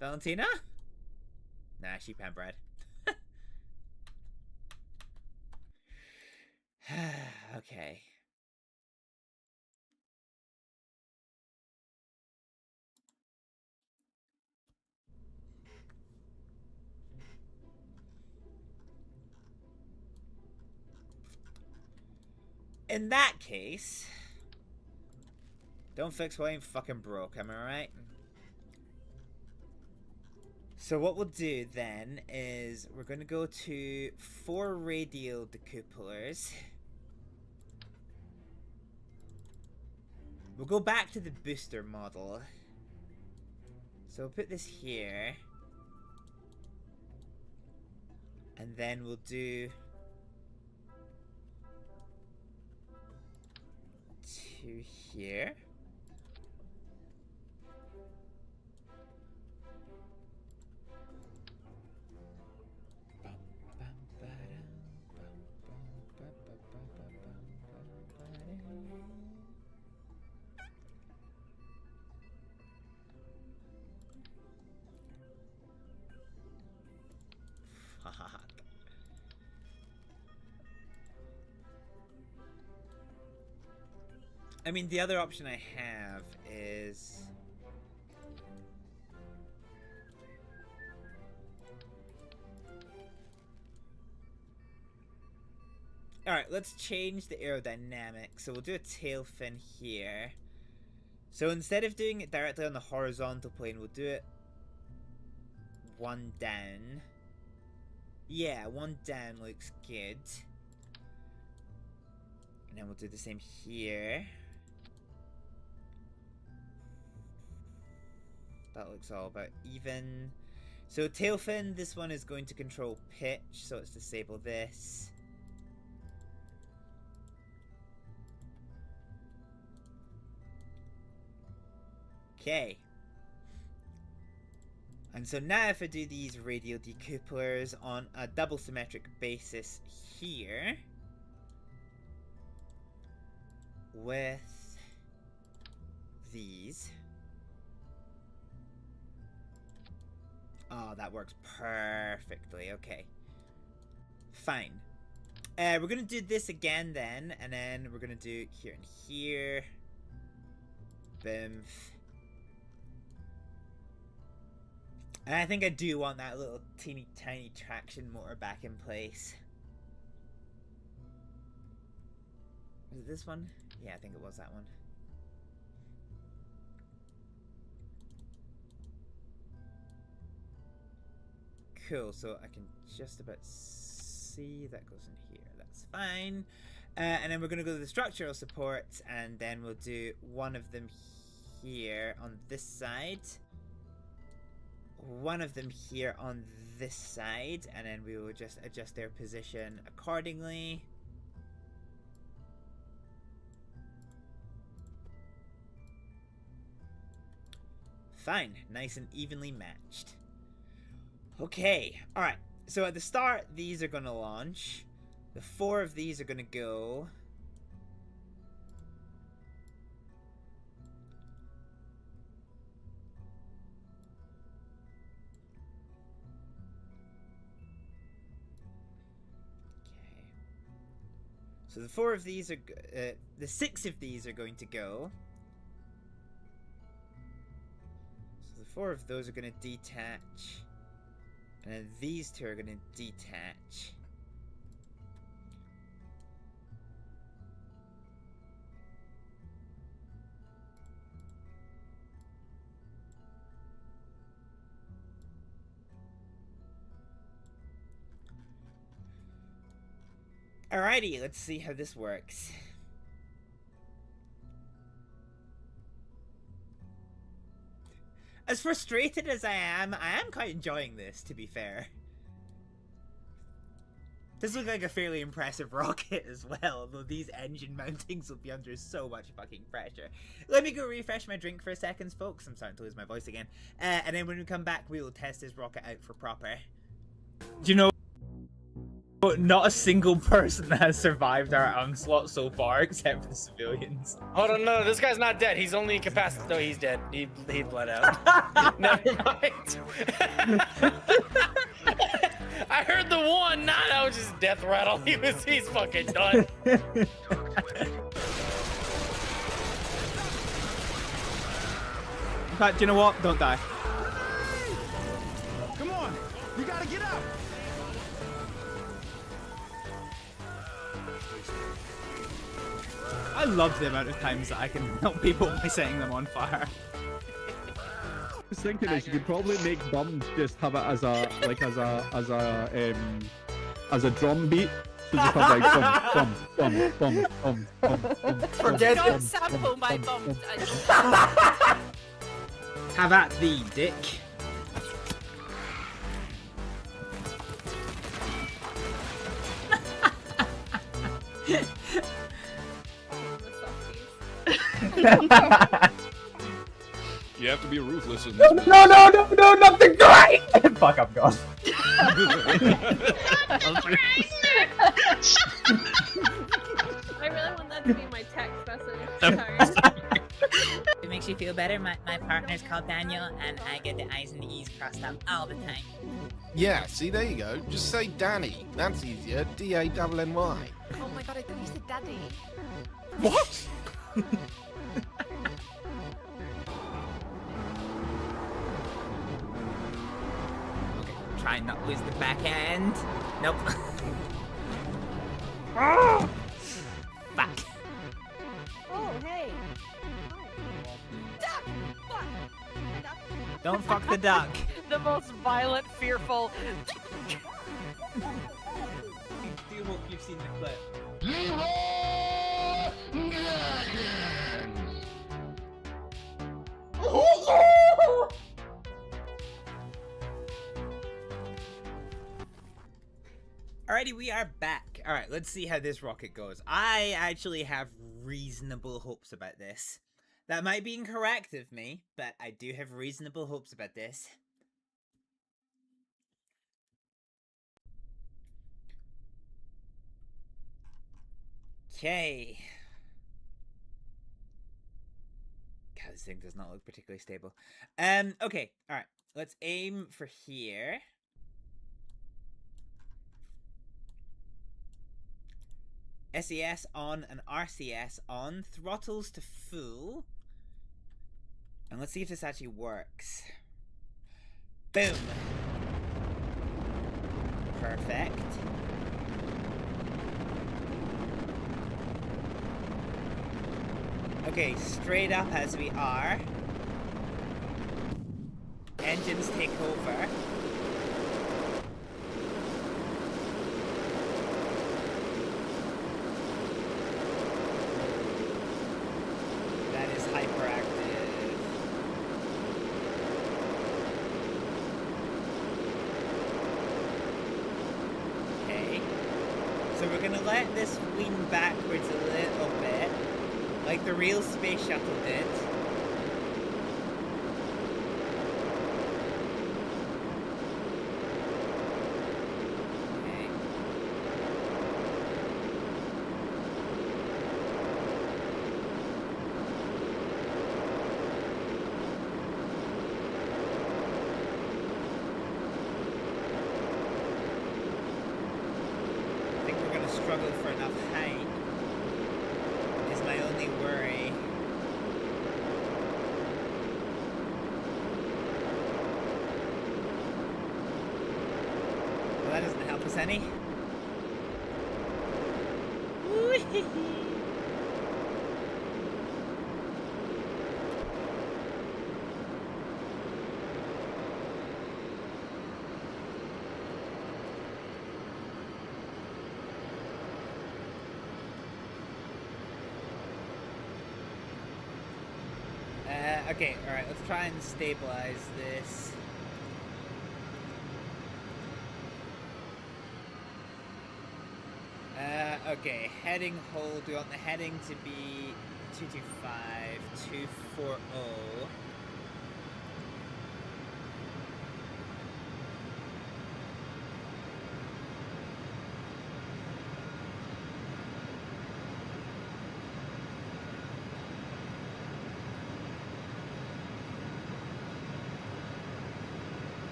S9: Valentina? Nah, she pan bread. Okay. In that case, don't fix what ain't fucking broke, am I right? So what we'll do then is we're going to go to 4 radial decouplers. We'll go back to the booster model. So we'll put this here. And then we'll do to here. Fuck. I mean, the other option I have is... Alright, let's change the aerodynamics. So we'll do a tail fin here. So instead of doing it directly on the horizontal plane, we'll do it one down. Yeah, one down looks good. And then we'll do the same here. That looks all about even. So tail fin, this one is going to control pitch, so let's disable this. Okay. And so now if I do these radial decouplers on a double symmetric basis here, with these. Oh, that works perfectly. Okay. Fine. We're going to do this again then, and then we're going to do here and here. Boom. And I think I do want that little teeny tiny traction motor back in place. Was it this one? Yeah, I think it was that one. Cool, so I can just about see that goes in here. That's fine. And then we're going to go to the structural support, and then we'll do one of them here on this side. One of them here on this side, and then we will just adjust their position accordingly. Fine, nice and evenly matched. Okay, alright, so at the start, these are going to launch. The 4 of these are going to go. Okay. So the 4 of these are, the 6 of these are going to go. So the 4 of those are going to detach. And then these 2 are going to detach. Alrighty, let's see how this works. As frustrated as I am quite enjoying this, to be fair. This looks like a fairly impressive rocket as well, though these engine mountings will be under so much fucking pressure. Let me go refresh my drink for a second, folks. I'm starting to lose my voice again. And then when we come back, we will test this rocket out for proper. Do you know, not a single person has survived our onslaught so far, except for the civilians.
S15: Hold on, no, this guy's not dead. He's only incapacitated. No, he's dead. He bled out. Never mind. I heard the one. Nah, that was just death rattle. He's fucking done.
S4: In fact, you know what? Don't die.
S3: Come on, you gotta get out.
S4: I love the amount of times that I can help people by setting them on fire.
S7: I was thinking is you could probably make bums just have it as a as a drum beat. So just have like bum bum bum bum bum bum.
S2: Forget don't sample my bum.
S9: Have at thee, dick.
S3: You have to be ruthless in this.
S4: No, not the great! Fuck, I'm gone.
S2: I really want that to be my text message. Sorry.
S9: It makes you feel better. My partner's called Daniel, and I get the I's and the E's crossed out all the time.
S16: Yeah, see, there you go. Just say Danny. That's easier. D-A-N-N-Y.
S12: Oh my god, I thought you said daddy.
S3: What?
S9: Okay, try and not lose the back end. Nope. Fuck.
S2: Oh, hey.
S12: Duck! Fuck!
S9: Don't fuck the duck.
S12: The most violent, fearful.
S9: I do hope you've seen the clip. Alrighty, we are back. Alright, let's see how this rocket goes. I actually have reasonable hopes about this. That might be incorrect of me, but I do have reasonable hopes about this. Okay. God, this thing does not look particularly stable. Okay, alright. Let's aim for here. SES on and RCS on. Throttles to full. And let's see if this actually works. Boom. Perfect. Okay, straight up as we are. Engines take over. That is hyperactive. Okay. So we're gonna let this lean backwards a little bit, like the real space shuttle did. Okay. I think we're gonna struggle for enough height. Is my only worry. Well, that doesn't help us any. Okay, alright, let's try and stabilize this. Okay, heading hold. We want the heading to be 225, 240.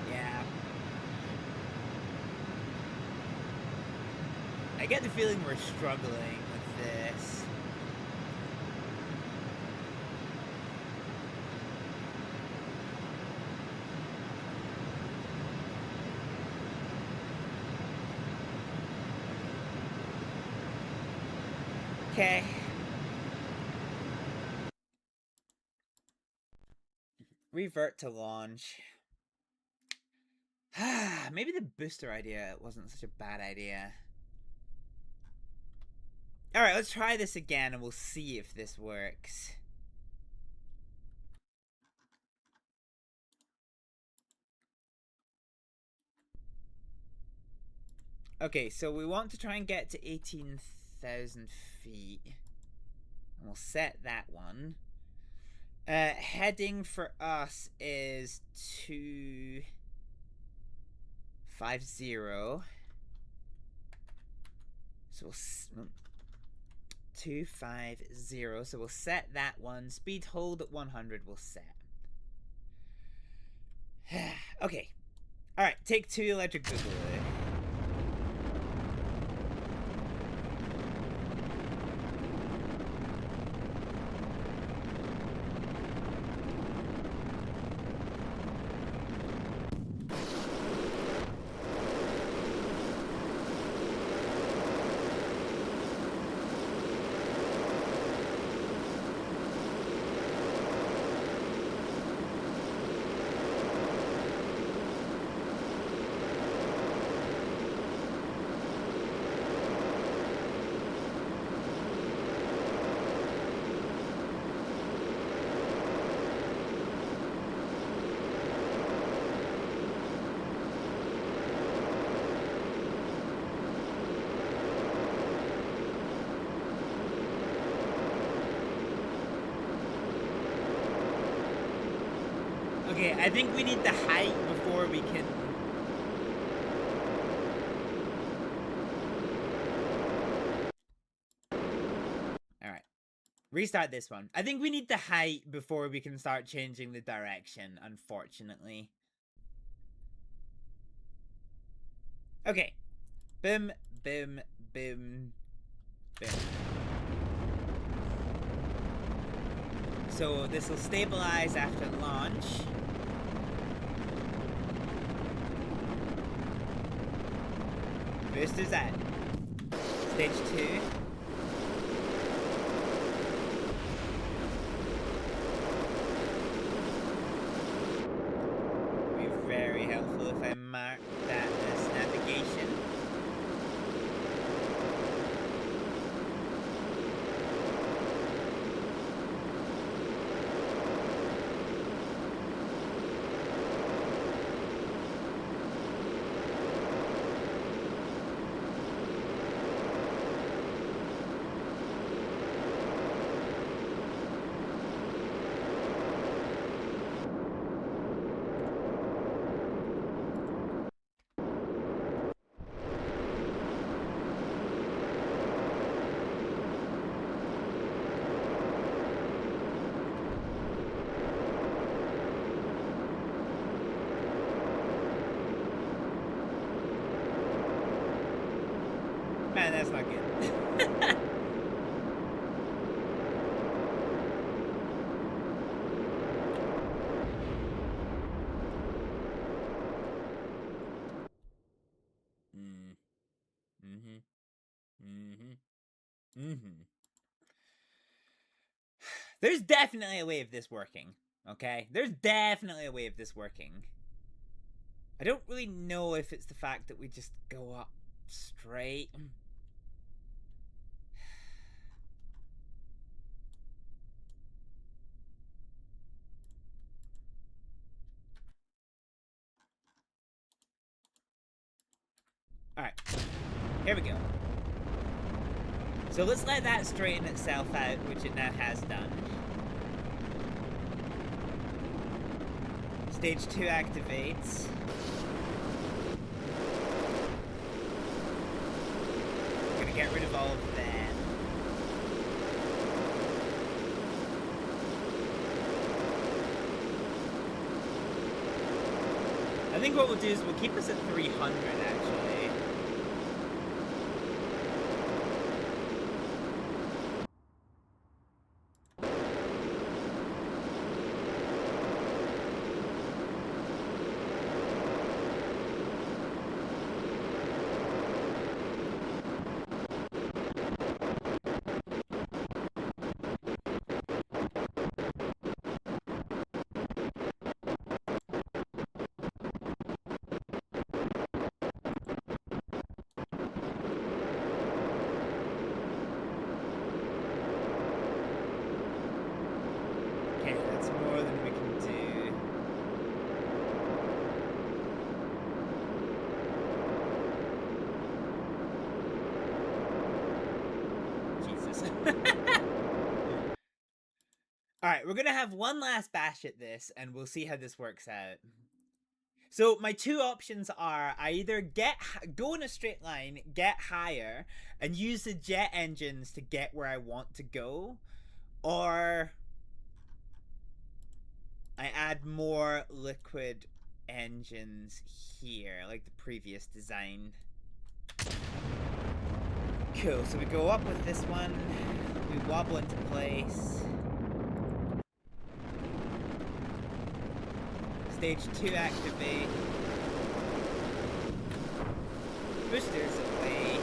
S9: Yeah. I get the feeling we're struggling with this. Okay. Revert to launch. Maybe the booster idea wasn't such a bad idea. Alright, let's try this again and we'll see if this works. Okay, so we want to try and get to 18,000 feet. And we'll set that one. Heading for us is 250. So we'll 250. So we'll set that one. Speed hold at 100 we'll set. Okay. Alright, take 2 electric boogaloo. Okay, I think we need the height before we can... Alright. Restart this one. I think we need the height before we can start changing the direction, unfortunately. Okay. Boom, boom, boom, boom. So this will stabilize after launch. Boosters at stage 2. Be very helpful if I mark that as navigation. Man, that's not good. There's definitely a way of this working, okay? There's definitely a way of this working. I don't really know if it's the fact that we just go up straight. Alright, here we go. So let's let that straighten itself out, which it now has done. Stage 2 activates. We're gonna get rid of all of them. I think what we'll do is we'll keep us at 300 actually. we're gonna have one last bash at this, and we'll see how this works out. So my two options are I either go in a straight line, get higher, and use the jet engines to get where I want to go, or I add more liquid engines here, like the previous design. Cool, so we go up with this one, we wobble into place. Stage 2 activate. Boosters away.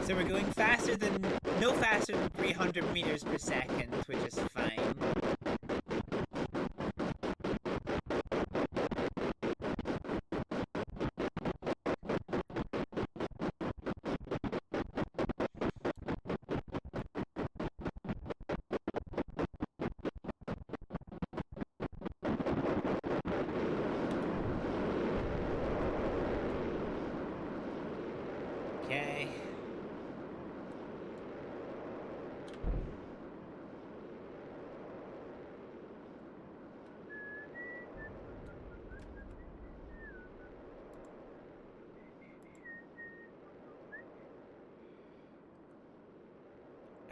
S9: So we're going no faster than 300 meters per second, which is fine. Okay.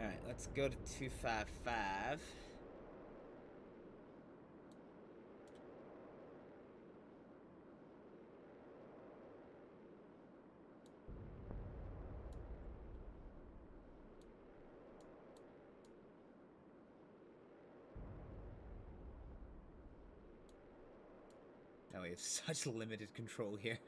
S9: Alright, let's go to 255. Now we have such limited control here.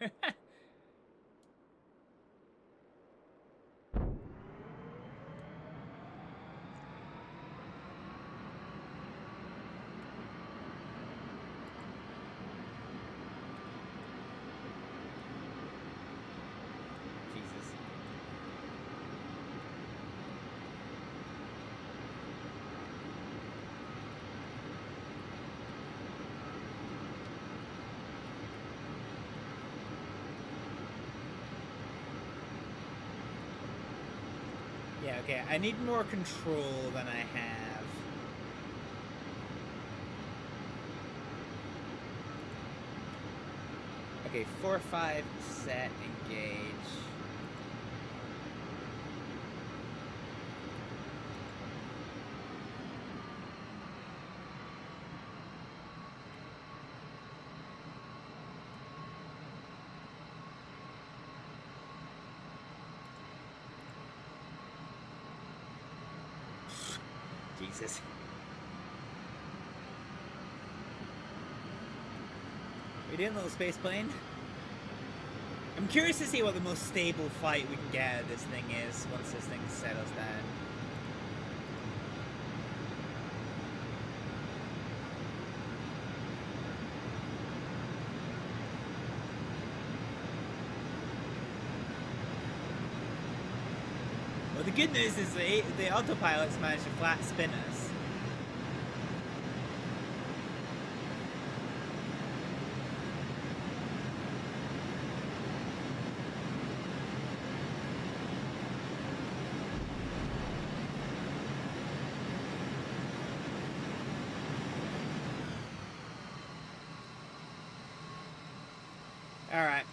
S9: Jesus. Yeah, okay, I need more control than I have. Okay, 4-5, set, engage. Jesus. We doing, little space plane? I'm curious to see what the most stable flight we can get out of this thing is once this thing settles down. Well, the good news is the autopilots managed to flat spin us. All right.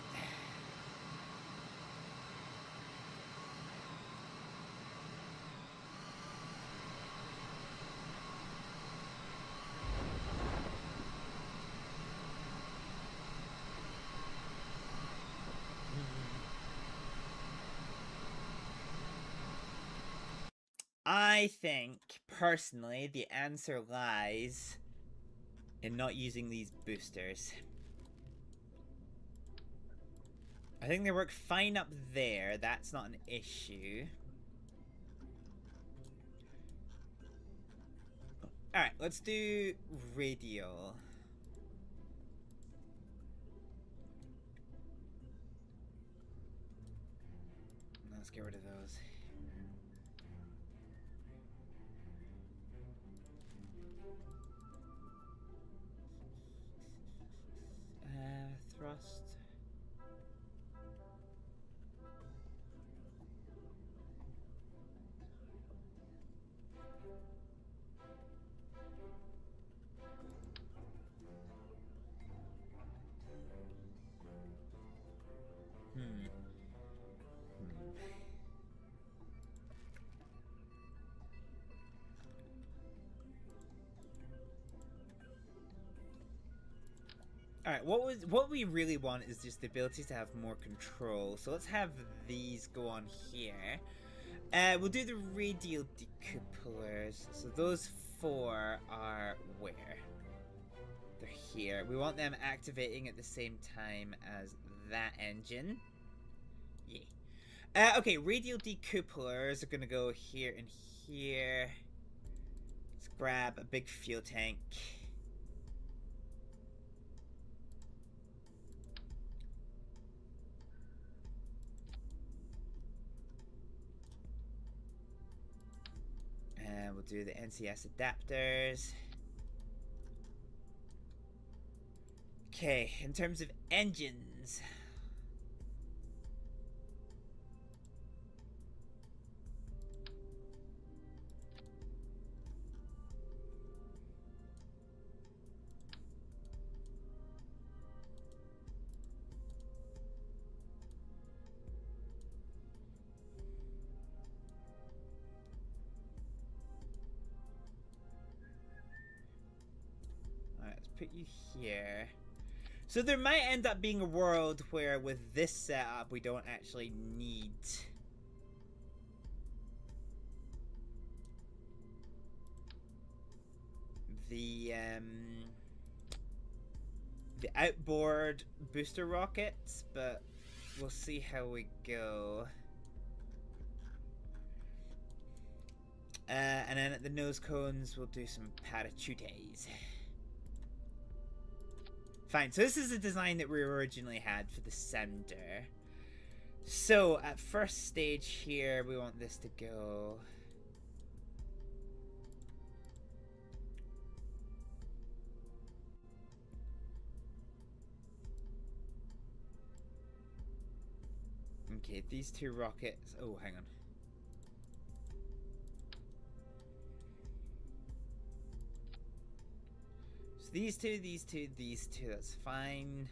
S9: I think, personally, the answer lies in not using these boosters. I think they work fine up there. That's not an issue. Alright, let's do radial. let's get rid of those. Thrust. Alright, what we really want is just the ability to have more control. So let's have these go on here. We'll do the radial decouplers. So those 4 are where? They're here. We want them activating at the same time as that engine. Yeah. Okay, radial decouplers are gonna go here and here. Let's grab a big fuel tank. And we'll do the NCS adapters. Okay, in terms of engines. Alright, let's put you here. So there might end up being a world where with this setup we don't actually need the outboard booster rockets, but we'll see how we go. And then at the nose cones we'll do some parachutes. Fine, so this is the design that we originally had for the sender. So, at first stage here, we want this to go... Okay, these 2 rockets... Oh, hang on. These two, that's fine.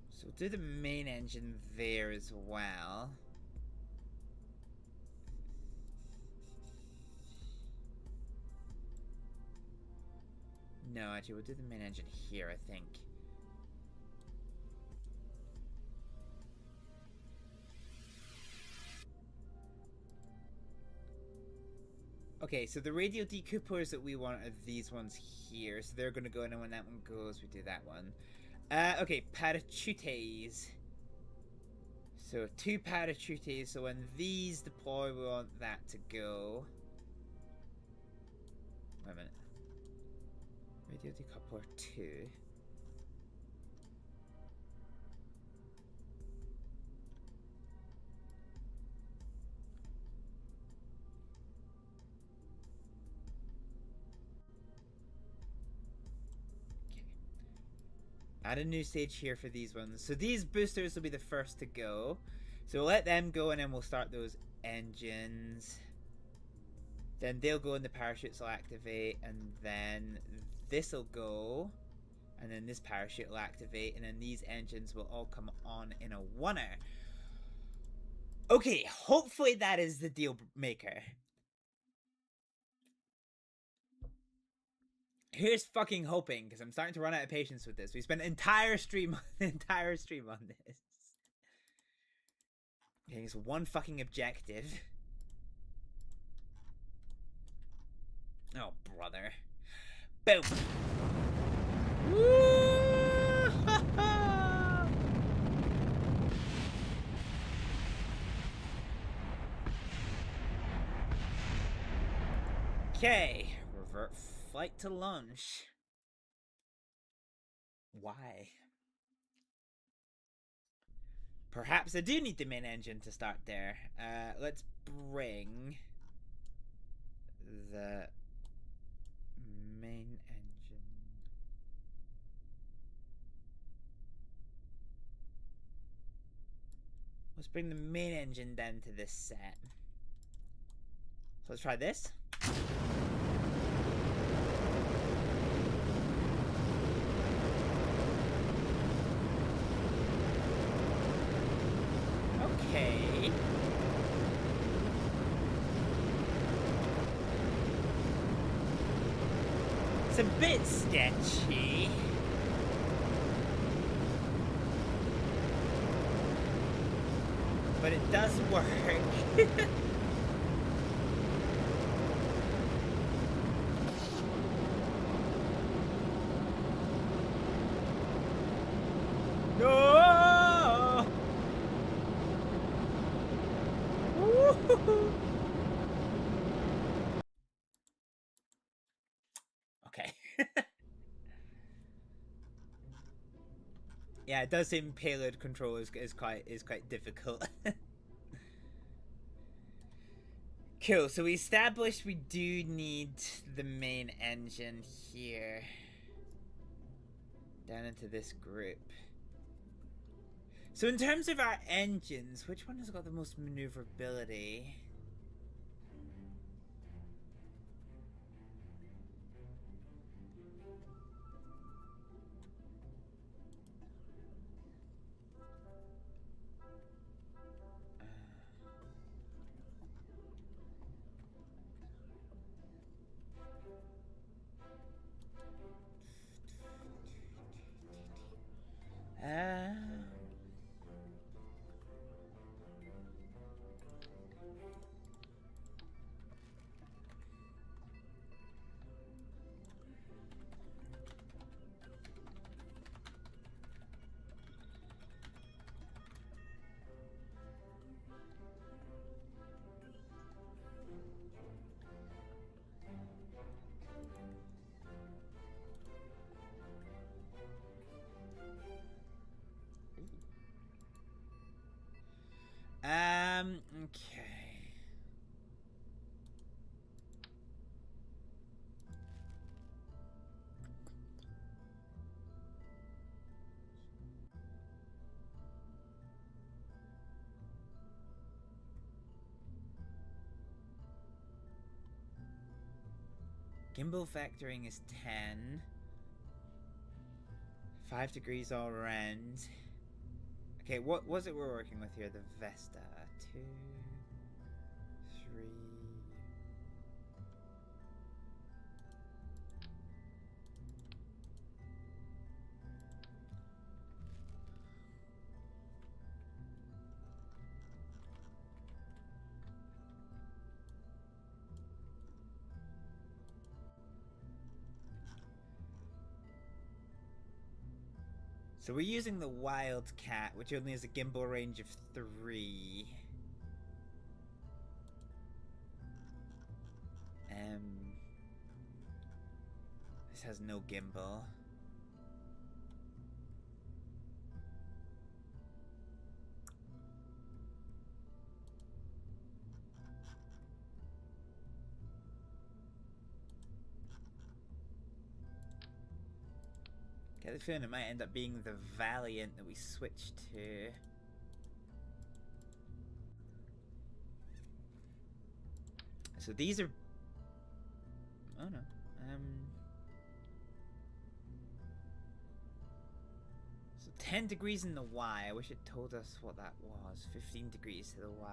S9: So we'll do the main engine there as well. No, actually, we'll do the main engine here, I think. Okay, so the radial decouplers that we want are these ones here. So they're going to go in, and when that one goes, we do that one. Okay, parachutes. So 2 parachutes. So when these deploy, we want that to go. Wait a minute. Radial decoupler 2. Add a new stage here for these ones. So these boosters will be the first to go. So we'll let them go and then we'll start those engines. Then they'll go and the parachutes will activate, and then this will go. And then this parachute will activate, and then these engines will all come on in a oneer. Okay, hopefully that is the deal maker. Here's fucking hoping, because I'm starting to run out of patience with this. We spent an entire stream on this. Okay, it's one fucking objective. Oh, brother. Boom. Okay, revert flight to launch. Why? Perhaps I do need the main engine to start there. Let's bring the main engine. Let's bring the main engine down to this set. So let's try this. Okay. It's a bit sketchy. But it does work. No! Woo-hoo-hoo. Okay. Yeah, it does seem payload control is quite difficult. Cool, so we established we do need the main engine here. Down into this group. So in terms of our engines, which one has got the most maneuverability? Okay. Gimbal factoring is 10. 5 degrees all around. Okay, what was it we're working with here? The Vesta. 2, 3. So we're using the Wildcat, which only has a gimbal range of 3. This has no gimbal. Get the feeling it might end up being the Valiant that we switched to. So these are... Oh no. So 10 degrees in the Y. I wish it told us what that was. 15 degrees to the Y.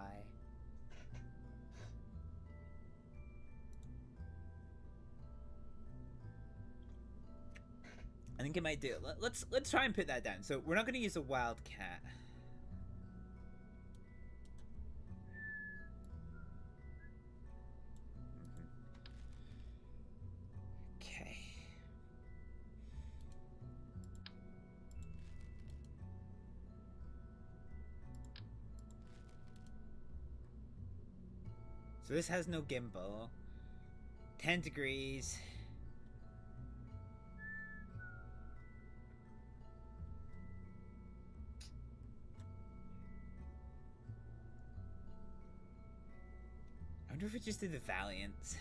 S9: I think it might do it. Let's try and put that down. So we're not going to use a Wildcat. Okay. So this has no gimbal. 10 degrees. wonder if we just do the Valiant.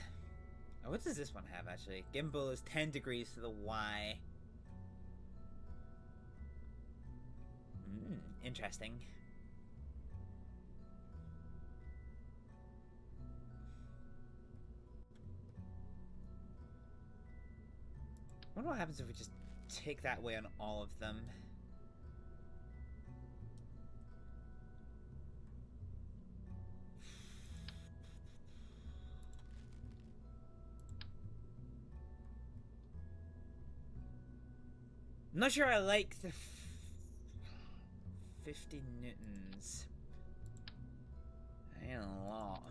S9: Oh, what does this one have, actually? Gimbal is 10 degrees to the Y. Interesting. I wonder what happens if we just take that way on all of them. I'm not sure I like the 50 newtons. Ain't a lot.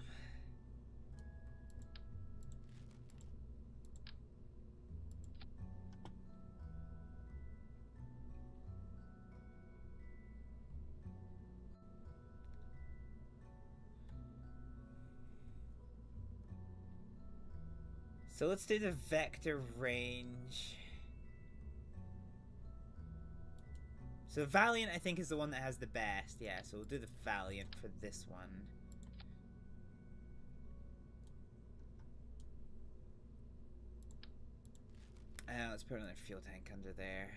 S9: So let's do the vector range. So Valiant, I think, is the one that has the best. Yeah, so we'll do the Valiant for this one. Let's put another fuel tank under there.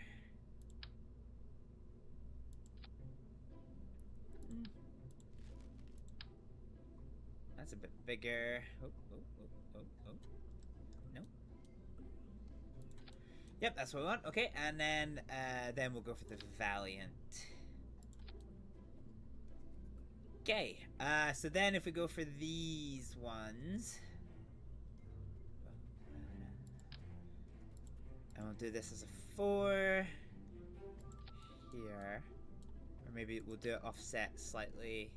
S9: That's a bit bigger. Oh. No. Yep, that's what we want. Okay, and then we'll go for the Valiant. Okay, so then if we go for these ones, and we'll do this as a 4 here, or maybe we'll do it offset slightly.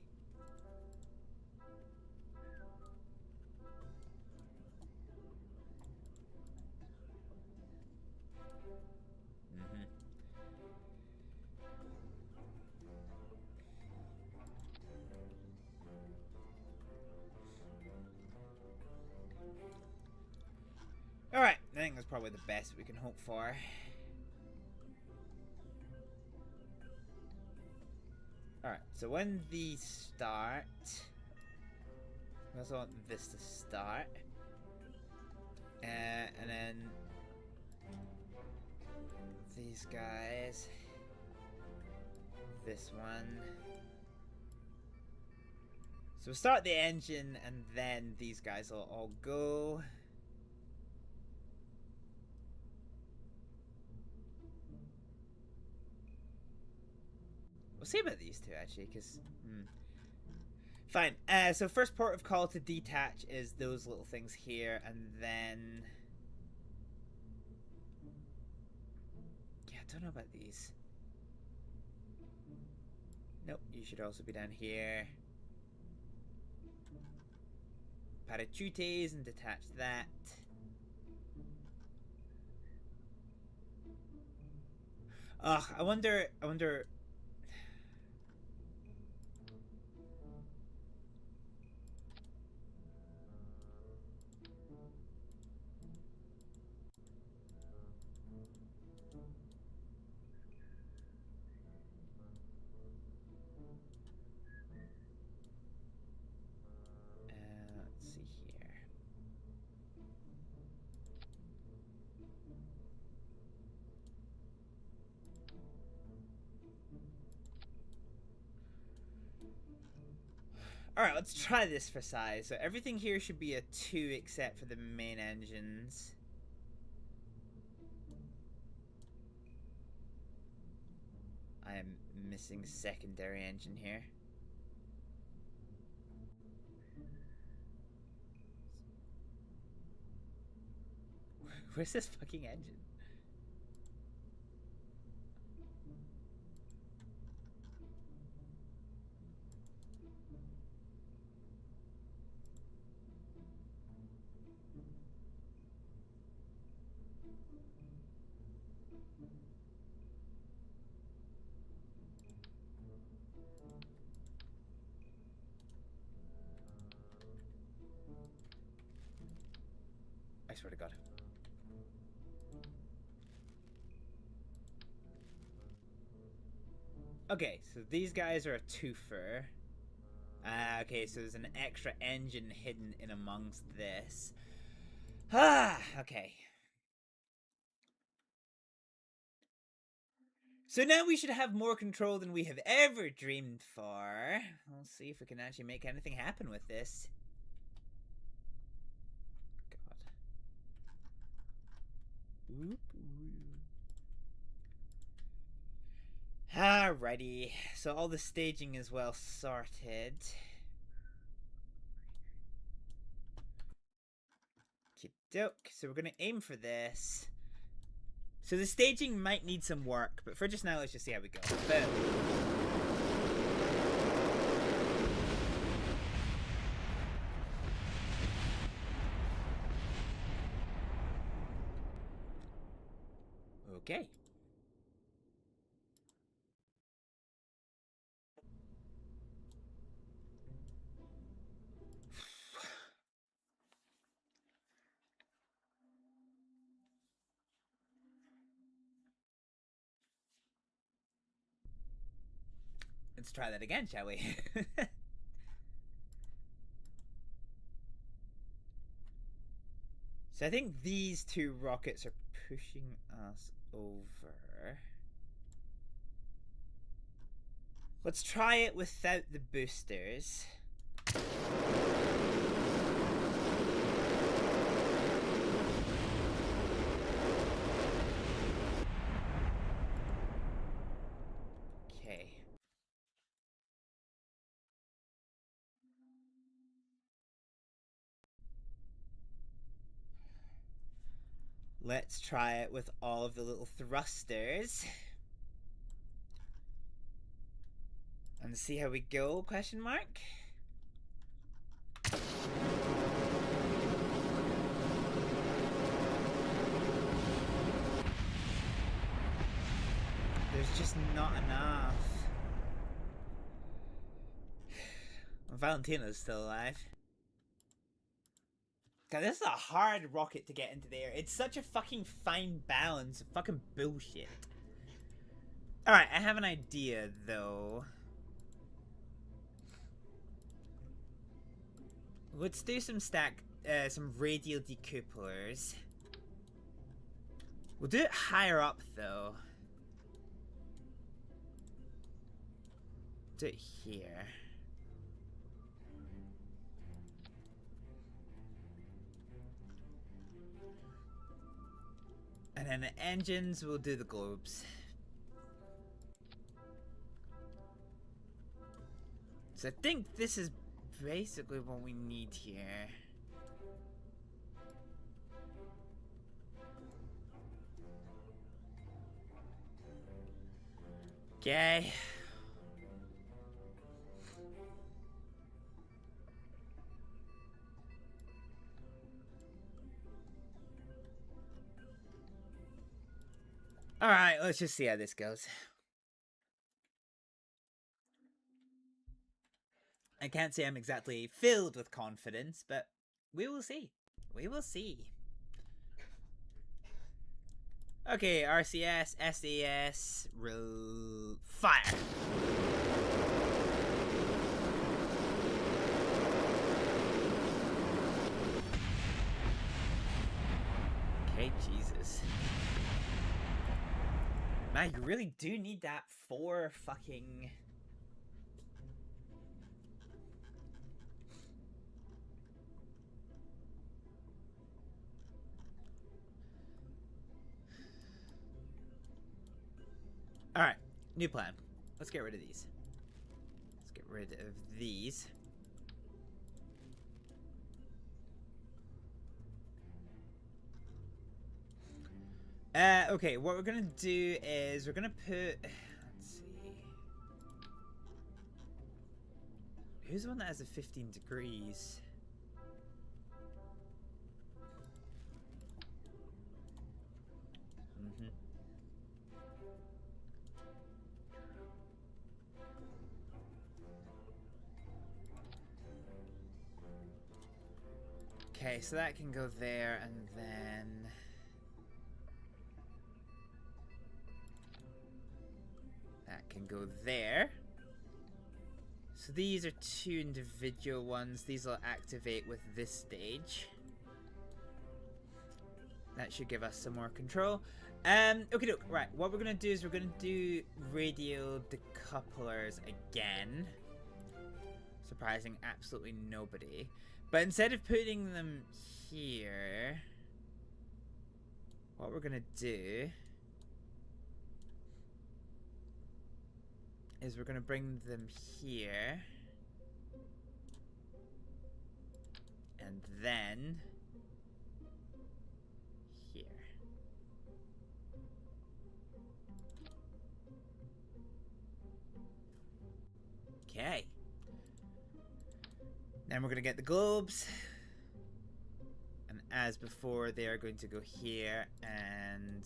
S9: Alright, I think that's probably the best we can hope for. Alright, so when these start, we also want this to start. And then these guys, this one. So we'll start the engine and then these guys will all go. We'll see about these two, actually, because... Fine. So first port of call to detach is those little things here, and then... Yeah, I don't know about these. Nope, you should also be down here. Parachutes and detach that. Ugh, I wonder... let's see here. Alright, let's try this for size. So everything here should be a 2 except for the main engines. I am missing secondary engine here. Where's this fucking engine? I swear to God. Okay, so these guys are a twofer. Okay, so there's an extra engine hidden in amongst this. Okay. So now we should have more control than we have ever dreamed for. We'll see if we can actually make anything happen with this. God. Oop. Alrighty, so all the staging is well sorted. Okey-doke, so we're gonna aim for this. So the staging might need some work, but for just now, let's just see how we go. Boom. Okay. Let's try that again, shall we? So I think these two rockets are pushing us over. Let's try it without the boosters. Okay. Let's try it with all of the little thrusters. And see how we go, question mark? There's just not enough. Valentina's still alive. God, this is a hard rocket to get into the air. It's such a fucking fine balance. Fucking bullshit. Alright, I have an idea, though. Let's do some some radial decouplers. We'll do it higher up, though. Do it here. And then the engines will do the globes. So I think this is basically what we need here. Okay. Alright, let's just see how this goes. I can't say I'm exactly filled with confidence, but we will see. We will see. Okay, RCS, SAS, fire! Okay, Jesus. Man, you really do need that for fucking... Alright, new plan. Let's get rid of these. Let's get rid of these. Okay, what we're gonna do is we're gonna put... Let's see... Who's the one that has a 15 degrees? Okay, so that can go there, and then... That can go there. So these are 2 individual ones. These will activate with this stage. That should give us some more control. Okay, right. What we're gonna do is we're gonna do radio decouplers again. Surprising absolutely nobody. But instead of putting them here, what we're gonna do is we're gonna bring them here. And then here. Okay. Then we're gonna get the globes. And as before, they are going to go here and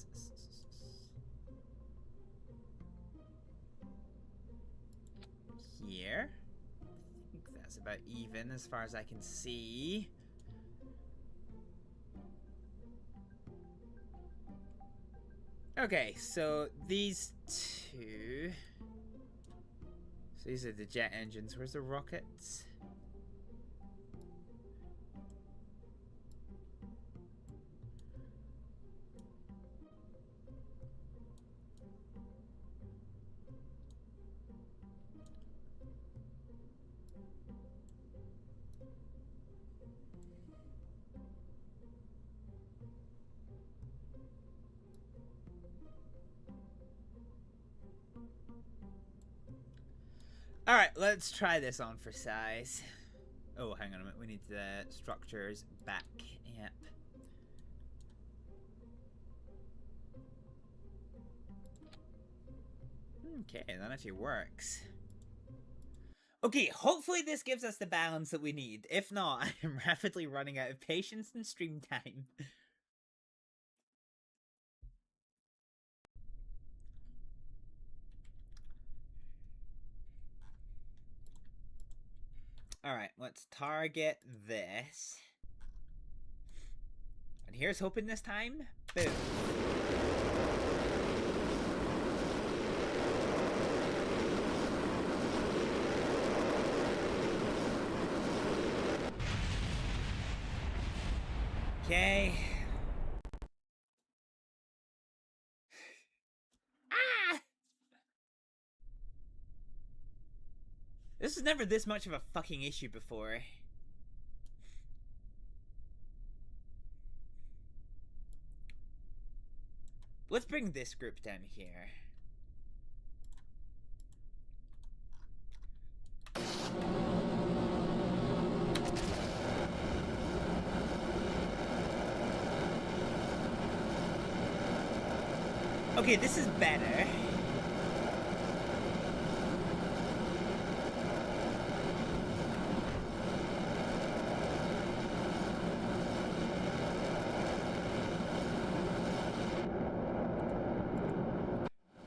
S9: here. I think that's about even as far as I can see. Okay, so these 2. So these are the jet engines. Where's the rockets? Alright, let's try this on for size. Oh, hang on a minute. We need the structures back. Yep. Okay, that actually works. Okay, hopefully this gives us the balance that we need. If not, I am rapidly running out of patience and stream time. Alright, let's target this. And here's hoping this time. Boom. Okay. Ah! This was never this much of a fucking issue before. Let's bring this group down here. Okay, this is better.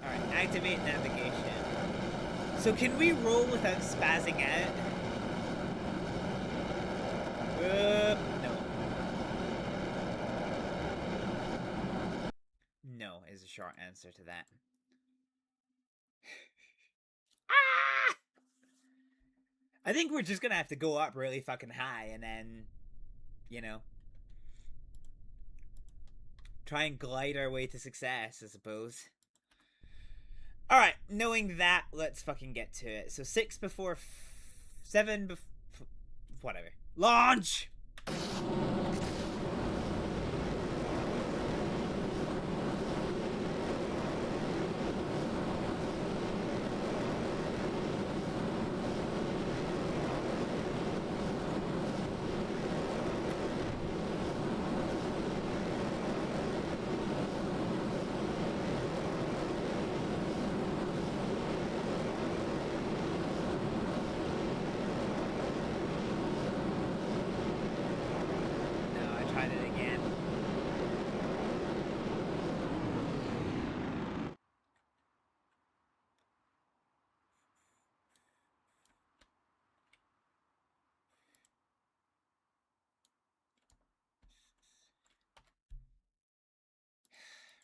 S9: Alright, activate navigation. So can we roll without spazzing out? No. No is a short answer to that. Ah! I think we're just gonna have to go up really fucking high and then, you know, try and glide our way to success, I suppose. Alright, knowing that, let's fucking get to it. So 6 before 7 before... whatever. Launch!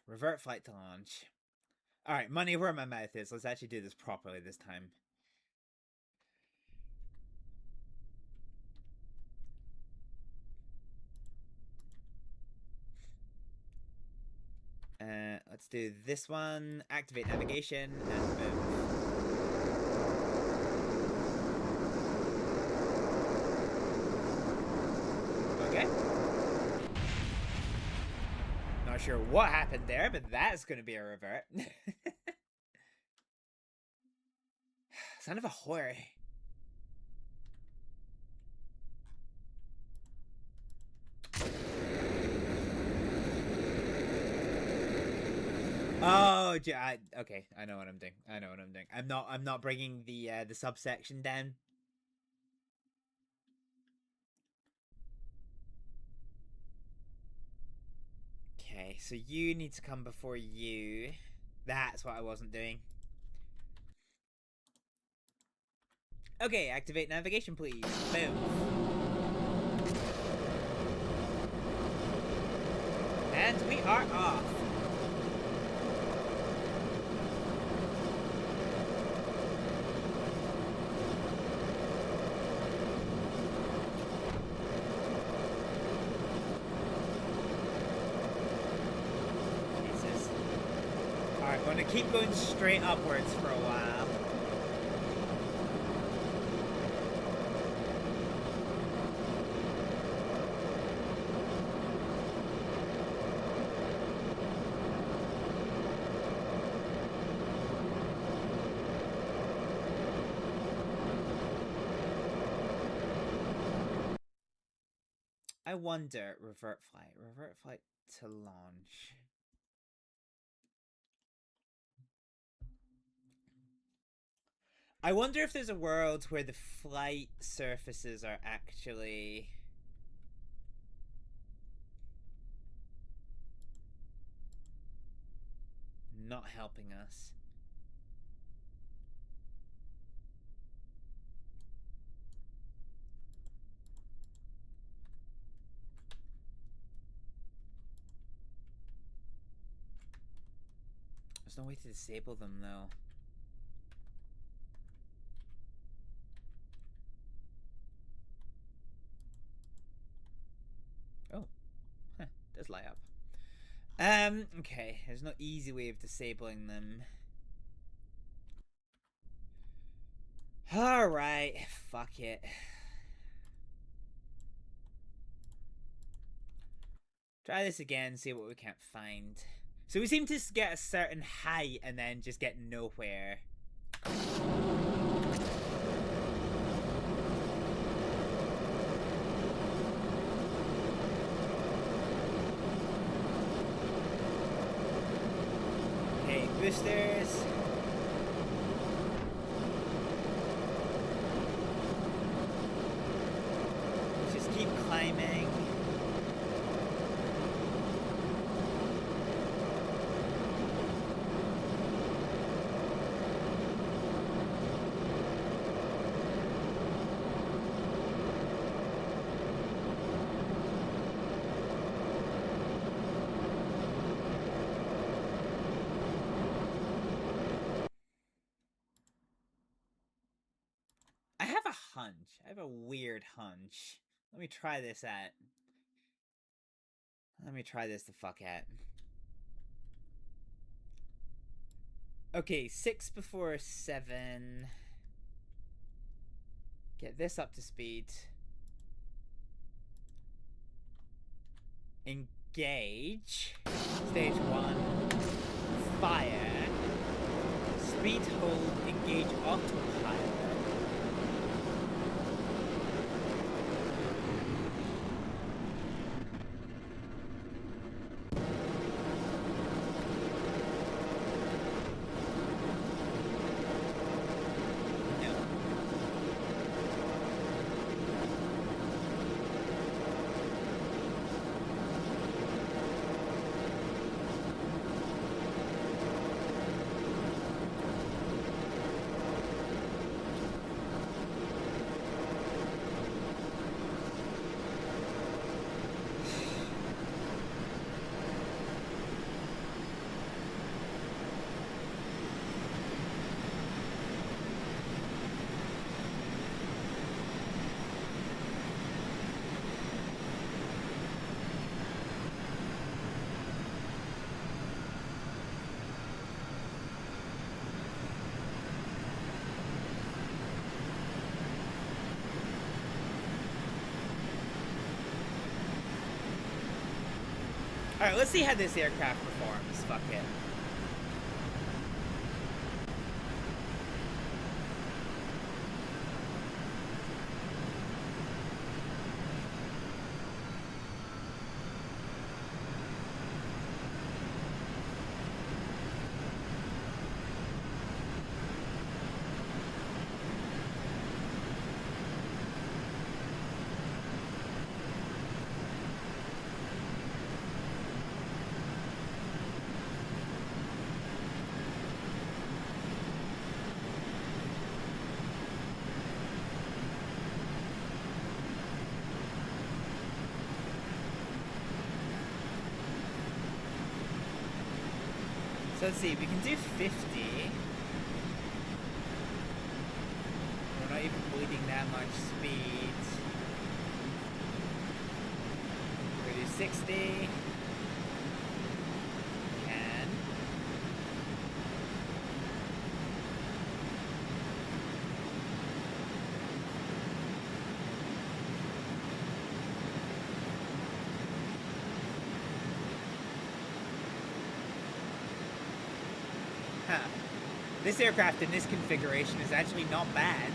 S9: Revert flight to launch. Alright, money where my mouth is. Let's actually do this properly this time. Let's do this one. Activate navigation and move. Okay. Not sure what happened there, but that's going to be a revert. Son of a whore. Oh, okay. I know what I'm doing. I know what I'm doing. I'm not bringing the subsection down. Okay, so you need to come before you. That's what I wasn't doing. Okay, activate navigation, please. Boom. And we are off. Jesus. Alright, I'm gonna keep going straight upwards for a while. I wonder, revert flight to launch. I wonder if there's a world where the flight surfaces are actually not helping us. There's no way to disable them, though. Oh. Huh. Does light up. Okay. There's no easy way of disabling them. Alright. Fuck it. Try this again, see what we can't find. So we seem to get a certain height and then just get nowhere. Okay, boosters. Let's just keep climbing. Hunch. I have a weird hunch. Let me try this at. Let me try this the fuck at. Okay, 6 before 7. Get this up to speed. Engage. Stage 1. Fire. Speed hold. Engage autopilot. Alright, let's see how this aircraft performs. Fuck it. So let's see, we can do 50. We're not even bleeding that much speed. We're gonna do 60. Can. Huh. This aircraft in this configuration is actually not bad.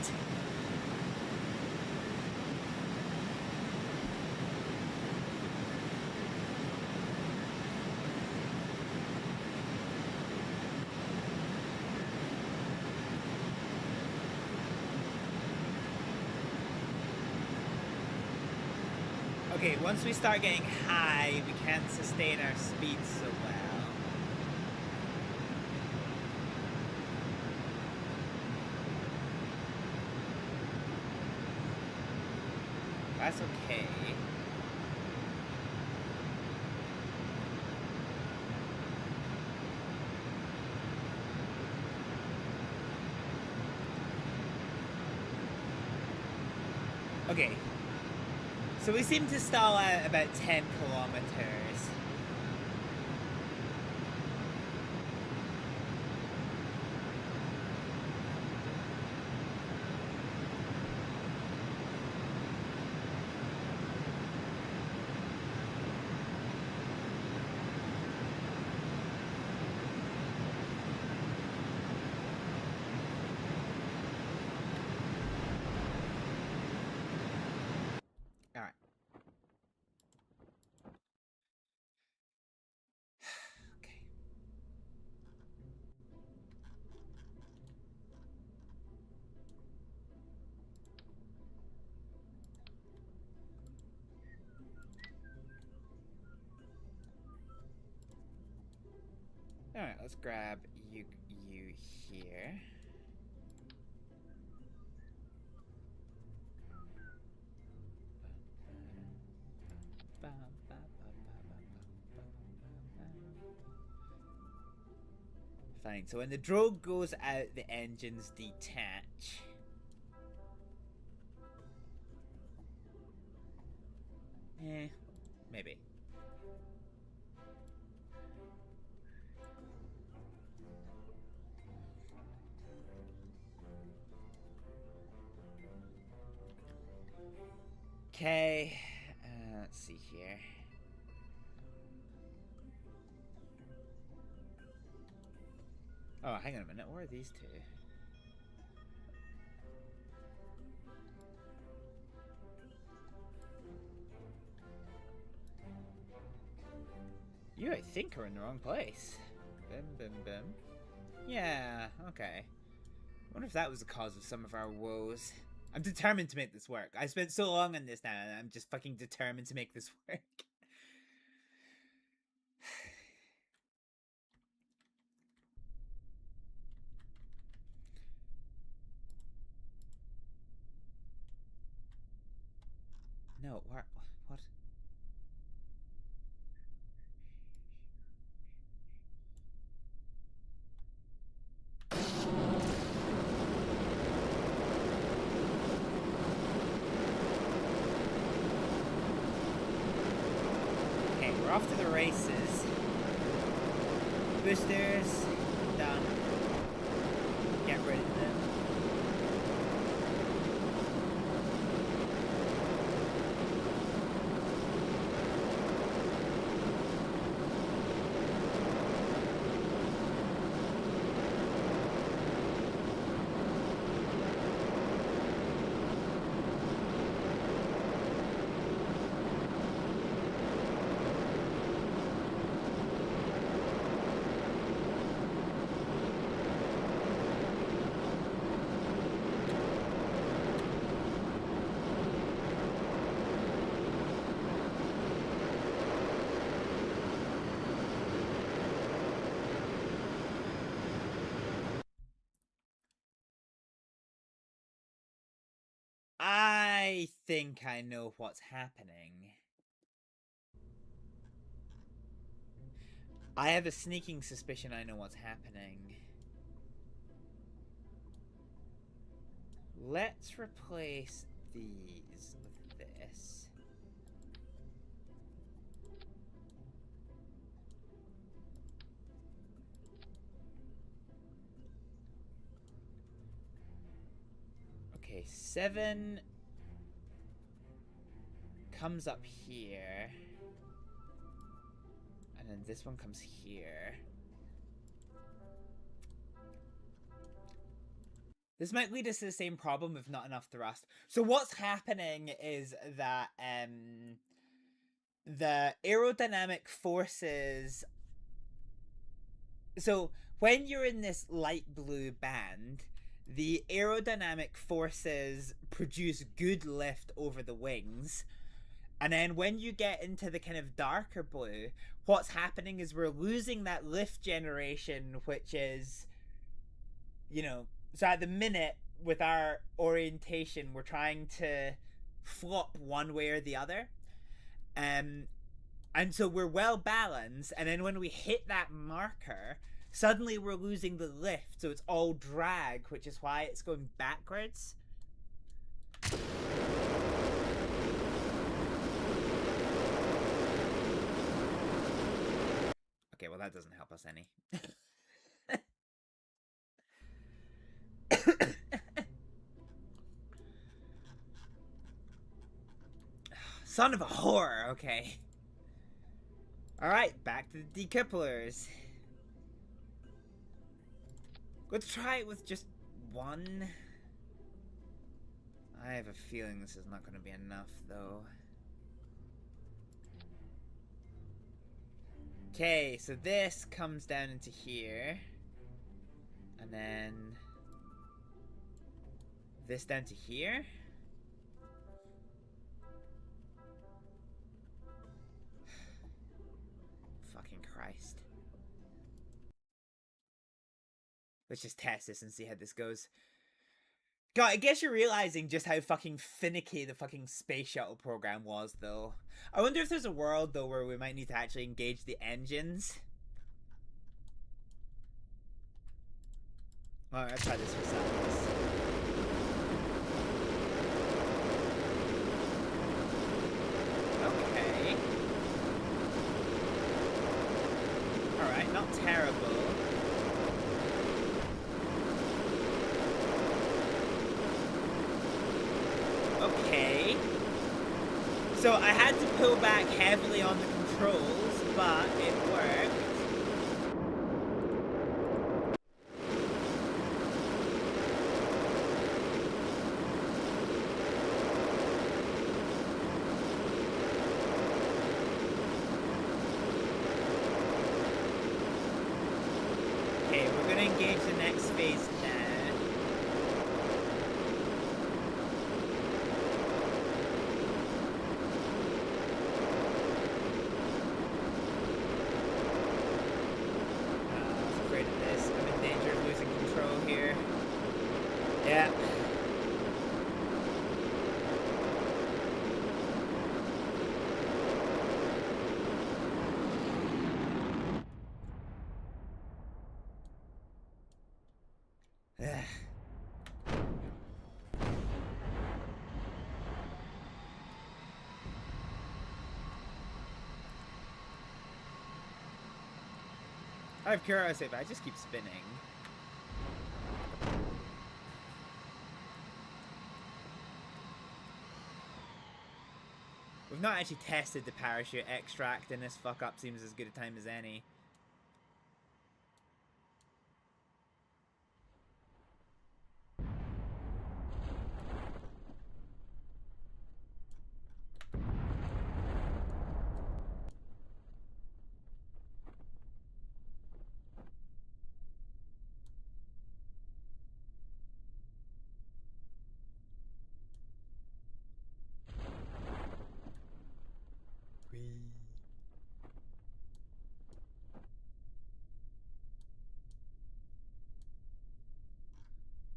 S9: Okay, once we start getting high, we can't sustain our speed so well. That's okay. Okay. So we seem to stall at about 10 kilometers. Alright. Okay. Alright, let's grab you here. Fine, so when the drogue goes out, the engines detach. Maybe. Okay, let's see here. Oh, hang on a minute. Where are these two? You, I think, are in the wrong place. Bim, bim, bim. Yeah, okay. I wonder if that was the cause of some of our woes. I'm determined to make this work. I spent so long on this now, and I'm just fucking determined to make this work. No, what? Okay, we're off to the races. Boosters, done. Get rid of them. I think I know what's happening. I have a sneaking suspicion I know what's happening. Let's replace these with this. Okay, 7 comes up here. And then this one comes here. This might lead us to the same problem with not enough thrust. So what's happening is that the aerodynamic forces... So when you're in this light blue band, the aerodynamic forces produce good lift over the wings. And then when you get into the kind of darker blue, what's happening is we're losing that lift generation, which is, you know, so at the minute with our orientation, we're trying to flop one way or the other. And so we're well balanced, and then when we hit that marker, suddenly we're losing the lift, so it's all drag, which is why it's going backwards. Okay, well that doesn't help us any. Son of a whore, okay. Alright, back to the decouplers. Let's try it with just one. I have a feeling this is not going to be enough, though. Okay, so this comes down into here. And then this down to here. Fucking Christ. Let's just test this and see how this goes. God, I guess you're realizing just how fucking finicky the fucking space shuttle program was, though. I wonder if there's a world, though, where we might need to actually engage the engines. Alright, let's try this for size. Okay. Alright, not terrible. Okay. So I had to pull back heavily on the controls, but it worked. Okay, we're gonna engage the next phase now. Yeah. I have curiosity, but I just keep spinning. We've not actually tested the parachute extract, and this fuck up seems as good a time as any.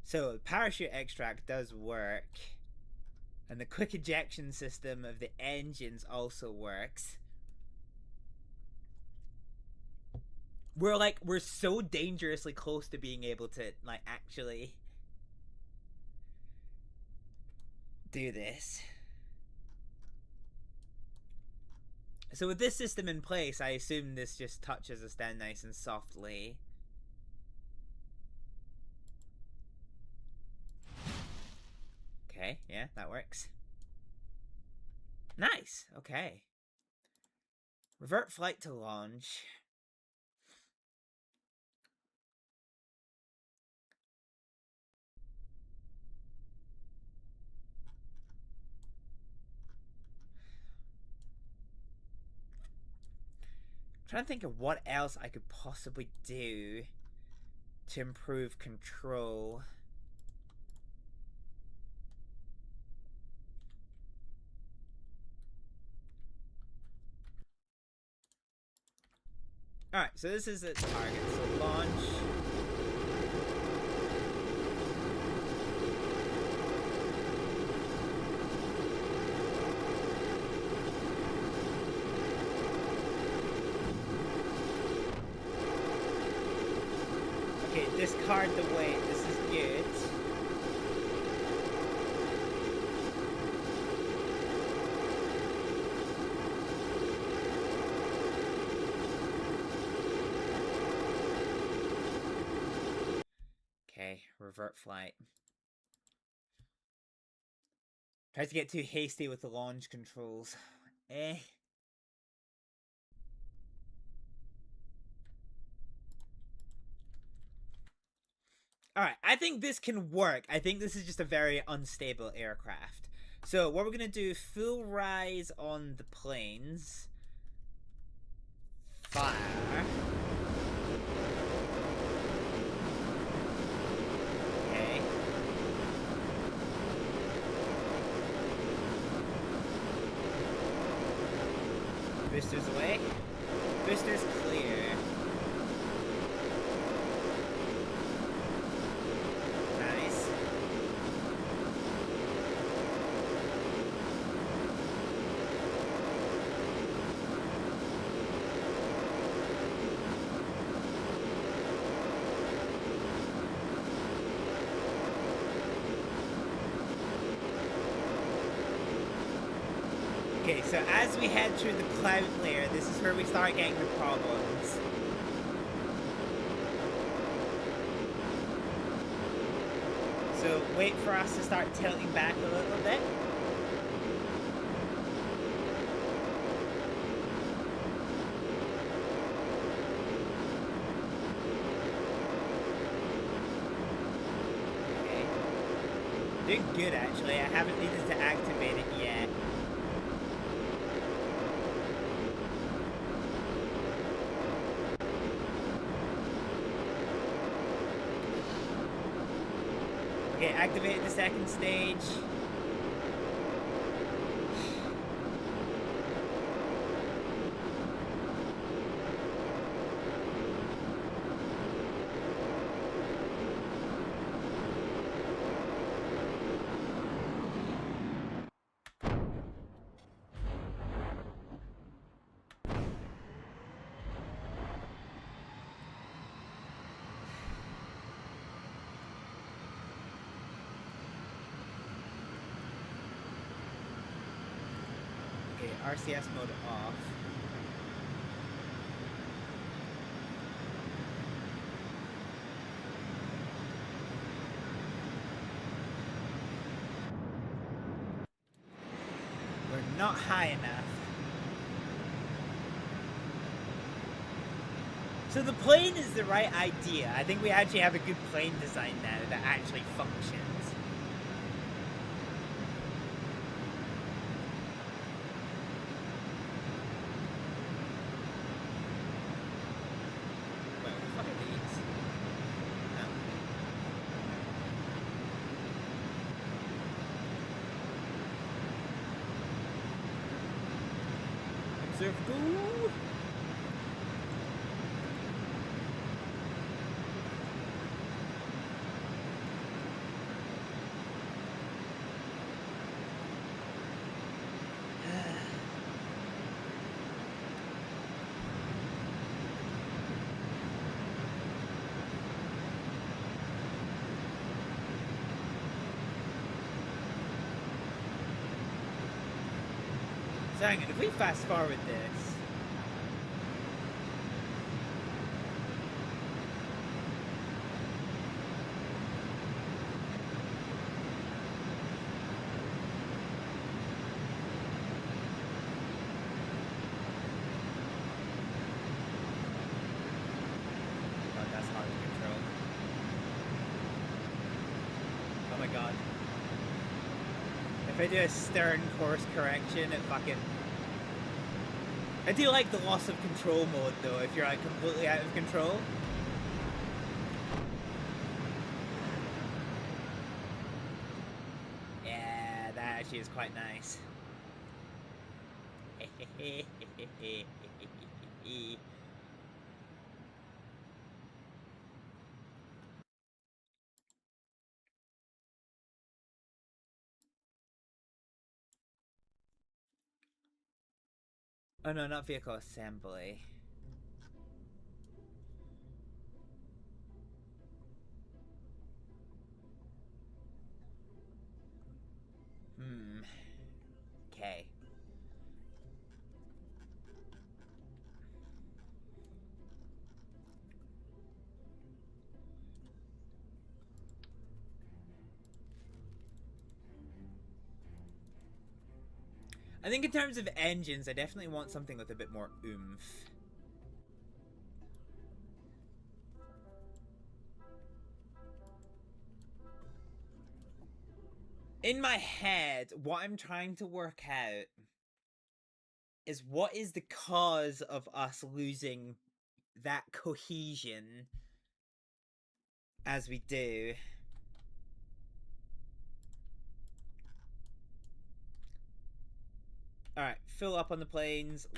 S9: So, the parachute extract does work. And the quick ejection system of the engines also works. We're so dangerously close to being able to, like, actually do this. So with this system in place, I assume this just touches us down nice and softly. Okay, yeah, that works. Nice, okay. Revert flight to launch. I'm trying to think of what else I could possibly do to improve control. Alright, so this is the target. So launch. Okay, discard the weight. This is good. Okay, revert flight. Tried to get too hasty with the launch controls. Alright, I think this can work. I think this is just a very unstable aircraft. So, what we're gonna do, full rise on the planes. Fire. Okay. Boosters away. Boosters clear. Nice. Okay, so as we head through the cloud layer, this is where we start getting the problems. So wait for us to start tilting back a little bit. Okay. Doing good actually, I haven't needed to activate it yet. Okay, activate the second stage. RCS mode off. We're not high enough. So the plane is the right idea. I think we actually have a good plane design now that actually functions. Observe go. So hang on, if we fast forward this. God, that's hard to control. Oh my god. If I do a stern course correction, it fucking... I do like the loss of control mode though, if you're like completely out of control. Yeah, that actually is quite nice. Oh no, not vehicle assembly. Okay. I think in terms of engines, I definitely want something with a bit more oomph. In my head, what I'm trying to work out is what is the cause of us losing that cohesion as we do. Alright, fill up on the planes.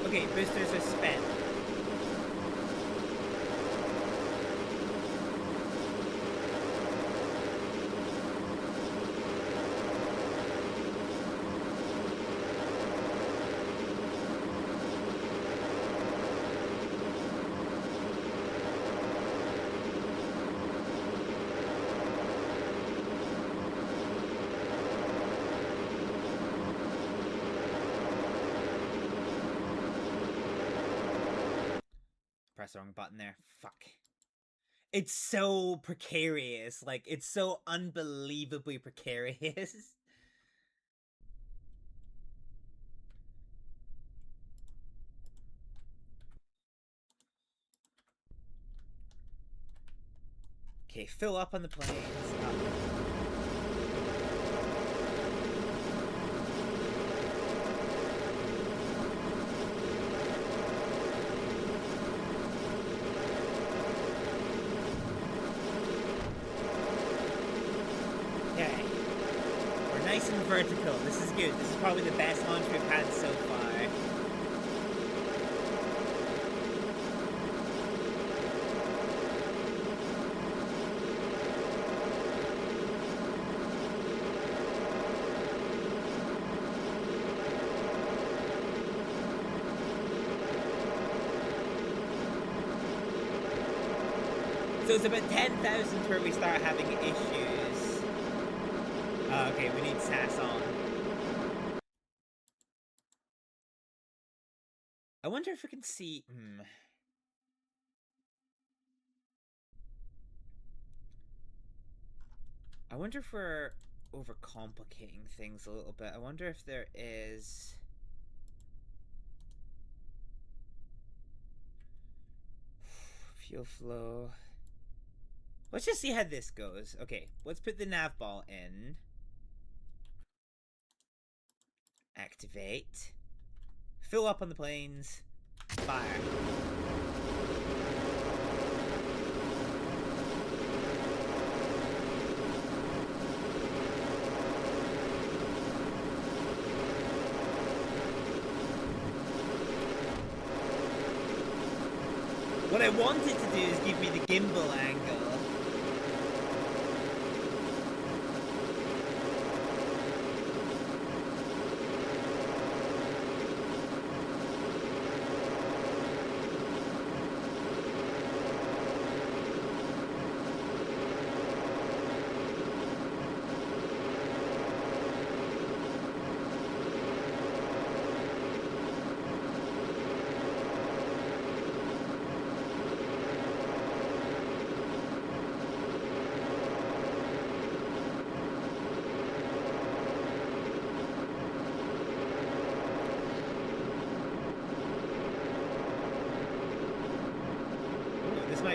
S9: Okay, boosters are spent. Press the wrong button there. Fuck. It's so precarious. Like, it's so unbelievably precarious. Okay, fill up on the planes. Okay. We're nice and vertical. This is good. This is probably the best launch we've had so far. So it's about 10,000 where we start having issues. Oh, okay, we need SAS on. I wonder if we can see... I wonder if we're overcomplicating things a little bit. I wonder if there is... Fuel flow... Let's just see how this goes. Okay, let's put the nav ball in. Activate. Fill up on the planes. Fire. What I wanted to do is give me the gimbal angle.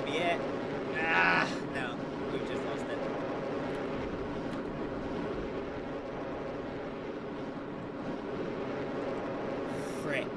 S9: might be it. Ah, no. We've just lost it. Frick.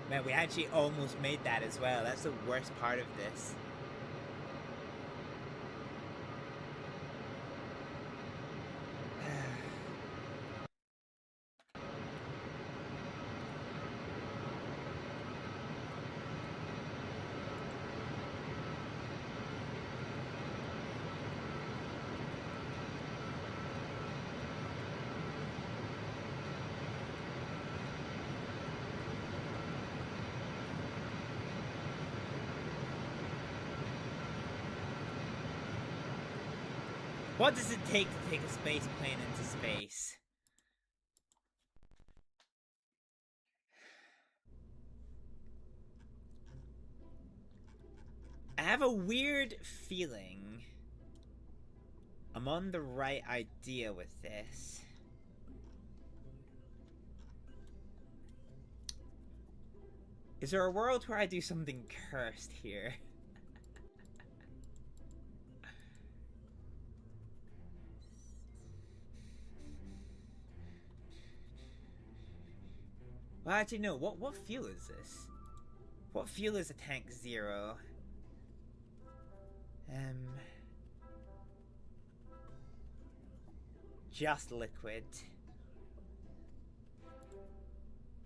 S9: Man, we actually almost made that as well. That's the worst part of this. What does it take to take a space plane into space? I have a weird feeling I'm on the right idea with this. Is there a world where I do something cursed here? Well, actually, no. What fuel is this? What fuel is a tank 0? Just liquid.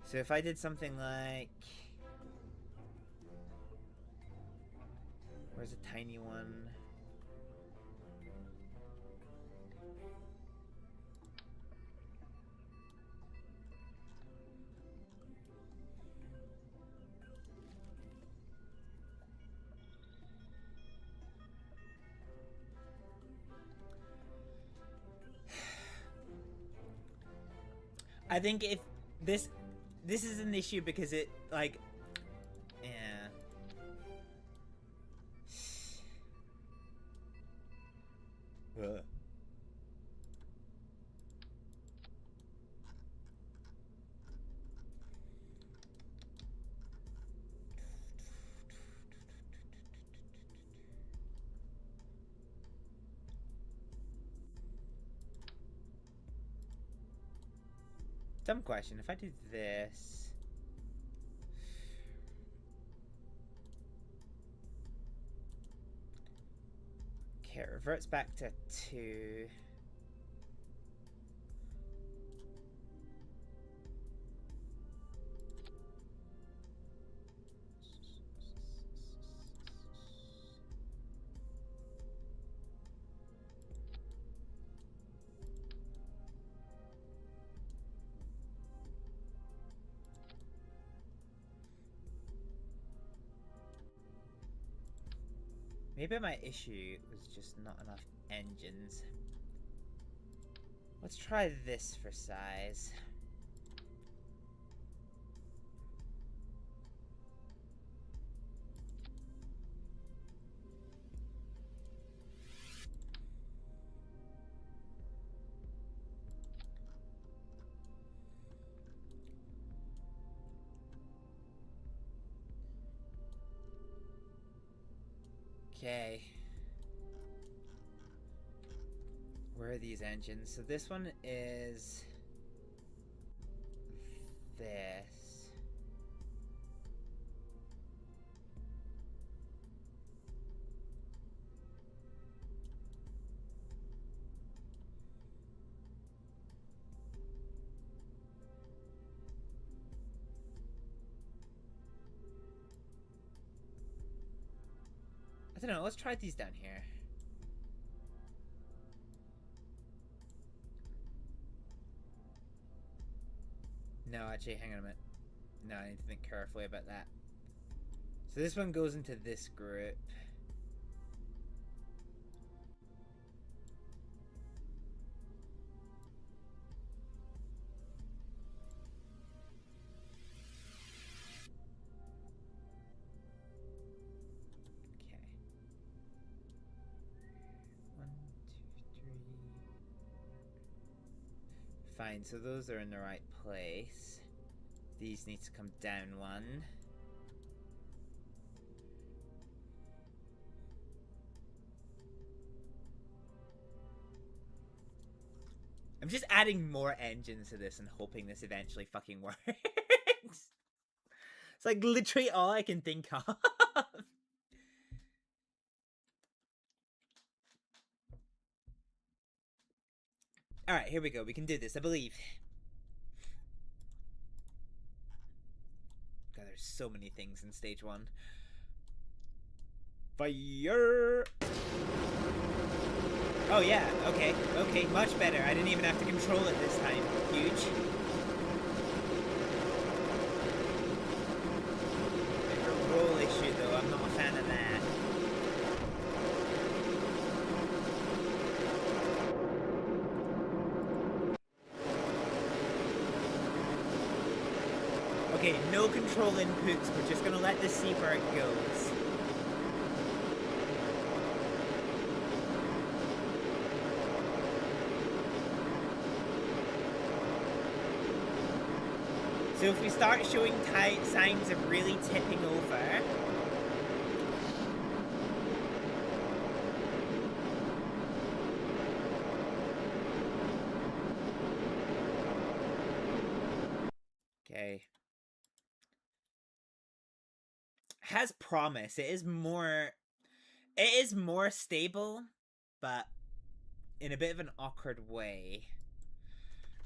S9: So if I did something like... Where's a tiny one? I think if this is an issue because it like Ugh. Dumb question. If I do this... Okay, it reverts back to 2. Maybe my issue was just not enough engines. Let's try this for size. Okay. Where are these engines? So this one is this. I don't know, let's try these down here. No, actually, hang on a minute. No, I need to think carefully about that. So this one goes into this group. Fine, so those are in the right place. These need to come down one. I'm just adding more engines to this and hoping this eventually fucking works. It's like literally all I can think of. Alright, here we go. We can do this, I believe. God, there's so many things in stage 1. Fire! Oh yeah, okay, okay, much better. I didn't even have to control it this time. Huge. Bit of a roll issue though, I'm not a fan of that. Okay, no control inputs, we're just gonna let this see where it goes. So if we start showing signs of really tipping over... Okay. Has promise. It is more stable, but in a bit of an awkward way.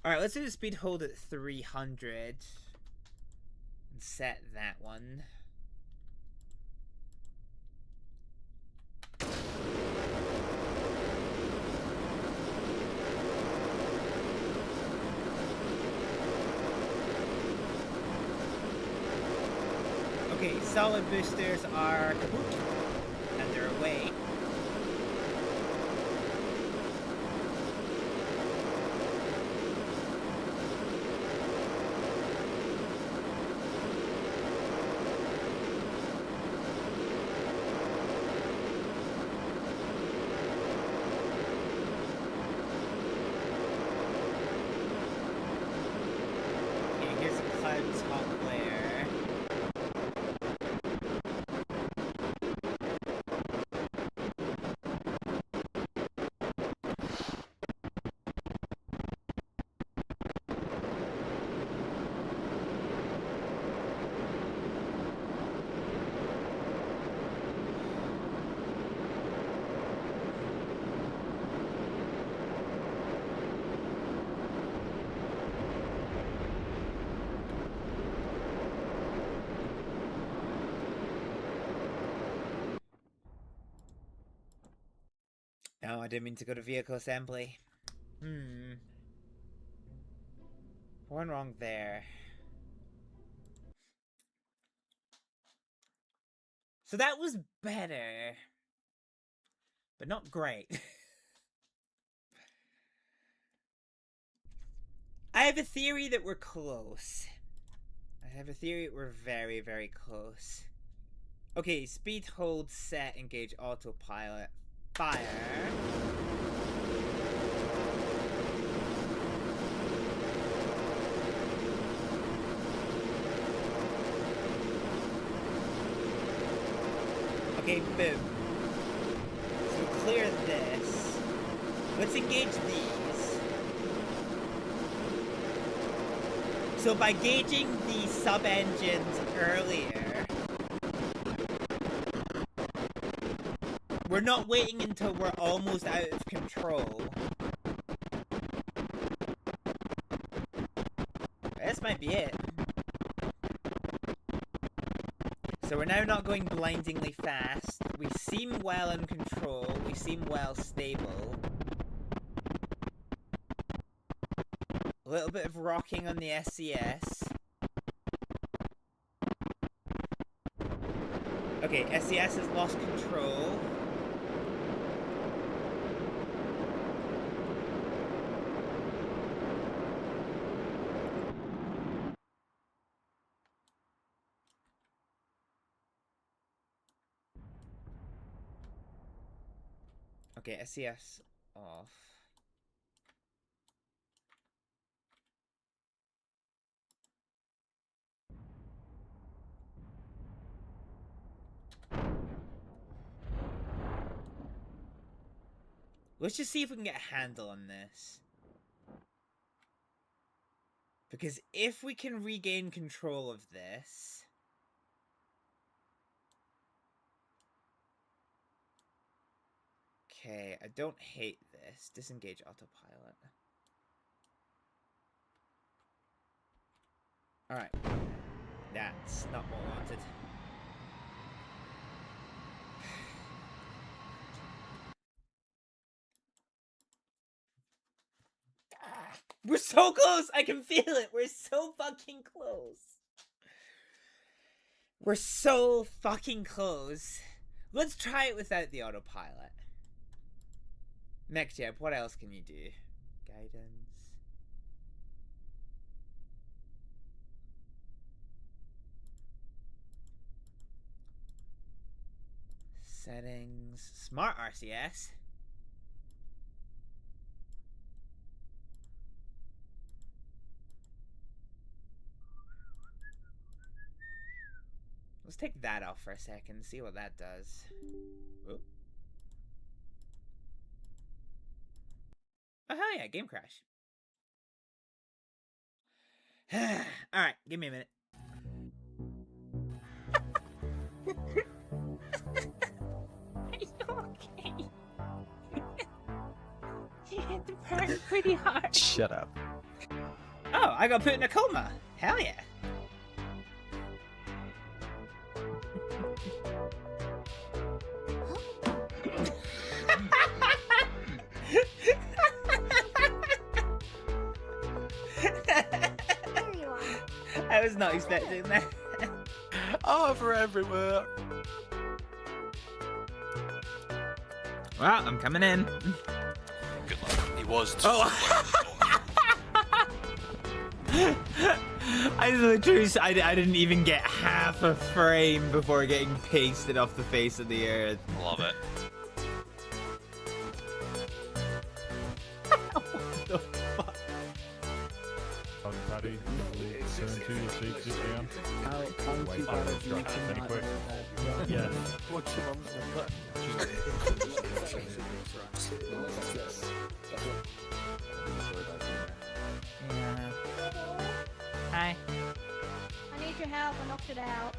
S9: Alright, let's do the speed hold at 300. And set that one. Okay, solid boosters are kaput, and they're away. No, I didn't mean to go to vehicle assembly. One wrong there. So that was better. But not great. I have a theory that we're close. I have a theory that we're very, very close. Okay, speed hold, set, engage autopilot. Fire. Okay, boom. So clear this. Let's engage these. So by gauging the sub-engines earlier, we're not waiting until we're almost out of control. This might be it. So we're now not going blindingly fast. We seem well in control. We seem well stable. A little bit of rocking on the SCS. Okay, SCS has lost control. Okay, SCS off. Let's just see if we can get a handle on this. Because if we can regain control of this... Okay, I don't hate this. Disengage autopilot. Alright. That's not what I wanted. We're so close! I can feel it! We're so fucking close! We're so fucking close. Let's try it without the autopilot. MechJeb, what else can you do? Guidance. Settings. Smart RCS. Let's take that off for a second and see what that does. Whoop. Oh, hell yeah, game crash. Alright, give me a minute.
S2: Are you okay? You hit the burn pretty hard.
S7: Shut up.
S9: Oh, I got put in a coma. Hell yeah. I was not expecting that.
S3: Over everywhere.
S4: Well, I'm coming in.
S3: Good luck. He was.
S4: Oh. I literally, I didn't even get half a frame before getting pasted off the face of the earth.
S3: Love it.
S4: What the fuck?
S7: Paddy, turn to your seat, sit down. Very quick. Yeah.
S3: What's your mum's number?
S9: Yeah. Hi.
S2: I need your help. I knocked it out.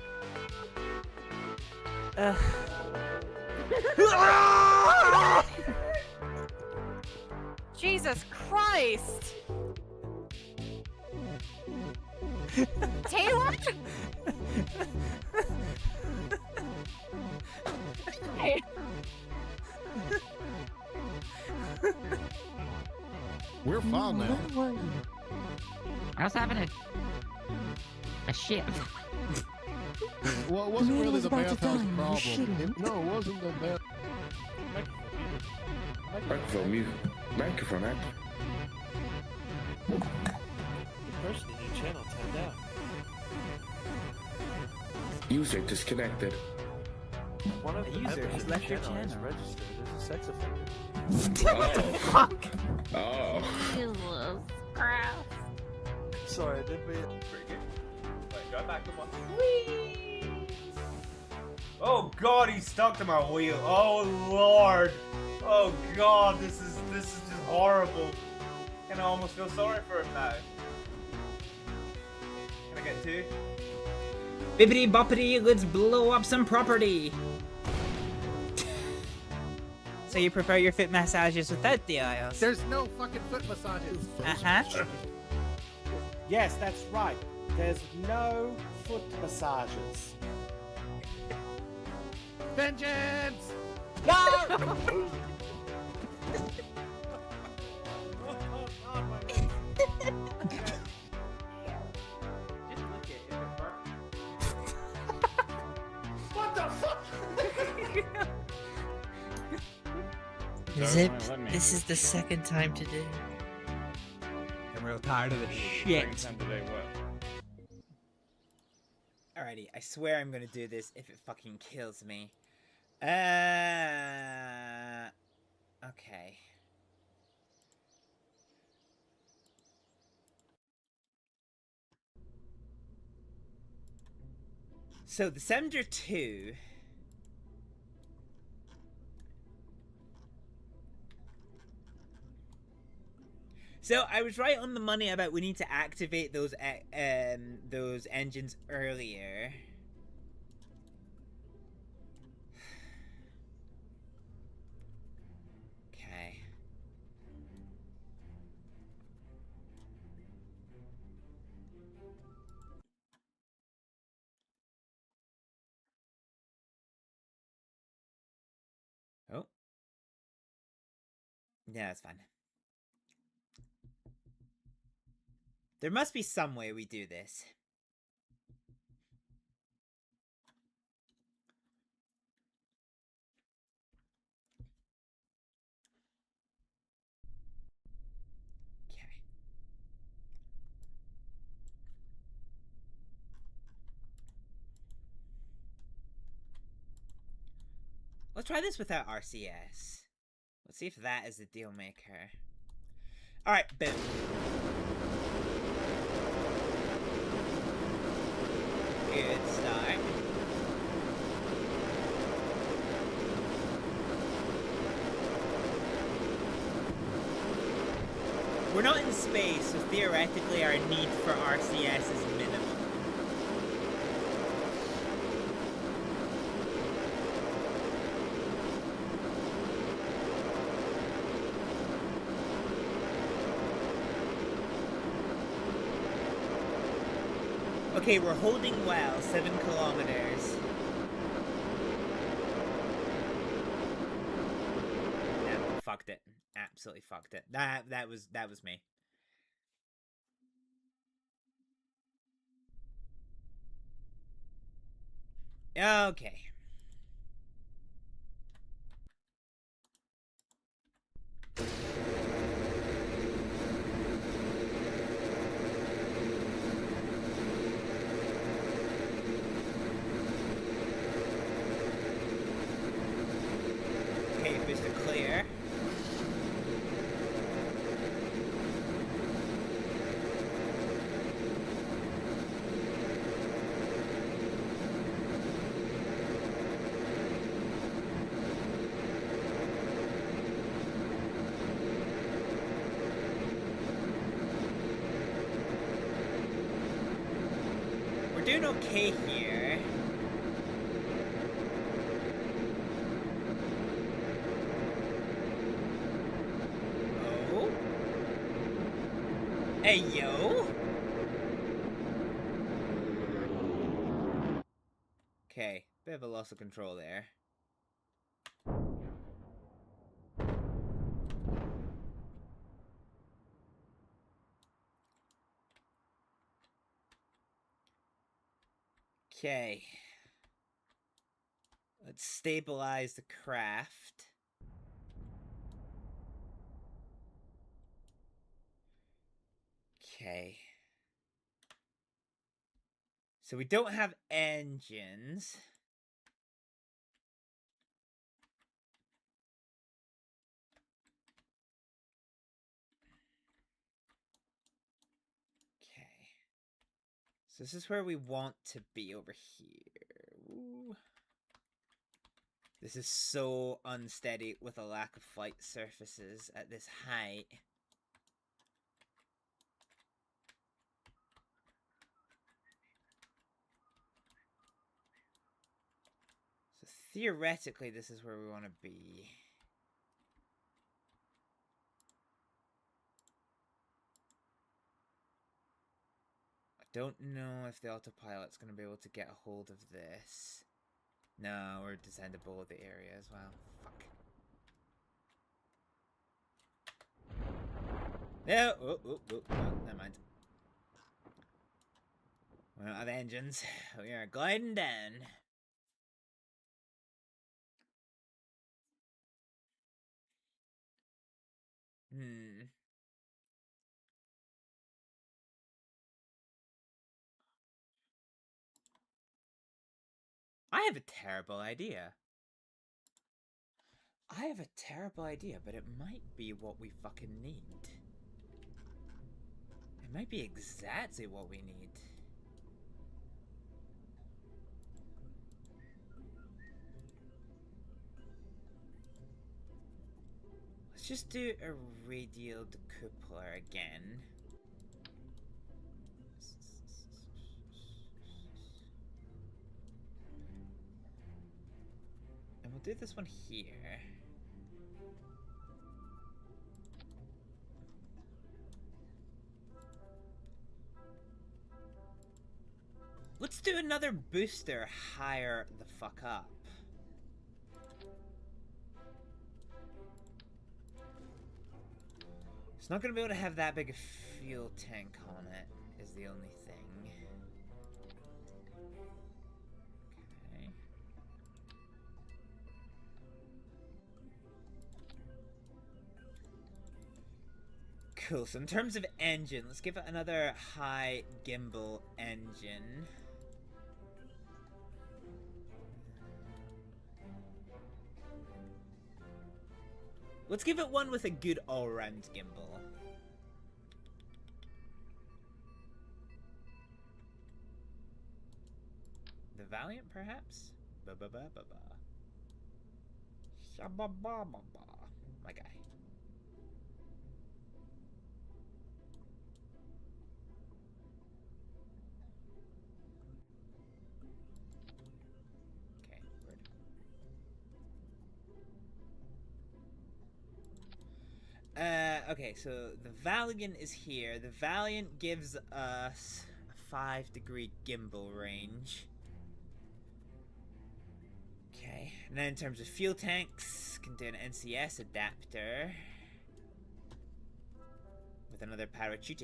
S12: Jesus Christ! Taylor? Hey.
S16: We're fine now.
S6: I was having a shit.
S16: Well, it wasn't really the
S6: about to
S16: bathhouse
S6: die,
S16: problem.
S6: shitting.
S16: No, it wasn't the bath.
S10: Microphone mute. Microphone active.
S3: Person in your channel timed out.
S10: User disconnected.
S3: One of the
S4: user
S3: members
S4: has
S3: of
S4: left your
S3: is
S4: channel.
S3: registered as a sex offender.
S4: What the fuck?
S10: Oh.
S2: Jesus Christ.
S3: Sorry, I didn't mean it.
S4: Pretty good. Wait, go back to one. Oh god, he's stuck to my wheel. Oh lord. Oh god, this is just horrible. And I almost feel sorry for him now. Can I get two? Bippity boppity, let's blow up some property. So you prefer your foot massages without the aisles?
S16: There's no fucking foot massages.
S4: Uh-huh.
S3: Yes, that's right. There's no foot massages.
S16: Vengeance!
S3: No!
S16: What the fuck?
S6: Zip, this is the second time today.
S4: I'm real tired of this shit. Alrighty, I swear I'm gonna do this if it fucking kills me. Okay. So the Sender 2
S9: So I was right on the money about we need to activate those engines earlier. Okay. Oh. Yeah, that's fine. There must be some way we do this. Okay. Let's try this without RCS. Let's see if that is the deal maker. Alright, boom. Good start. We're not in space, so theoretically our need for RCS is minimal. Okay, we're holding well, 7 kilometers. No, fucked it. Absolutely fucked it. That was me. Okay. Okay, booster clear. We're doing okay here. Oh? Hey, yo? Okay, bit of a loss of control there. Okay. Let's stabilize the craft. Okay. So we don't have engines. Okay. So this is where we want to be over here. Ooh. This is so unsteady with a lack of flight surfaces at this height. So theoretically, this is where we want to be. I don't know if the autopilot's going to be able to get a hold of this. No, we're descended below the area as well. Fuck. No! Oh, never mind. We don't have engines. We are gliding down. I have a terrible idea. I have a terrible idea, but it might be what we fucking need. It might be exactly what we need. Let's Let's just do a radial decoupler again. And we'll do this one here. Let's do another booster higher the fuck up. It's not gonna be able to have that big a fuel tank on it, is the only thing. Okay. Cool, so in terms of engine, let's give it another high gimbal engine. Let's give it one with a good all-round gimbal. The Valiant, perhaps? Ba-ba-ba-ba-ba. Sha-ba-ba-ba-ba. My guy. Okay, word. Okay, so the Valiant is here. The Valiant gives us a 5-degree gimbal range. Okay, and then in terms of fuel tanks, can do an NCS adapter with another parachute.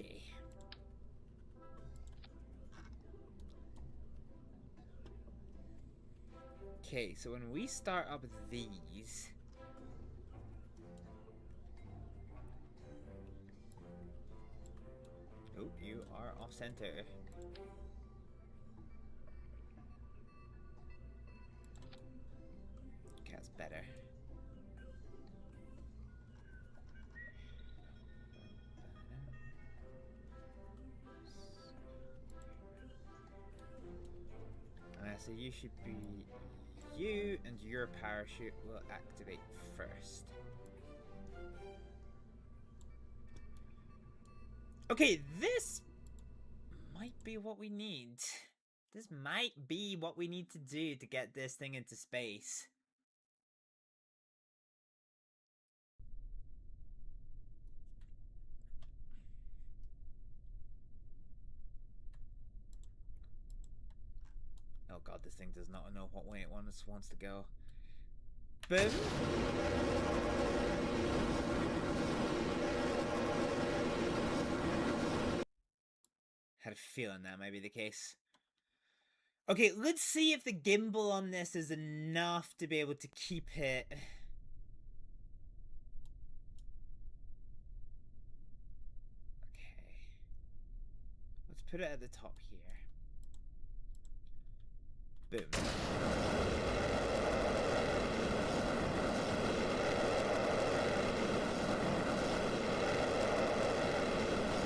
S9: Okay, so when we start up these, oh, you are off center. Okay, that's better. So you should be you, and your parachute will activate first. Okay, this might be what we need. This might be what we need to do to get this thing into space. Oh god, this thing does not know what way it wants to go. Boom! Had a feeling that might be the case. Okay, let's see if the gimbal on this is enough to be able to keep it. Okay. Let's put it at the top here. Boom.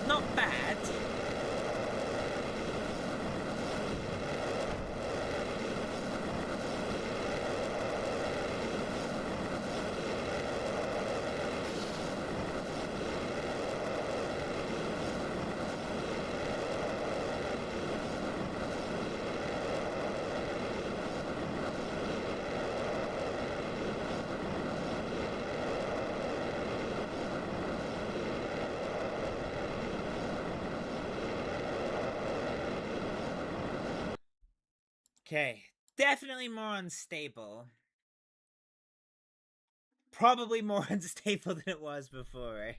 S9: Not bad. Okay, definitely more unstable. Probably more unstable than it was before.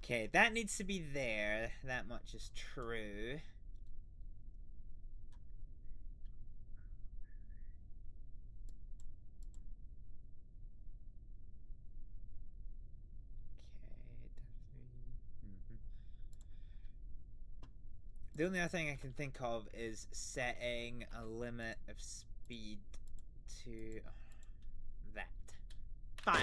S9: Okay, that needs to be there. That much is true. The only other thing I can think of is setting a limit of speed to that. Fire!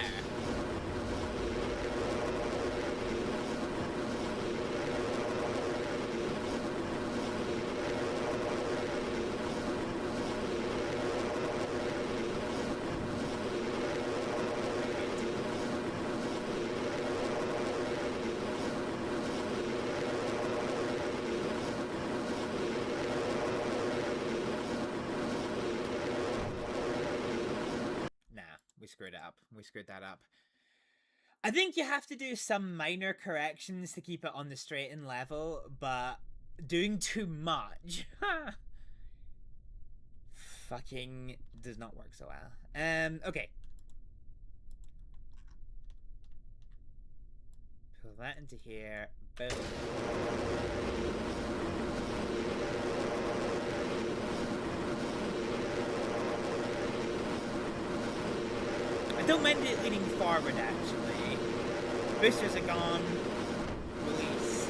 S9: screwed it up. We screwed that up. I think you have to do some minor corrections to keep it on the straight and level, but doing too much fucking does not work so well. Okay. Pull that into here. Boom. I don't mind it leaning forward, actually. Boosters are gone. Release.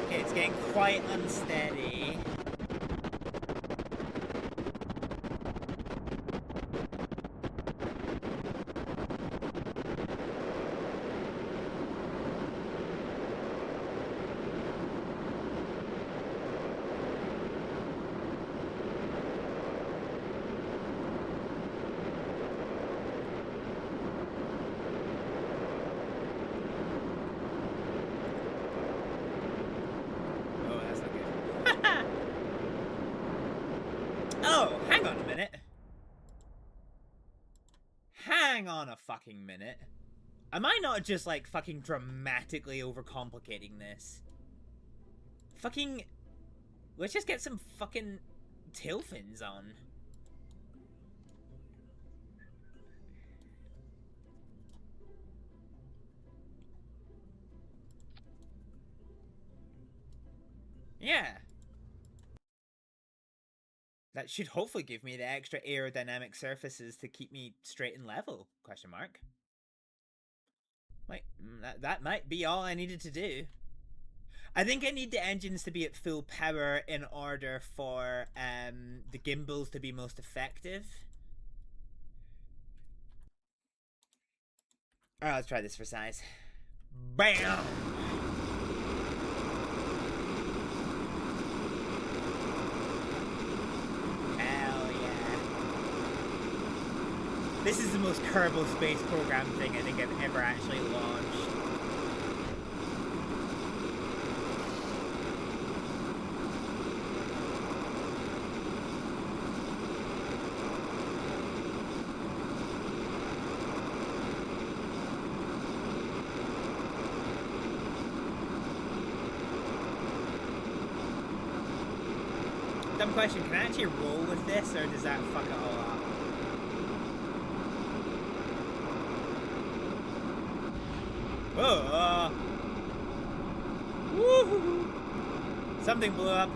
S9: Okay, it's getting quite unsteady. Oh, hang on a minute. Hang on a fucking minute. Am I not just, like, fucking dramatically overcomplicating this? Fucking... Let's just get some fucking tail fins on. Yeah. That should hopefully give me the extra aerodynamic surfaces to keep me straight and level, question mark. Wait, that might be all I needed to do. I think I need the engines to be at full power in order for the gimbals to be most effective. Alright, let's try this for size. BAM! This is the most Kerbal Space Program thing I think I've ever actually launched. Dumb question, can I actually roll with this, or does that fuck it all up? Whoa! Woohoo! Something blew up.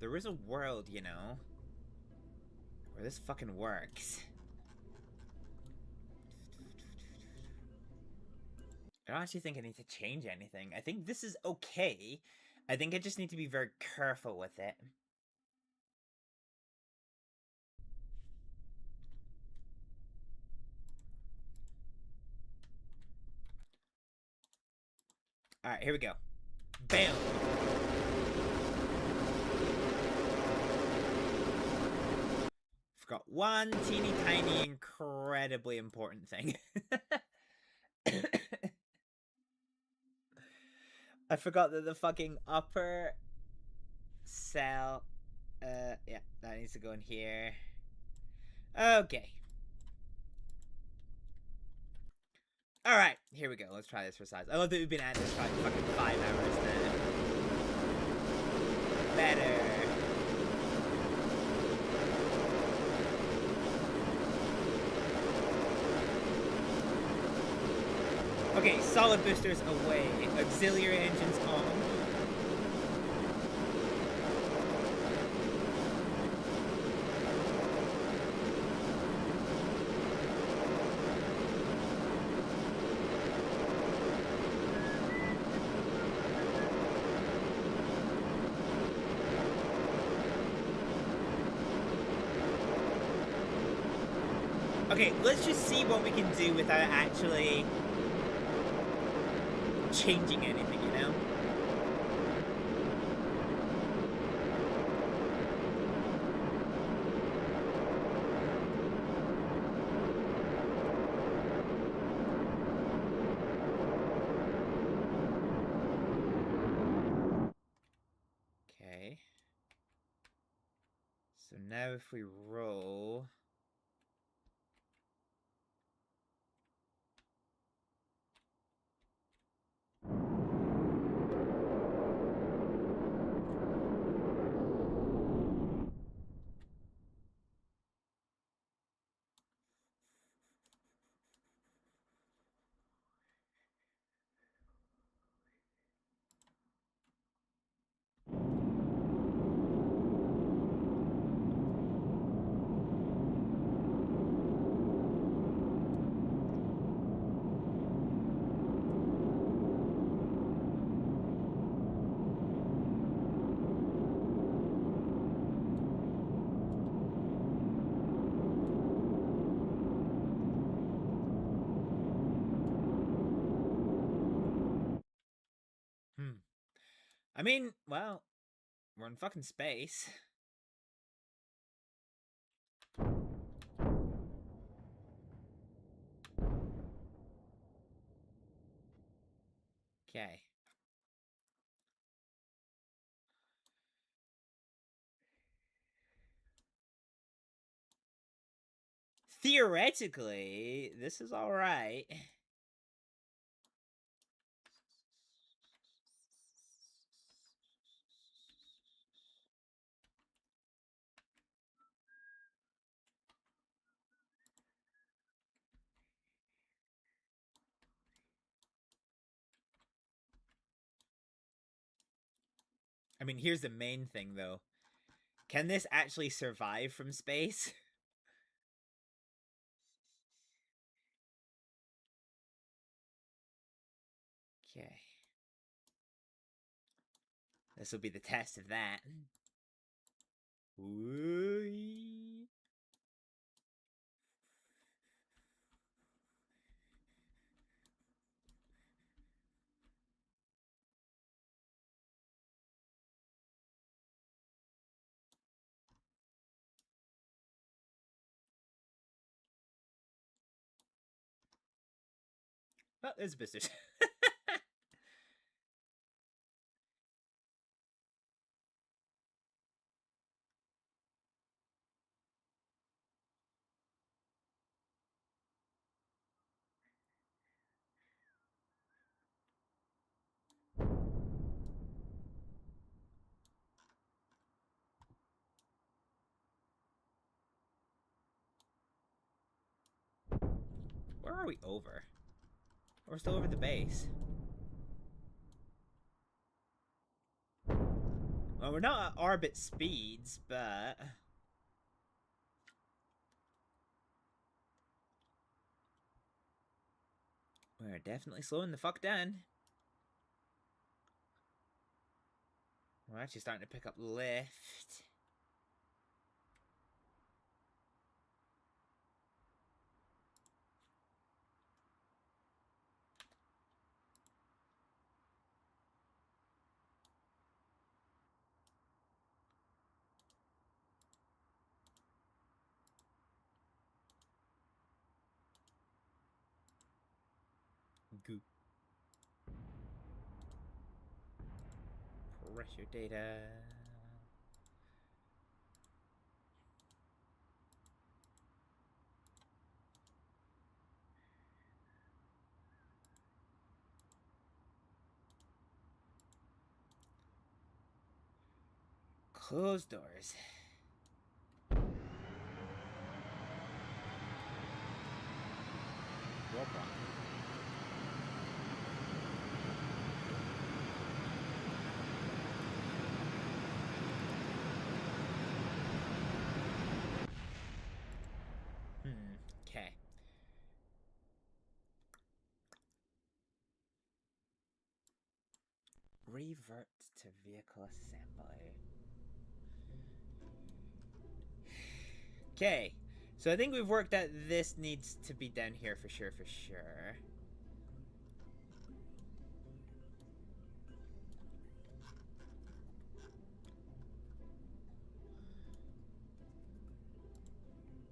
S9: There is a world, you know, where this fucking works. I don't actually think I need to change anything. I think this is okay. I think I just need to be very careful with it. Alright, here we go. Bam! Forgot one teeny tiny incredibly important thing. I forgot that the fucking upper cell, yeah, that needs to go in here. Okay. Alright, here we go. Let's try this for size. I love that we've been at this for like fucking 5 hours now. Better. Okay, solid boosters away. Auxiliary engines on. Okay, let's just see what we can do without actually changing anything, you know? Okay. So now if we roll... I mean, well, we're in fucking space. Okay. Theoretically, this is alright. I mean, here's the main thing, though. Can this actually survive from space? Okay. This will be the test of that. Ooh. Oh, there's boosters. Where are we over? We're still over the base. Well, we're not at orbit speeds, but... we're definitely slowing the fuck down. We're actually starting to pick up lift. Goop. Pressure data. Closed doors. Warp on. Okay. Revert to vehicle assembly. Okay. So I think we've worked out this needs to be down here for sure, for sure.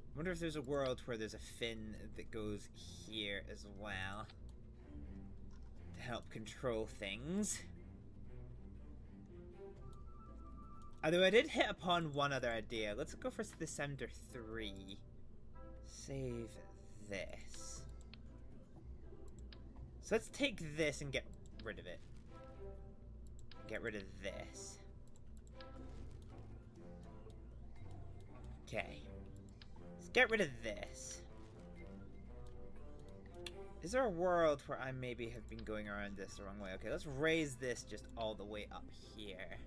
S9: I wonder if there's a world where there's a fin that goes here as well to help control things. Although I did hit upon one other idea. Let's go for the Sounder 3. Save this. So let's take this and get rid of it. Get rid of this. Okay. Let's get rid of this. Is there a world where I maybe have been going around this the wrong way? Okay, let's raise this just all the way up here.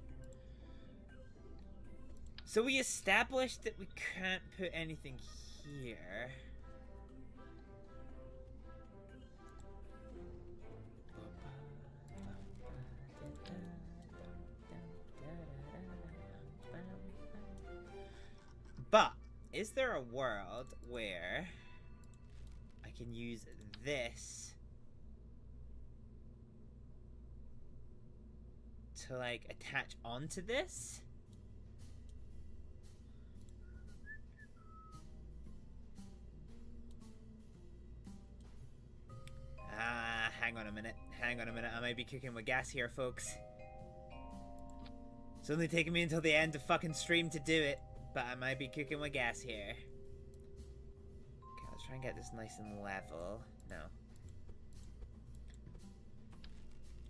S9: So we established that we can't put anything here. But is there a world where I can use this to like attach onto this? Hang on a minute. Hang on a minute. I might be cooking with gas here, folks. It's only taking me until the end of fucking stream to do it, but I might be cooking with gas here. Okay, let's try and get this nice and level. No.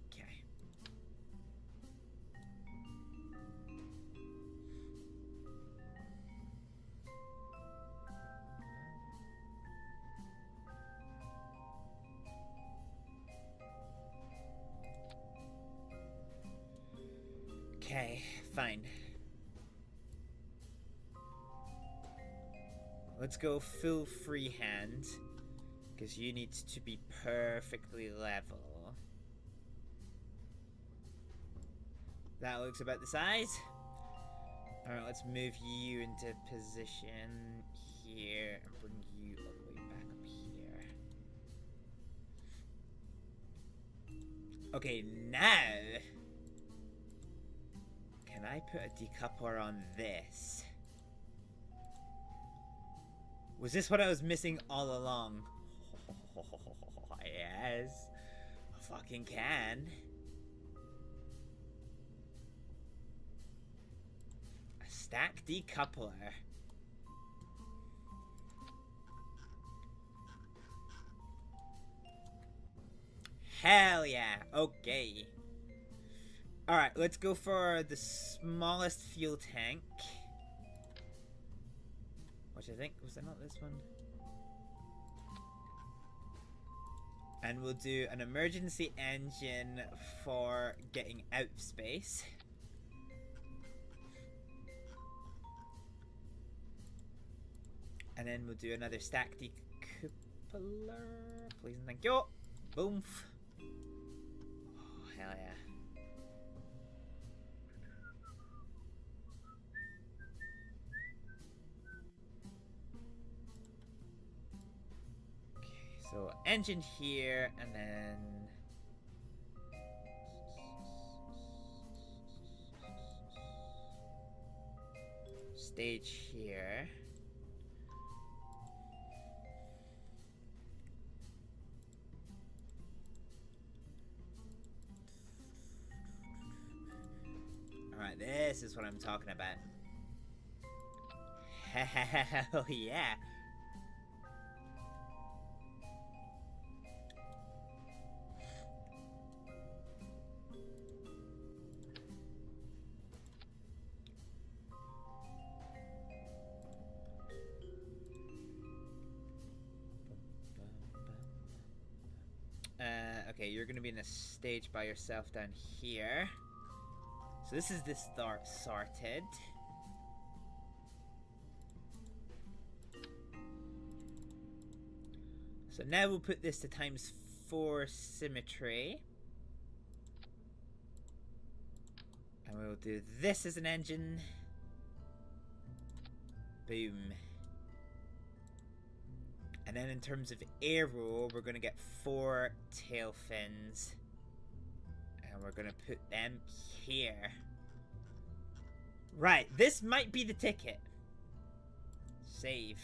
S9: Okay. Okay, fine. Let's go full freehand, because you need to be perfectly level. That looks about the size. Alright, let's move you into position here and bring you all the way back up here. Okay, now can I put a decoupler on this? Was this what I was missing all along? Yes, I fucking can. A stack decoupler. Hell yeah, okay. Alright, let's go for the smallest fuel tank. Which I think, was that not this one? And we'll do an emergency engine for getting out of space. And then we'll do another stack decoupler. Please and thank you. Boom. Oh, hell yeah. So engine here, and then stage here. Alright, this is what I'm talking about. Hell yeah. Okay, you're gonna be in a stage by yourself down here. So this is the start sorted. So now we'll put this to ×4 symmetry. And we'll do this as an engine. Boom. And then in terms of arrow, we're gonna get 4 tail fins. And we're gonna put them here. Right, this might be the ticket. Save.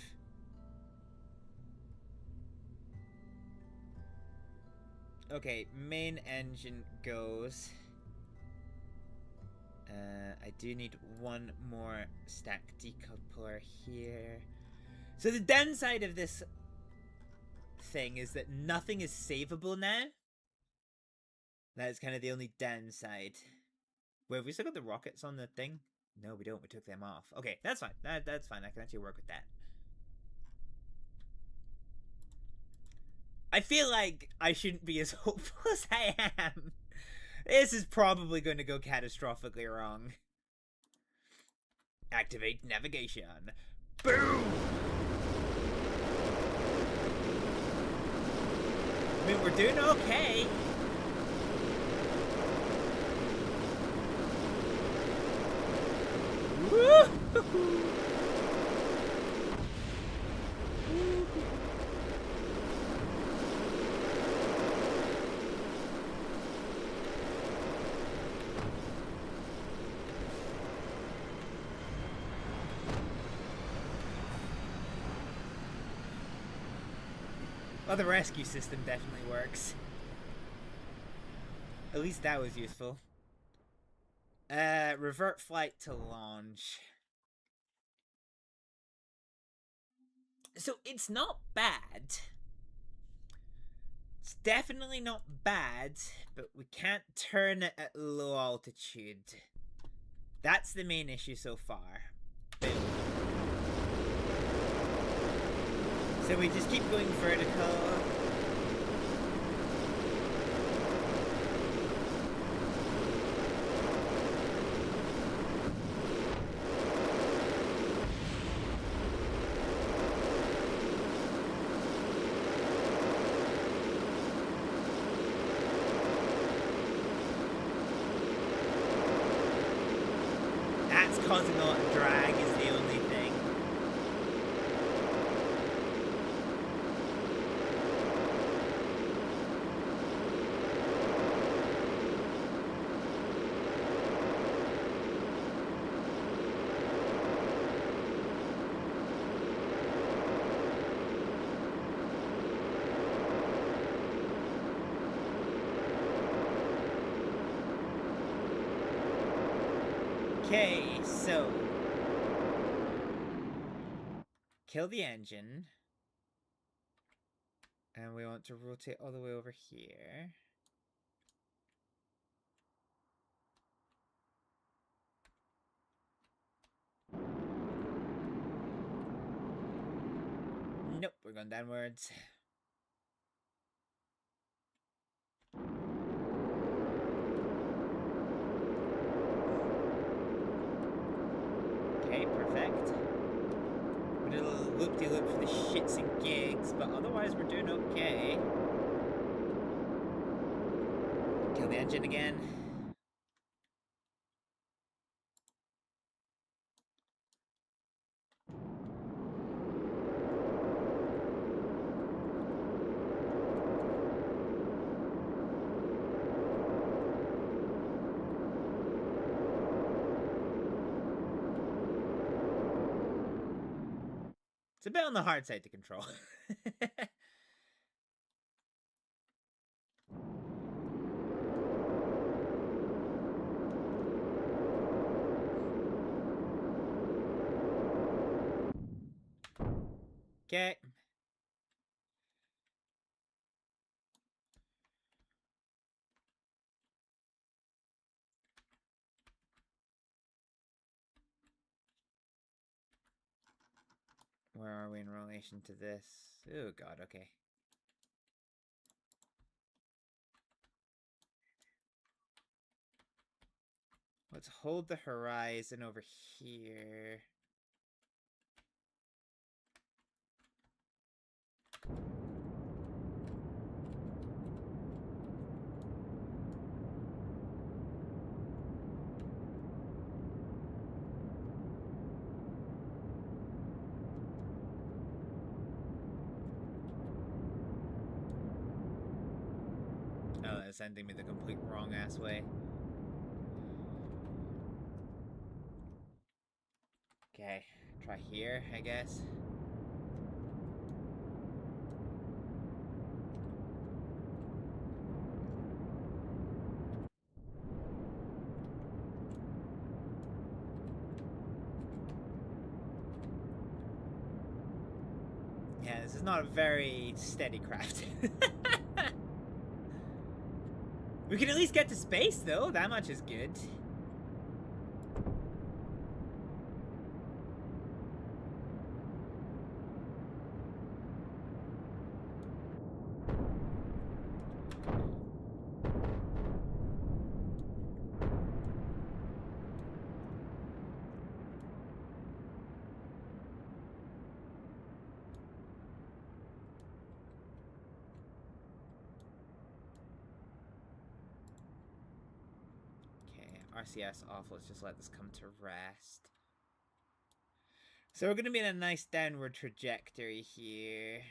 S9: Okay, main engine goes. I do need one more stack decoupler here. So the downside of this thing is that nothing is savable now. That is kind of the only downside. Wait, have we still got the rockets on the thing? No, we don't. We took them off. Okay, that's fine. That's fine. I can actually work with that. I feel like I shouldn't be as hopeful as I am. This is probably going to go catastrophically wrong. Activate navigation. Boom! I mean, we're doing okay. Woo! Well, the rescue system definitely works. At least that was useful. Revert flight to launch. So it's not bad. It's definitely not bad, but we can't turn it at low altitude. That's the main issue so far. Boom. So we just keep going vertical. That's causing a lot of drag is the only thing. Okay, so kill the engine, and we want to rotate all the way over here. Nope, we're going downwards. Okay, perfect. We did a little loop-de-loop for the shits and gigs, but otherwise we're doing okay. Kill the engine again. It's a bit on the hard side to control. Okay. Where are we in relation to this? Oh god, okay. Let's hold the horizon over here. Oh, that's sending me the complete wrong ass way. Okay, try here, I guess. Yeah, this is not a very steady craft. We can at least get to space, though. That much is good. RCS off, let's just let this come to rest. So we're going to be in a nice downward trajectory here.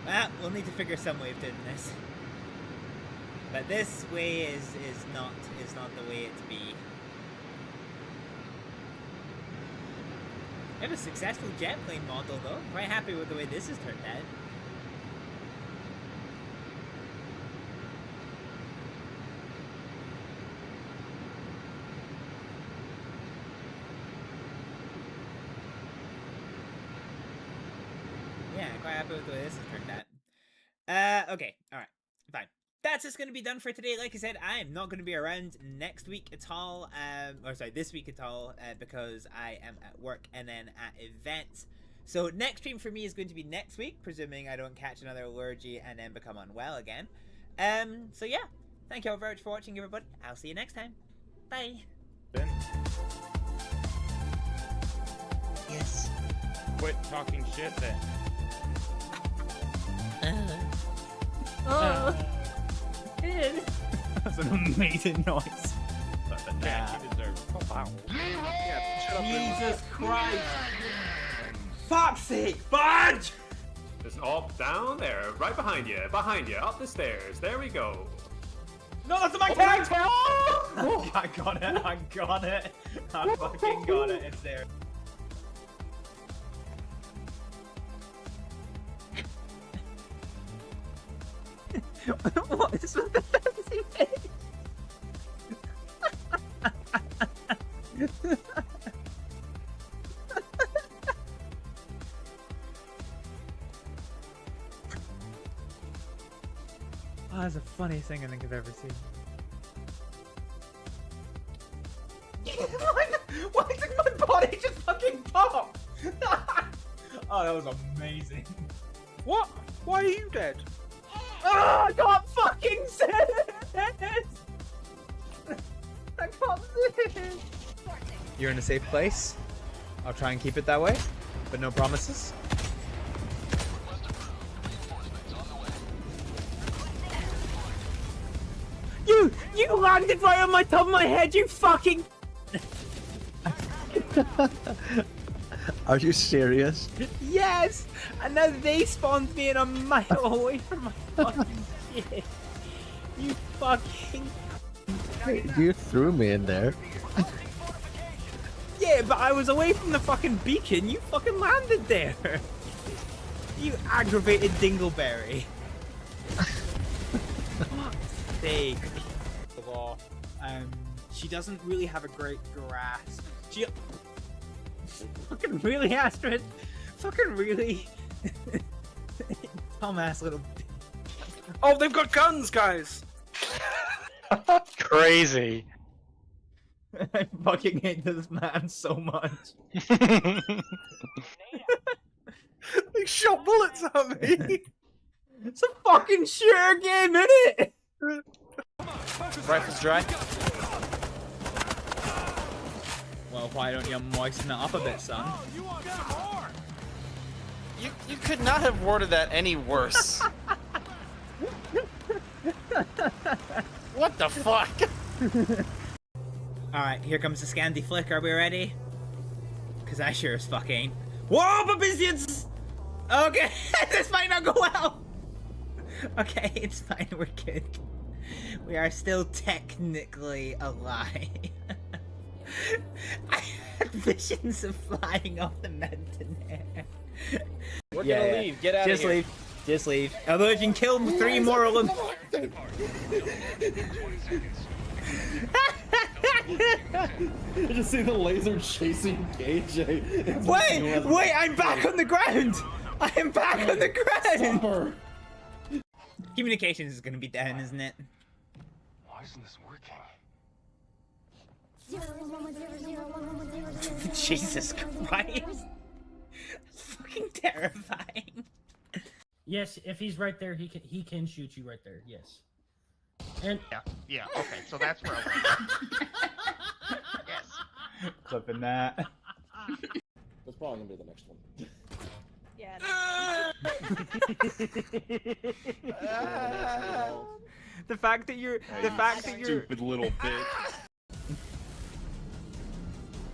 S9: Well, we'll need to figure some way of doing this. But this way is not the way it to be. We have a successful jet plane model though. I'm quite happy with the way this has turned out. Yeah, quite happy with the way this has turned out. Okay, alright, fine. That's just going to be done for today. Like I said, I am not going to be around next week at all, or sorry, this week at all, because I am at work and then at events. So next stream for me is going to be next week, presuming I don't catch another allergy and then become unwell again. So yeah, thank you all very much for watching, everybody. I'll see you next time. Bye.
S5: Ben?
S6: Yes.
S5: Quit talking shit then.
S2: Kid.
S4: That's an amazing noise.
S5: But the jack he deserves. Oh, wow.
S4: Jesus Christ! Fuck's sake, Fudge!
S17: Just up, down there, right behind you, up the stairs. There we go.
S4: No, that's my character! Oh! I got it, I got it. I fucking got it, it's there. What is with the fancy face? Oh, that's the funniest thing I think I've ever seen. Why did my body just fucking pop? Oh, that was amazing.
S11: What? Why are you dead?
S4: Oh, I can't fucking see it! I can't see it! You're in a safe place. I'll try and keep it that way, but no promises. You landed right on my top of my head, you fucking...
S7: Are you serious?
S4: Yes! And now they spawned me and I'm a mile away from my fucking... shit. You fucking...
S7: You threw me in there.
S4: Yeah, but I was away from the fucking beacon. You fucking landed there. You aggravated dingleberry. Fuck's sake. She doesn't really have a great grasp. She fucking really, Astrid. Fucking really. Dumbass little.
S11: Oh, they've got guns, guys.
S15: Crazy.
S4: I fucking hate this man so much.
S11: They shot bullets at me.
S4: It's a fucking shooter game, innit?
S15: Rifle's dry.
S4: Well, why don't you moisten it up a bit, son?
S15: You could not have worded that any worse. What the fuck?
S4: Alright, here comes the Scandi flick. Are we ready? Cause I sure as fuck ain't. Whoa, babizians! Okay, this might not go well. Okay, it's fine. We're good. We are still technically alive. I had visions of flying off the mountain air.
S15: We're gonna leave. Get out
S4: Just
S15: of here.
S4: leave. Just leave. Although if you can kill 3 more of them.
S7: You just see the laser chasing KJ.
S4: Wait, I'm back on the ground! I am back on the ground! Communications is gonna be down, isn't it?
S17: Why isn't this working?
S4: Jesus Christ. That's fucking terrifying.
S3: Yes, if he's right there, he can shoot you right there. Yes. And
S16: Yeah, okay, so that's where I went. Yes.
S4: Clipping that.
S5: That's probably gonna be the next one.
S2: Yeah.
S4: The fact that you're
S1: Stupid little bitch.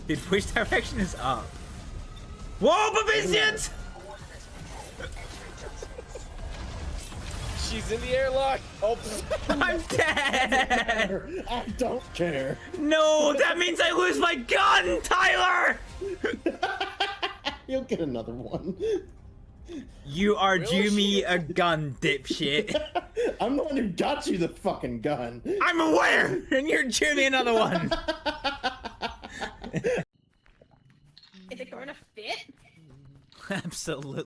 S4: Dude, which direction is up? Whoa, babizians!
S15: She's in the airlock. Oh,
S4: I'm dead!
S7: I don't care.
S4: No, that means I lose my gun, Tyler!
S7: You'll get another one.
S4: You are due me a gun, dipshit.
S7: I'm the one who got you the fucking gun.
S4: I'm aware, and you're due me another one.
S2: Is it going to fit?
S4: Absolutely.